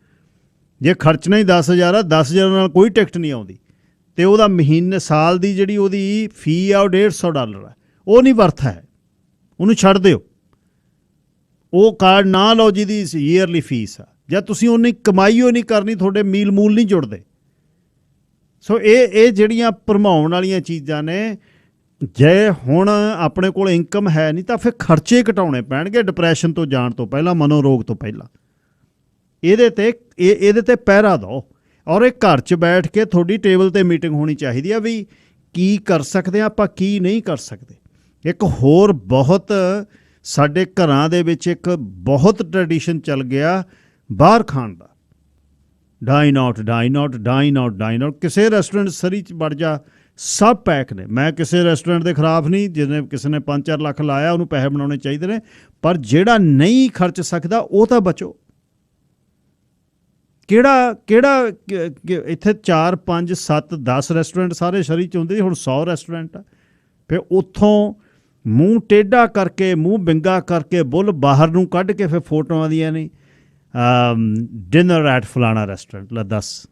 ਜੇ ਖਰਚਣਾ ਹੀ 10,000 ਆ, 10,000 ਨਾਲ ਕੋਈ ਟਿਕਟ ਨਹੀਂ ਆਉਂਦੀ, ਅਤੇ ਉਹਦਾ ਮਹੀਨੇ ਸਾਲ ਦੀ ਜਿਹੜੀ ਉਹਦੀ ਫੀ ਆ ਉਹ $150 ਆ, ਉਹ ਨਹੀਂ ਵਰਥ ਹੈ। ਉਹਨੂੰ ਛੱਡ ਦਿਓ, ਉਹ ਕਾਰਡ ਨਾ ਲਓ ਜਿਹਦੀ ਈਅਰਲੀ ਫੀਸ ਆ, ਜਾਂ ਤੁਸੀਂ ਉਹਨੀ ਕਮਾਈ ਉਹ ਨਹੀਂ ਕਰਨੀ, ਤੁਹਾਡੇ ਮੀਲ ਮੂਲ ਨਹੀਂ ਜੁੜਦੇ। ਸੋ ਇਹ ਜਿਹੜੀਆਂ ਭਰਮਾਉਣ ਵਾਲੀਆਂ ਚੀਜ਼ਾਂ ਨੇ। ਜੇ ਹੁਣ ਆਪਣੇ ਕੋਲ ਇਨਕਮ ਹੈ ਨਹੀਂ ਤਾਂ ਫਿਰ ਖਰਚੇ ਘਟਾਉਣੇ ਪੈਣਗੇ ਡਿਪਰੈਸ਼ਨ ਤੋਂ ਜਾਣ ਤੋਂ ਪਹਿਲਾਂ, ਮਨੋਰੋਗ ਤੋਂ ਪਹਿਲਾਂ। ਇਹਦੇ 'ਤੇ ਪਹਿਰਾ ਦਿਓ। ਔਰ ਇਹ ਘਰ 'ਚ ਬੈਠ ਕੇ ਤੁਹਾਡੀ ਟੇਬਲ 'ਤੇ ਮੀਟਿੰਗ ਹੋਣੀ ਚਾਹੀਦੀ ਆ ਵੀ ਕੀ ਕਰ ਸਕਦੇ ਆਪਾਂ, ਕੀ ਨਹੀਂ ਕਰ ਸਕਦੇ। ਇੱਕ ਹੋਰ ਬਹੁਤ ਸਾਡੇ ਘਰਾਂ ਦੇ ਵਿੱਚ ਇੱਕ ਬਹੁਤ ਟਰੈਡੀਸ਼ਨ ਚੱਲ ਗਿਆ ਬਾਹਰ ਖਾਣ ਦਾ, dine out, dine out, dine out, dine out. ਕਿਸੇ ਰੈਸਟੋਰੈਂਟ ਸਰੀ 'ਚ ਵੜ ਜਾ, ਸਭ ਪੈਕ ਨੇ। ਮੈਂ ਕਿਸੇ ਰੈਸਟੋਰੈਂਟ ਦੇ ਖਿਲਾਫ ਨਹੀਂ, ਜਿਹਨੇ ਕਿਸੇ ਨੇ 5-4 ਲੱਖ ਲਾਇਆ ਉਹਨੂੰ ਪੈਸੇ ਬਣਾਉਣੇ ਚਾਹੀਦੇ ਨੇ, ਪਰ ਜਿਹੜਾ ਨਹੀਂ ਖਰਚ ਸਕਦਾ ਉਹ ਤਾਂ ਬਚੋ। ਕਿਹੜਾ ਇੱਥੇ 4, 5, 7, 10 ਰੈਸਟੋਰੈਂਟ ਸਾਰੇ ਸ਼ਹਿਰ 'ਚ ਹੁੰਦੇ ਸੀ, ਹੁਣ 100 ਰੈਸਟੋਰੈਂਟ ਆ। ਫਿਰ ਉੱਥੋਂ ਮੂੰਹ ਟੇਢਾ ਕਰਕੇ, ਮੂੰਹ ਵਿੰਗਾ ਕਰਕੇ, ਬੁੱਲ ਬਾਹਰ ਨੂੰ ਕੱਢ ਕੇ ਫਿਰ ਫੋਟੋਆਂ ਦੀਆਂ ਨਹੀਂ। ਡਿਨਰ ਐਟ ਫਲਾਣਾ ਰੈਸਟੋਰੈਂਟ। ਲੈ ਦੱਸ,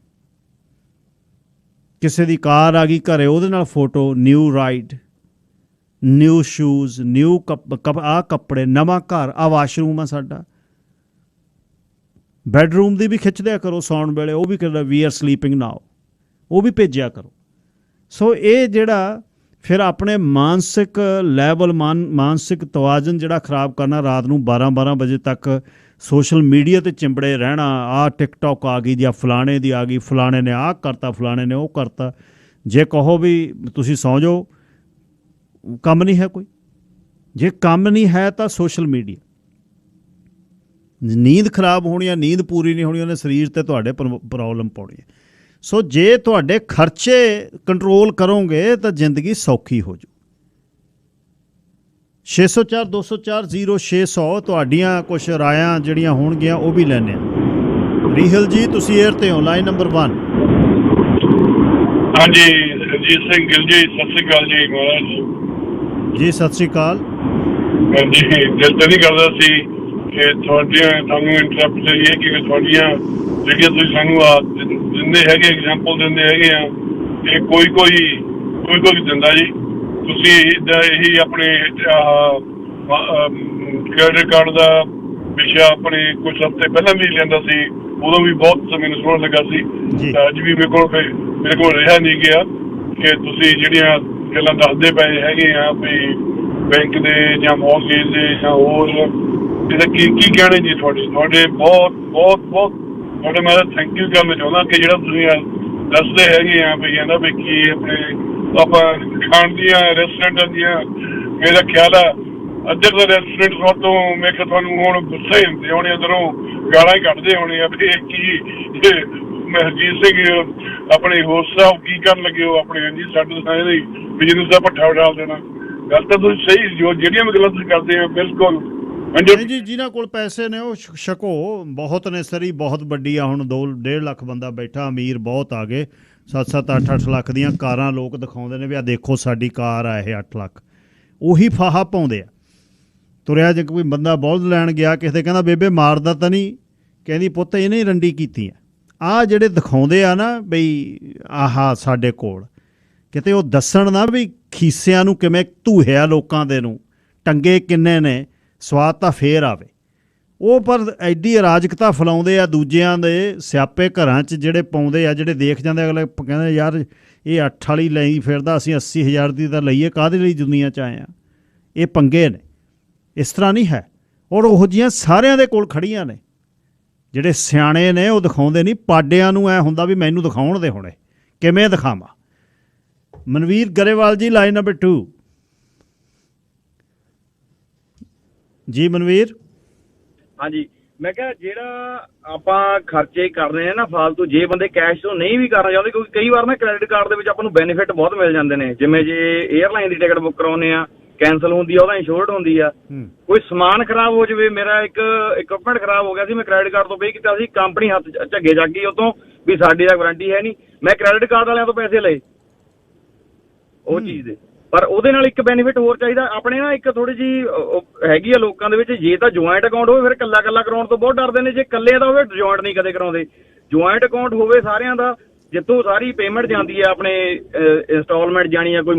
ਕਿਸੇ ਦੀ ਕਾਰ ਆ ਗਈ ਘਰੇ, ਉਹਦੇ ਨਾਲ photo, new ride, new shoes, new ਆਹ ਕੱਪੜੇ, ਨਵਾਂ ਘਰ, ਆਹ ਵਾਸ਼ਰੂਮ ਆ ਸਾਡਾ। ਬੈਡਰੂਮ ਦੀ ਵੀ ਖਿੱਚ ਦਿਆ ਕਰੋ ਸੌਣ ਵੇਲੇ, ਉਹ ਵੀ ਕਹਿੰਦਾ ਵੀ ਆਰ ਸਲੀਪਿੰਗ ਨਾਓ, ਉਹ ਵੀ ਭੇਜਿਆ ਕਰੋ। ਸੋ ਇਹ ਜਿਹੜਾ ਫਿਰ ਆਪਣੇ ਮਾਨਸਿਕ ਲੈਵਲ, ਮਾਨਸਿਕ ਤਵਾਜ਼ਨ ਜਿਹੜਾ ਖਰਾਬ ਕਰਨਾ, ਰਾਤ ਨੂੰ 12-12 ਵਜੇ ਤੱਕ ਸੋਸ਼ਲ ਮੀਡੀਆ 'ਤੇ ਚਿੰਬੜੇ ਰਹਿਣਾ, ਆਹ ਟਿਕਟੋਕ ਆ ਗਈ ਜਾਂ ਫਲਾਣੇ ਦੀ ਆ ਗਈ, ਫਲਾਣੇ ਨੇ ਆਹ ਕਰਤਾ, ਫਲਾਣੇ ਨੇ ਉਹ ਕਰਤਾ। ਜੇ ਕਹੋ ਵੀ ਤੁਸੀਂ ਸੌਂ ਜਾਓ, ਕੰਮ ਨਹੀਂ ਹੈ ਕੋਈ। ਜੇ ਕੰਮ ਨਹੀਂ ਹੈ ਤਾਂ ਸੋਸ਼ਲ ਮੀਡੀਆ। ਨੀਂਦ ਖਰਾਬ ਹੋਣੀ ਆ, ਨੀਂਦ ਪੂਰੀ ਨਹੀਂ ਹੋਣੀ, ਉਹਨੇ ਸਰੀਰ 'ਤੇ ਤੁਹਾਡੇ ਪ੍ਰੋਬਲਮ ਪਾਉਣੀ ਹੈ। ਸੋ ਜੇ ਤੁਹਾਡੇ ਖਰਚੇ ਕੰਟਰੋਲ ਕਰੋਗੇ ਤਾਂ ਜ਼ਿੰਦਗੀ ਸੌਖੀ ਹੋ ਜਾਊ। 604-204-0600 ਤੁਹਾਡੀਆਂ ਕੁਛ ਰਾਇਆਂ ਜਿਹੜੀਆਂ ਹੋਣਗੀਆਂ ਉਹ ਵੀ ਲੈਣੇ ਆ। ਰੀਹਲ ਜੀ, ਤੁਸੀਂ ਏਅਰ 'ਤੇ ਹੋ, ਲਾਈਨ ਨੰਬਰ 1। ਹਾਂਜੀ, ਹਰਜੀਤ ਸਿੰਘ ਗਿੱਲ ਜੀ, ਸਤਿ ਸ੍ਰੀ ਅਕਾਲ ਜੀ। ਮਹਾਰਾਜ ਜੀ ਸਤਿ ਸ੍ਰੀ ਅਕਾਲ। ਹਾਂਜੀ, ਦਿਲ ਤਾਂ ਨਹੀਂ ਕਰਦਾ ਸੀ ਕਿ ਤੁਹਾਨੂੰ ਇੰਟਰਪਟ ਕਰੀਏ ਕਿ ਤੁਹਾਡੀਆਂ ਜਿਹੜੀਆਂ ਤੁਸੀਂ ਸਾਨੂੰ ਦਿੰਦੇ ਹੈਗੇ, ਐਗਜ਼ਾਮਪਲ ਦਿੰਦੇ ਹੈਗੇ ਆ, ਇਹ ਕੋਈ ਦਿੰਦਾ ਜੀ। ਤੁਸੀਂ ਇਹੀ ਆਪਣੇ ਕ੍ਰੈਡਿਟ ਕਾਰਡ ਦਾ ਵਿਸ਼ਾ ਆਪਣੇ ਕੁਝ ਹਫ਼ਤੇ ਪਹਿਲਾਂ ਵੀ ਲੈਂਦਾ ਸੀ, ਉਦੋਂ ਵੀ ਬਹੁਤ ਮੈਨੂੰ ਸੋਹਣਾ ਲੱਗਾ ਸੀ। ਅੱਜ ਵੀ ਮੇਰੇ ਕੋਲ ਰਿਹਾ ਨਹੀਂ ਗਿਆ ਕਿ ਤੁਸੀਂ ਜਿਹੜੀਆਂ ਗੱਲਾਂ ਦੱਸਦੇ ਪਏ ਹੈਗੇ ਆ ਵੀ ਬੈਂਕ ਦੇ ਜਾਂ ਮੌਰਗੇਜ ਦੇ ਜਾਂ ਹੋਰ, ਇਹਦਾ ਕੀ ਕਹਿਣੇ ਜੀ ਤੁਹਾਡੇ ਬਹੁਤ ਤੁਹਾਡੇ ਮੈਂ ਥੈਂਕ ਯੂ ਕਰਨਾ ਚਾਹੁੰਦਾ ਕਿ ਜਿਹੜਾ ਤੁਸੀਂ ਦੱਸਦੇ ਹੈਗੇ ਆ ਵੀ ਕਹਿੰਦਾ ਵੀ ਕੀ ਆਪਣੇ ਆਪਾਂ ਖਾਣ ਦੀਆਂ ਰੈਸਟੋਰੈਂਟਾਂ ਦੀਆਂ, ਮੇਰਾ ਖਿਆਲ ਆ ਅੱਧੇ ਤਾਂ ਰੈਸਟੋਰੈਂਟ ਤੋਂ ਮੈਂ ਕਿਹਾ ਤੁਹਾਨੂੰ ਹੁਣ ਗੁੱਸੇ ਹੁੰਦੇ ਹੋਣੇ, ਅੰਦਰੋਂ ਗਾਲਾਂ ਹੀ ਕੱਢਦੇ ਹੋਣੇ ਆ ਵੀ ਇਹ ਕੀ ਹਰਜੀਤ ਸਿੰਘ ਆਪਣੇ ਹੋਸਟ ਸਾਹਿਬ ਕੀ ਕਰਨ ਲੱਗੇ ਹੋ ਆਪਣੇ। ਜੀ ਸਾਡੇ ਸਾਰੇ ਬਿਜ਼ਨਸ ਦਾ ਭੱਠਾ ਉਡਾਲ ਦੇਣਾ। ਗੱਲ ਤਾਂ ਤੁਸੀਂ ਸਹੀ, ਜਿਹੜੀਆਂ ਵੀ ਗੱਲਾਂ ਤੁਸੀਂ ਕਰਦੇ ਆ ਬਿਲਕੁਲ ਜੀ। ਜਿਨ੍ਹਾਂ ਕੋਲ ਪੈਸੇ ਨੇ ਉਹ ਛਕੋ, ਬਹੁਤ ਨੇ ਸਰੀ, ਬਹੁਤ ਵੱਡੀ ਆ। ਹੁਣ 2.5 ਲੱਖ ਬੰਦਾ ਬੈਠਾ, ਅਮੀਰ ਬਹੁਤ ਆ ਗਏ। 7-7, 8-8 ਲੱਖ ਦੀਆਂ ਕਾਰਾਂ ਲੋਕ ਦਿਖਾਉਂਦੇ ਨੇ ਵੀ ਆ ਦੇਖੋ ਸਾਡੀ ਕਾਰ ਆ ਇਹ 8 ਲੱਖ। ਉਹੀ ਫਾਹਾ ਪਾਉਂਦੇ ਆ। ਤੁਰਿਆ ਜੇ ਕੋਈ ਬੰਦਾ ਬਲਦ ਲੈਣ ਗਿਆ, ਕਿਸੇ ਦੇ ਕਹਿੰਦਾ ਬੇਬੇ ਮਾਰਦਾ ਤਾਂ ਨਹੀਂ, ਕਹਿੰਦੀ ਪੁੱਤ ਇਹਨੇ ਹੀ ਰੰਡੀ ਕੀਤੀ ਆ। ਆਹ ਜਿਹੜੇ ਦਿਖਾਉਂਦੇ ਆ ਨਾ ਬਈ ਆਹ ਸਾਡੇ ਕੋਲ, ਕਿਤੇ ਉਹ ਦੱਸਣ ਨਾ ਵੀ ਖੀਸਿਆਂ ਨੂੰ ਕਿਵੇਂ ਧੂਹਿਆ ਲੋਕਾਂ ਦੇ ਨੂੰ, ਟੰਗੇ ਕਿੰਨੇ ਨੇ, ਸਵਾਦ ਤਾਂ ਫੇਰ ਆਵੇ। ਉਹ ਪਰ ਐਡੀ ਅਰਾਜਕਤਾ ਫੈਲਾਉਂਦੇ ਆ ਦੂਜਿਆਂ ਦੇ ਸਿਆਪੇ ਘਰਾਂ 'ਚ, ਜਿਹੜੇ ਪਾਉਂਦੇ ਆ, ਜਿਹੜੇ ਦੇਖ ਜਾਂਦੇ ਅਗਲੇ ਕਹਿੰਦੇ ਯਾਰ ਇਹ 8 ਵਾਲੀ ਲਈ ਫਿਰਦਾ, ਅਸੀਂ 80,000 ਦੀ ਤਾਂ ਲਈਏ, ਕਾਹਦੇ ਲਈ ਦੁਨੀਆ 'ਚ ਆਏ ਆ। ਇਹ ਪੰਗੇ ਨੇ, ਇਸ ਤਰ੍ਹਾਂ ਨਹੀਂ ਹੈ। ਔਰ ਉਹੋ ਜਿਹੀਆਂ ਸਾਰਿਆਂ ਦੇ ਕੋਲ ਖੜੀਆਂ ਨੇ। ਜਿਹੜੇ ਸਿਆਣੇ ਨੇ ਉਹ ਦਿਖਾਉਂਦੇ ਨਹੀਂ, ਪਾਡਿਆਂ ਨੂੰ ਐ ਹੁੰਦਾ ਵੀ ਮੈਨੂੰ ਦਿਖਾਉਣ ਦੇ ਹੁਣੇ, ਕਿਵੇਂ ਦਿਖਾਵਾਂ। ਮਨਵੀਰ ਗਰੇਵਾਲ ਜੀ, ਲਾਈਨ ਨੰਬਰ 2। ਜੀ ਮਨਵੀਰ। ਹਾਂਜੀ, ਮੈਂ ਕਿਹਾ ਜਿਹੜਾ ਆਪਾਂ ਖਰਚੇ ਕਰ ਰਹੇ ਆ ਨਾ ਫਾਲਤੂ, ਜੇ ਬੰਦੇ ਕੈਸ਼ ਤੋਂ ਨਹੀਂ ਵੀ ਕਰਨਾ ਚਾਹੁੰਦੇ, ਕਿਉਂਕਿ ਕਈ ਵਾਰ ਨਾ ਕ੍ਰੈਡਿਟ ਕਾਰਡ ਦੇ ਵਿੱਚ ਆਪਾਂ ਨੂੰ ਬੈਨੀਫਿਟ ਬਹੁਤ ਮਿਲ ਜਾਂਦੇ ਨੇ। ਜਿਵੇਂ ਜੇ 에ਅਰਲਾਈਨ ਦੀ ਟਿਕਟ ਬੁੱਕ ਕਰਾਉਂਦੇ ਆ, ਕੈਂਸਲ ਹੁੰਦੀ ਆ, ਉਹਦਾ ਇੰਸ਼ੋਰਡ ਹੁੰਦੀ ਆ। ਕੋਈ ਸਮਾਨ ਖਰਾਬ ਹੋ ਜਾਵੇ, ਮੇਰਾ ਇੱਕ ਇਕਵਿਪਮੈਂਟ ਖਰਾਬ ਹੋ ਗਿਆ ਸੀ, ਮੈਂ ਕ੍ਰੈਡਿਟ ਕਾਰਡ ਤੋਂ ਪੇ ਕੀਤਾ ਸੀ, ਕੰਪਨੀ ਹੱਥ ਝੱਗੇ ਜਾ ਗਈ ਉਤੋਂ ਵੀ ਸਾਡੀ ਤਾਂ ਵਾਰੰਟੀ ਹੈ ਨਹੀਂ, ਮੈਂ ਕ੍ਰੈਡਿਟ ਕਾਰਡ ਵਾਲਿਆਂ ਤੋਂ ਪੈਸੇ ਲਏ ਉਹ ਚੀਜ਼ ਦੇ। ਪਰ ਉਹਦੇ ਨਾਲ ਇੱਕ ਬੈਨੀਫਿਟ ਹੋਰ ਚਾਹੀਦਾ ਆਪਣੇ ਨਾ, ਇੱਕ ਥੋੜੀ ਜਿਹੀ ਹੈਗੀ ਆ ਲੋਕਾਂ ਦੇ ਵਿੱਚ, ਜੇ ਤਾਂ ਜੁਆਇੰਟ ਅਕਾਊਂਟ ਹੋਵੇ ਫਿਰ ਕੱਲਾ ਕਰਾਉਣ ਤੋਂ ਬਹੁਤ ਡਰਦੇ ਨੇ। ਜੇ ਇਕੱਲੇ ਦਾ ਹੋਵੇ ਜੁਆਇੰਟ ਨਹੀਂ ਕਦੇ ਕਰਾਉਂਦੇ। ਜੁਆਇੰਟ ਅਕਾਊਂਟ ਹੋਵੇ ਸਾਰਿਆਂ ਦਾ, ਜਿੱਥੋਂ ਸਾਰੀ ਪੇਮੈਂਟ ਜਾਂਦੀ ਹੈ, ਆਪਣੇ ਇੰਸਟਾਲਮੈਂਟ ਜਾਣੀ ਆ, ਕੋਈ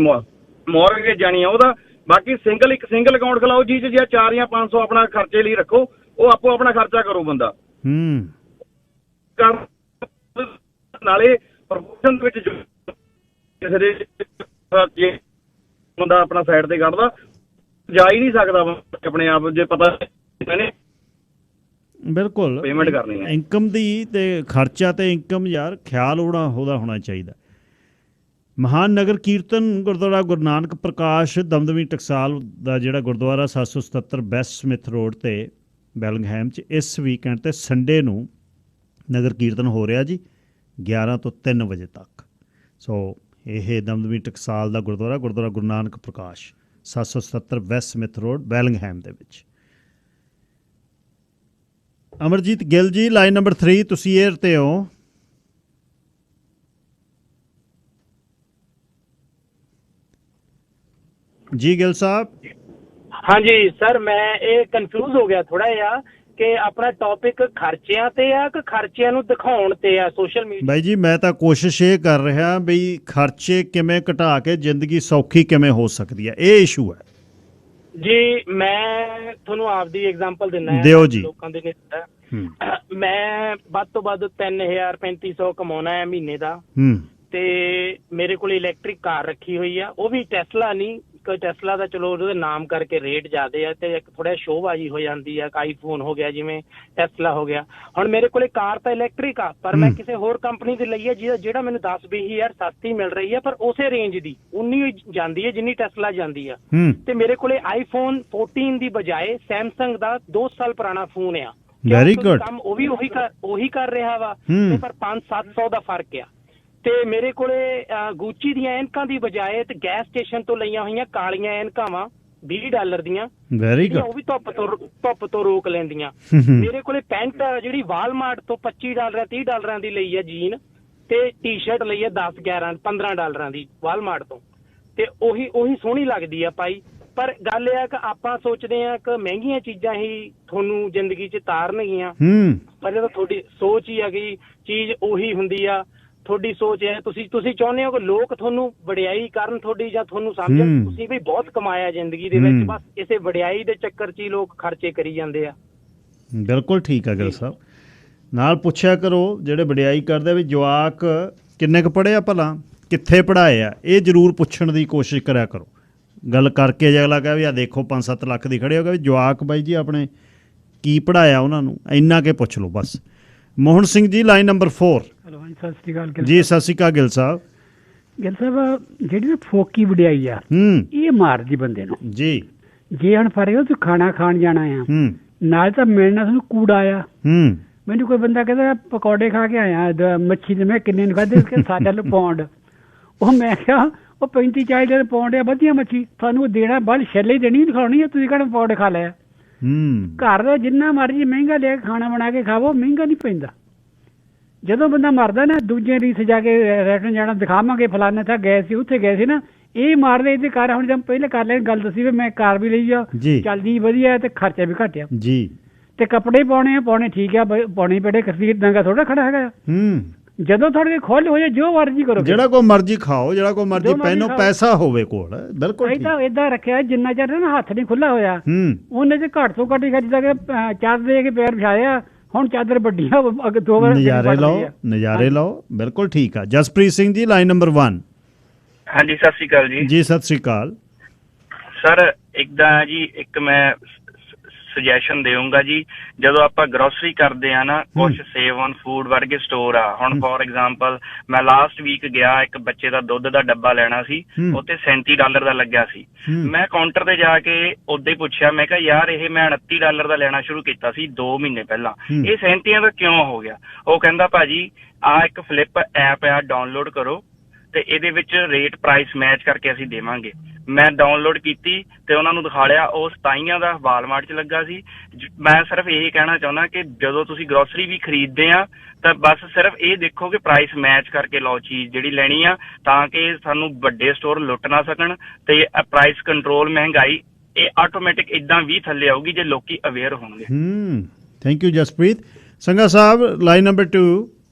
ਮੌਰਗੇਜ ਜਾਣੀ ਆ ਉਹਦਾ। ਬਾਕੀ ਇੱਕ ਸਿੰਗਲ ਅਕਾਊਂਟ ਖਲਾਓ, ਜੀ 'ਚ ਜਾਂ 400 ਜਾਂ 500 ਆਪਣਾ ਖਰਚੇ ਲਈ ਰੱਖੋ, ਉਹ ਆਪੋ ਆਪਣਾ ਖਰਚਾ ਕਰੋ ਬੰਦਾ। ਨਾਲੇ ਪ੍ਰਮੋਸ਼ਨ ਵਿੱਚ ਕਿਸੇ ਦੇ ਬੰਦਾ ਆਪਣਾ ਸਾਈਡ ਤੇ ਕੱਢਦਾ, ਜਾ ਹੀ ਨਹੀਂ ਸਕਦਾ ਆਪਣੇ ਆਪ, ਜੇ ਪਤਾ ਬਿਲਕੁਲ ਪੇਮੈਂਟ ਕਰਨੀ ਹੈ ਇਨਕਮ ਦੀ ਤੇ ਖਰਚਾ ਤੇ ਇਨਕਮ ਯਾਰ ਖਿਆਲ ਉਹਦਾ ਹੋਣਾ ਚਾਹੀਦਾ। ਮਹਾਨ ਨਗਰ ਕੀਰਤਨ ਗੁਰਦੁਆਰਾ ਗੁਰੂ ਨਾਨਕ ਪ੍ਰਕਾਸ਼ ਦਮਦਮੀ ਟਕਸਾਲ ਦਾ ਜਿਹੜਾ ਗੁਰਦੁਆਰਾ 777 ਵੈਸਟ ਸਮਿਥ ਰੋਡ 'ਤੇ ਬੈਲਿੰਗਹੈਮ 'ਚ ਇਸ ਵੀਕਐਂਡ 'ਤੇ ਸੰਡੇ ਨੂੰ ਨਗਰ ਕੀਰਤਨ ਹੋ ਰਿਹਾ ਜੀ 11 ਤੋਂ 3 ਵਜੇ ਤੱਕ। ਸੋ ਇਹ ਦਮਦਮੀ ਟਕਸਾਲ ਦਾ ਗੁਰਦੁਆਰਾ ਗੁਰੂ ਨਾਨਕ ਪ੍ਰਕਾਸ਼ 777 ਵੈਸਟ ਸਮਿਥ ਰੋਡ ਬੈਲਿੰਗਹੈਮ ਦੇ ਵਿੱਚ। ਅਮਰਜੀਤ ਗਿੱਲ ਜੀ, ਲਾਈਨ ਨੰਬਰ 3, ਤੁਸੀਂ ਏਅਰ 'ਤੇ ਹੋ। ਜੀ ਗਿੱਲ ਸਾਹਿਬ। ਹਾਂਜੀ ਸਰ, ਮੈਂ ਇਹ ਕਨਫਿਊਜ਼ ਹੋ ਗਿਆ ਥੋੜਾ ਜਿਹਾ ਕਿ ਆਪਣਾ ਟੌਪਿਕ ਖਰਚਿਆਂ ਤੇ ਆ ਕਿ ਖਰਚਿਆਂ ਨੂੰ ਦਿਖਾਉਣ ਤੇ ਆ ਸੋਸ਼ਲ ਮੀਡੀਆ? ਬਾਈ ਜੀ ਮੈਂ ਤਾਂ ਕੋਸ਼ਿਸ਼ ਇਹ ਕਰ ਰਿਹਾ ਬਈ ਖਰਚੇ ਕਿਵੇਂ ਘਟਾ ਕੇ ਜ਼ਿੰਦਗੀ ਸੌਖੀ ਕਿਵੇਂ ਹੋ ਸਕਦੀ ਹੈ, ਇਹ ਇਸ਼ੂ ਹੈ ਜੀ। ਮੈਂ ਤੁਹਾਨੂੰ ਆਪਦੀ ਐਗਜ਼ਾਮਪਲ ਦਿੰਦਾ ਦਿਓ ਜੀ। ਲੋਕਾਂ ਦੇ ਮੈਂ ਵੱਧ ਤੋਂ ਵੱਧ 3000-3500 ਕਮਾਉਣਾ ਹੈ ਮਹੀਨੇ ਦਾ, ਤੇ ਮੇਰੇ ਕੋਲ ਇਲੈਕਟ੍ਰਿਕ ਕਾਰ ਰੱਖੀ ਹੋਈ ਆ, ਉਹ ਵੀ ਟੈਸਲਾ ਨਹੀਂ, ਟੈਸਲਾ ਦਾ ਚਲੋ ਉਹਦੇ ਨਾਮ ਕਰਕੇ ਰੇਟ ਜ਼ਿਆਦੇ ਆ ਤੇ ਇੱਕ ਥੋੜਾ ਸ਼ੋਅਬਾਜ਼ੀ ਹੋ ਜਾਂਦੀ ਆ, ਆਈਫੋਨ ਹੋ ਗਿਆ ਜਿਵੇਂ ਟੈਸਲਾ ਹੋ ਗਿਆ। ਹੁਣ ਮੇਰੇ ਕੋਲੇ ਕਾਰ ਤਾਂ ਇਲੈਕਟ੍ਰਿਕ ਆ, ਪਰ ਮੈਂ ਕਿਸੇ ਹੋਰ ਕੰਪਨੀ ਦੀ ਲਈ ਹੈ ਜਿਹੜਾ ਮੈਨੂੰ 10-20 ਹਜ਼ਾਰ ਸਸਤੀ ਮਿਲ ਰਹੀ ਹੈ, ਪਰ ਉਸੇ ਰੇਂਜ ਦੀ ਉਨੀ ਜਾਂਦੀ ਹੈ ਜਿੰਨੀ ਟੈਸਲਾ ਜਾਂਦੀ ਆ। ਤੇ ਮੇਰੇ ਕੋਲੇ ਆਈਫੋਨ 14 ਦੀ ਬਜਾਏ ਸੈਮਸੰਗ ਦਾ 2 ਸਾਲ ਪੁਰਾਣਾ ਫੋਨ ਆ। Very good. ਕੰਮ ਉਹ ਵੀ ਉਹੀ ਕਰ ਰਿਹਾ ਵਾ, ਤੇ ਪਰ 500-700 ਦਾ ਫਰਕ ਆ। ਤੇ ਮੇਰੇ ਕੋਲੇ ਗੂਚੀ ਦੀਆਂ ਐਨਕਾਂ ਦੀ ਬਜਾਏ ਤੇ ਗੈਸ ਸਟੇਸ਼ਨ ਤੋਂ ਲਈਆਂ ਹੋਈਆਂ ਕਾਲੀਆਂ ਐਨਕਾਂ ਵਾ $20 ਦੀਆਂ, ਉਹ ਵੀ ਧੁੱਪ ਤੋਂ ਰੋਕ ਲੈਂਦੀਆਂ। ਮੇਰੇ ਕੋਲੇ ਪੈਂਟ ਜਿਹੜੀ ਵਾਲਮਾਰਟ ਤੋਂ $25-30 ਦੀ ਲਈ ਹੈ ਜੀਨ, ਤੇ ਟੀ-ਸ਼ਰਟ ਲਈ ਹੈ $10-11-15 ਦੀ ਵਾਲਮਾਰਟ ਤੋਂ, ਤੇ ਉਹੀ ਸੋਹਣੀ ਲੱਗਦੀ ਆ ਪਾਈ। ਪਰ ਗੱਲ ਇਹ ਆ ਕਿ ਆਪਾਂ ਸੋਚਦੇ ਆ ਕਿ ਮਹਿੰਗੀਆਂ ਚੀਜ਼ਾਂ ਹੀ ਤੁਹਾਨੂੰ ਜ਼ਿੰਦਗੀ 'ਚ ਤਾਰਨਗੀਆਂ, ਪਰ ਜਦੋਂ ਤੁਹਾਡੀ ਸੋਚ ਹੀ ਆ ਕਿ ਚੀਜ਼ ਉਹੀ ਹੁੰਦੀ ਆ, ਤੁਹਾਡੀ ਸੋਚ ਹੈ, ਤੁਸੀਂ ਚਾਹੁੰਦੇ ਹੋ ਕਿ ਲੋਕ ਤੁਹਾਨੂੰ ਵਡਿਆਈ ਕਰਨ ਤੁਹਾਡੀ, ਜਾਂ ਤੁਹਾਨੂੰ ਸਮਝਣ ਤੁਸੀਂ ਵੀ ਬਹੁਤ ਕਮਾਇਆ ਜ਼ਿੰਦਗੀ ਦੇ ਵਿੱਚ, ਬਸ ਇਸੇ ਵਡਿਆਈ ਦੇ ਚੱਕਰ 'ਚ ਹੀ ਲੋਕ ਖਰਚੇ ਕਰੀ ਜਾਂਦੇ ਆ। ਬਿਲਕੁਲ ਠੀਕ ਆ ਗਿੱਲ ਸਾਹਿਬ। ਨਾਲ ਪੁੱਛਿਆ ਕਰੋ ਜਿਹੜੇ ਵਡਿਆਈ ਕਰਦੇ ਵੀ ਜਵਾਕ ਕਿੰਨੇ ਕੁ ਪੜ੍ਹੇ ਆ, ਭਲਾ ਕਿੱਥੇ ਪੜ੍ਹਾਏ ਆ, ਇਹ ਜ਼ਰੂਰ ਪੁੱਛਣ ਦੀ ਕੋਸ਼ਿਸ਼ ਕਰਿਆ ਕਰੋ। ਗੱਲ ਕਰਕੇ ਜੇ ਅਗਲਾ ਕਹੇ ਵੀ ਆ ਦੇਖੋ 5-7 ਲੱਖ ਦੀ ਖੜੇ ਹੋ ਗਏ, ਵੀ ਜਵਾਕ ਬਾਈ ਜੀ ਆਪਣੇ ਕੀ ਪੜ੍ਹਾਇਆ ਉਹਨਾਂ ਨੂੰ, ਇੰਨਾ ਕੇ ਪੁੱਛ ਲਓ ਬਸ। Mohan Singh ji line number 4। Hello ਹਾਂਜੀ, ਸਤਿ ਸ਼੍ਰੀ ਅਕਾਲ ਜੀ। ਸਤਿ ਸ਼੍ਰੀ ਅਕਾਲ ਗਿੱਲ ਸਾਹਿਬ। ਗਿੱਲ ਸਾਹਿਬ ਜਿਹੜੀ ਫੋਕੀ ਵਡਿਆਈ ਆ ਇਹ ਮਾਰਦੀ ਬੰਦੇ ਨੂੰ ਜੀ। ਜੇ ਹੁਣ ਫਰਕ ਤੂੰ ਖਾਣਾ ਖਾਣ ਜਾਣਾ ਆ, ਨਾਲ ਤਾਂ ਮਿਲਣਾ ਤੁਹਾਨੂੰ ਕੂੜਾ ਆ। ਮੈਨੂੰ ਕੋਈ ਬੰਦਾ ਕਹਿੰਦਾ ਪਕੌੜੇ ਖਾ ਕੇ ਆਇਆ ਮੱਛੀ ਦੇ, ਮੈਂ ਕਿੰਨੇ ਨੂੰ ਖਾਧੇ, $60 ਪਾਉਂਡ। ਉਹ ਮੈਂ ਕਿਹਾ ਉਹ 35-40 ਪਾਉਂਡ ਆ ਵਧੀਆ ਮੱਛੀ, ਤੁਹਾਨੂੰ ਦੇਣਾ ਬਾਅਦ ਛੱਲੇ ਹੀ ਦੇਣੀ ਖਾਣੀ ਆ, ਤੁਸੀਂ ਕਿਹੜਾ ਪਕੌੜੇ ਖਾ ਲਿਆ। ਘਰ ਦਾ ਜਿੰਨਾ ਮਰਜ਼ੀ ਮਹਿੰਗਾ ਲਿਆ ਖਾਣਾ ਬਣਾ ਕੇ ਖਾਵੋ, ਮਹਿੰਗਾ ਨਹੀਂ ਪੈਂਦਾ। ਜਦੋਂ ਬੰਦਾ ਮਰਦਾ ਨਾ, ਦੂਜੇ ਰੀਸ ਜਾ ਕੇ ਰੈਸਟੋਰੈਂਟ ਜਾਣਾ, ਦਿਖਾਵਾਂਗੇ ਫਲਾਣੇ ਥਾਂ ਗਏ ਸੀ, ਉੱਥੇ ਗਏ ਸੀ ਨਾ, ਇਹ ਮਾਰਦੇ ਇਹਦੇ ਘਰ। ਹੁਣ ਜਦ ਪਹਿਲੇ ਕਰ ਲੈਣ ਗੱਲ ਦੱਸੀ ਵੀ ਮੈਂ ਕਾਰ ਵੀ ਲਈ ਆ, ਚੱਲਦੀ ਵਧੀਆ ਤੇ ਖਰਚਾ ਵੀ ਘੱਟ ਆ ਜੀ, ਤੇ ਕੱਪੜੇ ਪਾਉਣੇ ਠੀਕ ਆ, ਪਾਉਣੇ ਪੈਣੇ, ਕਸੀਰ ਦੰਗਾ ਥੋੜਾ ਖੜਾ ਹੈਗਾ। ਜਦੋਂ ਤੁਹਾਡੇ ਖੁੱਲ ਹੋ ਜਾਏ ਜੋ ਮਰਜ਼ੀ ਕਰੋ, ਜਿਹੜਾ ਕੋਈ ਮਰਜ਼ੀ ਖਾਓ, ਜਿਹੜਾ ਕੋਈ ਮਰਜ਼ੀ ਪਹਿਨੋ, ਪੈਸਾ ਹੋਵੇ ਕੋਲ। ਬਿਲਕੁਲ ਏਦਾਂ ਰੱਖਿਆ ਜਿੰਨਾ ਚਿਰ ਨਾ ਹੱਥ ਨਹੀਂ ਖੁੱਲਾ ਹੋਇਆ ਉਹਨੇ ਚ ਘੱਟ ਤੋਂ ਘੱਟ ਹੀ ਖਰਚਦਾ ਕਿ ਚਾਦਰ ਦੇ ਕੇ ਪੈਰ ਵਿਛਾਇਆ। ਹੁਣ ਚਾਦਰ ਵੱਡੀਆਂ ਦੋ ਵਾਰ ਨਜ਼ਾਰੇ ਲਓ। ਬਿਲਕੁਲ ਠੀਕ ਆ। Jaspreet Singh ji line number 1। ਹਾਂਜੀ ਸਤਿ ਸ਼੍ਰੀ ਅਕਾਲ ਜੀ। ਜੀ ਸਤਿ ਸ਼੍ਰੀ ਅਕਾਲ ਸਰ। ਇੱਕ ਮੈਂ ਸੁਜੈਸ਼ਨ ਦੇਵਾਂਗਾ ਜੀ, ਜਦੋਂ ਆਪਾਂ ਗਰੋਸਰੀ ਕਰਦੇ ਆ ਨਾ, ਕੁਛ ਸੇਵ ਔਨ ਫੂਡ ਵਰਗੇ ਸਟੋਰ ਆ। ਹੁਣ ਫੋਰ ਐਗਜ਼ਾਮਪਲ ਮੈਂ ਲਾਸਟ ਵੀਕ ਗਿਆ, ਇੱਕ ਬੱਚੇ ਦਾ ਦੁੱਧ ਦਾ ਡੱਬਾ ਲੈਣਾ ਸੀ, ਉੱਥੇ $37 ਦਾ ਲੱਗਿਆ ਸੀ। ਮੈਂ ਕਾਊਂਟਰ ਤੇ ਜਾ ਕੇ ਉਦਾਂ ਹੀ ਪੁੱਛਿਆ, ਮੈਂ ਕਿਹਾ ਯਾਰ ਇਹ ਮੈਂ $29 ਦਾ ਲੈਣਾ ਸ਼ੁਰੂ ਕੀਤਾ ਸੀ 2 ਮਹੀਨੇ ਪਹਿਲਾਂ, ਇਹ 37 ਦਾ ਕਿਉਂ ਹੋ ਗਿਆ? ਉਹ ਕਹਿੰਦਾ ਭਾਜੀ ਆਹ ਇੱਕ ਫਲਿੱਪ ਐਪ ਆ, ਡਾਊਨਲੋਡ ਕਰੋ ਤੇ ਇਹਦੇ ਵਿੱਚ ਰੇਟ ਪ੍ਰਾਈਸ ਮੈਚ ਕਰਕੇ ਅਸੀਂ ਦੇਵਾਂਗੇ। ਮੈਂ ਡਾਊਨਲੋਡ ਕੀਤੀ ਤੇ ਉਹਨਾਂ ਨੂੰ ਦਿਖਾ ਲਿਆ, ਉਹ 27 ਦਾ ਵਾਲਮਾਰਟ 'ਚ ਲੱਗਾ ਸੀ। ਮੈਂ ਸਿਰਫ ਇਹ ਕਹਿਣਾ ਚਾਹੁੰਦਾ ਕਿ ਜਦੋਂ ਤੁਸੀਂ ਗਰੋਸਰੀ ਵੀ ਖਰੀਦਦੇ ਆ ਤਾਂ ਬਸ ਸਿਰਫ ਇਹ ਦੇਖੋ ਕਿ ਪ੍ਰਾਈਸ ਮੈਚ ਕਰਕੇ ਲਓ ਚੀਜ਼ ਜਿਹੜੀ ਲੈਣੀ ਆ, ਤਾਂ ਕਿ ਸਾਨੂੰ ਵੱਡੇ ਸਟੋਰ ਲੁੱਟ ਨਾ ਸਕਣ, ਤੇ ਪ੍ਰਾਈਸ ਕੰਟਰੋਲ, ਮਹਿੰਗਾਈ ਇਹ ਆਟੋਮੈਟਿਕ ਇਦਾਂ ਵੀ ਥੱਲੇ ਆਊਗੀ ਜੇ ਲੋਕੀ ਅਵੇਅਰ ਹੋਣਗੇ। Thank you Jaspreet. Sangha Sahib line number 2।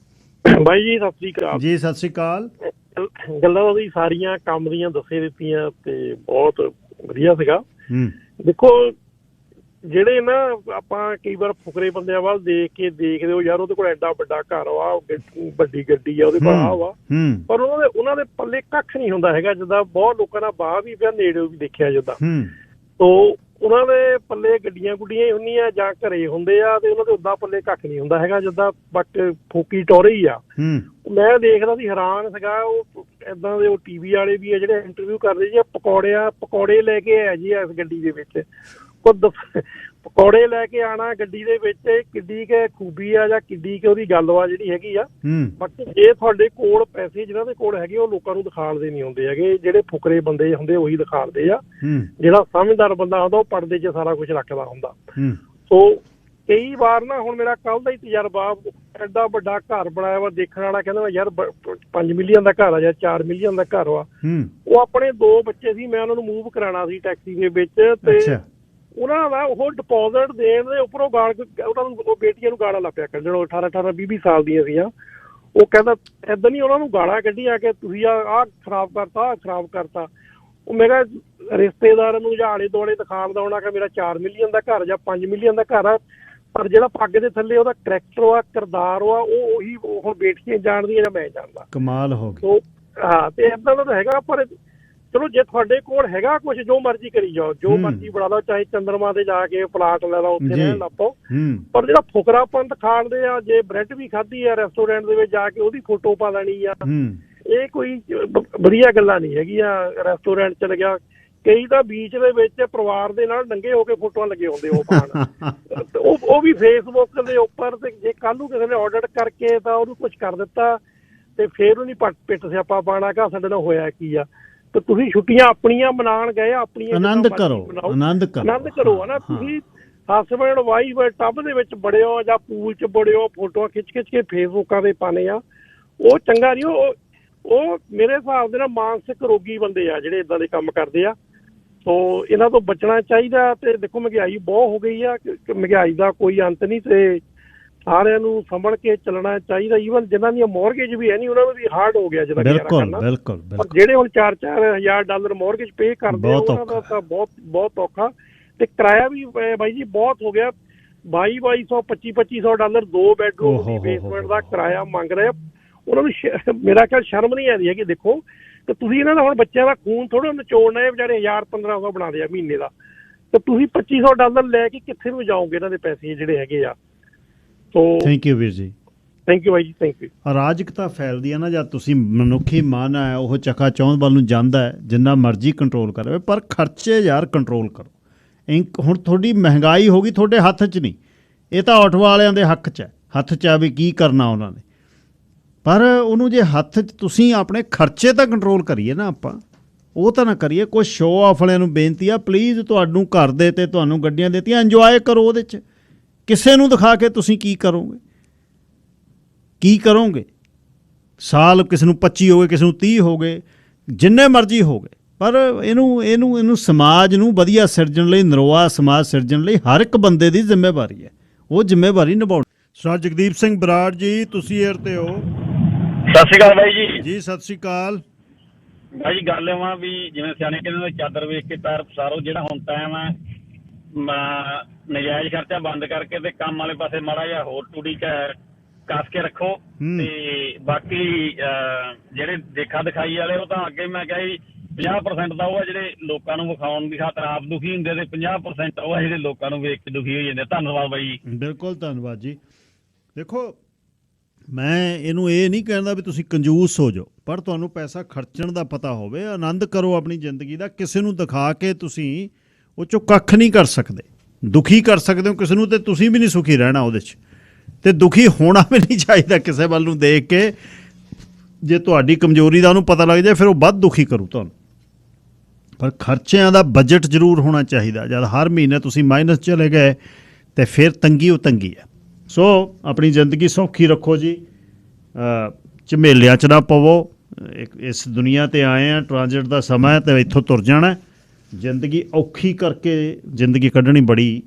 ਬਾਈ ਜੀ ਸਤਿ ਸ਼੍ਰੀ ਅਕਾਲ। ਜੀ ਸਤਿ ਸ਼੍ਰੀ ਅਕਾਲ। ਗੱਲਾਂ ਉਹਦੀ ਸਾਰੀਆਂ ਕੰਮ ਦੀਆਂ ਦੱਸੇ ਦਿੱਤੀਆਂ ਤੇ ਬਹੁਤ ਵਧੀਆ ਸੀਗਾ। ਦੇਖੋ ਜਿਹੜੇ ਨਾ ਆਪਾਂ ਕਈ ਵਾਰ ਫੁਕਰੇ ਬੰਦਿਆਂ ਵੱਲ ਦੇਖਦੇ ਹੋ, ਯਾਰ ਉਹਦੇ ਕੋਲ ਐਡਾ ਵੱਡਾ ਘਰ ਵਾ, ਵੱਡੀ ਗੱਡੀ ਆ, ਉਹਦੇ ਕੋਲ ਆ ਵਾ, ਪਰ ਉਹਨਾਂ ਦੇ ਪੱਲੇ ਕੱਖ ਨਹੀਂ ਹੁੰਦਾ ਹੈਗਾ। ਜਿੱਦਾਂ ਬਹੁਤ ਲੋਕਾਂ ਦਾ ਬਾਹਰ ਵੀ ਪਿਆ, ਨੇੜੇ ਵੀ ਦੇਖਿਆ ਜਿੱਦਾਂ, ਤੋ ਉਹਨਾਂ ਦੇ ਪੱਲੇ ਗੱਡੀਆਂ ਗੁੱਡੀਆਂ ਹੀ ਹੁੰਦੀਆਂ ਜਾਂ ਘਰੇ ਹੁੰਦੇ ਆ, ਤੇ ਉਹਨਾਂ ਦੇ ਓਦਾਂ ਪੱਲੇ ਕੱਖ ਨਹੀਂ ਹੁੰਦਾ ਹੈਗਾ ਜਿੱਦਾਂ, ਬਟ ਫੋਕੀ ਟੋਰੇ ਹੀ ਆ। ਮੈਂ ਦੇਖਦਾ ਸੀ, ਹੈਰਾਨ ਸੀਗਾ। ਉਹ ਏਦਾਂ ਦੇ ਉਹ ਟੀਵੀ ਵਾਲੇ ਵੀ ਆ ਜਿਹੜੇ ਇੰਟਰਵਿਊ ਕਰਦੇ ਜੀ, ਪਕੌੜੇ ਲੈ ਕੇ ਆਇਆ ਜੀ ਇਸ ਗੱਡੀ ਦੇ ਵਿੱਚ, ਪਕੌੜੇ ਲੈ ਕੇ ਆਉਣਾ ਗੱਡੀ ਦੇ ਵਿੱਚ, ਕਿੱਡੀ ਕੁ ਖੂਬੀ ਆ ਜਾਂ ਕਿੱਡੀ ਕੁ ਉਹਦੀ ਗੱਲਬਾਤ ਜਿਹੜੀ ਹੈਗੀ ਆ। ਬਾਕੀ ਜੇ ਤੁਹਾਡੇ ਕੋਲ ਪੈਸੇ ਜਿਹਨਾਂ ਦੇ ਕੋਲ ਹੈਗੇ ਉਹ ਲੋਕਾਂ ਨੂੰ ਦਿਖਾਲਦੇ ਨਹੀਂ ਹੁੰਦੇ ਹੈਗੇ, ਜਿਹੜੇ ਫੁਕਰੇ ਬੰਦੇ ਹੁੰਦੇ ਉਹੀ ਦਿਖਾਲਦੇ ਆ। ਜਿਹੜਾ ਸਮਝਦਾਰ ਬੰਦਾ ਹੁੰਦਾ ਉਹ ਪਰਦੇ 'ਚ ਸਾਰਾ ਕੁਝ ਰੱਖਦਾ ਹੁੰਦਾ। ਸੋ ਕਈ ਵਾਰ ਨਾ, ਹੁਣ ਮੇਰਾ ਕੱਲ ਦਾ ਹੀ ਤਜਰਬਾ, ਐਡਾ ਵੱਡਾ ਘਰ ਬਣਾਇਆ ਵਾ, ਦੇਖਣ ਵਾਲਾ ਕਹਿੰਦਾ ਯਾਰ 5 ਮਿਲੀਅਨ ਦਾ ਘਰ ਆ ਜਾਂ 4 ਮਿਲੀਅਨ ਦਾ ਘਰ ਵਾ। ਉਹ ਆਪਣੇ 2 ਬੱਚੇ ਸੀ, ਮੈਂ ਉਹਨਾਂ ਨੂੰ ਮੂਵ ਕਰਾਉਣਾ ਸੀ ਟੈਕਸੀ ਦੇ ਵਿੱਚ, ਤੇ ਉਹਨਾਂ ਦਾ ਉਹ ਡਿਪੋਜ਼ਿਟ ਦੇਣ ਦੇ ਉੱਪਰੋਂ ਗਾਲ ਉਹਨਾਂ ਨੂੰ ਉਹ ਬੇਟੀਆਂ ਨੂੰ ਗਾਲਾਂ ਲੱਪਿਆ ਕੱਢਣ, 18 20 ਸਾਲ ਦੀਆਂ ਸੀਆਂ। ਉਹ ਕਹਿੰਦਾ ਏਦਾਂ ਨਹੀਂ ਉਹਨਾਂ ਨੂੰ ਗਾਲਾਂ ਕੱਢੀਆਂ ਕਿ ਤੁਸੀਂ ਆਹ ਖਰਾਬ ਕਰਤਾ, ਆਹ ਖਰਾਬ ਕਰਤਾ। ਉਹ ਮੇਰਾ ਰਿਸ਼ਤੇਦਾਰਾਂ ਨੂੰ ਜਾਂ ਆਲੇ ਦੁਆਲੇ ਦਿਖਾਉਣ ਦਾ ਹੋਣਾ ਕਿ ਮੇਰਾ 4 ਮਿਲੀਅਨ ਦਾ ਘਰ ਜਾਂ 5 ਮਿਲੀਅਨ ਦਾ ਘਰ ਆ, ਪਰ ਜਿਹੜਾ ਪੱਗ ਦੇ ਥੱਲੇ ਉਹਦਾ ਕਰੈਕਟਰ ਆ, ਕਿਰਦਾਰ ਆ, ਉਹ ਉਹੀ ਹੁਣ ਬੇਟੀਆਂ ਜਾਣਦੀਆਂ ਜਾਂ ਮੈਂ ਜਾਣਦਾ। ਕਮਾਲ ਹੋ ਗਈ। ਹਾਂ, ਤੇ ਏਦਾਂ ਦਾ ਤਾਂ ਹੈਗਾ। ਪਰ ਚਲੋ ਜੇ ਤੁਹਾਡੇ ਕੋਲ ਹੈਗਾ ਕੁਛ, ਜੋ ਮਰਜ਼ੀ ਕਰੀ ਜਾਓ, ਜੋ ਮਰਜ਼ੀ ਬਣਾ ਲਓ, ਚਾਹੇ ਚੰਦਰਮਾ ਤੇ ਜਾ ਕੇ ਪਲਾਟ ਲੈ ਲਓ, ਉੱਥੇ ਰਹਿਣ ਲੱਗ ਪਓ। ਪਰ ਜਿਹੜਾ ਫੁਕਰਾਪਨ ਖਾਣਦੇ ਆ, ਜੇ ਬ੍ਰੈਡ ਵੀ ਖਾਧੀ ਆ ਰੈਸਟੋਰੈਂਟ ਦੇ ਵਿੱਚ ਜਾ ਕੇ ਉਹਦੀ ਫੋਟੋ ਪਾ ਲੈਣੀ ਆ, ਇਹ ਕੋਈ ਵਧੀਆ ਗੱਲਾਂ ਨਹੀਂ ਹੈਗੀਆਂ। ਰੈਸਟੋਰੈਂਟ ਚਲ ਗਿਆ, ਕਈ ਤਾਂ ਬੀਚ ਦੇ ਵਿੱਚ ਪਰਿਵਾਰ ਦੇ ਨਾਲ ਨੰਗੇ ਹੋ ਕੇ ਫੋਟੋਆਂ ਲੱਗੇ ਹੁੰਦੇ ਉਹ ਪਾਉਣ, ਉਹ ਵੀ ਫੇਸਬੁੱਕ ਦੇ ਉੱਪਰ। ਤੇ ਜੇ ਕੱਲ ਨੂੰ ਕਿਸੇ ਨੇ ਆਡਿਟ ਕਰਕੇ ਤਾਂ ਉਹਨੂੰ ਕੁਛ ਕਰ ਦਿੱਤਾ ਤੇ ਫੇਰ ਉਹਨੀ ਪਿੱਟ ਸਿਆਪਾ ਪਾਉਣਾ ਕਿ ਸਾਡੇ ਨਾਲ ਹੋਇਆ ਕੀ ਆ। ਤੇ ਤੁਸੀਂ ਛੁੱਟੀਆਂ ਆਪਣੀਆਂ ਮਨਾਉਣ ਗਏ, ਆਪਣੀਆਂ ਆਨੰਦ ਕਰੋ ਹਨਾ। ਤੁਸੀਂ ਹਸਬੈਂਡ ਵਾਈਫ ਟੱਬ ਦੇ ਵਿੱਚ ਬੜਿਓ ਜਾਂ ਪੂਲ 'ਚ ਬੜਿਓ, ਫੋਟੋਆਂ ਖਿੱਚ ਕੇ ਫੇਸਬੁੱਕਾਂ ਤੇ ਪਾਣੇ ਆ, ਉਹ ਚੰਗਾ ਨਹੀਂ। ਉਹ ਮੇਰੇ ਹਿਸਾਬ ਦੇ ਨਾਲ ਮਾਨਸਿਕ ਰੋਗੀ ਬੰਦੇ ਆ ਜਿਹੜੇ ਇਦਾਂ ਦੇ ਕੰਮ ਕਰਦੇ ਆ। ਸੋ ਇਹਨਾਂ ਤੋਂ ਬਚਣਾ ਚਾਹੀਦਾ। ਤੇ ਦੇਖੋ ਮਹਿੰਗਾਈ ਬਹੁਤ ਹੋ ਗਈ ਆ, ਮਹਿੰਗਾਈ ਦਾ ਕੋਈ ਅੰਤ ਨਹੀਂ, ਤੇ ਸਾਰਿਆਂ ਨੂੰ ਸੰਭਲ ਕੇ ਚੱਲਣਾ ਚਾਹੀਦਾ। ਈਵਨ ਜਿਨ੍ਹਾਂ ਦੀਆਂ ਮੌਰਗੇਜ ਵੀ ਹੈ ਨਹੀਂ, ਉਹਨਾਂ ਨੂੰ ਵੀ ਹਾਰਡ ਹੋ ਗਿਆ ਜਿਹੜਾ ਬਿਲਕੁਲ। ਪਰ ਜਿਹੜੇ ਹੁਣ $4,000 ਮੌਰਗੇਜ ਪੇ ਕਰਦੇ ਆ, ਉਹਨਾਂ ਦਾ ਤਾਂ ਬਹੁਤ ਔਖਾ। ਤੇ ਕਿਰਾਇਆ ਵੀ ਬਾਈ ਜੀ ਬਹੁਤ ਹੋ ਗਿਆ। $2,200 $2,500 2 ਬੈਡਰੂਮ ਦੀ ਬੇਸਮੈਂਟ ਦਾ ਕਿਰਾਇਆ ਮੰਗ ਰਹੇ। ਉਹਨਾਂ ਨੂੰ ਮੇਰਾ ਖਿਆਲ ਸ਼ਰਮ ਨਹੀਂ ਆਉਂਦੀ ਹੈਗੀ। ਦੇਖੋ ਤੇ ਤੁਸੀਂ ਇਹਨਾਂ ਦਾ ਹੁਣ ਬੱਚਿਆਂ ਦਾ ਖੂਨ ਥੋੜ੍ਹਾ ਨਚੋੜਨਾ ਹੈ। ਵਿਚਾਰੇ 1000-1500 ਬਣਾਉਂਦੇ ਆ ਮਹੀਨੇ ਦਾ, ਤੇ ਤੁਸੀਂ $2,500 ਲੈ ਕੇ ਕਿੱਥੇ ਨੂੰ ਜਾਓਗੇ? ਇਹਨਾਂ ਦੇ ਪੈਸੇ ਜਿਹੜੇ ਹੈਗੇ ਆ। ਥੈਂਕ ਯੂ ਵੀਰ ਜੀ। ਥੈਂਕ ਯੂ ਬਾਈ ਜੀ, ਥੈਂਕ ਯੂ। ਅਰਾਜਕਤਾ ਫੈਲਦੀ ਹੈ ਨਾ, ਜਦ ਤੁਸੀਂ ਮਨੁੱਖੀ ਮਨ ਹੈ ਉਹ ਚੱਕਾ ਚੌਂਧ ਵੱਲ ਨੂੰ ਜਾਂਦਾ ਹੈ, ਜਿੰਨਾ ਮਰਜ਼ੀ ਕੰਟਰੋਲ ਕਰੇ, ਪਰ ਖਰਚੇ ਯਾਰ ਕੰਟਰੋਲ ਕਰੋ। ਹੁਣ ਤੁਹਾਡੀ ਮਹਿੰਗਾਈ ਹੋ ਗਈ, ਤੁਹਾਡੇ ਹੱਥ 'ਚ ਨਹੀਂ, ਇਹ ਤਾਂ ਆਟੋ ਵਾਲਿਆਂ ਦੇ ਹੱਕ 'ਚ ਹੈ, ਹੱਥ 'ਚ ਆ ਵੀ ਕੀ ਕਰਨਾ ਉਹਨਾਂ ਨੇ। ਪਰ ਉਹਨੂੰ ਜੇ ਹੱਥ 'ਚ ਤੁਸੀਂ ਆਪਣੇ ਖਰਚੇ ਤਾਂ ਕੰਟਰੋਲ ਕਰੀਏ ਨਾ ਆਪਾਂ, ਉਹ ਤਾਂ ਨਾ ਕਰੀਏ। ਕੋਈ ਸ਼ੋਅ ਆਫ ਵਾਲਿਆਂ ਨੂੰ ਬੇਨਤੀ ਆ, ਪਲੀਜ਼ ਤੁਹਾਨੂੰ ਘਰ ਦੇ ਤੇ ਤੁਹਾਨੂੰ ਗੱਡੀਆਂ ਦਿੱਤੀਆਂ, ਇੰਜੋਏ ਕਰੋ ਉਹਦੇ 'ਚ। ਕਿਸੇ ਨੂੰ ਦਿਖਾ ਕੇ ਤੁਸੀਂ ਕੀ ਕਰੋਗੇ? ਸਾਲ ਕਿਸੇ ਨੂੰ 25 ਹੋ ਗਏ, ਕਿਸੇ ਨੂੰ 30 ਹੋ ਗਏ, ਜਿੰਨੇ ਮਰਜ਼ੀ ਹੋ ਗਏ, ਪਰ ਇਹਨੂੰ ਸਮਾਜ ਨੂੰ ਵਧੀਆ ਸਿਰਜਣ ਲਈ, ਨਰੋਆ ਸਮਾਜ ਸਿਰਜਣ ਲਈ ਹਰ ਇੱਕ ਬੰਦੇ ਦੀ ਜ਼ਿੰਮੇਵਾਰੀ ਹੈ। ਉਹ ਜ਼ਿੰਮੇਵਾਰੀ ਨਿਭਾਉਣੀ। ਸਰ ਜਗਦੀਪ ਸਿੰਘ ਬਰਾੜ ਜੀ, ਤੁਸੀਂ ਏਅਰ ਤੇ ਹੋ। ਸਤਿ ਸ਼੍ਰੀ ਅਕਾਲ ਬਾਈ ਜੀ। ਜੀ ਸਤਿ ਸ਼੍ਰੀ ਅਕਾਲ ਬਾਈ। ਗੱਲ ਇਹ ਵੀ ਜਿਵੇਂ ਸਿਆਣੇ ਕਹਿੰਦੇ ਚਾਦਰ ਵੇਖ ਕੇ ਪੈਰ ਪਸਾਰੋ। ਜਿਹੜਾ ਹੁਣ ਟਾਈਮ ਹੈ ਨਜਾਇਜ਼ ਖਰਚਾ ਬੰਦ ਕਰਕੇ ਤੇ ਕੰਮ ਵਾਲੇ ਪਾਸੇ ਮਾੜਾ ਜਿਹਾ ਹੋਰ ਟੂੜੀ ਕੱਸ ਕੇ ਰੱਖੋ। ਤੇ ਬਾਕੀ ਜਿਹੜੇ ਦੇਖਾ ਦਿਖਾਈ ਵਾਲੇ, ਉਹ ਤਾਂ ਅੱਗੇ ਮੈਂ ਕਿਹਾ ਜੀ 50% ਤਾਂ ਉਹ ਆ ਜਿਹੜੇ ਲੋਕਾਂ ਨੂੰ ਵਿਖਾਉਣ ਦੀ ਖਾਤਰ ਆਪ ਦੁਖੀ ਹੁੰਦੇ, ਤੇ 50% ਉਹ ਆ ਜਿਹੜੇ ਲੋਕਾਂ ਨੂੰ ਵੇਖ ਕੇ ਦੁਖੀ ਹੋ ਜਾਂਦੇ। ਧੰਨਵਾਦ ਬਾਈ ਜੀ। ਬਿਲਕੁਲ ਧੰਨਵਾਦ ਜੀ। ਦੇਖੋ ਮੈਂ ਇਹਨੂੰ ਇਹ ਨਹੀਂ ਕਹਿੰਦਾ ਵੀ ਤੁਸੀਂ ਕੰਜੂਸ ਹੋ ਜਾਓ, ਪਰ ਤੁਹਾਨੂੰ ਪੈਸਾ ਖਰਚਣ ਦਾ ਪਤਾ ਹੋਵੇ। ਆਨੰਦ ਕਰੋ ਆਪਣੀ ਜ਼ਿੰਦਗੀ ਦਾ। ਕਿਸੇ ਨੂੰ ਦਿਖਾ ਕੇ ਤੁਸੀਂ ਉਹ 'ਚੋਂ ਕੱਖ ਨਹੀਂ ਕਰ ਸਕਦੇ। ਦੁਖੀ ਕਰ ਸਕਦੇ ਹੋ ਕਿਸੇ ਨੂੰ, ਤੇ ਤੁਸੀਂ ਵੀ ਨਹੀਂ ਸੁਖੀ ਰਹਿਣਾ ਉਹਦੇ 'ਚ, ਤੇ ਦੁਖੀ ਹੋਣਾ ਵੀ ਨਹੀਂ ਚਾਹੀਦਾ ਕਿਸੇ ਵੱਲ ਨੂੰ ਦੇਖ ਕੇ। ਜੇ ਤੁਹਾਡੀ ਕਮਜ਼ੋਰੀ ਦਾ ਉਹਨੂੰ ਪਤਾ ਲੱਗ ਜਾਏ, ਫਿਰ ਉਹ ਵੱਧ ਦੁਖੀ ਕਰੂ ਤੁਹਾਨੂੰ। ਪਰ ਖਰਚਿਆਂ ਦਾ ਬਜਟ ਜ਼ਰੂਰ ਹੋਣਾ ਚਾਹੀਦਾ। ਜਦ ਹਰ ਮਹੀਨੇ ਤੁਸੀਂ ਮਾਈਨਸ ਚਲੇ ਗਏ, ਤੇ ਫਿਰ ਤੰਗੀ ਉਹ ਤੰਗੀ ਹੈ। ਸੋ ਆਪਣੀ ਜ਼ਿੰਦਗੀ ਸੌਖੀ ਰੱਖੋ ਜੀ, ਝਮੇਲਿਆਂ 'ਚ ਨਾ ਪਵੋ। ਇਸ ਦੁਨੀਆ 'ਤੇ ਆਏ ਆ, ਟ੍ਰਾਂਜ਼ਿਟ ਦਾ ਸਮਾਂ ਹੈ, ਅਤੇ ਇੱਥੋਂ ਤੁਰ ਜਾਣਾ। ਜ਼ਿੰਦਗੀ ਔਖੀ ਕਰਕੇ ਜ਼ਿੰਦਗੀ ਕੱਢਣੀ ਬੜੀ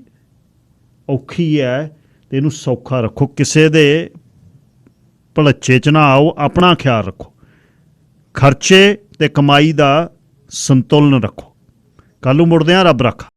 ਔਖੀ ਹੈ, ਅਤੇ ਇਹਨੂੰ ਸੌਖਾ ਰੱਖੋ। ਕਿਸੇ ਦੇ ਭਲੱਚੇ 'ਚ ਨਾ ਆਓ, ਆਪਣਾ ਖਿਆਲ ਰੱਖੋ। ਖਰਚੇ ਅਤੇ ਕਮਾਈ ਦਾ ਸੰਤੁਲਨ ਰੱਖੋ। ਕੱਲ੍ਹ ਨੂੰ ਮੁੜਦੇ ਹਾਂ। ਰੱਬ ਰੱਖਾ।